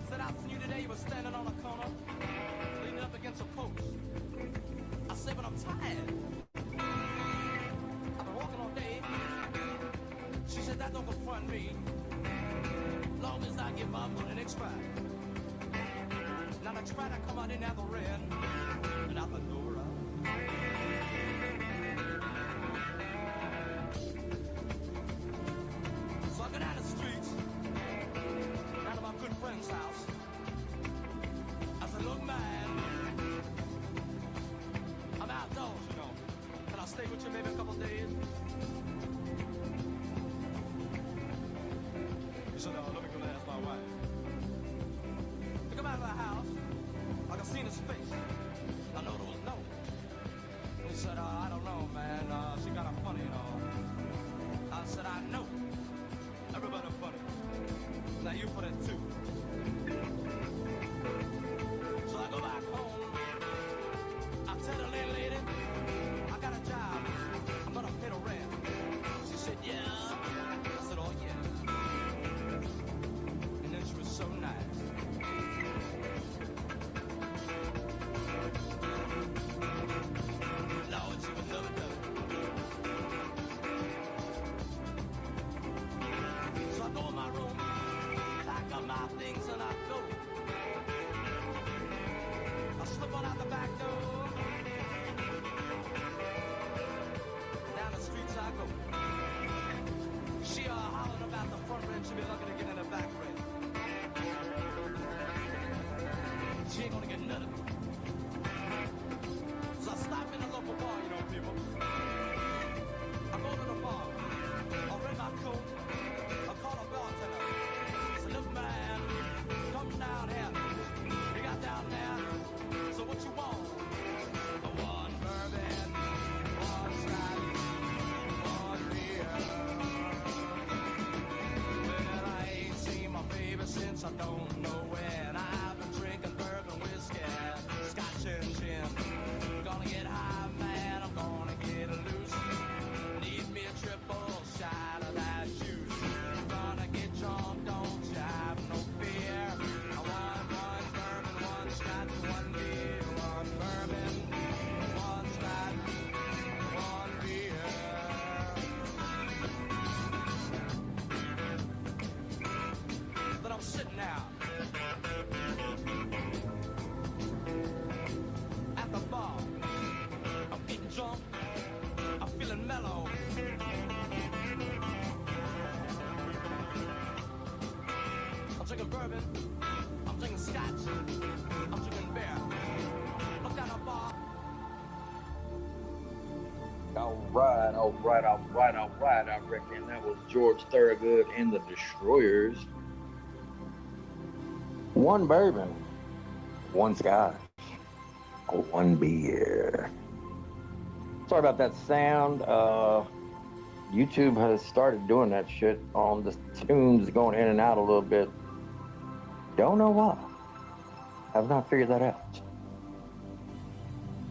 Speaker 1: Said, I seen you today. You were standing on a corner, leaning up against a post. I said, but I'm tired. I've been walking all day. She said, that don't confront me, long as I get my money next Friday. Now next Friday I come out in at the rent, and out the door out. So I go down the streets, down to my good friend's house. I said, look, man, I'm outdoors, Can I stay with you maybe a couple days? He said, let me go ask my wife. I come out of the house, I could see his face. I know there was no. He said, you for that too. So I go back home. I tell the landlady, I got a job. I'm gonna pay the rent. She said, yeah. I said, oh yeah. And then she was so nice. Lord, she would never do it. So I go in my room, pack up my things, and I go. I slip on out the back door. Down the streets I go. She hollering about the front rent, she be lucky to get in the back rent. She ain't gonna get none of it. So I stop in the local bar, you know, people. I go to the bar, I rent my coat, I call a bartender. I said, look man, come down here. You got down there, so what you want? One bourbon, one scotch, one beer. Well, I ain't seen my baby since I don't know when. I've been drinking bourbon, whiskey, scotch and gin. Gonna get high, man, I'm gonna get loose. Need me a triple shot of that juice. Gonna get drunk, don't you have no fear. I want one bourbon, one scotch, one beer. One bourbon, one scotch, one beer. But I'm sitting out at the bar. I'm getting drunk. I'm feeling mellow. I'm drinking bourbon. I'm drinking scotch. I'm drinking beer. Look down the bar.
Speaker 9: All right. I reckon that was George Thorogood and the Destroyers. One bourbon, one scotch, one beer. Sorry about that sound. YouTube has started doing that shit on the tunes going in and out a little bit. Don't know why. Have not figured that out.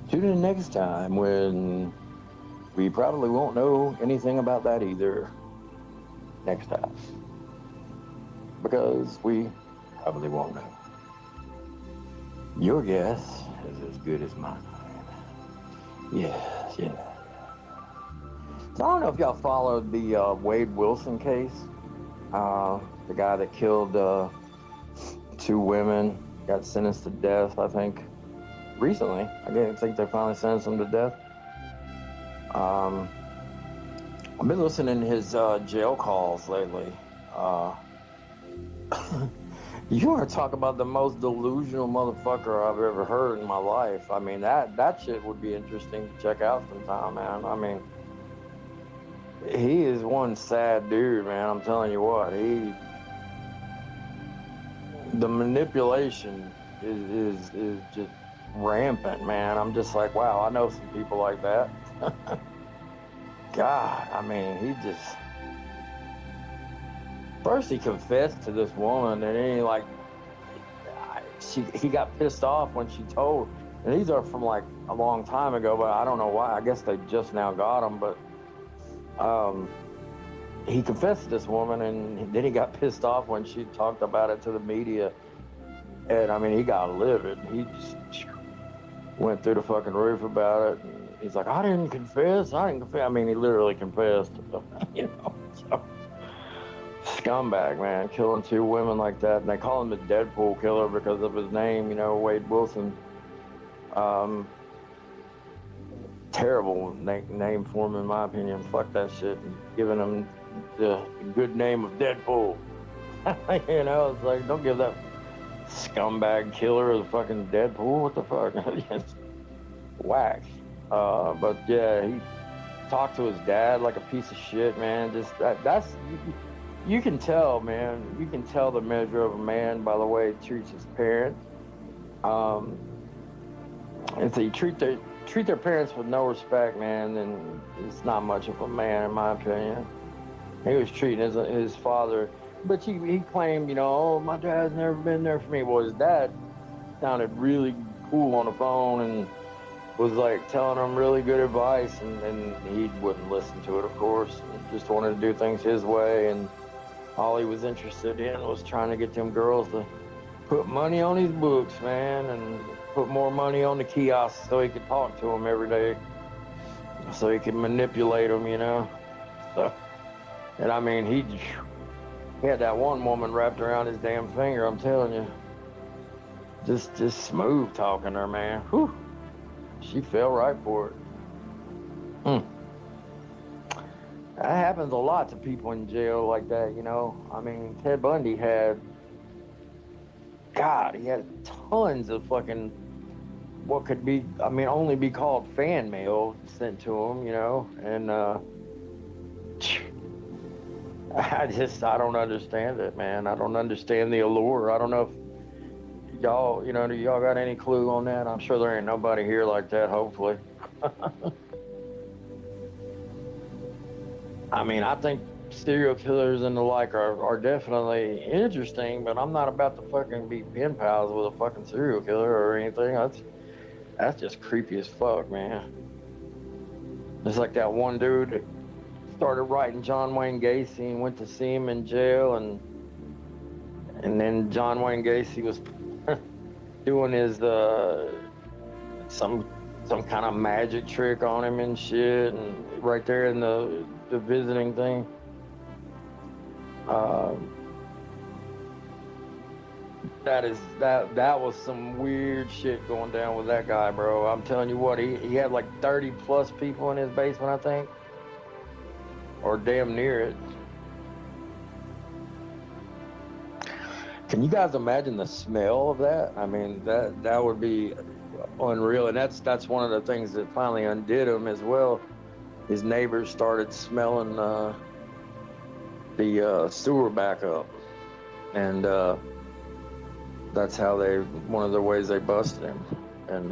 Speaker 9: Tune in next time when we probably won't know anything about that either. Next time. Because we probably won't know. Your guess is as good as mine. Yes. So I don't know if y'all followed the Wade Wilson case. The guy that killed 2 women, got sentenced to death, I think, recently. I think they finally sentenced him to death. I've been listening to his jail calls lately. You want to talk about the most delusional motherfucker I've ever heard in my life. I mean, that shit would be interesting to check out sometime, man. I mean, he is one sad dude, man. I'm telling you what. The manipulation is just rampant, man. I'm just like, wow, I know some people like that. God, I mean, he just... First, he confessed to this woman, and then he got pissed off when she told. And these are from like a long time ago, but I don't know why. I guess they just now got him. But he confessed to this woman, and then he got pissed off when she talked about it to the media. And I mean, he got livid. He just went through the fucking roof about it. And he's like, I didn't confess. I mean, he literally confessed. You know. So. Scumbag, man, killing 2 women like that. And they call him the Deadpool killer because of his name, you know, Wade Wilson. Terrible name for him, in my opinion. Fuck that shit. And giving him the good name of Deadpool. You know, it's like, don't give that scumbag killer the fucking Deadpool. What the fuck? Whack. But yeah, he talked to his dad like a piece of shit, man. Just that's... You can tell, man. You can tell the measure of a man by the way he treats his parents. If they treat their parents with no respect, man, then it's not much of a man, in my opinion. He was treating his father But he claimed, you know, oh, my dad's never been there for me. Well, his dad sounded really cool on the phone and was like telling him really good advice, and he wouldn't listen to it, of course. He just wanted to do things his way, and all he was interested in was trying to get them girls to put money on his books, man, and put more money on the kiosks so he could talk to them every day, so he could manipulate them, you know. So, and I mean, he had that one woman wrapped around his damn finger, I'm telling you. Just smooth talking her, man. Whew. She fell right for it. That happens a lot to people in jail like that, you know. I mean, Ted Bundy had, God, he had tons of fucking, what could be, I mean, only be called fan mail sent to him, you know. And I don't understand it, man. I don't understand the allure. I don't know if y'all, you know, do y'all got any clue on that? I'm sure there ain't nobody here like that, hopefully. I mean, I think serial killers and the like are definitely interesting, but I'm not about to fucking be pen pals with a fucking serial killer or anything. That's just creepy as fuck, man. It's like that one dude that started writing John Wayne Gacy and went to see him in jail, and then John Wayne Gacy was doing his some kind of magic trick on him and shit, and right there in the visiting thing. That was some weird shit going down with that guy, bro. I'm telling you what, he had like 30 plus people in his basement, I think, or damn near it. Can you guys imagine the smell of that? I mean, that would be unreal. And that's one of the things that finally undid him as well. His neighbors started smelling the sewer backup, and that's how one of the ways they busted him. And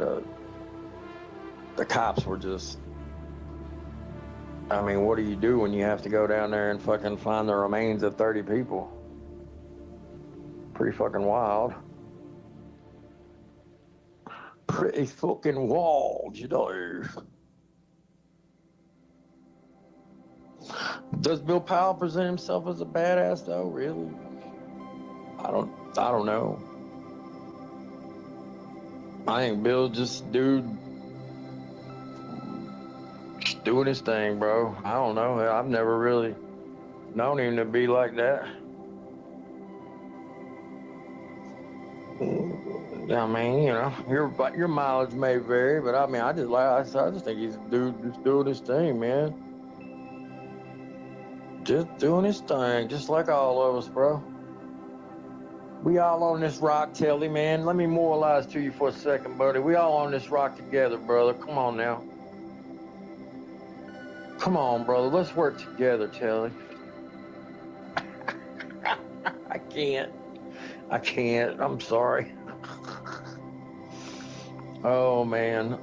Speaker 9: the cops were just, I mean, what do you do when you have to go down there and fucking find the remains of 30 people? Pretty fucking wild. Pretty fucking wild, you know. Does Bill Powell present himself as a badass though? Really? I don't know. I think Bill's just dude doing his thing, bro. I don't know. I've never really known him to be like that. I mean, you know, your mileage may vary, but I mean, I just think he's a dude just doing his thing, man. Just doing his thing, just like all of us, bro. We all on this rock, Telly, man. Let me moralize to you for a second, buddy. We all on this rock together, brother. Come on now. Come on, brother. Let's work together, Telly. I can't. I'm sorry. Oh, man.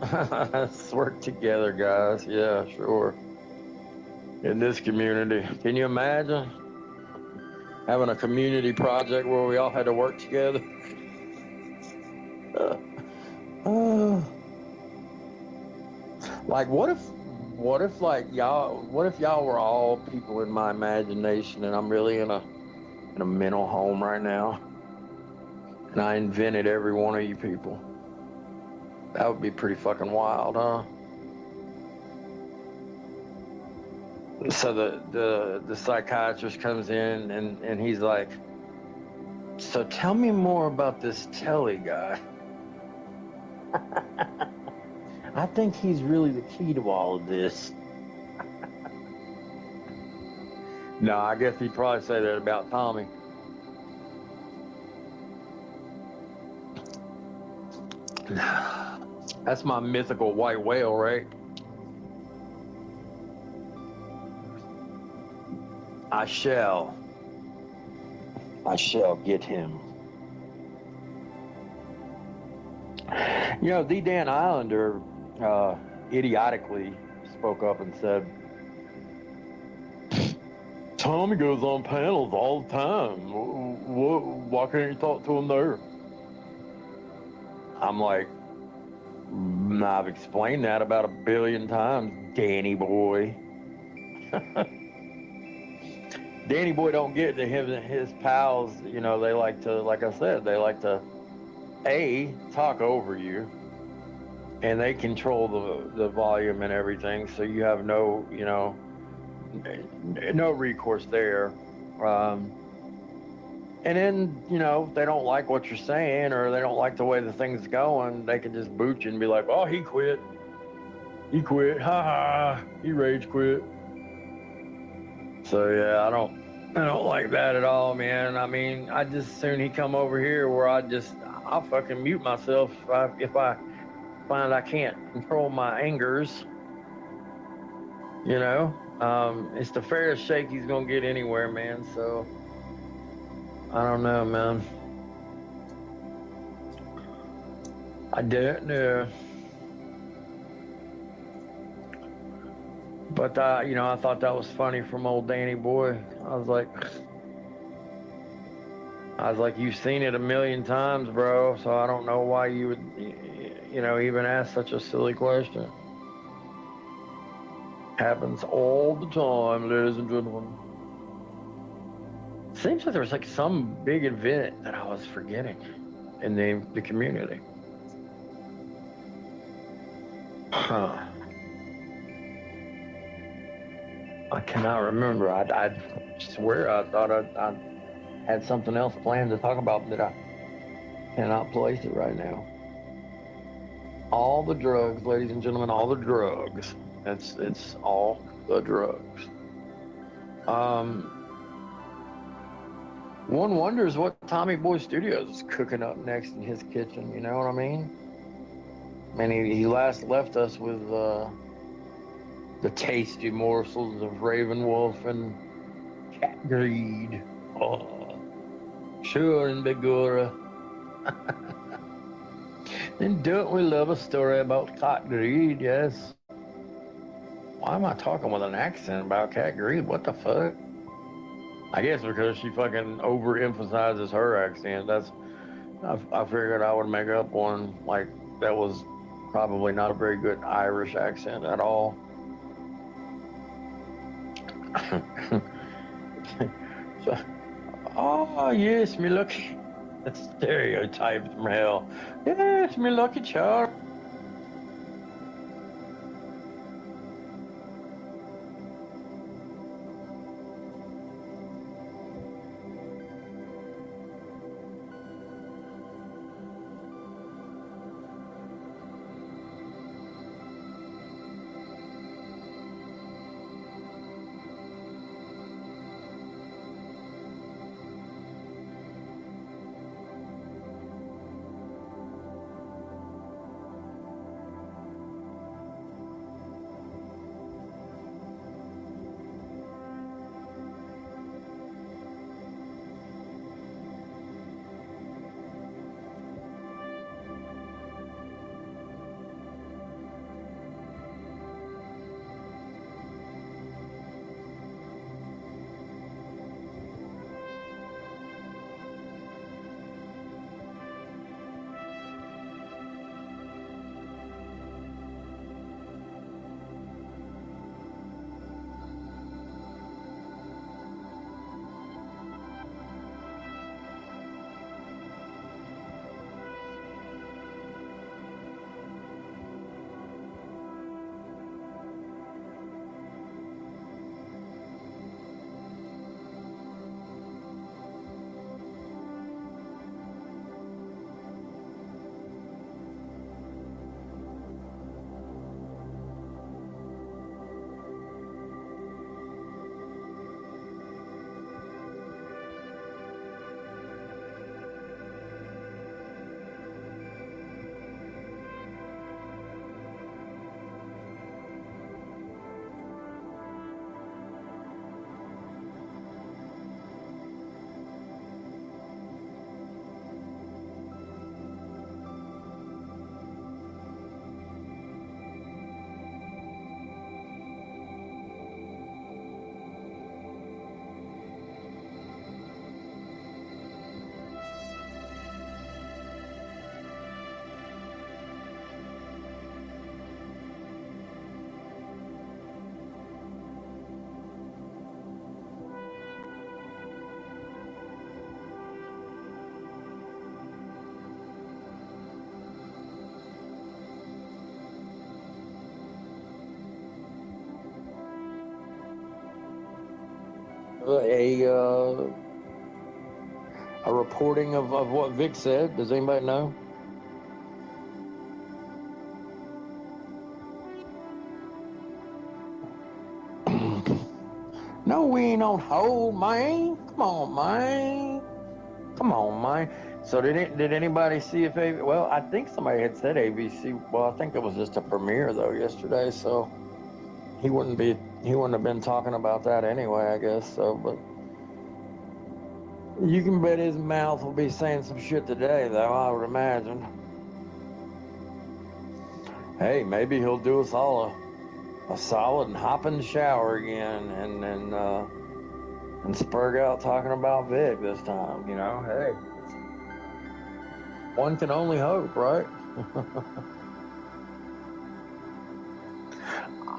Speaker 9: Let's work together, guys. Yeah, sure. In this community. Can you imagine having a community project where we all had to work together? Like, what if y'all were all people in my imagination, and I'm really in a mental home right now, and I invented every one of you people? That would be pretty fucking wild, huh? So the psychiatrist comes in and he's like, so tell me more about this Telly guy. I think he's really the key to all of this. No, I guess he'd probably say that about Tommy. That's my mythical white whale, right? I shall get him. You know, the Dan Islander idiotically spoke up and said, Tommy goes on panels all the time. Why can't you talk to him there? I'm like, I've explained that about 1 billion times, Danny boy. Danny boy don't get to him and his pals, you know, they like to, like I said, they like to, A, talk over you, and they control the volume and everything, so you have no, you know, no recourse there. And then, you know, if they don't like what you're saying or they don't like the way the thing's going, they can just boot you and be like, oh, he quit. He quit. Ha ha. He rage quit. So yeah, I don't like that at all, man. I mean, I just soon he come over here where I'll fucking mute myself if I find I can't control my angers. You know, it's the fairest shake he's gonna get anywhere, man. So I don't know, man. I don't know. But, you know, I thought that was funny from old Danny boy. I was like, you've seen it 1 million times, bro. So I don't know why you would, you know, even ask such a silly question. Happens all the time, ladies and gentlemen. Seems like there was like some big event that I was forgetting in the community. Huh. I cannot remember. I swear I thought I had something else planned to talk about that I cannot place it right now. All the drugs, ladies and gentlemen, all the drugs. It's all the drugs. One wonders what Tommy Boy Studios is cooking up next in his kitchen, you know what I mean? I mean, he last left us with the tasty morsels of Raven Wolf and Cat Greed. Oh, sure, and Begura. And don't we love a story about Cat Greed, yes? Why am I talking with an accent about Cat Greed? What the fuck? I guess because she fucking overemphasizes her accent. I figured I would make up one like that was probably not a very good Irish accent at all. So, oh yes, me lucky. That's stereotyped from hell. Yes, me lucky charm. a reporting of what Vic said? Does anybody know? No, we ain't on hold, man. Come on, man. Come on, man. So did anybody see if well, I think somebody had said ABC. Well, I think it was just a premiere though yesterday, so he wouldn't have been talking about that anyway, I guess. So, but you can bet his mouth will be saying some shit today, though, I would imagine. Hey, maybe he'll do us all a solid and hop in the shower again and spurg out talking about Vic this time, you know? Hey, one can only hope, right?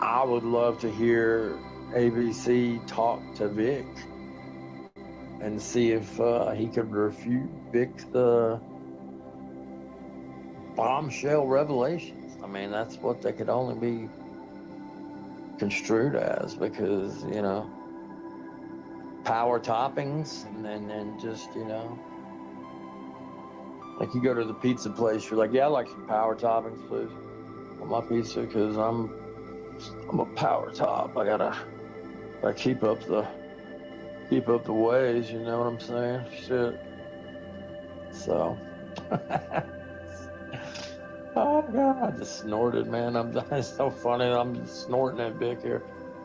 Speaker 9: I would love to hear ABC talk to Vic and see if he could refute Vic's bombshell revelations. I mean, that's what they could only be construed as, because, you know, power toppings and then just, you know, like you go to the pizza place, you're like, yeah, I like some power toppings, please, on my pizza, because I'm a power top. I gotta keep up the ways, you know what I'm saying? Shit. So oh god, I just snorted, man. It's so funny. I'm just snorting at Vic here.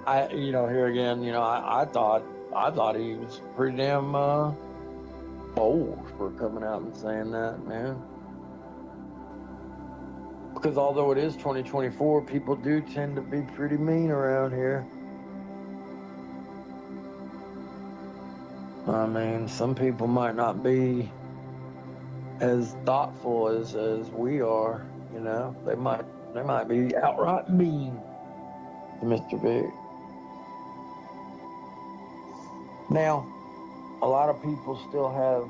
Speaker 9: Here again, I thought he was pretty damn bold for coming out and saying that, man. Because although it is 2024, people do tend to be pretty mean around here. I mean, some people might not be as thoughtful as we are, you know. They might be outright mean to Mr. Vic. Now, a lot of people still have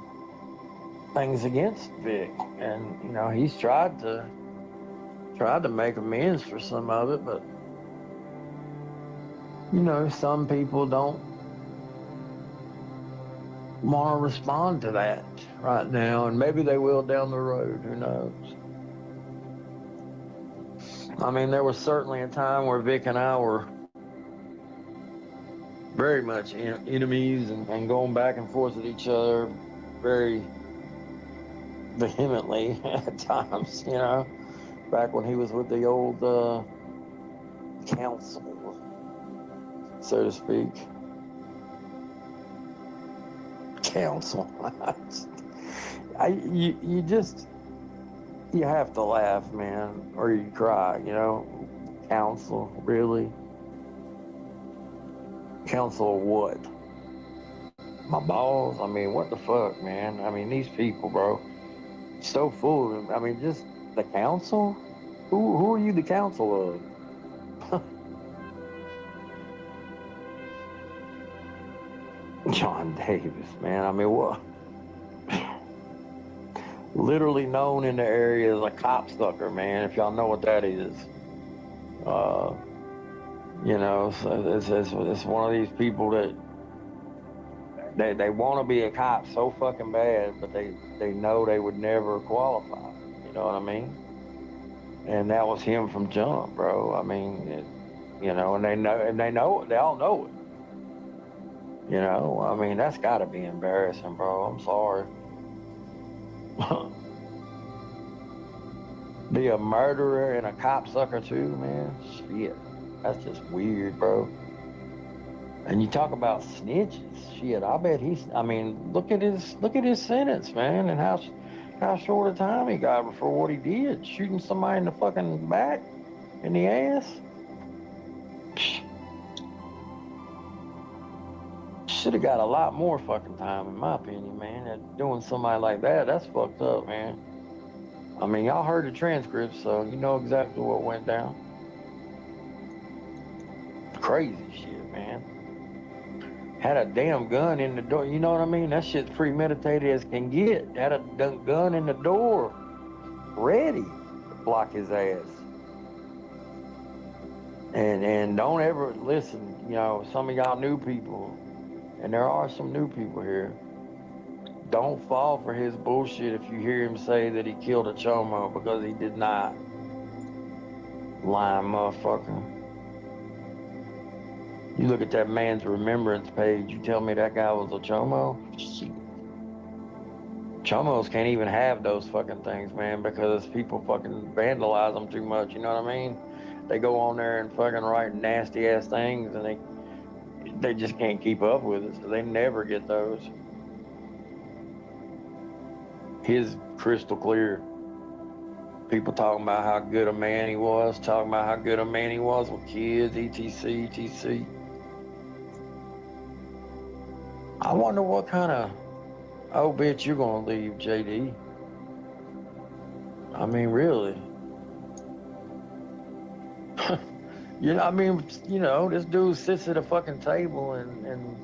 Speaker 9: things against Vic, and you know, he's tried to make amends for some of it, but you know, some people don't want to respond to that right now, and maybe they will down the road, who knows. I mean, there was certainly a time where Vic and I were very much enemies and going back and forth with each other very vehemently at times, you know, back when he was with the old council, so to speak. Council. You have to laugh, man, or you cry, you know. Council, really? Council of what? My balls? I mean, what the fuck, man? I mean, these people, bro, so full of them. I mean, just the council? Who are you the council of? John Davis, man. I mean, what? Literally known in the area as a cop sucker, man, if y'all know what that is. You know, so it's one of these people that they want to be a cop so fucking bad, but they know they would never qualify. You know what I mean? And that was him from jump, bro. I mean, you know, and they all know it. You know, I mean, that's got to be embarrassing, bro. I'm sorry. Be a murderer and a cop sucker too, man. Shit, that's just weird, bro. And you talk about snitches. Shit, I bet I mean, look at his sentence, man, and how short a time he got for what he did, shooting somebody in the fucking back, in the ass. Should have got a lot more fucking time, in my opinion, man. At doing somebody like that, that's fucked up, man. I mean, y'all heard the transcript, so you know exactly what went down. Crazy shit, man. Had a damn gun in the door. You know what I mean? That shit's premeditated as can get. Had a gun in the door, ready to block his ass. And don't ever listen. You know, some of y'all new people, and there are some new people here. Don't fall for his bullshit if you hear him say that he killed a chomo, because he did not. Lying motherfucker. You look at that man's remembrance page, you tell me that guy was a chomo? Shit. Chomos can't even have those fucking things, man, because people fucking vandalize them too much, you know what I mean? They go on there and fucking write nasty ass things, and they just can't keep up with it, so they never get those. His crystal clear. People talking about how good a man he was, talking about how good a man he was with kids, etc, etc. I wonder what kind of old bitch you're gonna leave, JD. I mean, really. You know, I mean, you know, this dude sits at a fucking table and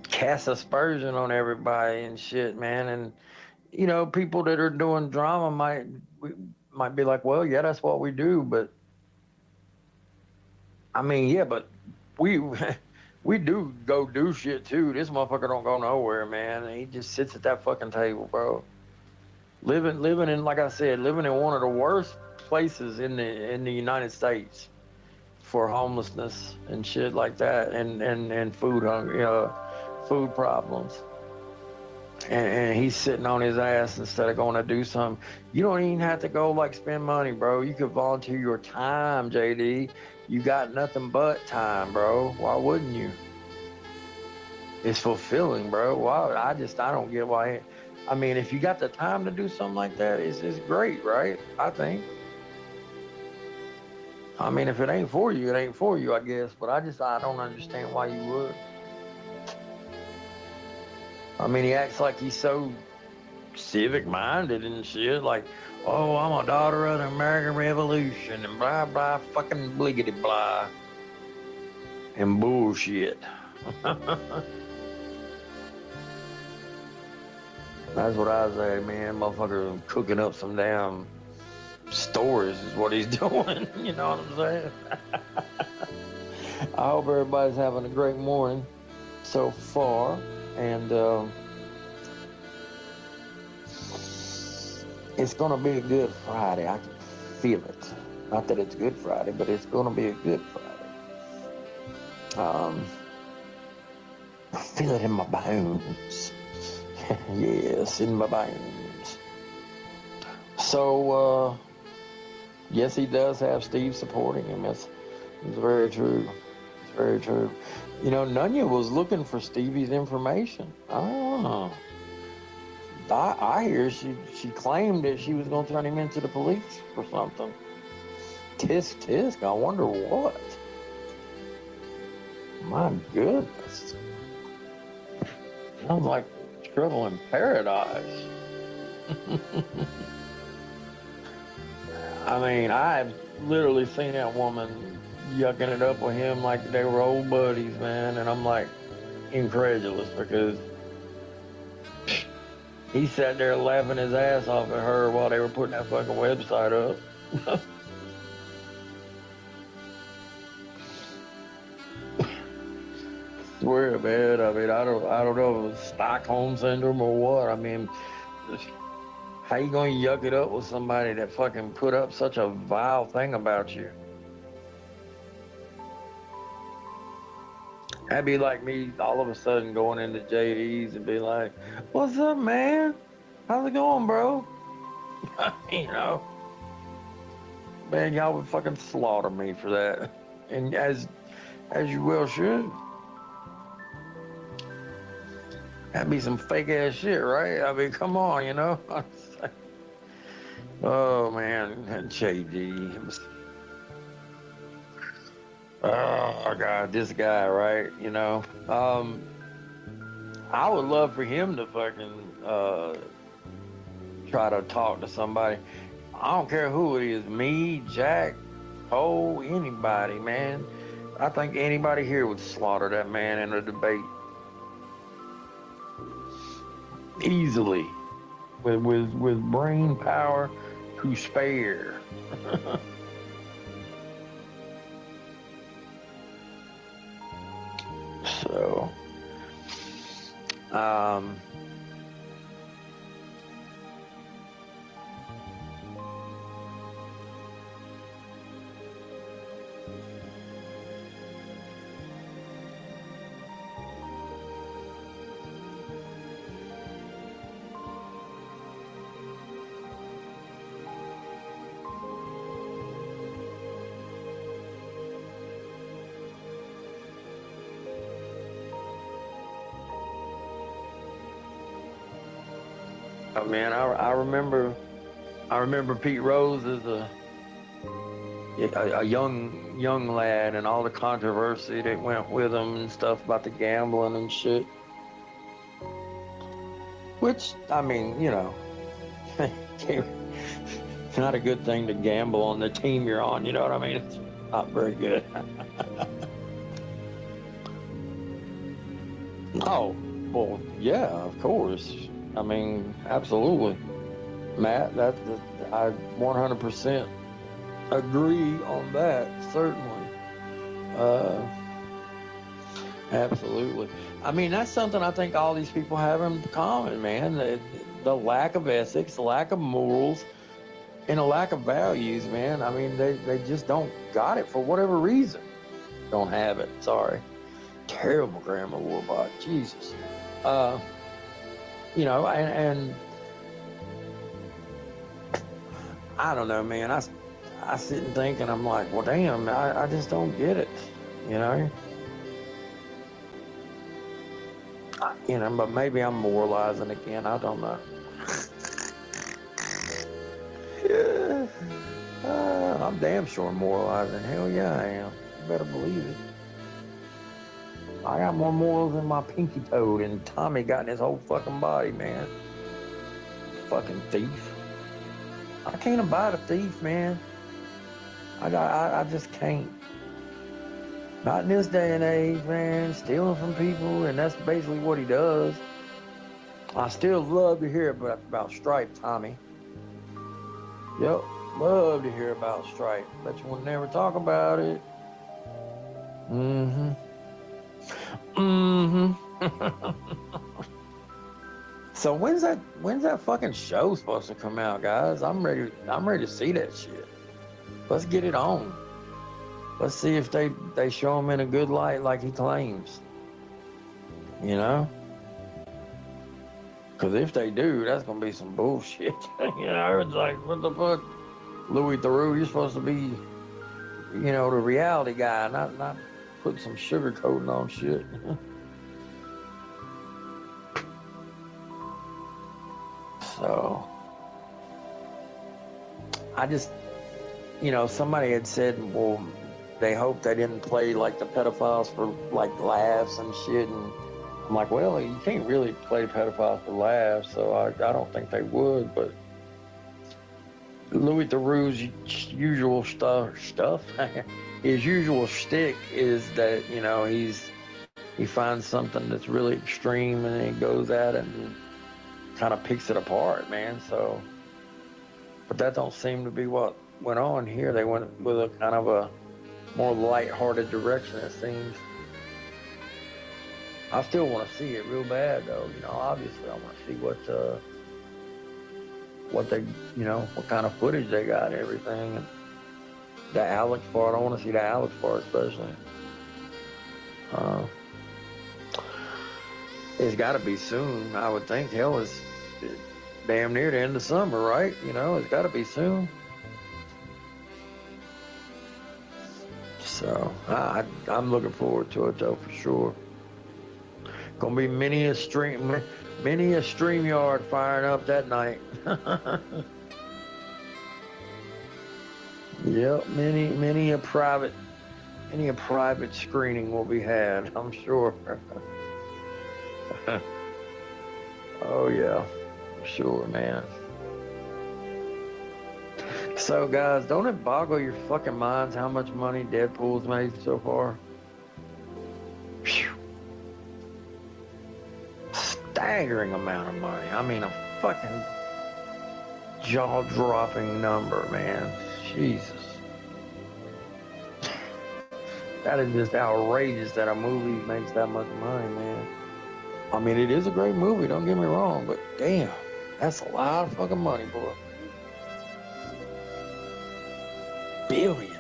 Speaker 9: casts aspersion on everybody and shit, man. And you know, people that are doing drama might be like, well, yeah, that's what we do, but I mean, yeah, but we do go do shit too. This motherfucker don't go nowhere, man. He just sits at that fucking table, bro. Living in, like I said, living in one of the worst places in the United States for homelessness and shit like that, and food hunger, you know, food problems. And he's sitting on his ass instead of going to do something. You don't even have to go like spend money, bro. You could volunteer your time, JD. You got nothing but time, bro. Why wouldn't you? It's fulfilling, bro. Why? I don't get why. I mean, if you got the time to do something like that, it's great, right? I think. I mean, if it ain't for you, it ain't for you, I guess. But I don't understand why you would. I mean, he acts like he's so civic-minded and shit, like, oh, I'm a daughter of the American Revolution and blah, blah, fucking bliggity blah. And bullshit. That's what I say, man. Motherfucker cooking up some damn stories is what he's doing. You know what I'm saying? I hope everybody's having a great morning so far. And it's going to be a good Friday. I can feel it. Not that it's Good Friday, but it's going to be a good Friday. I feel it in my bones. Yes, in my bones. So, yes, he does have Steve supporting him. It's very true. It's very true. You know, Nunya was looking for Stevie's information. Oh. I hear she claimed that she was going to turn him into the police or something. Tisk, tisk, I wonder what. My goodness. Sounds like trouble in paradise. I mean, I've literally seen that woman yucking it up with him like they were old buddies, man, and I'm like incredulous because he sat there laughing his ass off at her while they were putting that fucking website up. Swear, man. I mean, I don't know if it's Stockholm syndrome or what. I mean, how you gonna yuck it up with somebody that fucking put up such a vile thing about you? That'd be like me all of a sudden going into JD's and be like, what's up, man? How's it going, bro? You know, man, y'all would fucking slaughter me for that. And as you well should. That'd be some fake ass shit, right? I mean, come on, you know? Oh, man, JD. Oh, God, this guy, right? You know? I would love for him to fucking try to talk to somebody. I don't care who it is, me, Jack, Cole, anybody, man. I think anybody here would slaughter that man in a debate. Easily. With brain power to spare. So, oh man, I remember Pete Rose as a young lad, and all the controversy that went with him and stuff about the gambling and shit. Which, I mean, you know, it's not a good thing to gamble on the team you're on, you know what I mean? It's not very good. Oh, well, yeah, of course. I mean, absolutely. Matt, I 100% agree on that, certainly. Absolutely. I mean, that's something I think all these people have in common, man. The lack of ethics, the lack of morals, and a lack of values, man. I mean, they just don't got it for whatever reason. Don't have it, sorry. Terrible grammar, Warbot, Jesus. You know, and I don't know, man. I sit and think, and I'm like, well, damn, I just don't get it, you know? You know, but maybe I'm moralizing again. I don't know. I'm damn sure moralizing. Hell yeah, I am. You better believe it. I got more morals in my pinky toe than Tommy got in his whole fucking body, man. Fucking thief. I can't abide a thief, man. I just can't. Not in this day and age, man. Stealing from people, and that's basically what he does. I still love to hear about Stripe, Tommy. Yep, love to hear about Stripe. Bet you will never talk about it. So when's that fucking show supposed to come out, guys? I'm ready to see that shit. Let's get it on. Let's see if they show him in a good light like he claims. You know? Because if they do, that's going to be some bullshit. You know, it's like, what the fuck? Louis Theroux, you're supposed to be, you know, the reality guy, not put some sugar coating on shit. So, I just, you know, somebody had said, well, they hope they didn't play like the pedophiles for like laughs and shit, and I'm like, well, you can't really play pedophiles for laughs, so I don't think they would. But Louis Theroux's usual stuff, his usual shtick is that, you know, he finds something that's really extreme and he goes at it and kind of picks it apart, man. So, but that don't seem to be what went on here. They went with a kind of a more light-hearted direction, it seems. I still want to see it real bad, though. You know, obviously, I want to see what they, you know, what kind of footage they got and everything. And the Alex part, I want to see the Alex part especially. It's got to be soon, I would think. Hell, it's damn near the end of summer, right? You know, it's got to be soon. So I'm looking forward to it, though, for sure. Gonna be many a StreamYard firing up that night. Yep, many a private screening will be had, I'm sure. Oh yeah, sure, man. So guys, don't it boggle your fucking minds how much money Deadpool's made so far? Phew. Staggering amount of money. I mean, a fucking jaw-dropping number, man. Jesus. That is just outrageous that a movie makes that much money, man. I mean, it is a great movie, don't get me wrong, but damn, that's a lot of fucking money, boy. $1 billion.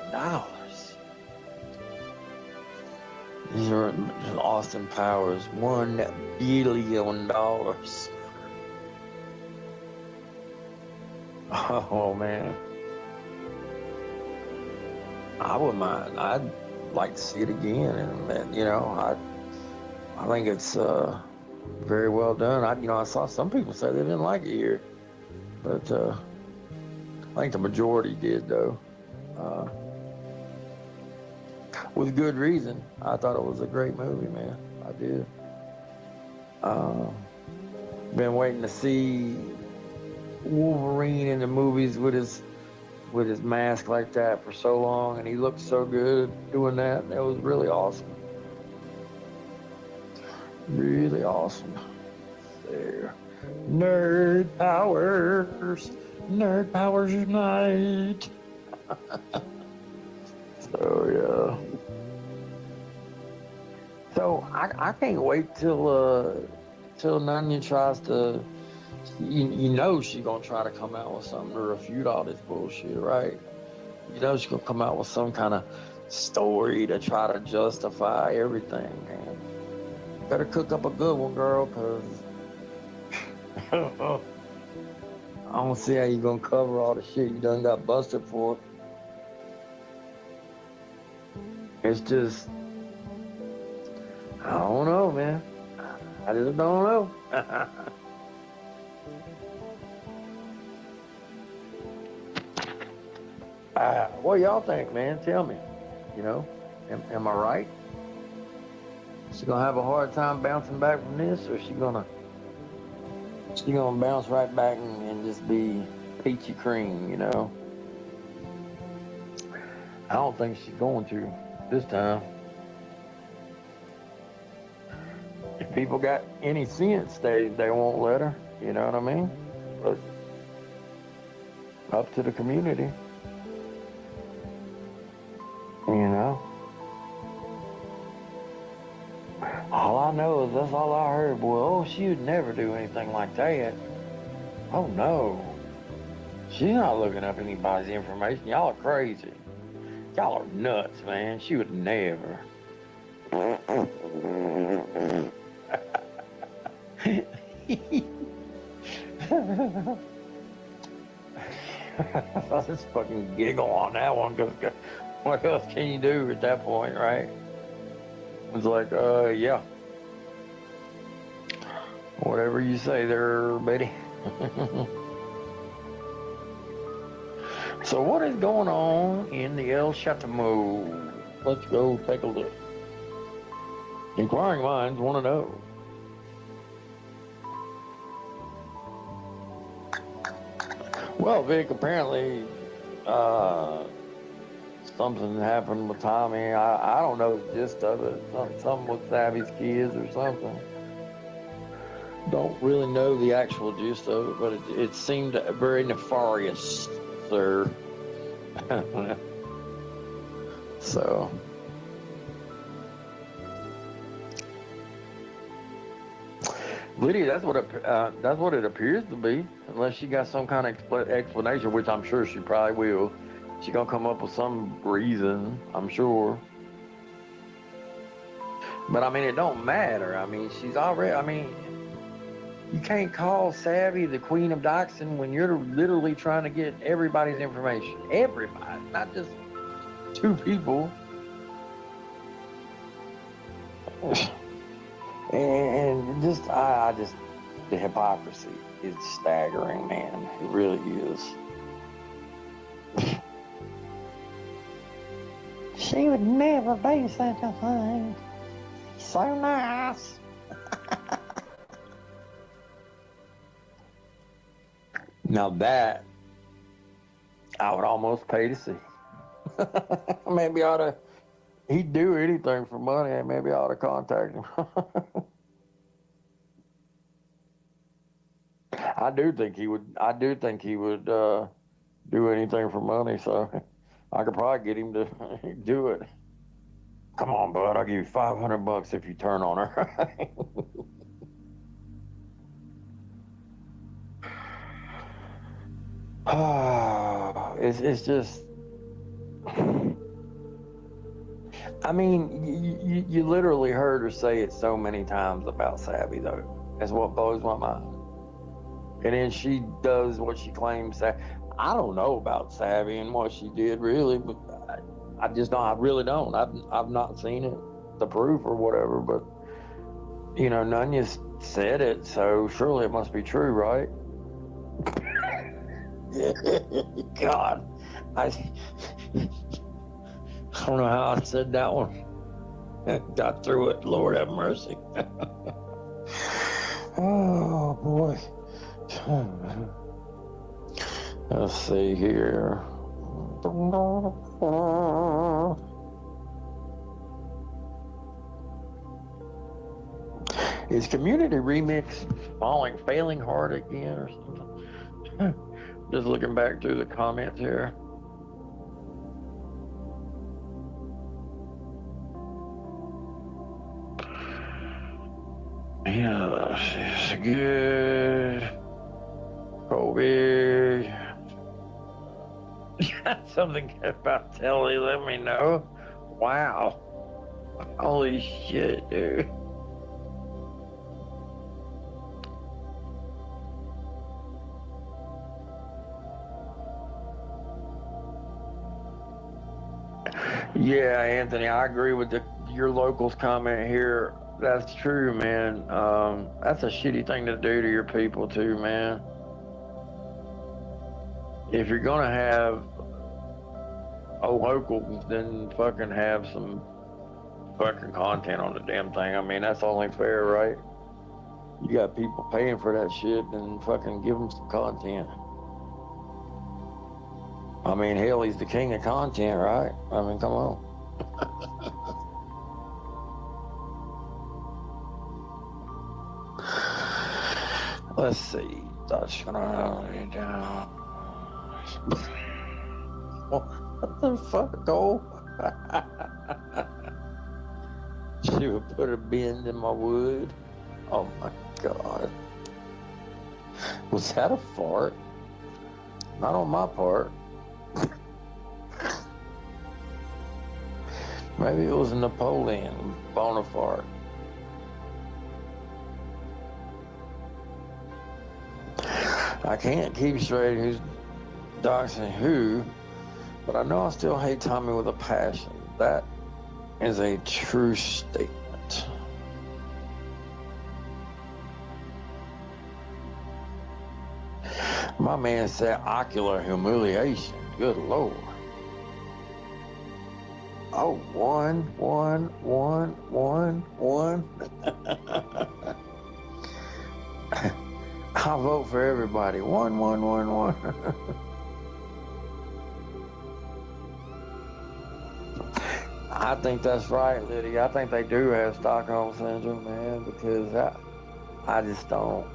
Speaker 9: These are Austin Powers, $1 billion. Oh, man. I wouldn't mind. I'd like to see it again, and you know, I think it's very well done. I saw some people say they didn't like it here, but I think the majority did, though, with good reason. I thought it was a great movie, man. I did. Been waiting to see Wolverine in the movies with his mask like that for so long, and he looked so good doing that. That was really awesome. Really awesome. There. Nerd powers unite. So yeah. So I can't wait till Nanya tries to. You know she's gonna try to come out with something to refute all this bullshit, right? You know she's gonna come out with some kind of story to try to justify everything, man. Better cook up a good one, girl, cause I don't see how you gonna cover all the shit you done got busted for. It's just, I don't know, man. I just don't know. What y'all think, man? Tell me. You know, am I right? She gonna have a hard time bouncing back from this, or she gonna bounce right back and just be peachy cream, you know? I don't think she's going to this time. If people got any sense, they won't let her, you know what I mean? But up to the community. You know? All I know is that's all I heard, boy. Oh, she would never do anything like that. Oh, no. She's not looking up anybody's information. Y'all are crazy. Y'all are nuts, man. She would never. I'll just fucking giggle on that one, because what else can you do at that point, right? It's like, yeah. Whatever you say there, Betty. So what is going on in the El Chateau? Let's go take a look. Inquiring minds want to know. Well, Vic, apparently something happened with Tommy. I don't know the gist of it. Something with Savvy's kids or something. Don't really know the actual gist of it, but it seemed very nefarious, sir. So. Lydia, that's what it appears to be, unless she got some kind of explanation, which I'm sure she probably will. She gonna come up with some reason, I'm sure. But I mean, it don't matter. I mean, she's already. I mean, you can't call Savvy the Queen of Dachshund when you're literally trying to get everybody's information. Everybody, not just two people. And just, the hypocrisy is staggering, man. It really is. She would never do such a thing. So nice. Now that, I would almost pay to see. Maybe I ought to. He'd do anything for money, and maybe I ought to contact him. I do think he would do anything for money, so I could probably get him to do it. Come on, bud. I'll give you $500 if you turn on her. It's just. I mean, you literally heard her say it so many times about Savvy, though. That's what blows my mind. And then she does what she claims that. I don't know about Savvy and what she did, really, but I just don't. I really don't. I've not seen it, the proof or whatever, but, you know, Nunya said it, so surely it must be true, right? God. I don't know how I said that one. Got through it. Lord have mercy. Oh, boy. Let's see here. Is Community Remix failing hard again or something? Just looking back through the comments here. Yeah, it's good. Kobe. Got something about Telly, let me know. Wow. Holy shit, dude. Yeah, Anthony, I agree with your locals comment here. That's true, man. That's a shitty thing to do to your people too, man. If you're gonna have a local, then fucking have some fucking content on the damn thing. I mean, that's only fair, right? You got people paying for that shit, then fucking give them some content. I mean, hell, he's the king of content, right? I mean, come on. Let's see. That's gonna down. What the fuck, Cole? She would put a bend in my wood. Oh my God. Was that a fart? Not on my part. Maybe it was a Napoleon Bonaparte. I can't keep straight who's doxing who, but I know I still hate Tommy with a passion. That is a true statement. My man said ocular humiliation. Good Lord. Oh, one. I'll vote for everybody. One. I think that's right, Lydia. I think they do have Stockholm Syndrome, man, because I just don't.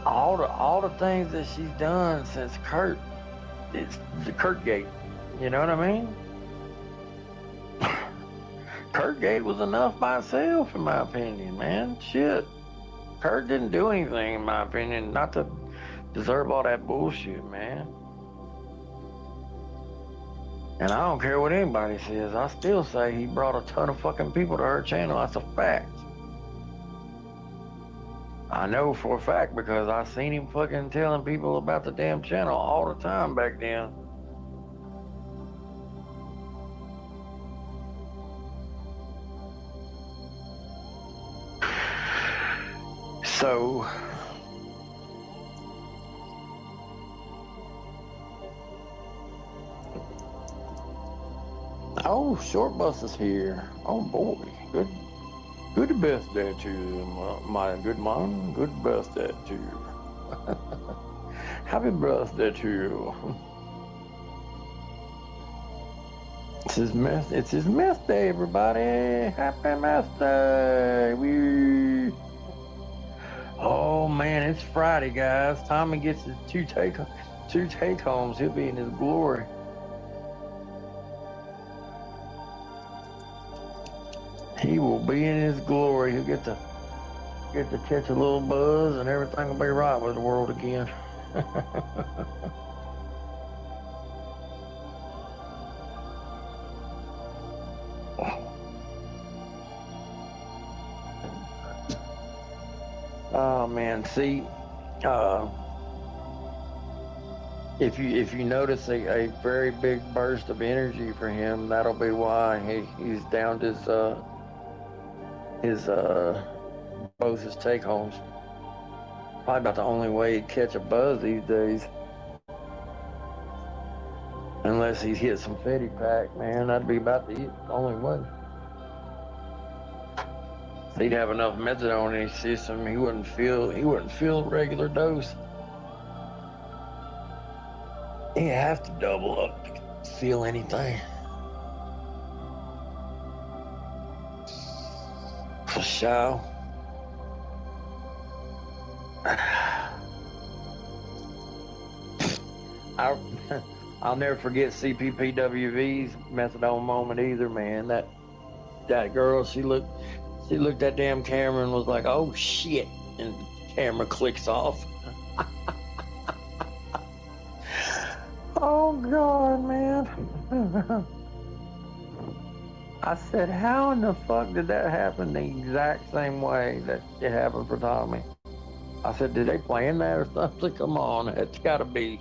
Speaker 9: All the things that she's done since Kurt, it's the Kurt Gate. You know what I mean? Kurt Gate was enough by itself, in my opinion, man. Shit. Kurt didn't do anything, in my opinion, not to deserve all that bullshit, man. And I don't care what anybody says. I still say he brought a ton of fucking people to her channel. That's a fact. I know for a fact because I seen him fucking telling people about the damn channel all the time back then. So, oh, Short Bus is here. Oh boy, good birthday to you, my good man. Good birthday to you. Happy birthday to you. It's his meth day, everybody. Happy meth day. Woo. Oh man, it's Friday, guys. Tommy gets his 2 take homes, he'll be in his glory. He will be in his glory. He'll get to catch a little buzz, and everything will be right with the world again. Oh man, see, if you notice a very big burst of energy for him, that'll be why he's down both his take homes. Probably about the only way he'd catch a buzz these days. Unless he's hit some Fetty Pack, man, that'd be about the only way. If he'd have enough methadone in his system, he wouldn't feel a regular dose. He'd have to double up to feel anything. For sure. I'll never forget CPPWV's methadone moment either, man. That girl, she looked at damn camera and was like, "Oh shit," and the camera clicks off. Oh God, man. I said, how in the fuck did that happen the exact same way that it happened for Tommy? I said, did they plan that or something? Come on, it's gotta be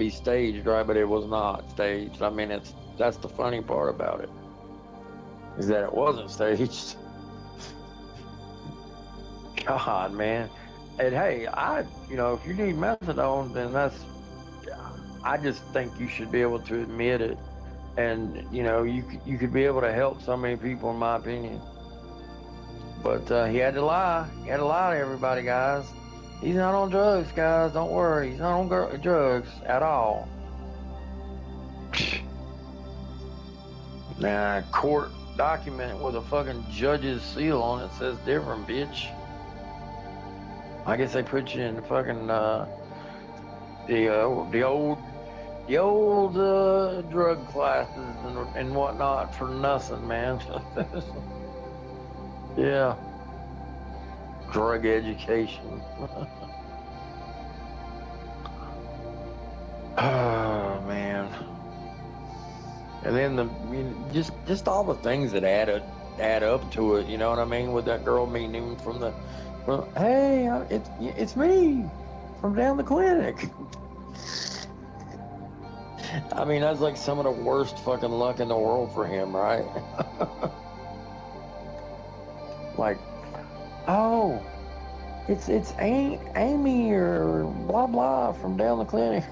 Speaker 9: staged, right? But it was not staged. I mean, that's the funny part about it, is that it wasn't staged. God, man. And hey, if you need methadone, then I just think you should be able to admit it. And, you could be able to help so many people, in my opinion. But he had to lie. He had to lie to everybody, guys. He's not on drugs, guys. Don't worry. He's not on drugs at all. Nah, court document with a fucking judge's seal on it says different, bitch. I guess they put you in the fucking the old drug classes and whatnot for nothing, man. Yeah. Drug education. Oh man. And then just all the things that add up to it, you know what I mean? With that girl meeting him from hey, it's me from down the clinic. I mean, that's like some of the worst fucking luck in the world for him, right? Like, oh, it's Amy or blah blah from down the clinic.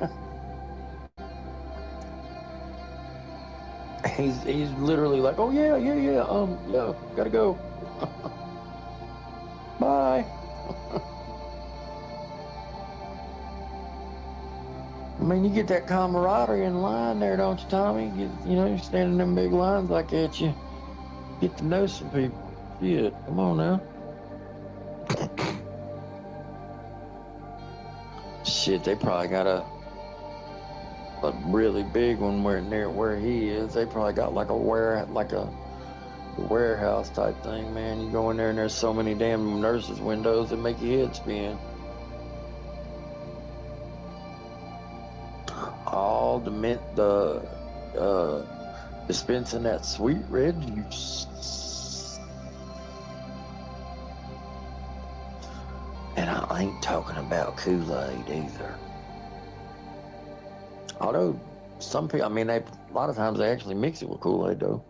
Speaker 9: He's literally like, oh yeah, gotta go. Bye. I mean, you get that camaraderie in line there, don't you, Tommy? You stand in them big lines like that, you get to know some people. Shit, come on now. Shit, they probably got a really big one near where he is. They probably got like a warehouse type thing, man. You go in there and there's so many damn nurses' windows that make your head spin. All dispensing that sweet red juice. And I ain't talking about Kool-Aid either. Although some people, I mean, a lot of times they actually mix it with Kool-Aid though.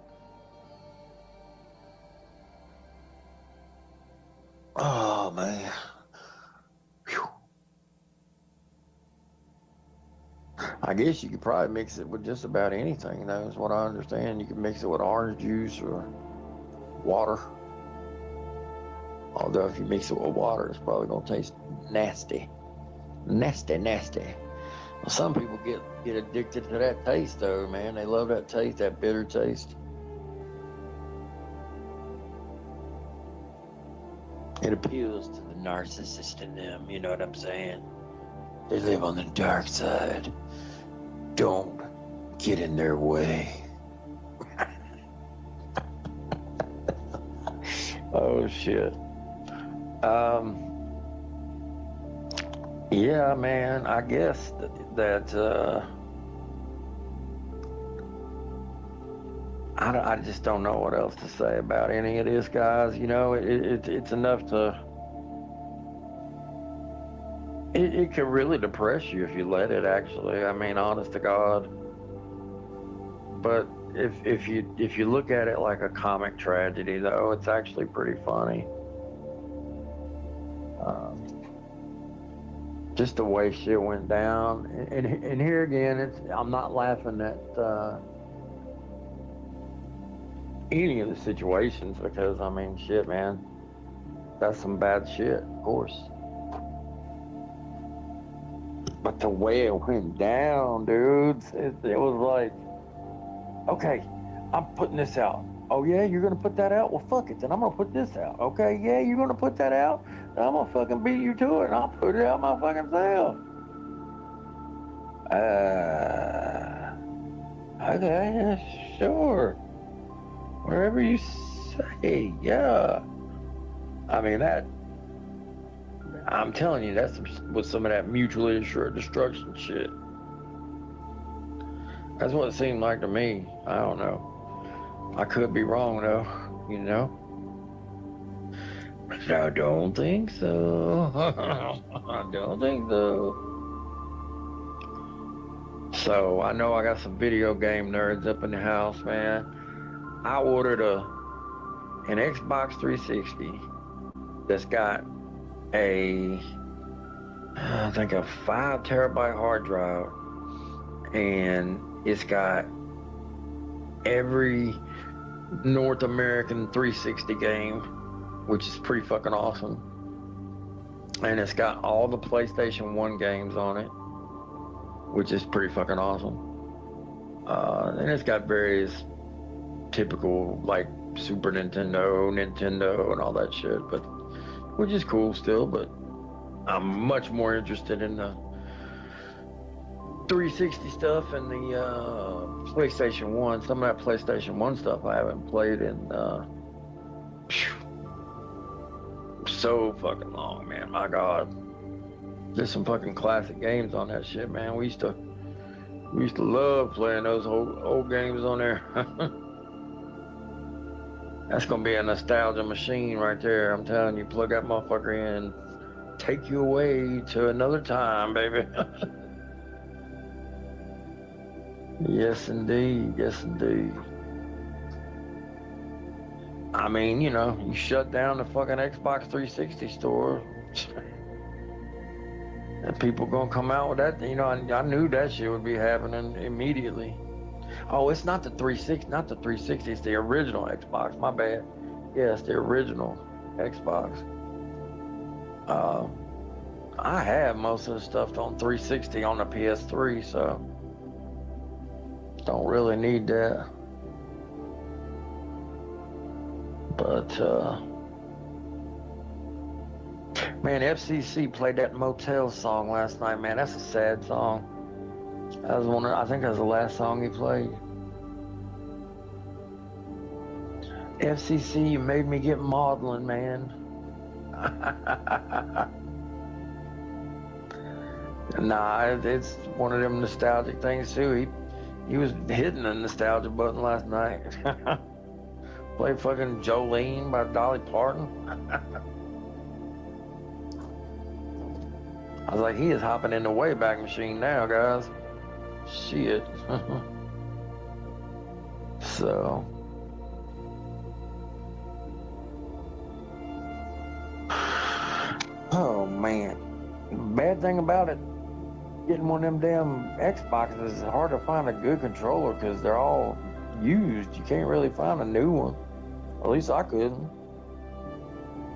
Speaker 9: Oh man. Whew. I guess you could probably mix it with just about anything, though, is what I understand. You can mix it with orange juice or water. Although if you mix it with water, it's probably going to taste nasty. Nasty, nasty. Well, some people get addicted to that taste, though, man. They love that taste, that bitter taste. It appeals to the narcissist in them, you know what I'm saying? They live on the dark side. Don't get in their way. Oh shit. Yeah, man, I guess that I just don't know what else to say about any of this, guys. You know, it's enough to. It can really depress you if you let it. Actually, I mean, honest to God. But if you look at it like a comic tragedy, though, it's actually pretty funny. Just the way shit went down, and here again, I'm not laughing at any of the situations, because I mean, shit, man, that's some bad shit, of course. But the way it went down, dudes, it was like, okay, I'm putting this out. Oh yeah, you're gonna put that out? Well, fuck it, then I'm gonna put this out. Okay, yeah, you're gonna put that out? Then I'm gonna fucking beat you to it, and I'll put it out my fucking self. Okay, yeah, sure. Wherever you say, yeah. I mean, I'm telling you, that's with some of that mutually assured destruction shit. That's what it seemed like to me. I don't know. I could be wrong, though, you know? But I don't think so. I don't think so. So, I know I got some video game nerds up in the house, man. I ordered an Xbox 360 that's got I think a 5 terabyte hard drive, and it's got every North American 360 game, which is pretty fucking awesome. And it's got all the PlayStation 1 games on it, which is pretty fucking awesome. And it's got various typical, like, Super Nintendo, and all that shit, but which is cool still. But I'm much more interested in the 360 stuff and the PlayStation 1. Some of that PlayStation 1 stuff I haven't played in so fucking long, man. My God. There's some fucking classic games on that shit, man. We used to love playing those old games on there. That's gonna be a nostalgia machine right there. I'm telling you, plug that motherfucker in, take you away to another time, baby. Yes, indeed. Yes, indeed. I mean, you know, you shut down the fucking Xbox 360 store, and people gonna come out with that. You know, I knew that shit would be happening immediately. Oh, it's not the 360, it's the original Xbox. My bad. Yeah, it's the original Xbox. I have most of the stuff on 360 on the PS3, so don't really need that. But man, FCC played that Motel song last night, man. That's a sad song. That was I think that was the last song he played. FCC, you made me get maudlin, man. Nah, it's one of them nostalgic things too. He was hitting the nostalgia button last night. Played fucking Jolene by Dolly Parton. I was like, he is hopping in the Wayback Machine now, guys. Shit. So. Oh, man. Bad thing about it, getting one of them damn Xboxes, is hard to find a good controller because they're all used. You can't really find a new one. At least I couldn't.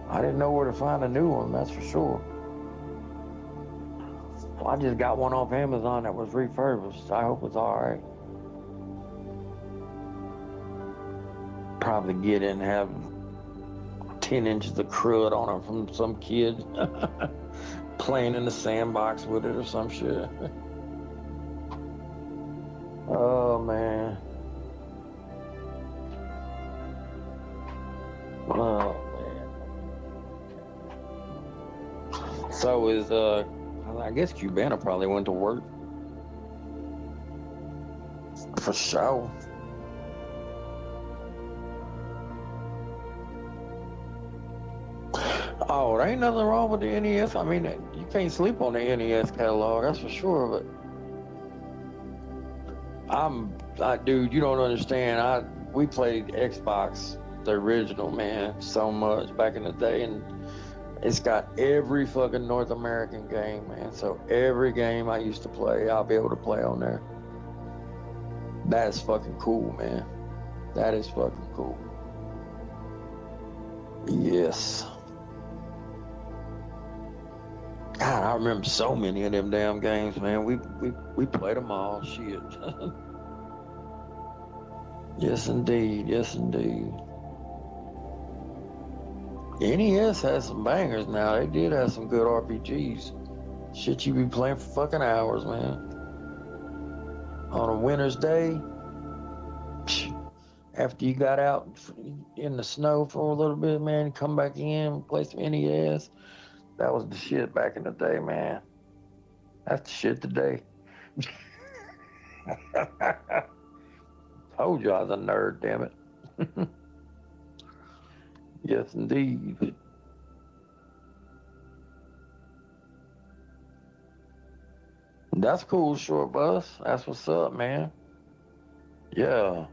Speaker 9: I didn't know where to find a new one, that's for sure. Well, I just got one off Amazon that was refurbished. I hope it's alright. Probably get it and have 10 inches of crud on it from some kid. playing in the sandbox with it or some shit. Oh man. Oh man. So is I guess Cubana probably went to work. For sure. Oh, there ain't nothing wrong with the NES. I mean, you can't sleep on the NES catalog, that's for sure. But dude, you don't understand. We played Xbox, the original, man, so much back in the day, and it's got every fucking North American game, man. So every game I used to play, I'll be able to play on there. That is fucking cool, man. That is fucking cool. Yes. God, I remember so many of them damn games, man. We played them all. Shit. Yes, indeed. Yes, indeed. NES has some bangers now. They did have some good RPGs. Shit, you be playing for fucking hours, man. On a winter's day, after you got out in the snow for a little bit, man, come back in, play some NES. That was the shit back in the day, man. That's the shit today. Told you I was a nerd, damn it. Yes, indeed. That's cool, Short Bus. That's what's up, man. Yeah.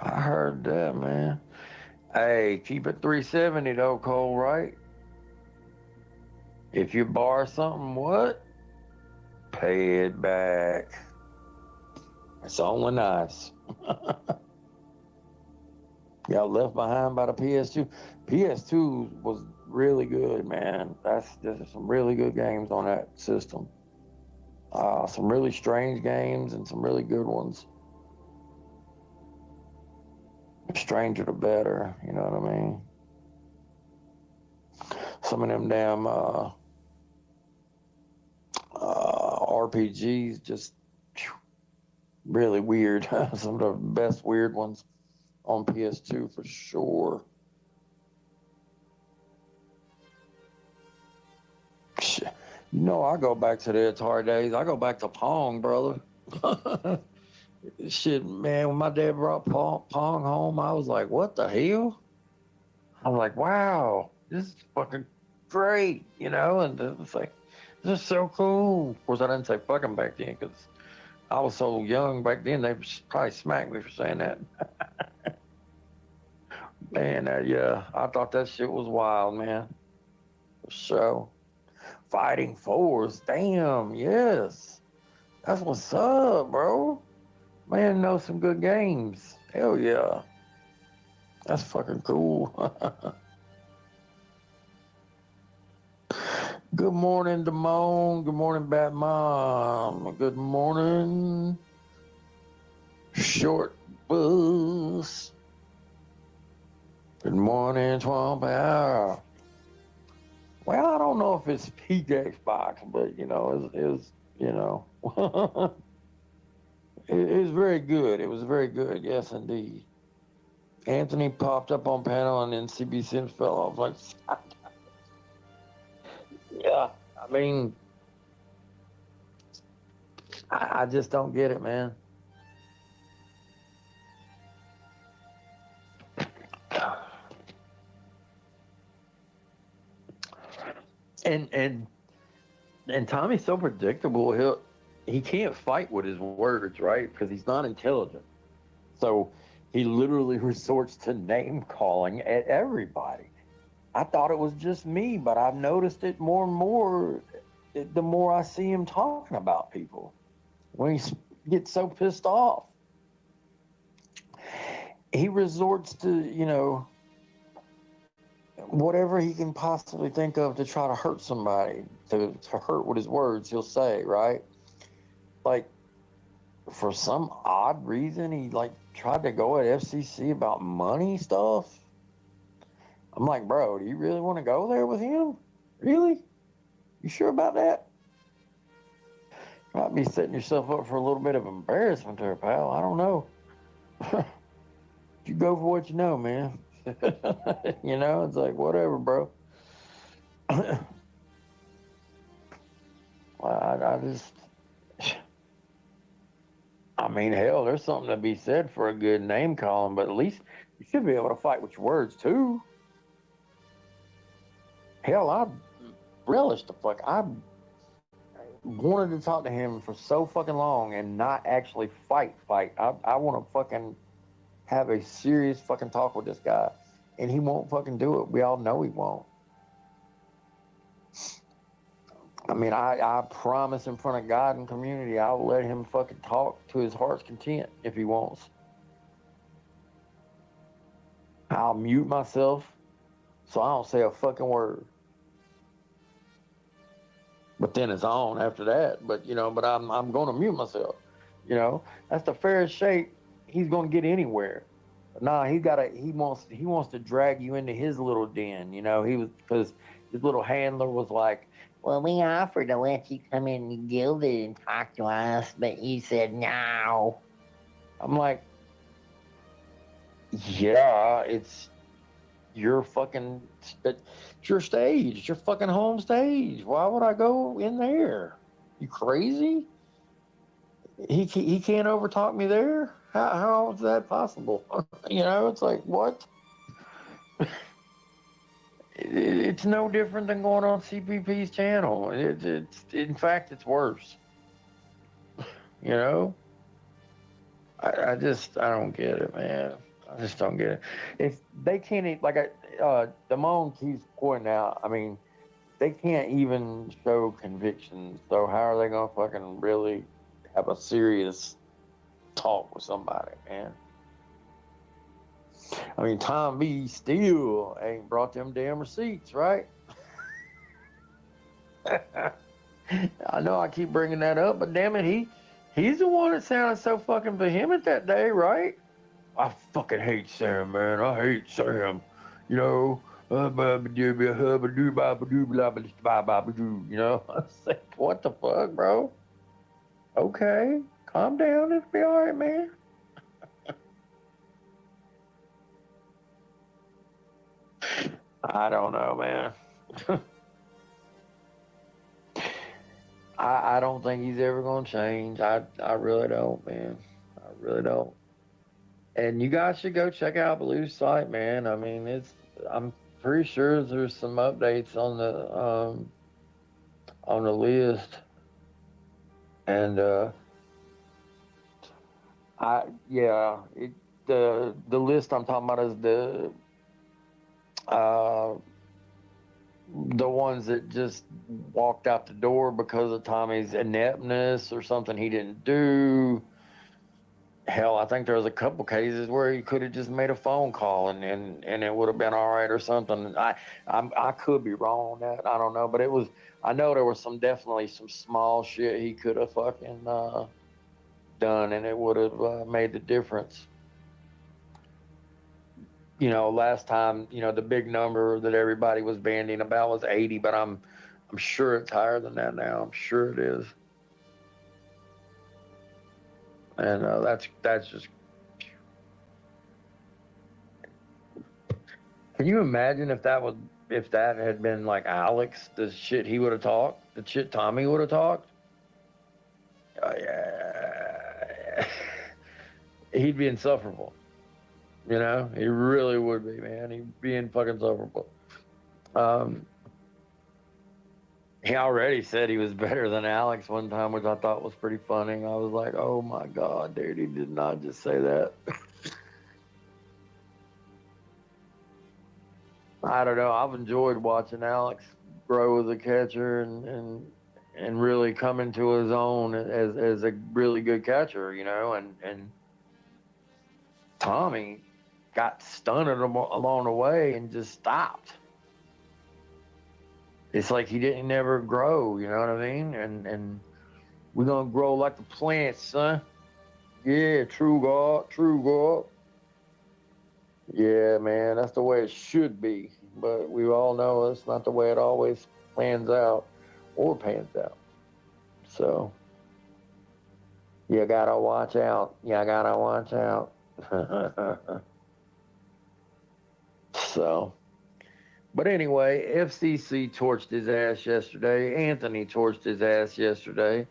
Speaker 9: I heard that, man. Hey, keep it 370 though, Cole, right? If you borrow something, what? Pay it back. It's only nice. Got left behind by the PS2. PS2 was really good, man. There's some really good games on that system. Some really strange games and some really good ones. The stranger the better, you know what I mean? Some of them damn RPGs just really weird. Some of the best weird ones on PS2 for sure. Shit. You know, I go back to the Atari days. I go back to Pong, brother. Shit, man, when my dad brought Pong home, I was like, what the hell? I was like, wow, this is fucking great, you know? And it was like, this is so cool. Of course, I didn't say fucking back then because I was so young back then, they probably smacked me for saying that. Man, yeah, I thought that shit was wild, man. So, Fighting Force, damn, yes. That's what's up, bro. Man, know some good games. Hell yeah. That's fucking cool. Good morning, Damone. Good morning, Batmom. Good morning, Short Bus. Good morning, Twomp Hour. Well, I don't know if it's peak Xbox, but, you know, it was you know. It was very good. It was very good. Yes, indeed. Anthony popped up on panel and then CB Sims fell off. Like, yeah, I mean, I just don't get it, man. And Tommy's so predictable. He can't fight with his words, right? Because he's not intelligent. So he literally resorts to name calling at everybody. I thought it was just me, but I've noticed it more and more the more I see him talking about people. When he gets so pissed off, he resorts to, you know, whatever he can possibly think of to try to hurt somebody, to hurt with his words, he'll say, right? Like, for some odd reason, he like tried to go at FCC about money stuff. I'm like, bro, do you really want to go there with him? Really? You sure about that? You might be setting yourself up for a little bit of embarrassment there, pal. I don't know. You go for what you know, man. You know, it's like, whatever, bro. I just, I mean, hell, there's something to be said for a good name calling, but at least you should be able to fight with your words, too. Hell, I relished the fuck. I wanted to talk to him for so fucking long and not actually fight. I want to fucking have a serious fucking talk with this guy, and he won't fucking do it. We all know he won't. I mean, I promise in front of God and community, I'll let him fucking talk to his heart's content if he wants. I'll mute myself so I don't say a fucking word. But then it's on after that. But, you know, but I'm going to mute myself. You know, that's the fairest shape he's going to get anywhere. Nah, he wants to drag you into his little den. You know, because his little handler was like, well, we offered to let you come in the gilded and talk to us, but you said no. I'm like, yeah, it's your fucking, it's your stage, it's your fucking home stage. Why would I go in there? You crazy? He can't overtalk me there? How is that possible? You know, it's like, what? It's no different than going on CPP's channel. It's in fact, it's worse. You know, I don't get it, man. I just don't get it. If they can't, Damone keeps pointing out, I mean, they can't even show conviction. So how are they gonna fucking really have a serious talk with somebody, man? I mean, Tom B still ain't brought them damn receipts, right? I know I keep bringing that up, but damn it, he's the one that sounded so fucking vehement that day, right? I fucking hate Sam, man. I hate Sam. You know, you know, I was like, what the fuck, bro? Okay, calm down. It'll be all right, man. I don't know, man. I don't think he's ever gonna change. I really don't, man. I really don't. And you guys should go check out Blue's site, man. I mean, I'm pretty sure there's some updates on the list. And the list I'm talking about is the ones that just walked out the door because of Tommy's ineptness or something he didn't do. Hell, I think there was a couple cases where he could have just made a phone call and it would have been all right or something. I could be wrong on that. I don't know, but I know there was definitely some small shit he could have fucking done, and it would have made the difference. You know, last time, you know, the big number that everybody was banding about was 80, but I'm sure it's higher than that now. I'm sure it is. And that's just. Can you imagine if that had been like Alex, the shit he would have talked, the shit Tommy would have talked? Yeah. He'd be insufferable. You know, he really would be, man. He'd be fucking insufferable. He already said he was better than Alex one time, which I thought was pretty funny. I was like, oh my God, dude, he did not just say that. I don't know. I've enjoyed watching Alex grow as a catcher and really come into his own as a really good catcher, you know, and Tommy got stunted along the way and just stopped. It's like he didn't never grow, you know what I mean? And we're gonna grow like the plants, son. Yeah, true God. Yeah, man, that's the way it should be. But we all know it's not the way it always plans out or pans out. So you gotta watch out. You gotta watch out. So, but anyway, FCC torched his ass yesterday. Anthony torched his ass yesterday.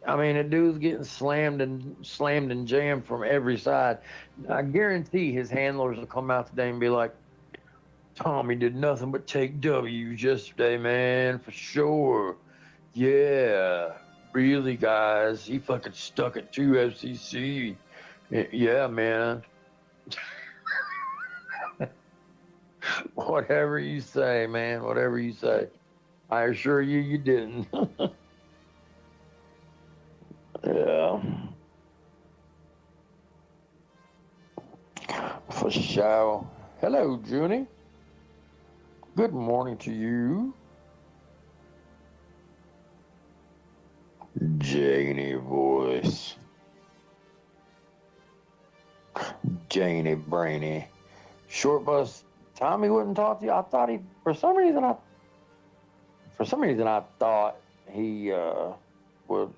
Speaker 9: I mean, the dude's getting slammed and jammed from every side. I guarantee his handlers will come out today and be like, Tommy did nothing but take W's yesterday, man, for sure. Yeah, really, guys. He fucking stuck it to FCC. Yeah, man. Whatever you say, man. Whatever you say. I assure you, you didn't. Yeah. For sure. Hello, Junie. Good morning to you. Janie voice. Janie Brainy. Short bus. Tommy wouldn't talk to you. I thought he, for some reason I thought he would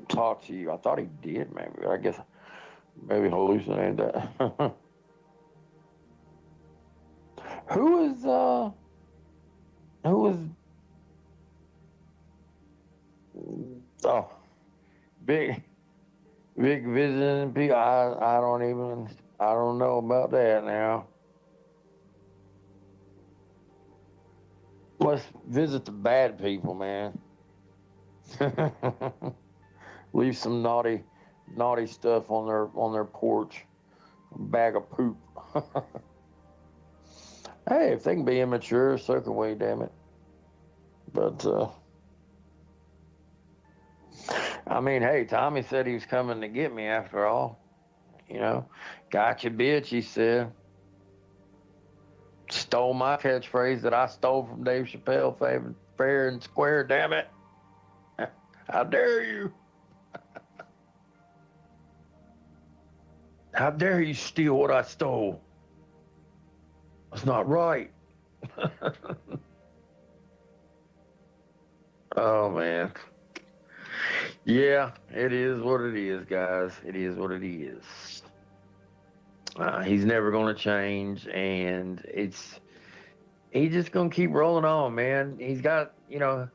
Speaker 9: talk to you. I thought he did, maybe. I guess maybe hallucinated that. Who is big visiting people? I don't know about that now. Let's visit the bad people, man. Leave some naughty stuff on their porch. A bag of poop. Hey, if they can be immature, so can we, damn it. But I mean, hey, Tommy said he was coming to get me after all. You know, gotcha, bitch, he said. Stole my catchphrase that I stole from Dave Chappelle, fair and square, damn it. How dare you? How dare you steal what I stole? That's not right. Oh, man. Yeah, it is what it is, guys. It is what it is. He's never going to change, and he's just going to keep rolling on, man. He's got, you know,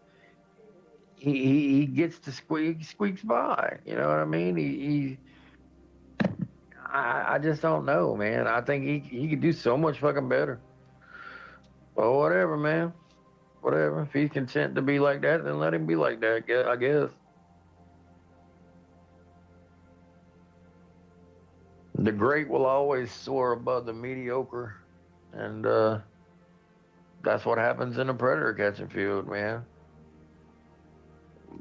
Speaker 9: he gets to squeaks by. You know what I mean? I just don't know, man. I think he could do so much fucking better. Well, whatever, man. Whatever. If he's content to be like that, then let him be like that, I guess. The great will always soar above the mediocre, and that's what happens in a predator catching field, man.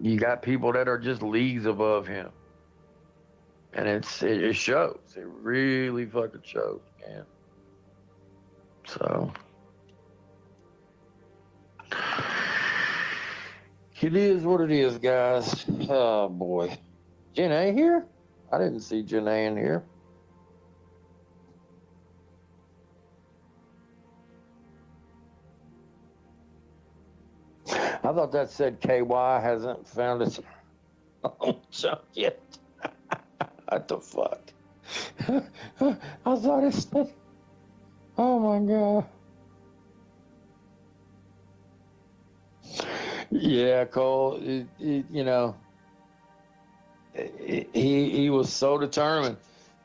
Speaker 9: You got people that are just leagues above him. And it shows. It really fucking shows, man. So it is what it is, guys. Oh boy. Janae here? I didn't see Janae in here. I thought that said KY hasn't found its own junk yet. What the fuck? I thought it said, oh my God. Yeah, Cole, you know, he was so determined.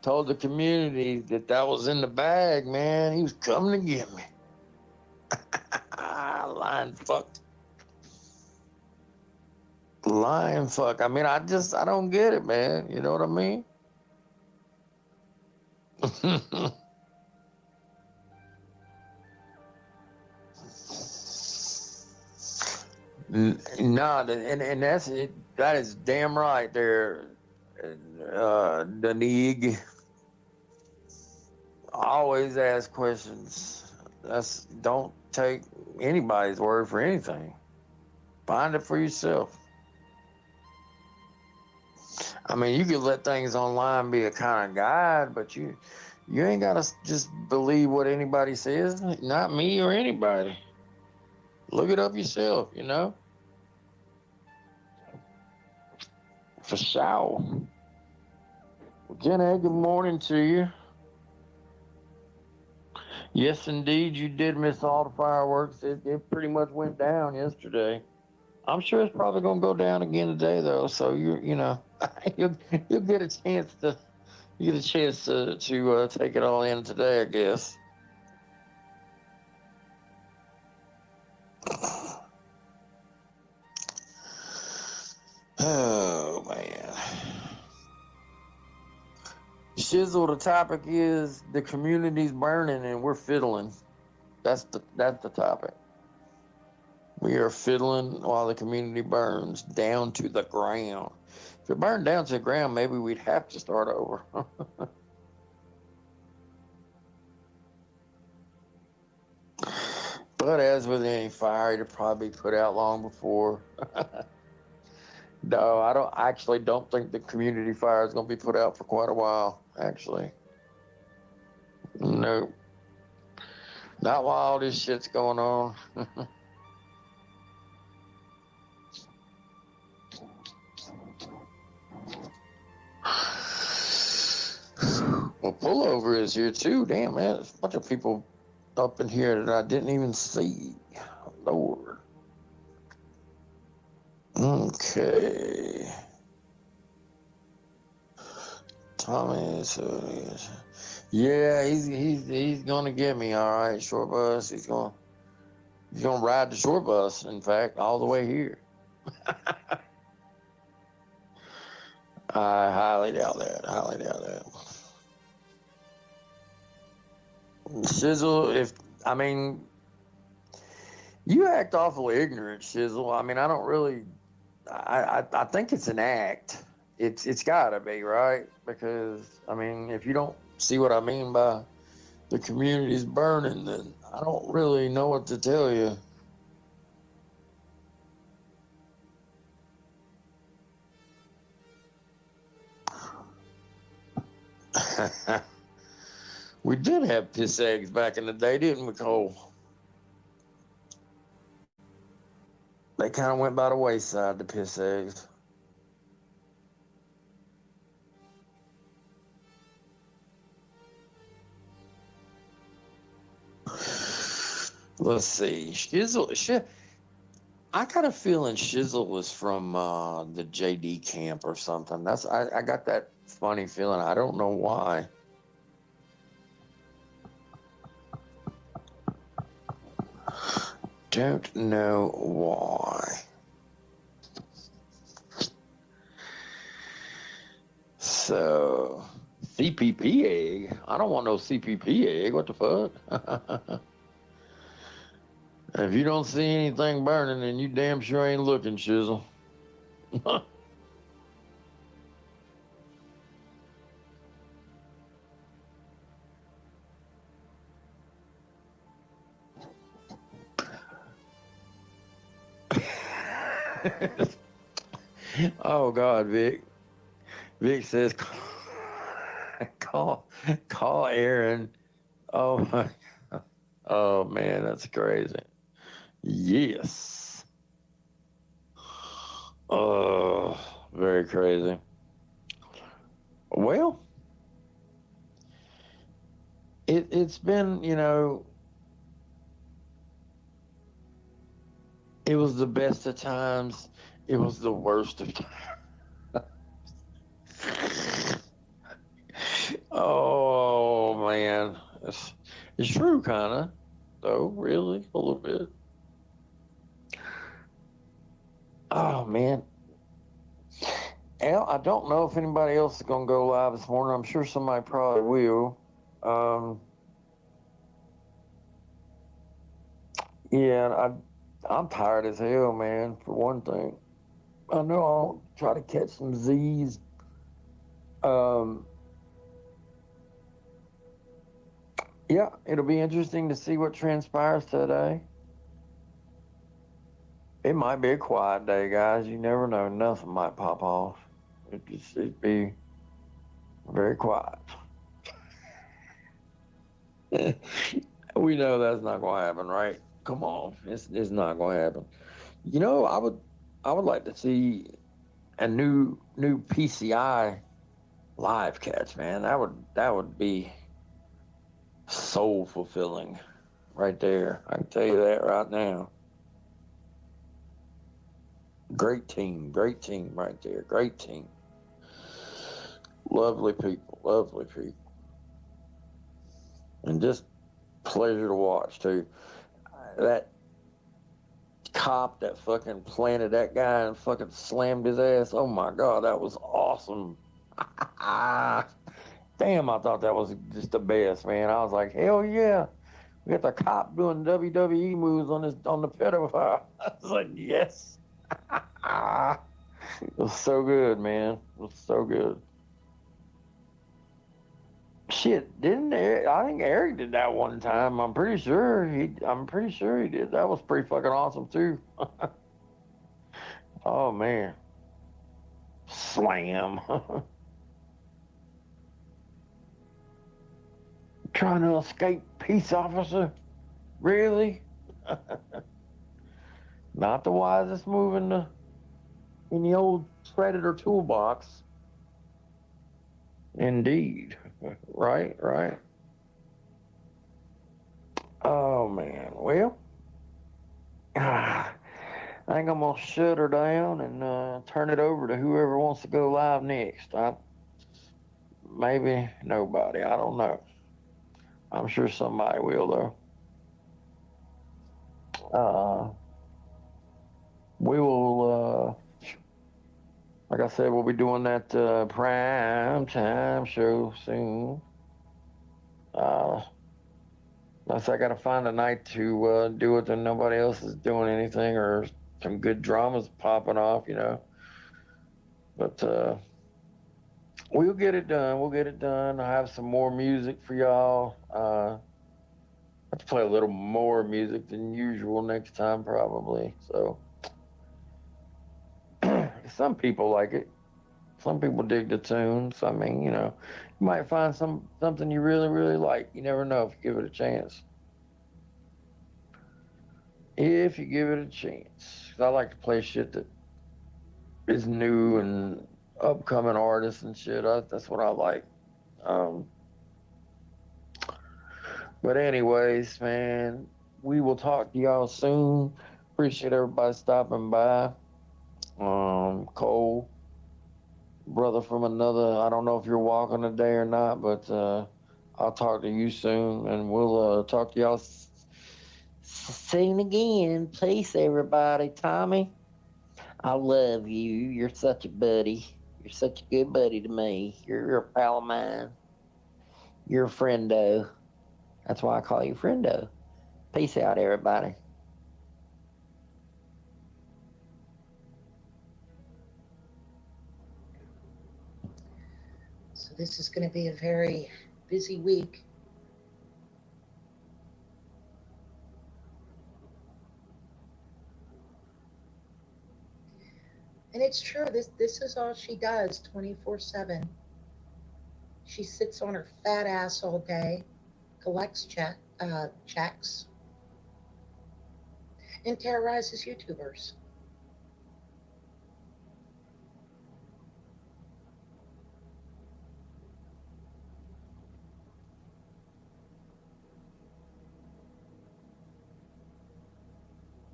Speaker 9: Told the community that was in the bag, man. He was coming to get me. Lying fuck. Lying fuck. I mean, I don't get it, man. You know what I mean? No, and that's it. That is damn right there, Danig. Always ask questions. Don't take anybody's word for anything. Find it for yourself. I mean, you could let things online be a kind of guide, but you You ain't gotta just believe what anybody says, not me or anybody. Look it up yourself, you know? For sure. Well, Jenna, good morning to you. Yes, indeed, you did miss all the fireworks. It pretty much went down yesterday. I'm sure it's probably gonna go down again today, though. So you know, you'll get a chance to take it all in today, I guess. Oh man. Shizzle, the topic is the community's burning and we're fiddling. That's the topic. We are fiddling while the community burns down to the ground. If it burned down to the ground, maybe we'd have to start over. But as with any fire, it'll probably be put out long before. No, I actually don't think the community fire is going to be put out for quite a while, actually. No. Not while all this shit's going on. Well, pullover is here too. Damn, man, there's a bunch of people up in here that I didn't even see. Lord. Okay. Tommy is. Yeah, he's gonna get me. All right, short bus. He's gonna ride the short bus. In fact, all the way here. I highly doubt that. Highly doubt that. Shizzle, you act awful ignorant, Shizzle. I mean, I don't really. I think it's an act. It's gotta be, right? Because I mean, if you don't see what I mean by the community's burning, then I don't really know what to tell you. We did have piss eggs back in the day, didn't we, Cole? They kind of went by the wayside, the piss eggs. Let's see. Shizzle. I got a feeling Shizzle was from the JD camp or something. I got that funny feeling. I don't know why. Don't know why. So, CPP egg? I don't want no CPP egg. What the fuck? If you don't see anything burning, then you damn sure ain't looking, Shizzle. Oh God, Vic. Vic says, call Aaron. Oh my. Oh man, that's crazy. Yes. Oh, very crazy. Well, it's been, it was the best of times. It was the worst of times. Oh man, it's true, kind of, though. Really, a little bit. Oh man, Al, I don't know if anybody else is gonna go live this morning. I'm sure somebody probably will. Yeah, I'm tired as hell, man. For one thing, I know I'll try to catch some Z's. Yeah, it'll be interesting to see what transpires today. It might be a quiet day, guys. You never know. Nothing might pop off. It'd be very quiet. We know that's not gonna happen, right? Come on, it's not gonna happen. You know, I would like to see a new PCI live catch, man. That would be soul fulfilling, right there. I can tell you that right now. Great team right there. Great team. Lovely people, and just pleasure to watch too. That cop that fucking planted that guy and fucking slammed his ass. Oh my god, that was awesome. Damn, I thought that was just the best, man. I was like, hell yeah. We got the cop doing WWE moves on the pedophile. I was like, yes. It was so good, man. It was so good. Shit, didn't Eric, I think Eric did that one time. I'm pretty sure he did. That was pretty fucking awesome too. Oh man. Slam. Trying to escape, peace officer? Really? Not the wisest move in the old Predator toolbox. Indeed. Right. Oh man. Well, I think I'm gonna shut her down and turn it over to whoever wants to go live next. Maybe nobody. I don't know. I'm sure somebody will though. We will. Like I said, we'll be doing that prime time show soon. Unless I gotta find a night to do it and nobody else is doing anything, or some good dramas popping off, you know. But we'll get it done. We'll get it done. I have some more music for y'all. I have to play a little more music than usual next time, probably. So some people like it. Some people dig the tunes. I mean, you know, you might find something you really, really like. You never know if you give it a chance. If you give it a chance. 'Cause I like to play shit that is new and upcoming artists and shit. That's what I like. But anyways, man, we will talk to y'all soon. Appreciate everybody stopping by. Cole, brother from another, I don't know if you're walking today or not, but I'll talk to you soon, and we'll talk to y'all soon again. Peace, everybody. Tommy, I love you. You're such a buddy. You're such a good buddy to me. You're a pal of mine. You're a friendo. That's why I call you friendo. Peace out, everybody.
Speaker 8: So this is going to be a very busy week. And it's true, this is all she does 24/7. She sits on her fat ass all day, collects checks, and terrorizes YouTubers.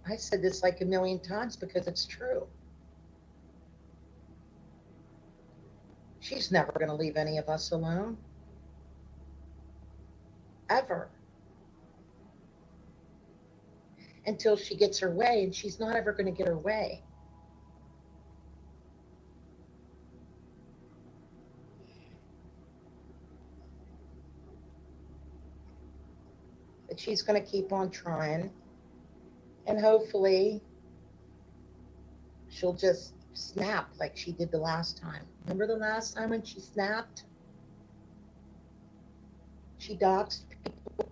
Speaker 8: I said this like a million times because it's true. She's never going to leave any of us alone. Ever. Until she gets her way, and she's not ever going to get her way. But she's going to keep on trying. And hopefully she'll just snap like she did the last time. Remember the last time when she snapped? She doxed people.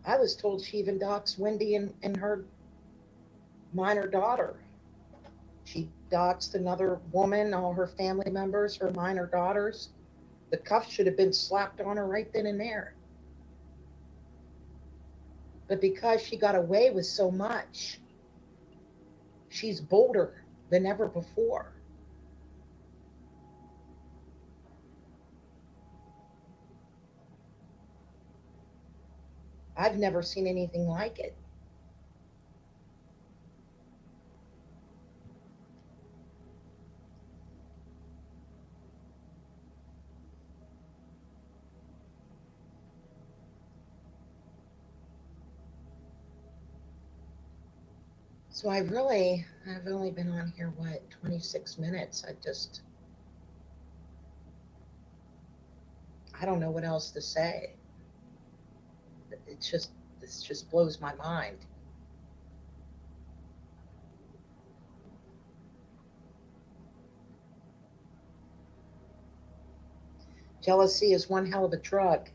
Speaker 8: I was told she even doxed Wendy and her minor daughter. She doxed another woman, all her family members, her minor daughters. The cuffs should have been slapped on her right then and there. But because she got away with so much, she's bolder than ever before. I've never seen anything like it. So I've only been on here, 26 minutes. I don't know what else to say. This just blows my mind. Jealousy is one hell of a drug.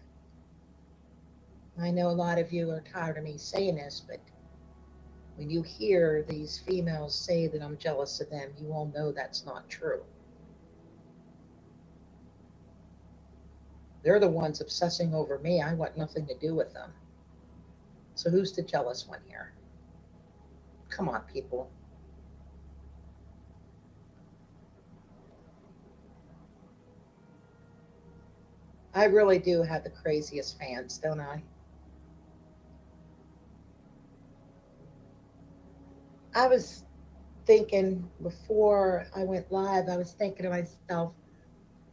Speaker 8: I know a lot of you are tired of me saying this, but when you hear these females say that I'm jealous of them, you all know that's not true. They're the ones obsessing over me. I want nothing to do with them. So who's the jealous one here? Come on, people. I really do have the craziest fans, don't I? I was thinking before I went live, I was thinking to myself,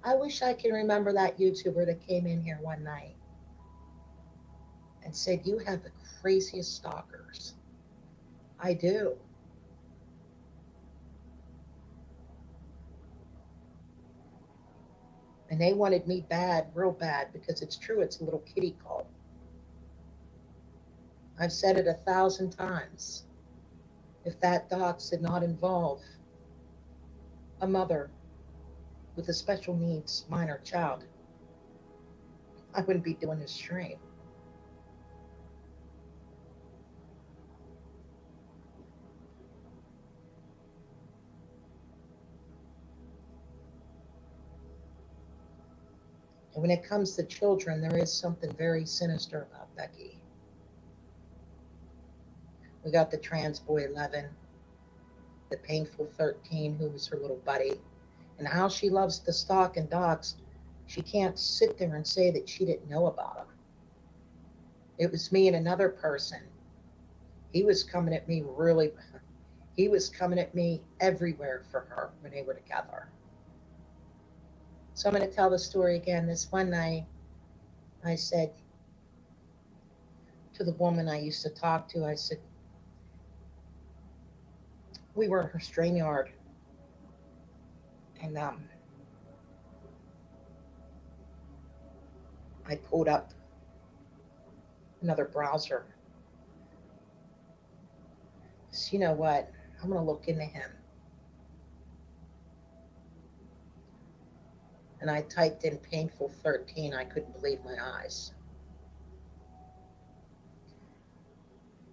Speaker 8: I wish I can remember that YouTuber that came in here one night and said, you have the craziest stalkers. I do. And they wanted me bad, real bad, because it's true, it's a little kitty call. I've said it 1,000 times. If that docs did not involve a mother with a special needs minor child, I wouldn't be doing this stream. And when it comes to children, there is something very sinister about Becky. We got the trans boy 11, the painful 13, who was her little buddy, and how she loves to stalk and dox. She can't sit there and say that she didn't know about him. It was me and another person. He was coming at me everywhere for her when they were together. So I'm going to tell the story again. This one night, I said to the woman I used to talk to, I said, we were in her Yaard, and I pulled up another browser. So you know what? I'm going to look into him. And I typed in painful 13. I couldn't believe my eyes.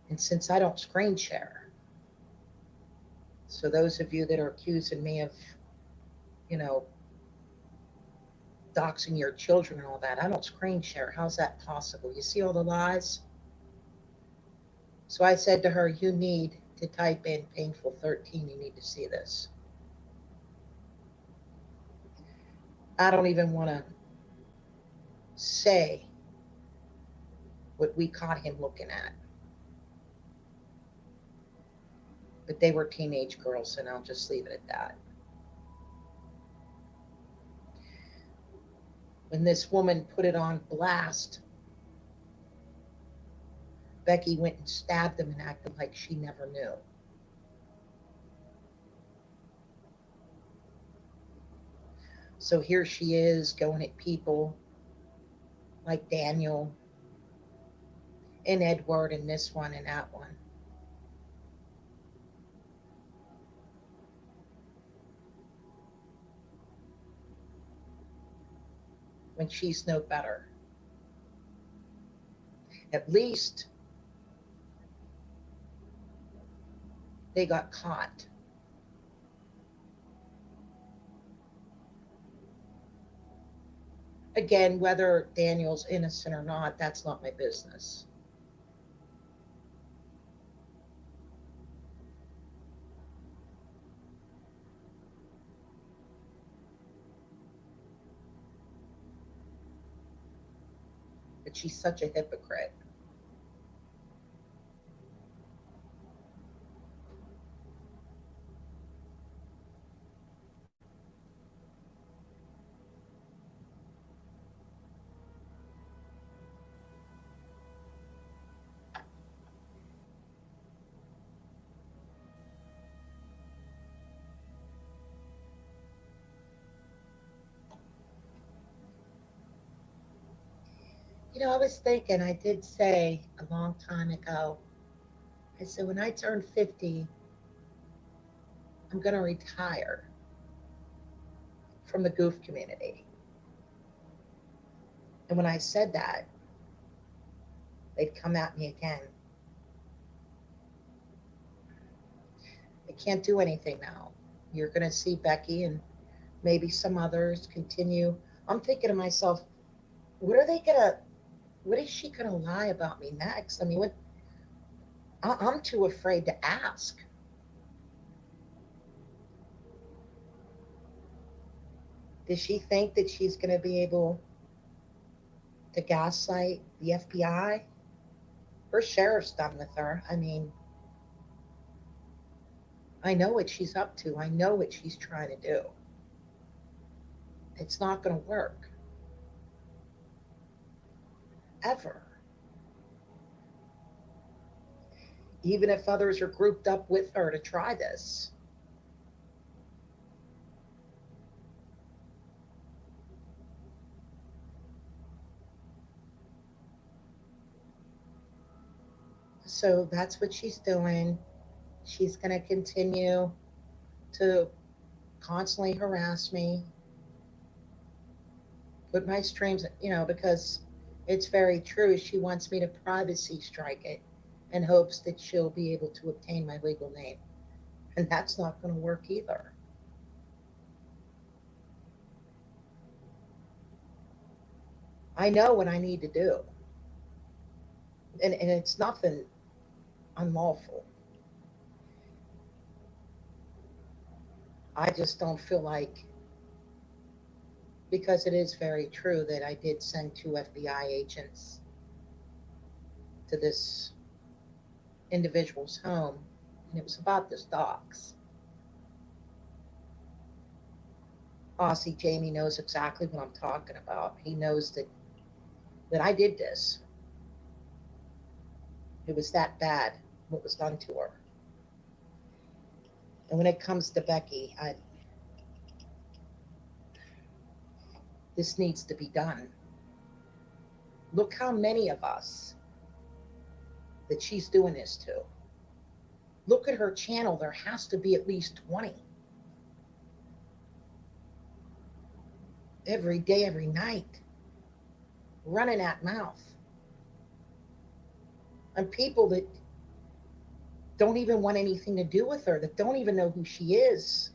Speaker 8: And since I don't screen share, so those of you that are accusing me of, doxing your children and all that, I don't screen share. How's that possible? You see all the lies? So I said to her, you need to type in painful 13. You need to see this. I don't even want to say what we caught him looking at. But they were teenage girls, and I'll just leave it at that. When this woman put it on blast, Becky went and stabbed him and acted like she never knew. So here she is going at people like Daniel and Edward and this one and that one. When she's no better. At least they got caught. Again, whether Daniel's innocent or not, that's not my business. but she's such a hypocrite. You know, I was thinking, I did say a long time ago, I said, when I turn 50, I'm going to retire from the goof community. And when I said that, they'd come at me again. I can't do anything now. You're going to see Becky and maybe some others continue. I'm thinking to myself, what is she going to lie about me next? I mean, I'm too afraid to ask. Does she think that she's going to be able to gaslight the FBI? Her sheriff's done with her. I mean, I know what she's up to. I know what she's trying to do. It's not going to work. Ever. Even if others are grouped up with her to try this. So that's what she's doing. She's going to continue to constantly harass me, put my streams, you know, because it's very true. She wants me to privacy strike it in hopes that she'll be able to obtain my legal name. And that's not going to work either. I know what I need to do. And it's nothing unlawful. I just don't feel like, because it is very true that I did send 2 FBI agents to this individual's home, and it was about this dogs. Aussie Jamie knows exactly what I'm talking about. He knows that I did this. It was that bad, what was done to her. And when it comes to Becky, this needs to be done. Look how many of us that she's doing this to. Look at her channel. There has to be at least 20. Every day, every night. Running that mouth. And people that don't even want anything to do with her, that don't even know who she is.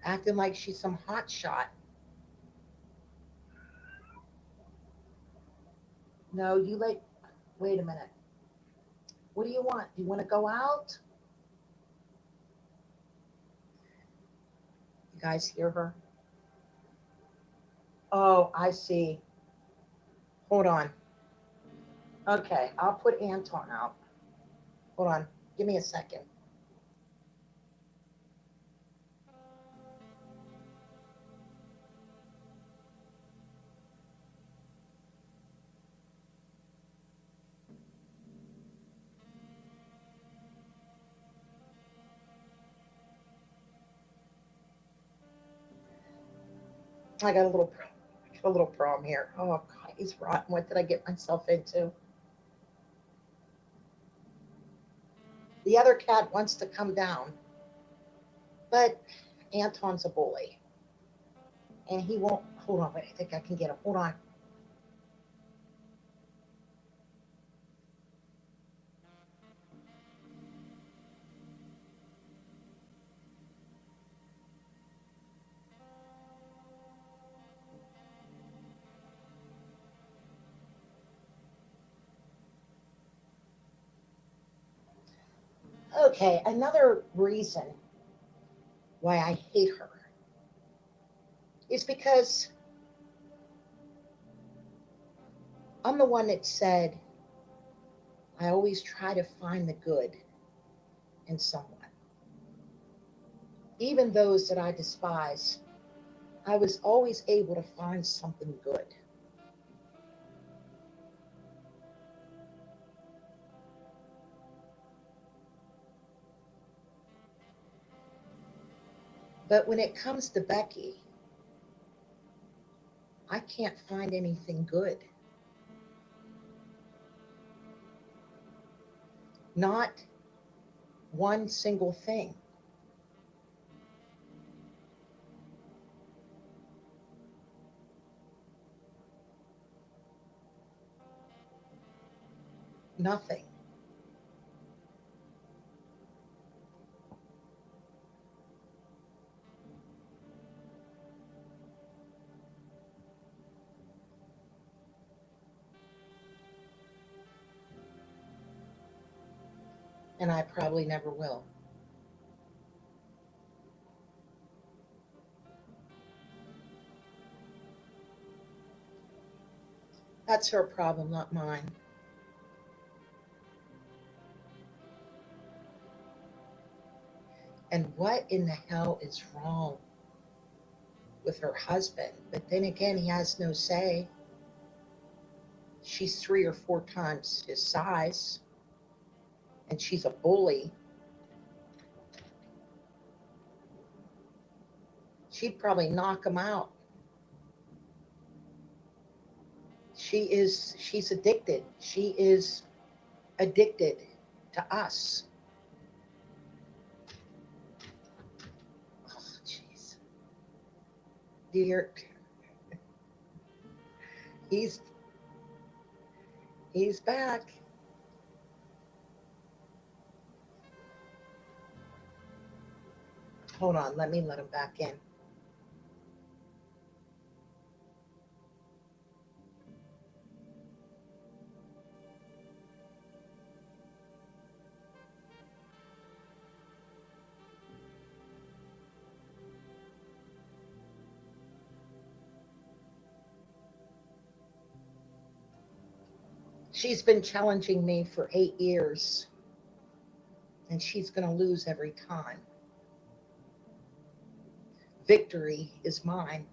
Speaker 8: Acting like she's some hot shot. No, wait a minute. What do you want? Do you want to go out? You guys hear her? Oh, I see. Hold on. Okay, I'll put Anton out. Hold on. Give me a second. I got a little problem here. Oh God, he's rotten. What did I get myself into? The other cat wants to come down, but Anton's a bully, and he won't. Hold on, wait, I think I can get him. Hold on. Okay, another reason why I hate her is because I'm the one that said, I always try to find the good in someone. Even those that I despise, I was always able to find something good. But when it comes to Becky, I can't find anything good. Not one single thing. Nothing. And I probably never will. That's her problem, not mine. And what in the hell is wrong with her husband? But then again, he has no say. She's 3 or 4 times his size, and she's a bully. She'd probably knock him out. She's addicted. She is addicted to us. Oh, jeez. Dear, he's back. Hold on, let him back in. She's been challenging me for 8 years, and she's going to lose every time. Victory is mine.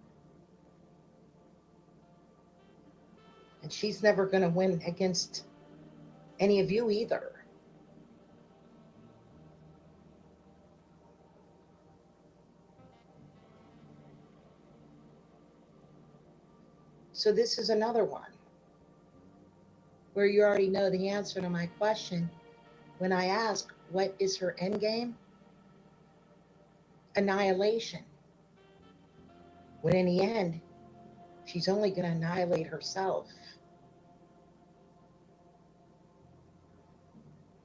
Speaker 8: And she's never going to win against any of you either. So this is another one where you already know the answer to my question. When I ask, what is her end game? Annihilation. When in the end, she's only going to annihilate herself.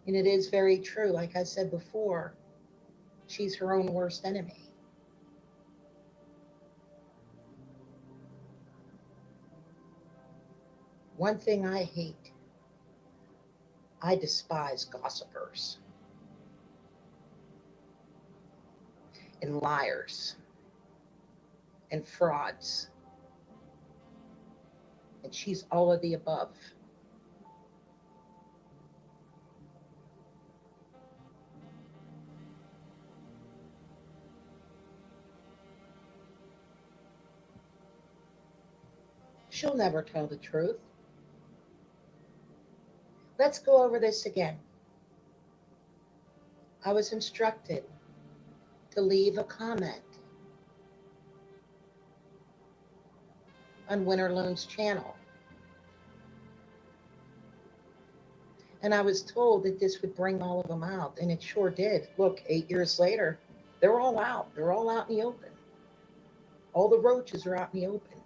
Speaker 8: And it is very true. Like I said before, she's her own worst enemy. One thing I hate, I despise gossipers and liars and frauds. And she's all of the above. She'll never tell the truth. Let's go over this again. I was instructed to leave a comment on miLLLion's channel. And I was told that this would bring all of them out, and it sure did. Look, 8 years later, they're all out. They're all out in the open. All the roaches are out in the open.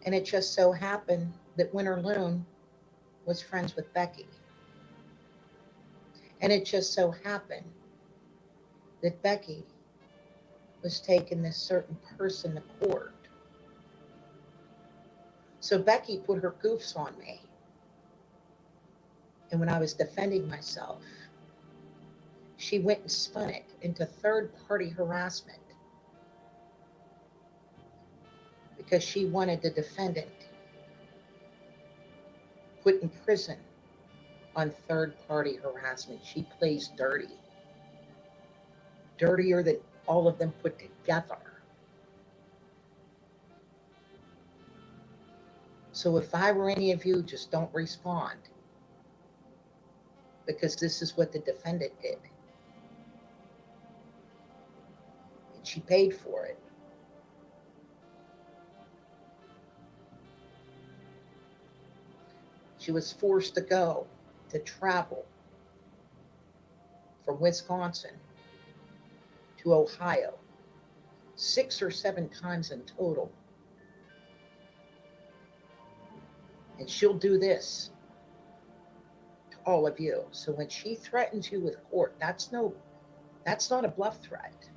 Speaker 8: And it just so happened that miLLLion was friends with Becky. And it just so happened that Becky was taking this certain person to court. So Becky put her goofs on me. And when I was defending myself, she went and spun it into third-party harassment because she wanted the defendant put in prison on third-party harassment. She plays dirty. Dirtier than all of them put together. So if I were any of you, just don't respond. Because this is what the defendant did. And she paid for it. She was forced to travel from Wisconsin to Ohio 6 or 7 times in total. And she'll do this to all of you. So when she threatens you with court, that's not a bluff threat.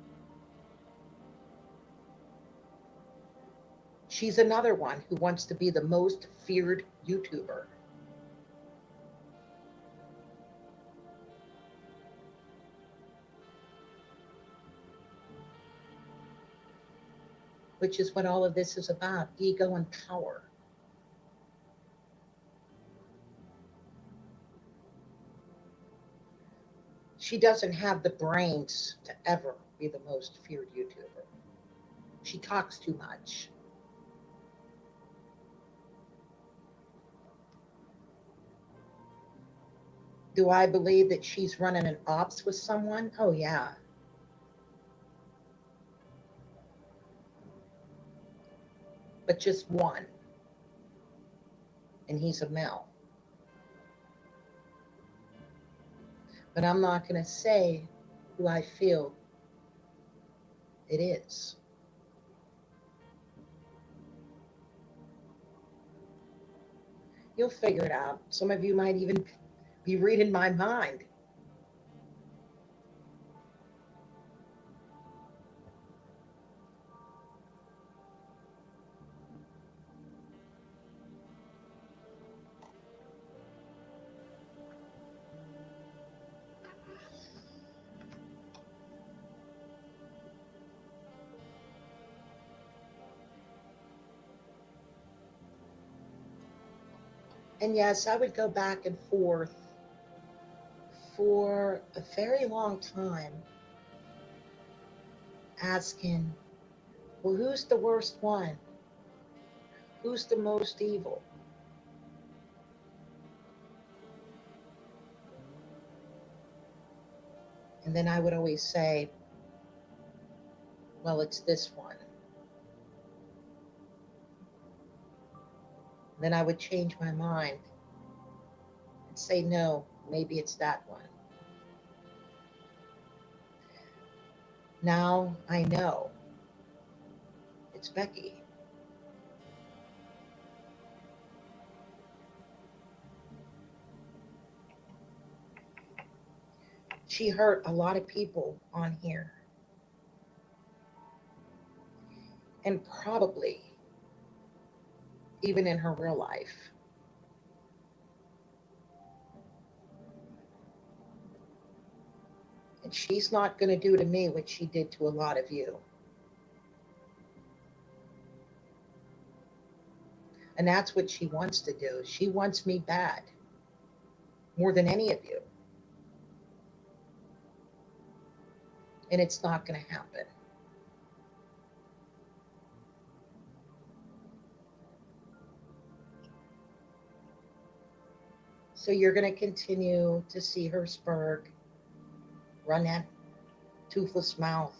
Speaker 8: She's another one who wants to be the most feared YouTuber. Which is what all of this is about, ego and power. She doesn't have the brains to ever be the most feared YouTuber. She talks too much. Do I believe that she's running an ops with someone? Oh, yeah. But just one. And he's a male. But I'm not going to say who I feel it is. You'll figure it out. Some of you might even be reading my mind. And yes, I would go back and forth for a very long time asking, well, who's the worst one? Who's the most evil? And then I would always say, well, it's this one. Then I would change my mind and say, no, maybe it's that one. Now I know it's Becky. She hurt a lot of people on here. And probably even in her real life. And she's not going to do to me what she did to a lot of you. And that's what she wants to do. She wants me bad more than any of you. And it's not going to happen. So you're going to continue to see her spurg, run that toothless mouth.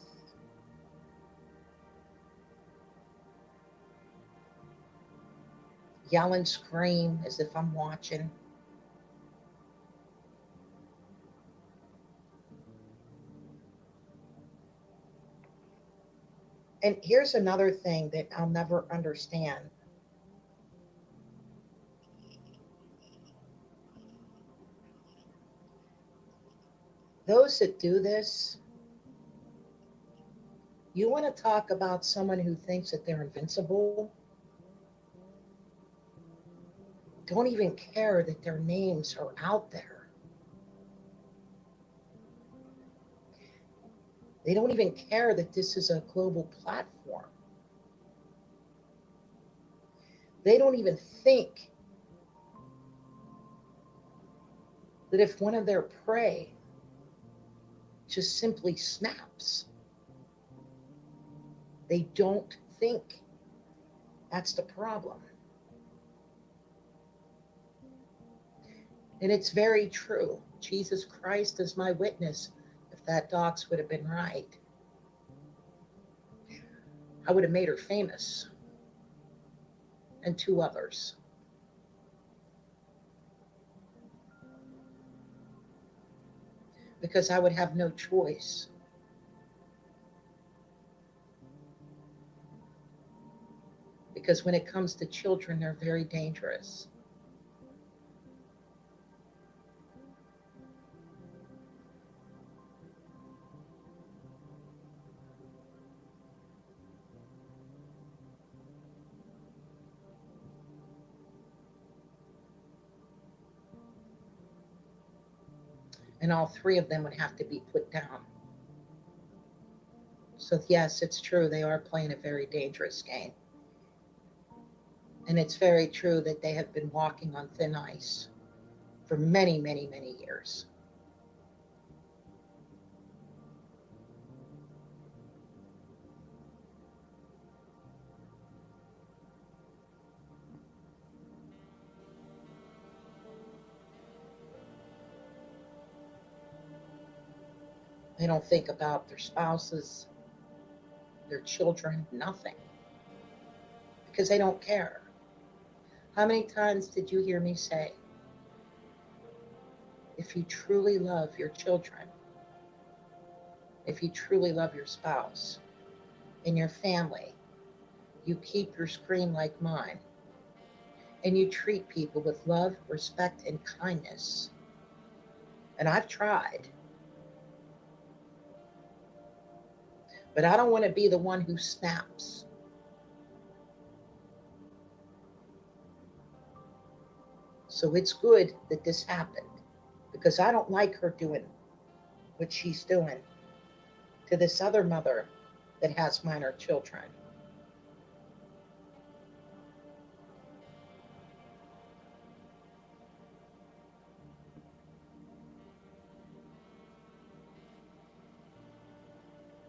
Speaker 8: Yell and scream as if I'm watching. And here's another thing that I'll never understand. Those that do this, you want to talk about someone who thinks that they're invincible? don't even care that their names are out there. They don't even care that this is a global platform. They don't even think that if one of their prey just simply snaps, they don't think that's the problem. And it's very true. Jesus Christ is my witness. If that dox would have been right, I would have made her famous, and 2 others. Because I would have no choice. Because when it comes to children, they're very dangerous. And all 3 of them would have to be put down. So yes, it's true, they are playing a very dangerous game. And it's very true that they have been walking on thin ice for many, many, many years. They don't think about their spouses, their children, nothing. Because they don't care. How many times did you hear me say, if you truly love your children, if you truly love your spouse and your family, you keep your screen like mine, and you treat people with love, respect, and kindness. And I've tried. But I don't want to be the one who snaps. So it's good that this happened, because I don't like her doing what she's doing to this other mother that has minor children.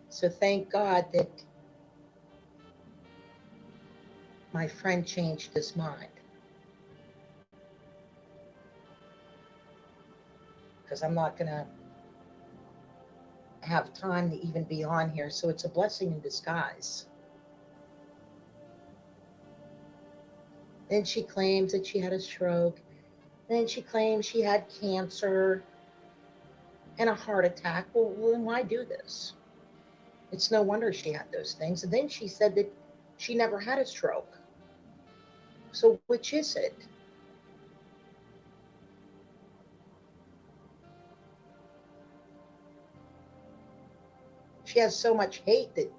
Speaker 8: So thank God that my friend changed his mind. Because I'm not going to have time to even be on here. So it's a blessing in disguise. Then she claims that she had a stroke. Then she claims she had cancer and a heart attack. Well, then why do this? It's no wonder she had those things. And then she said that she never had a stroke. So which is it? She has so much hate that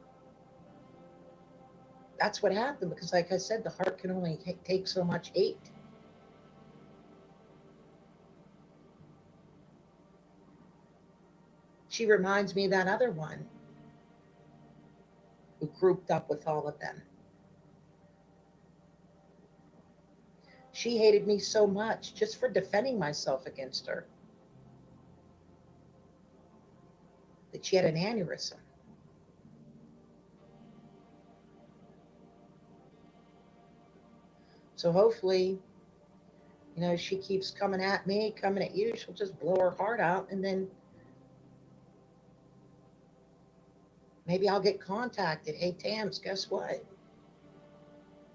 Speaker 8: that's what happened, because like I said, the heart can only take so much hate. She reminds me of that other one who grouped up with all of them. She hated me so much just for defending myself against her that she had an aneurysm. So hopefully, you know, she keeps coming at me, coming at you, she'll just blow her heart out, and then maybe I'll get contacted. Hey, Tams, guess what?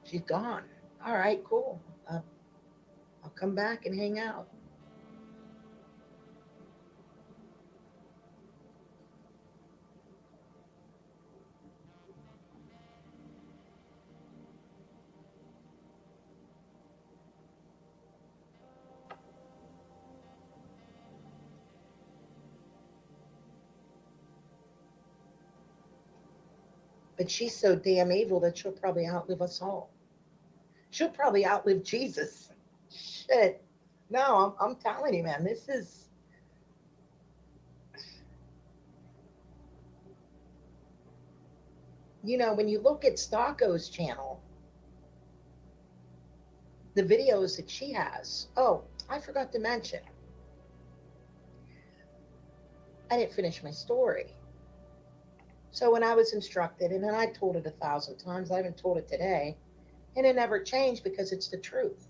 Speaker 8: She's gone. All right, cool. I'll come back and hang out. But she's so damn evil that she'll probably outlive us all. She'll probably outlive Jesus. shit. No, I'm telling you, man, this is. You know, when you look at Stocko's channel, the videos that she has. Oh, I forgot to mention. I didn't finish my story. So when I was instructed, and then I told it 1,000 times, I haven't told it today, and it never changed because it's the truth.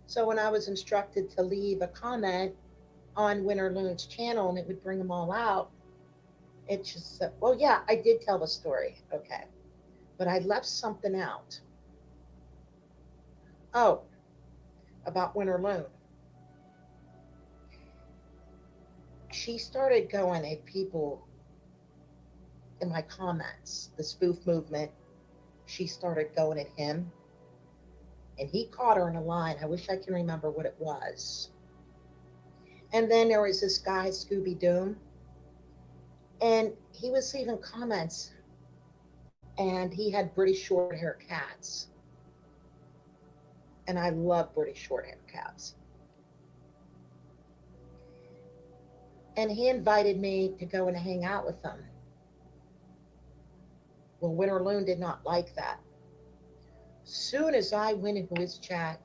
Speaker 8: So when I was instructed to leave a comment on miLLLion's channel and it would bring them all out, it just said, well, yeah, I did tell the story. Okay. But I left something out. Oh, about miLLLion. She started going at people in my comments, the spoof movement. She started going at him. And he caught her in a line. I wish I can remember what it was. And then there was this guy, Scooby Doom. And he was leaving comments. And he had British short hair cats. And I love British short hair cats. And he invited me to go and hang out with him. Well, miLLLion did not like that. Soon as I went into his chat,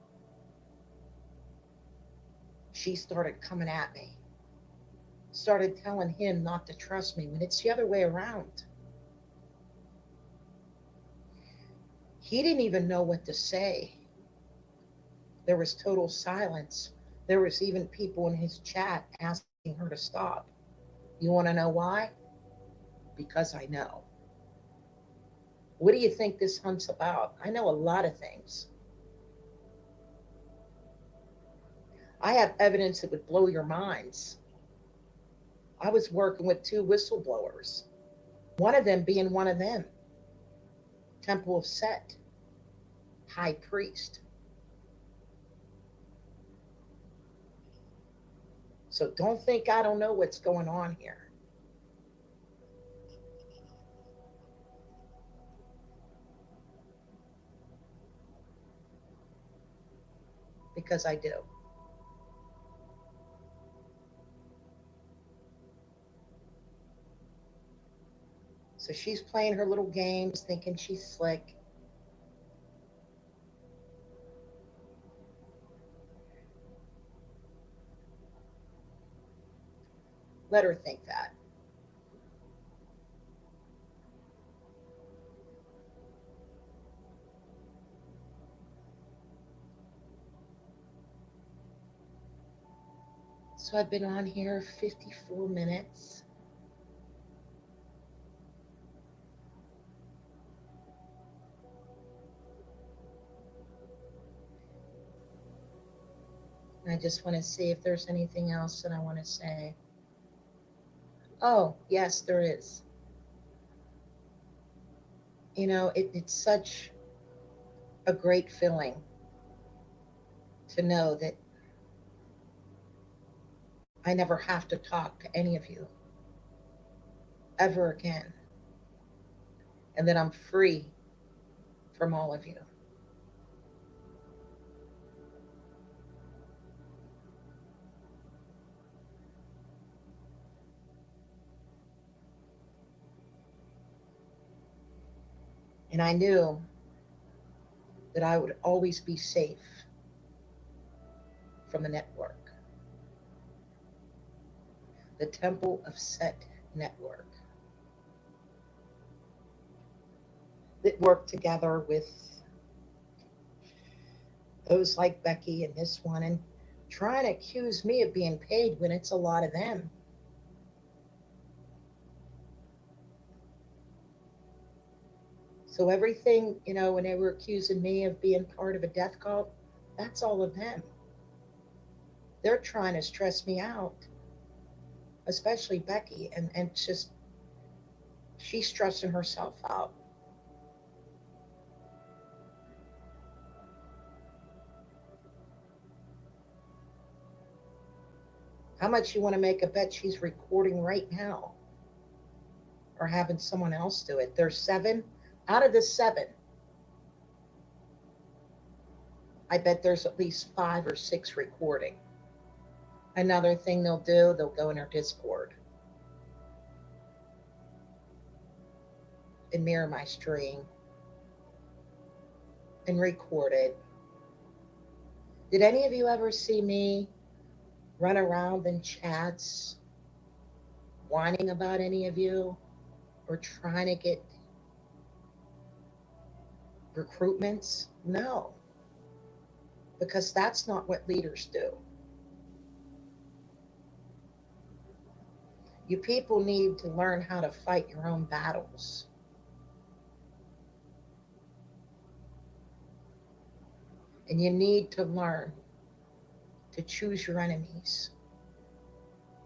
Speaker 8: she started coming at me. Started telling him not to trust me when it's the other way around. He didn't even know what to say. There was total silence. There was even people in his chat asking her to stop. You want to know why? Because I know. What do you think this hunt's about? I know a lot of things. I have evidence that would blow your minds. I was working with 2 whistleblowers. One of them being one of them. Temple of Set. High priest. So don't think I don't know what's going on here. Because I do. So she's playing her little games, thinking she's slick. Let her think that. So I've been on here 54 minutes. I just want to see if there's anything else that I want to say. Oh, yes, there is. You know, it's such a great feeling to know that I never have to talk to any of you ever again. And that I'm free from all of you. And I knew that I would always be safe from the network. The Temple of Set network. That worked together with those like Becky and this one, and trying to accuse me of being paid when it's a lot of them. So everything, you know, when they were accusing me of being part of a death cult, that's all of them. They're trying to stress me out, especially Becky, and just, she's stressing herself out. How much you want to make a bet she's recording right now? Or having someone else do it? There's 7. Out of the 7, I bet there's at least 5 or 6 recording. Another thing they'll do, they'll go in our Discord and mirror my stream and record it. Did any of you ever see me run around in chats whining about any of you or trying to get recruitments? No, because that's not what leaders do. You people need to learn how to fight your own battles. And you need to learn to choose your enemies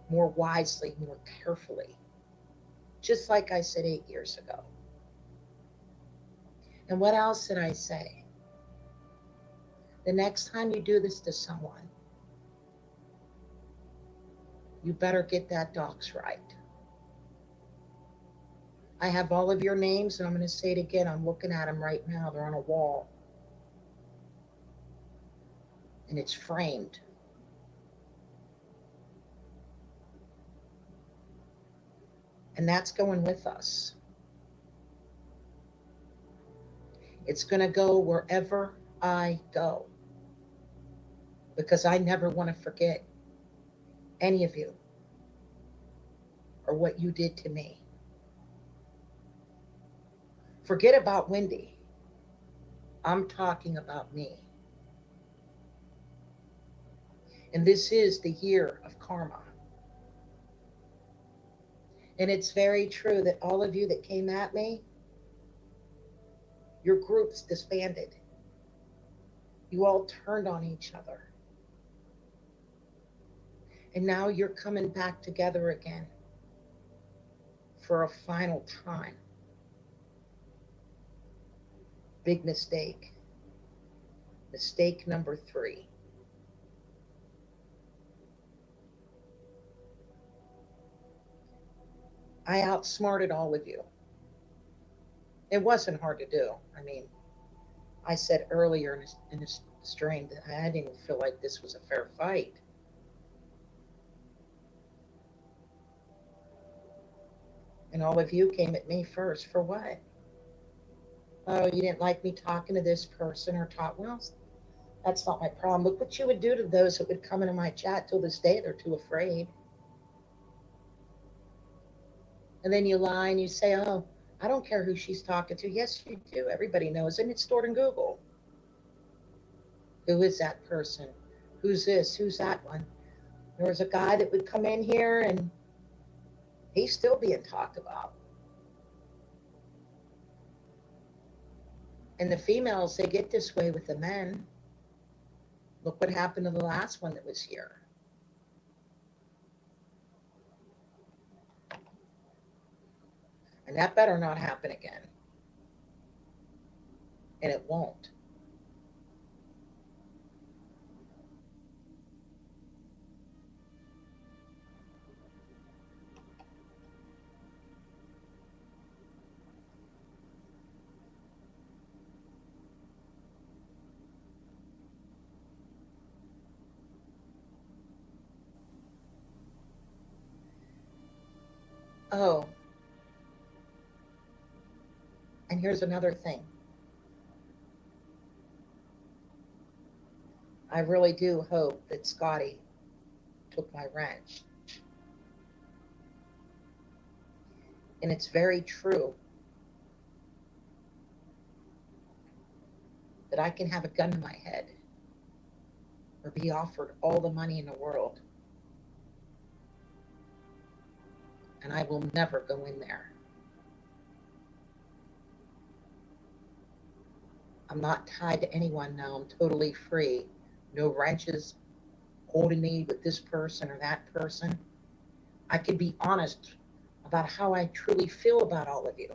Speaker 8: more wisely, more carefully, just like I said 8 years ago. And what else did I say? The next time you do this to someone, you better get that docs right. I have all of your names, and I'm going to say it again. I'm looking at them right now. They're on a wall. And it's framed. And that's going with us. It's going to go wherever I go, because I never want to forget any of you or what you did to me. Forget about Wendy. I'm talking about me. And this is the year of karma. And it's very true that all of you that came at me, your groups disbanded. You all turned on each other. And now you're coming back together again for a final time. Big mistake. Mistake number 3. I outsmarted all of you. It wasn't hard to do. I mean, I said earlier in this stream that I didn't even feel like this was a fair fight. And all of you came at me first for what? Oh, you didn't like me talking to this person or talk. Well, that's not my problem. Look what you would do to those that would come into my chat. Till this day, they're too afraid. And then you lie and you say, oh, I don't care who she's talking to. Yes, you do. Everybody knows it. And it's stored in Google. Who is that person? Who's this? Who's that one? There was a guy that would come in here and he's still being talked about. And the females, they get this way with the men. Look what happened to the last one that was here. And that better not happen again. And it won't. Oh. And here's another thing. I really do hope that Scotty took my wrench. And it's very true that I can have a gun to my head or be offered all the money in the world, and I will never go in there. I'm not tied to anyone now. I'm totally free. No wrenches holding me with this person or that person. I can be honest about how I truly feel about all of you.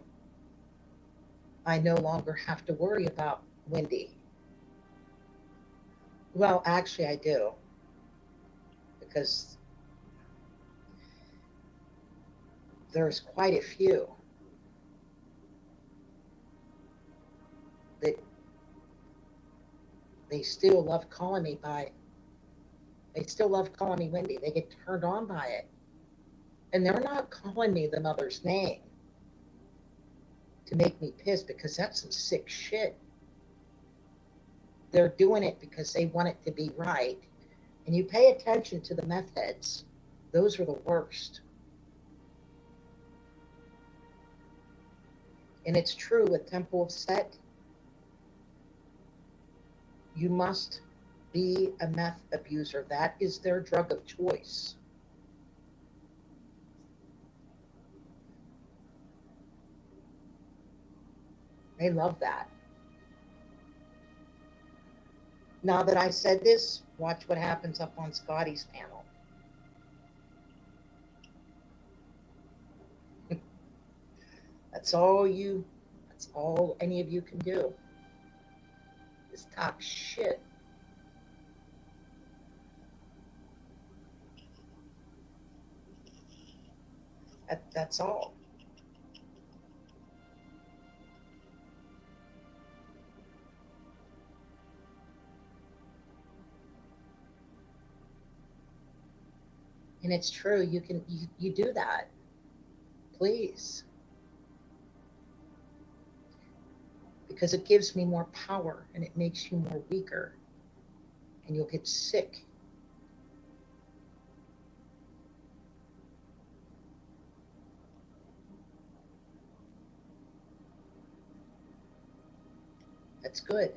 Speaker 8: I no longer have to worry about Wendy. Well, actually I do, because there's quite a few that they still love calling me Wendy. They get turned on by it. And they're not calling me the mother's name to make me pissed, because that's some sick shit. They're doing it because they want it to be right. And you pay attention to the meth heads. Those are the worst. And it's true with Temple of Set. You must be a meth abuser. That is their drug of choice. They love that. Now that I said this, watch what happens up on Scotty's panel. That's all any of you can do is talk shit. That's all. And it's true, you do that. Please. Because it gives me more power and it makes you more weaker. And you'll get sick. That's good.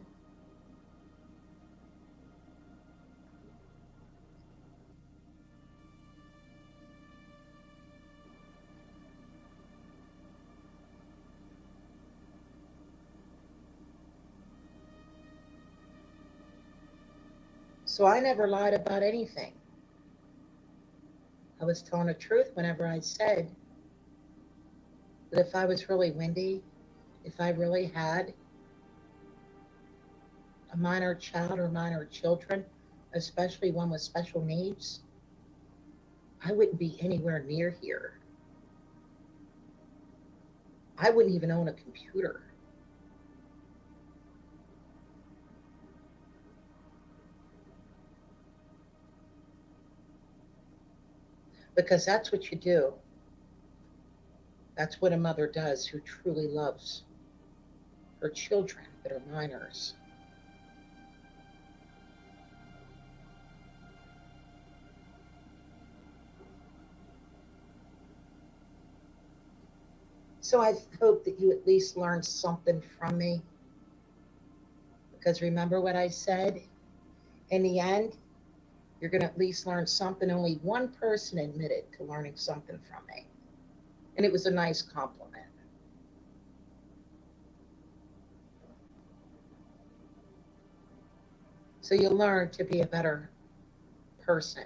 Speaker 8: So I never lied about anything. I was telling the truth whenever I said that if I was really Wendy, if I really had a minor child or minor children, especially one with special needs, I wouldn't be anywhere near here. I wouldn't even own a computer. Because that's what you do. That's what a mother does who truly loves her children that are minors. So I hope that you at least learned something from me. Because remember what I said? In the end, you're going to at least learn something. Only one person admitted to learning something from me. And it was a nice compliment. So you'll learn to be a better person,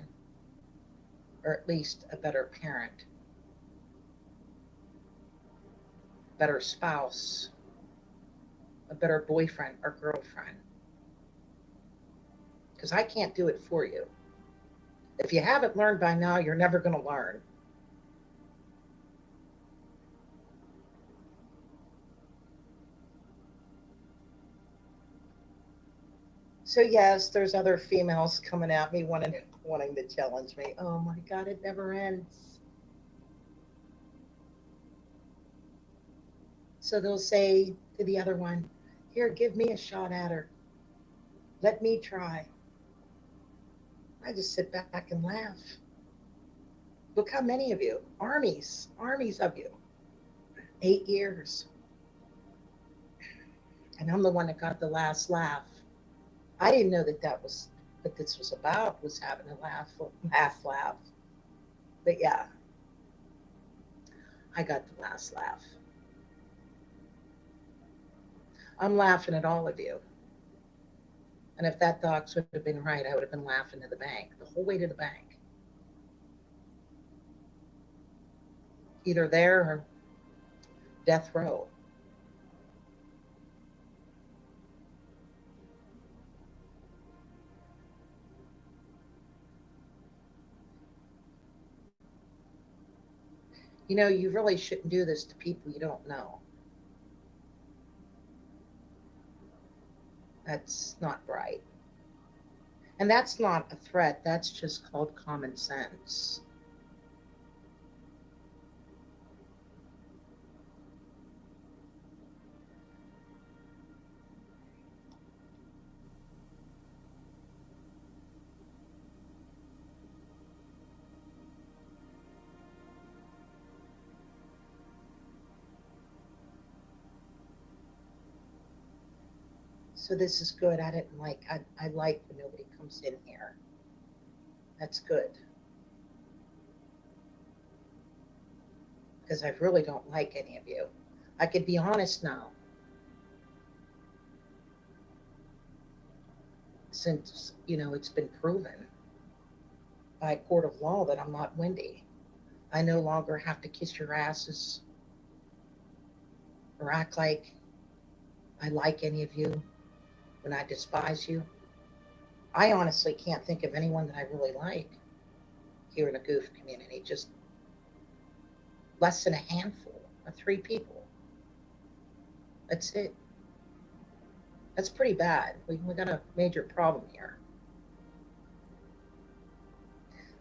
Speaker 8: or at least a better parent, a better spouse, a better boyfriend or girlfriend. Because I can't do it for you. If you haven't learned by now, you're never going to learn. So yes, there's other females coming at me wanting to challenge me. Oh my God, it never ends. So they'll say to the other one, here, give me a shot at her. Let me try. I just sit back and laugh. Look how many of you, armies of you, 8 years. And I'm the one that got the last laugh. I didn't know that was what this was about, was having a laugh. But yeah, I got the last laugh. I'm laughing at all of you. And if that Docs would have been right, I would have been laughing to the bank, the whole way to the bank. Either there or death row. You know, you really shouldn't do this to people you don't know. That's not right. And that's not a threat, that's just called common sense. So this is good. I like when nobody comes in here. That's good. Because I really don't like any of you. I could be honest now. Since, it's been proven by a court of law that I'm not Wendy. I no longer have to kiss your asses or act like I like any of you when I despise you. I honestly can't think of anyone that I really like here in the goof community. Just less than a handful of 3 people. That's it. That's pretty bad. We got a major problem here.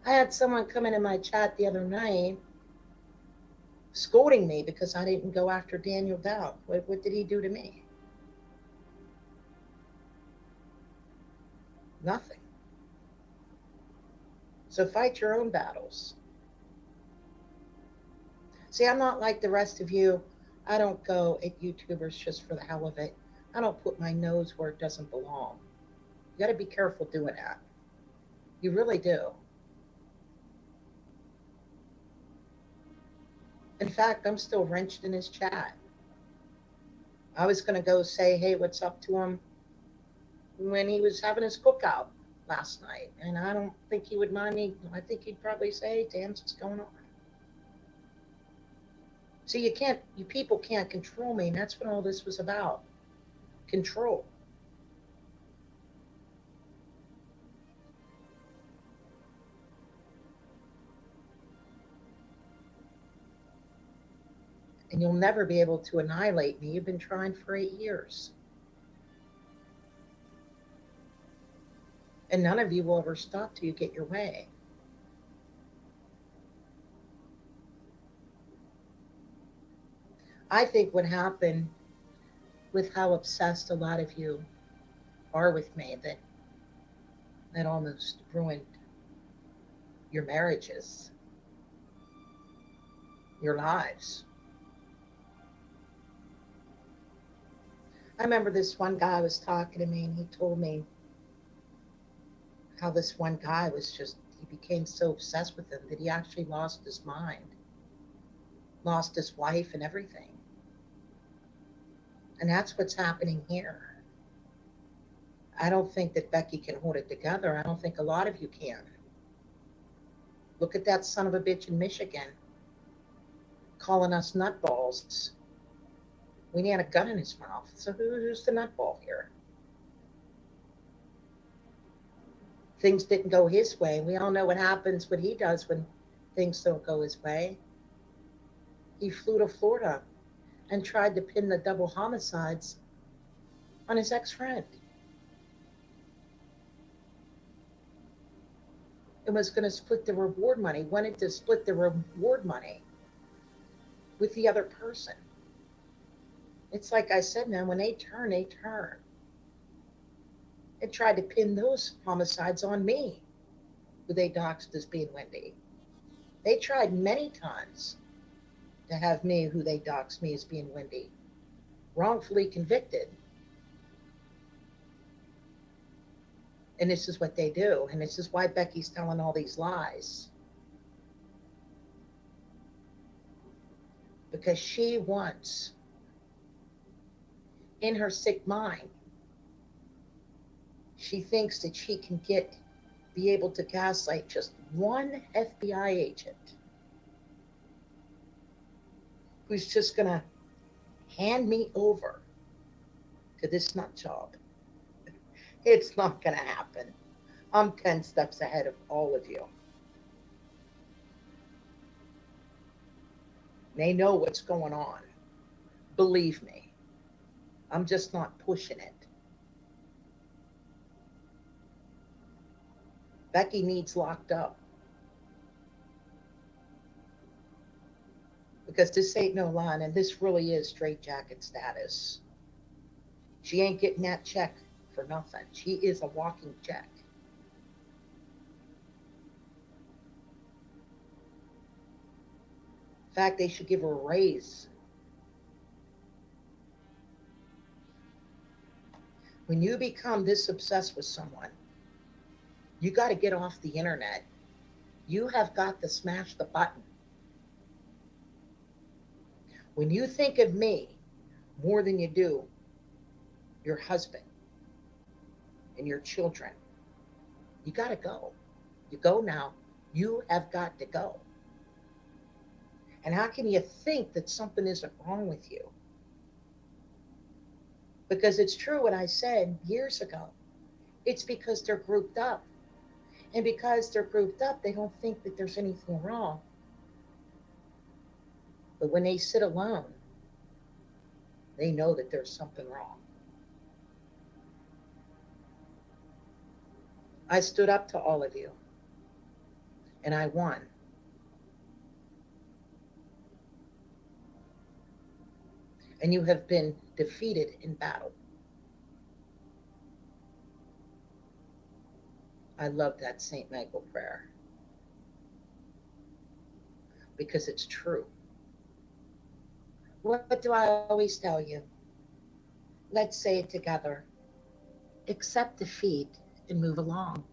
Speaker 8: I had someone come into my chat the other night scolding me because I didn't go after Daniel Dowd. What did he do to me? Nothing. So fight your own battles. See, I'm not like the rest of you. I don't go at YouTubers just for the hell of it. I don't put my nose where it doesn't belong. You got to be careful doing that. You really do. In fact, I'm still wrenched in his chat. I was going to go say, hey, what's up to him when he was having his cookout last night. And I don't think he would mind me. I think he'd probably say, hey, Dan's, what's going on? So you people can't control me. And that's what all this was about. Control. And you'll never be able to annihilate me. You've been trying for 8 years. And none of you will ever stop till you get your way. I think what happened with how obsessed a lot of you are with me, that almost ruined your marriages, your lives. I remember this one guy was talking to me and he told me how this one guy he became so obsessed with him that he actually lost his mind, lost his wife and everything. And that's what's happening here. I don't think that Becky can hold it together. I don't think a lot of you can. Look at that son of a bitch in Michigan calling us nutballs when he had a gun in his mouth. So who's the nutball here? Things didn't go his way. We all know what happens, what he does when things don't go his way. He flew to Florida and tried to pin the double homicides on his ex-friend. And was going to split the reward money, wanted to split the reward money with the other person. It's like I said, man, when they turn, they turn. It tried to pin those homicides on me, who they doxed as being Wendy. They tried many times to have me, who they doxed me as being Wendy, wrongfully convicted. And this is what they do. And this is why Becky's telling all these lies. Because she wants, in her sick mind, she thinks that she can be able to gaslight just one FBI agent who's just going to hand me over to this nut job. It's not going to happen. I'm 10 steps ahead of all of you. They know what's going on. Believe me. I'm just not pushing it. Becky needs locked up. Because this ain't no line, and this really is straitjacket status. She ain't getting that check for nothing. She is a walking check. In fact, they should give her a raise. When you become this obsessed with someone, you got to get off the internet. You have got to smash the button. When you think of me more than you do your husband and your children, you got to go. You go now. You have got to go. And how can you think that something isn't wrong with you? Because it's true what I said years ago. It's because they're grouped up. And because they're grouped up, they don't think that there's anything wrong. But when they sit alone, they know that there's something wrong. I stood up to all of you, and I won. And you have been defeated in battle. I love that St. Michael prayer because it's true. What do I always tell you? Let's say it together. Accept defeat and move along.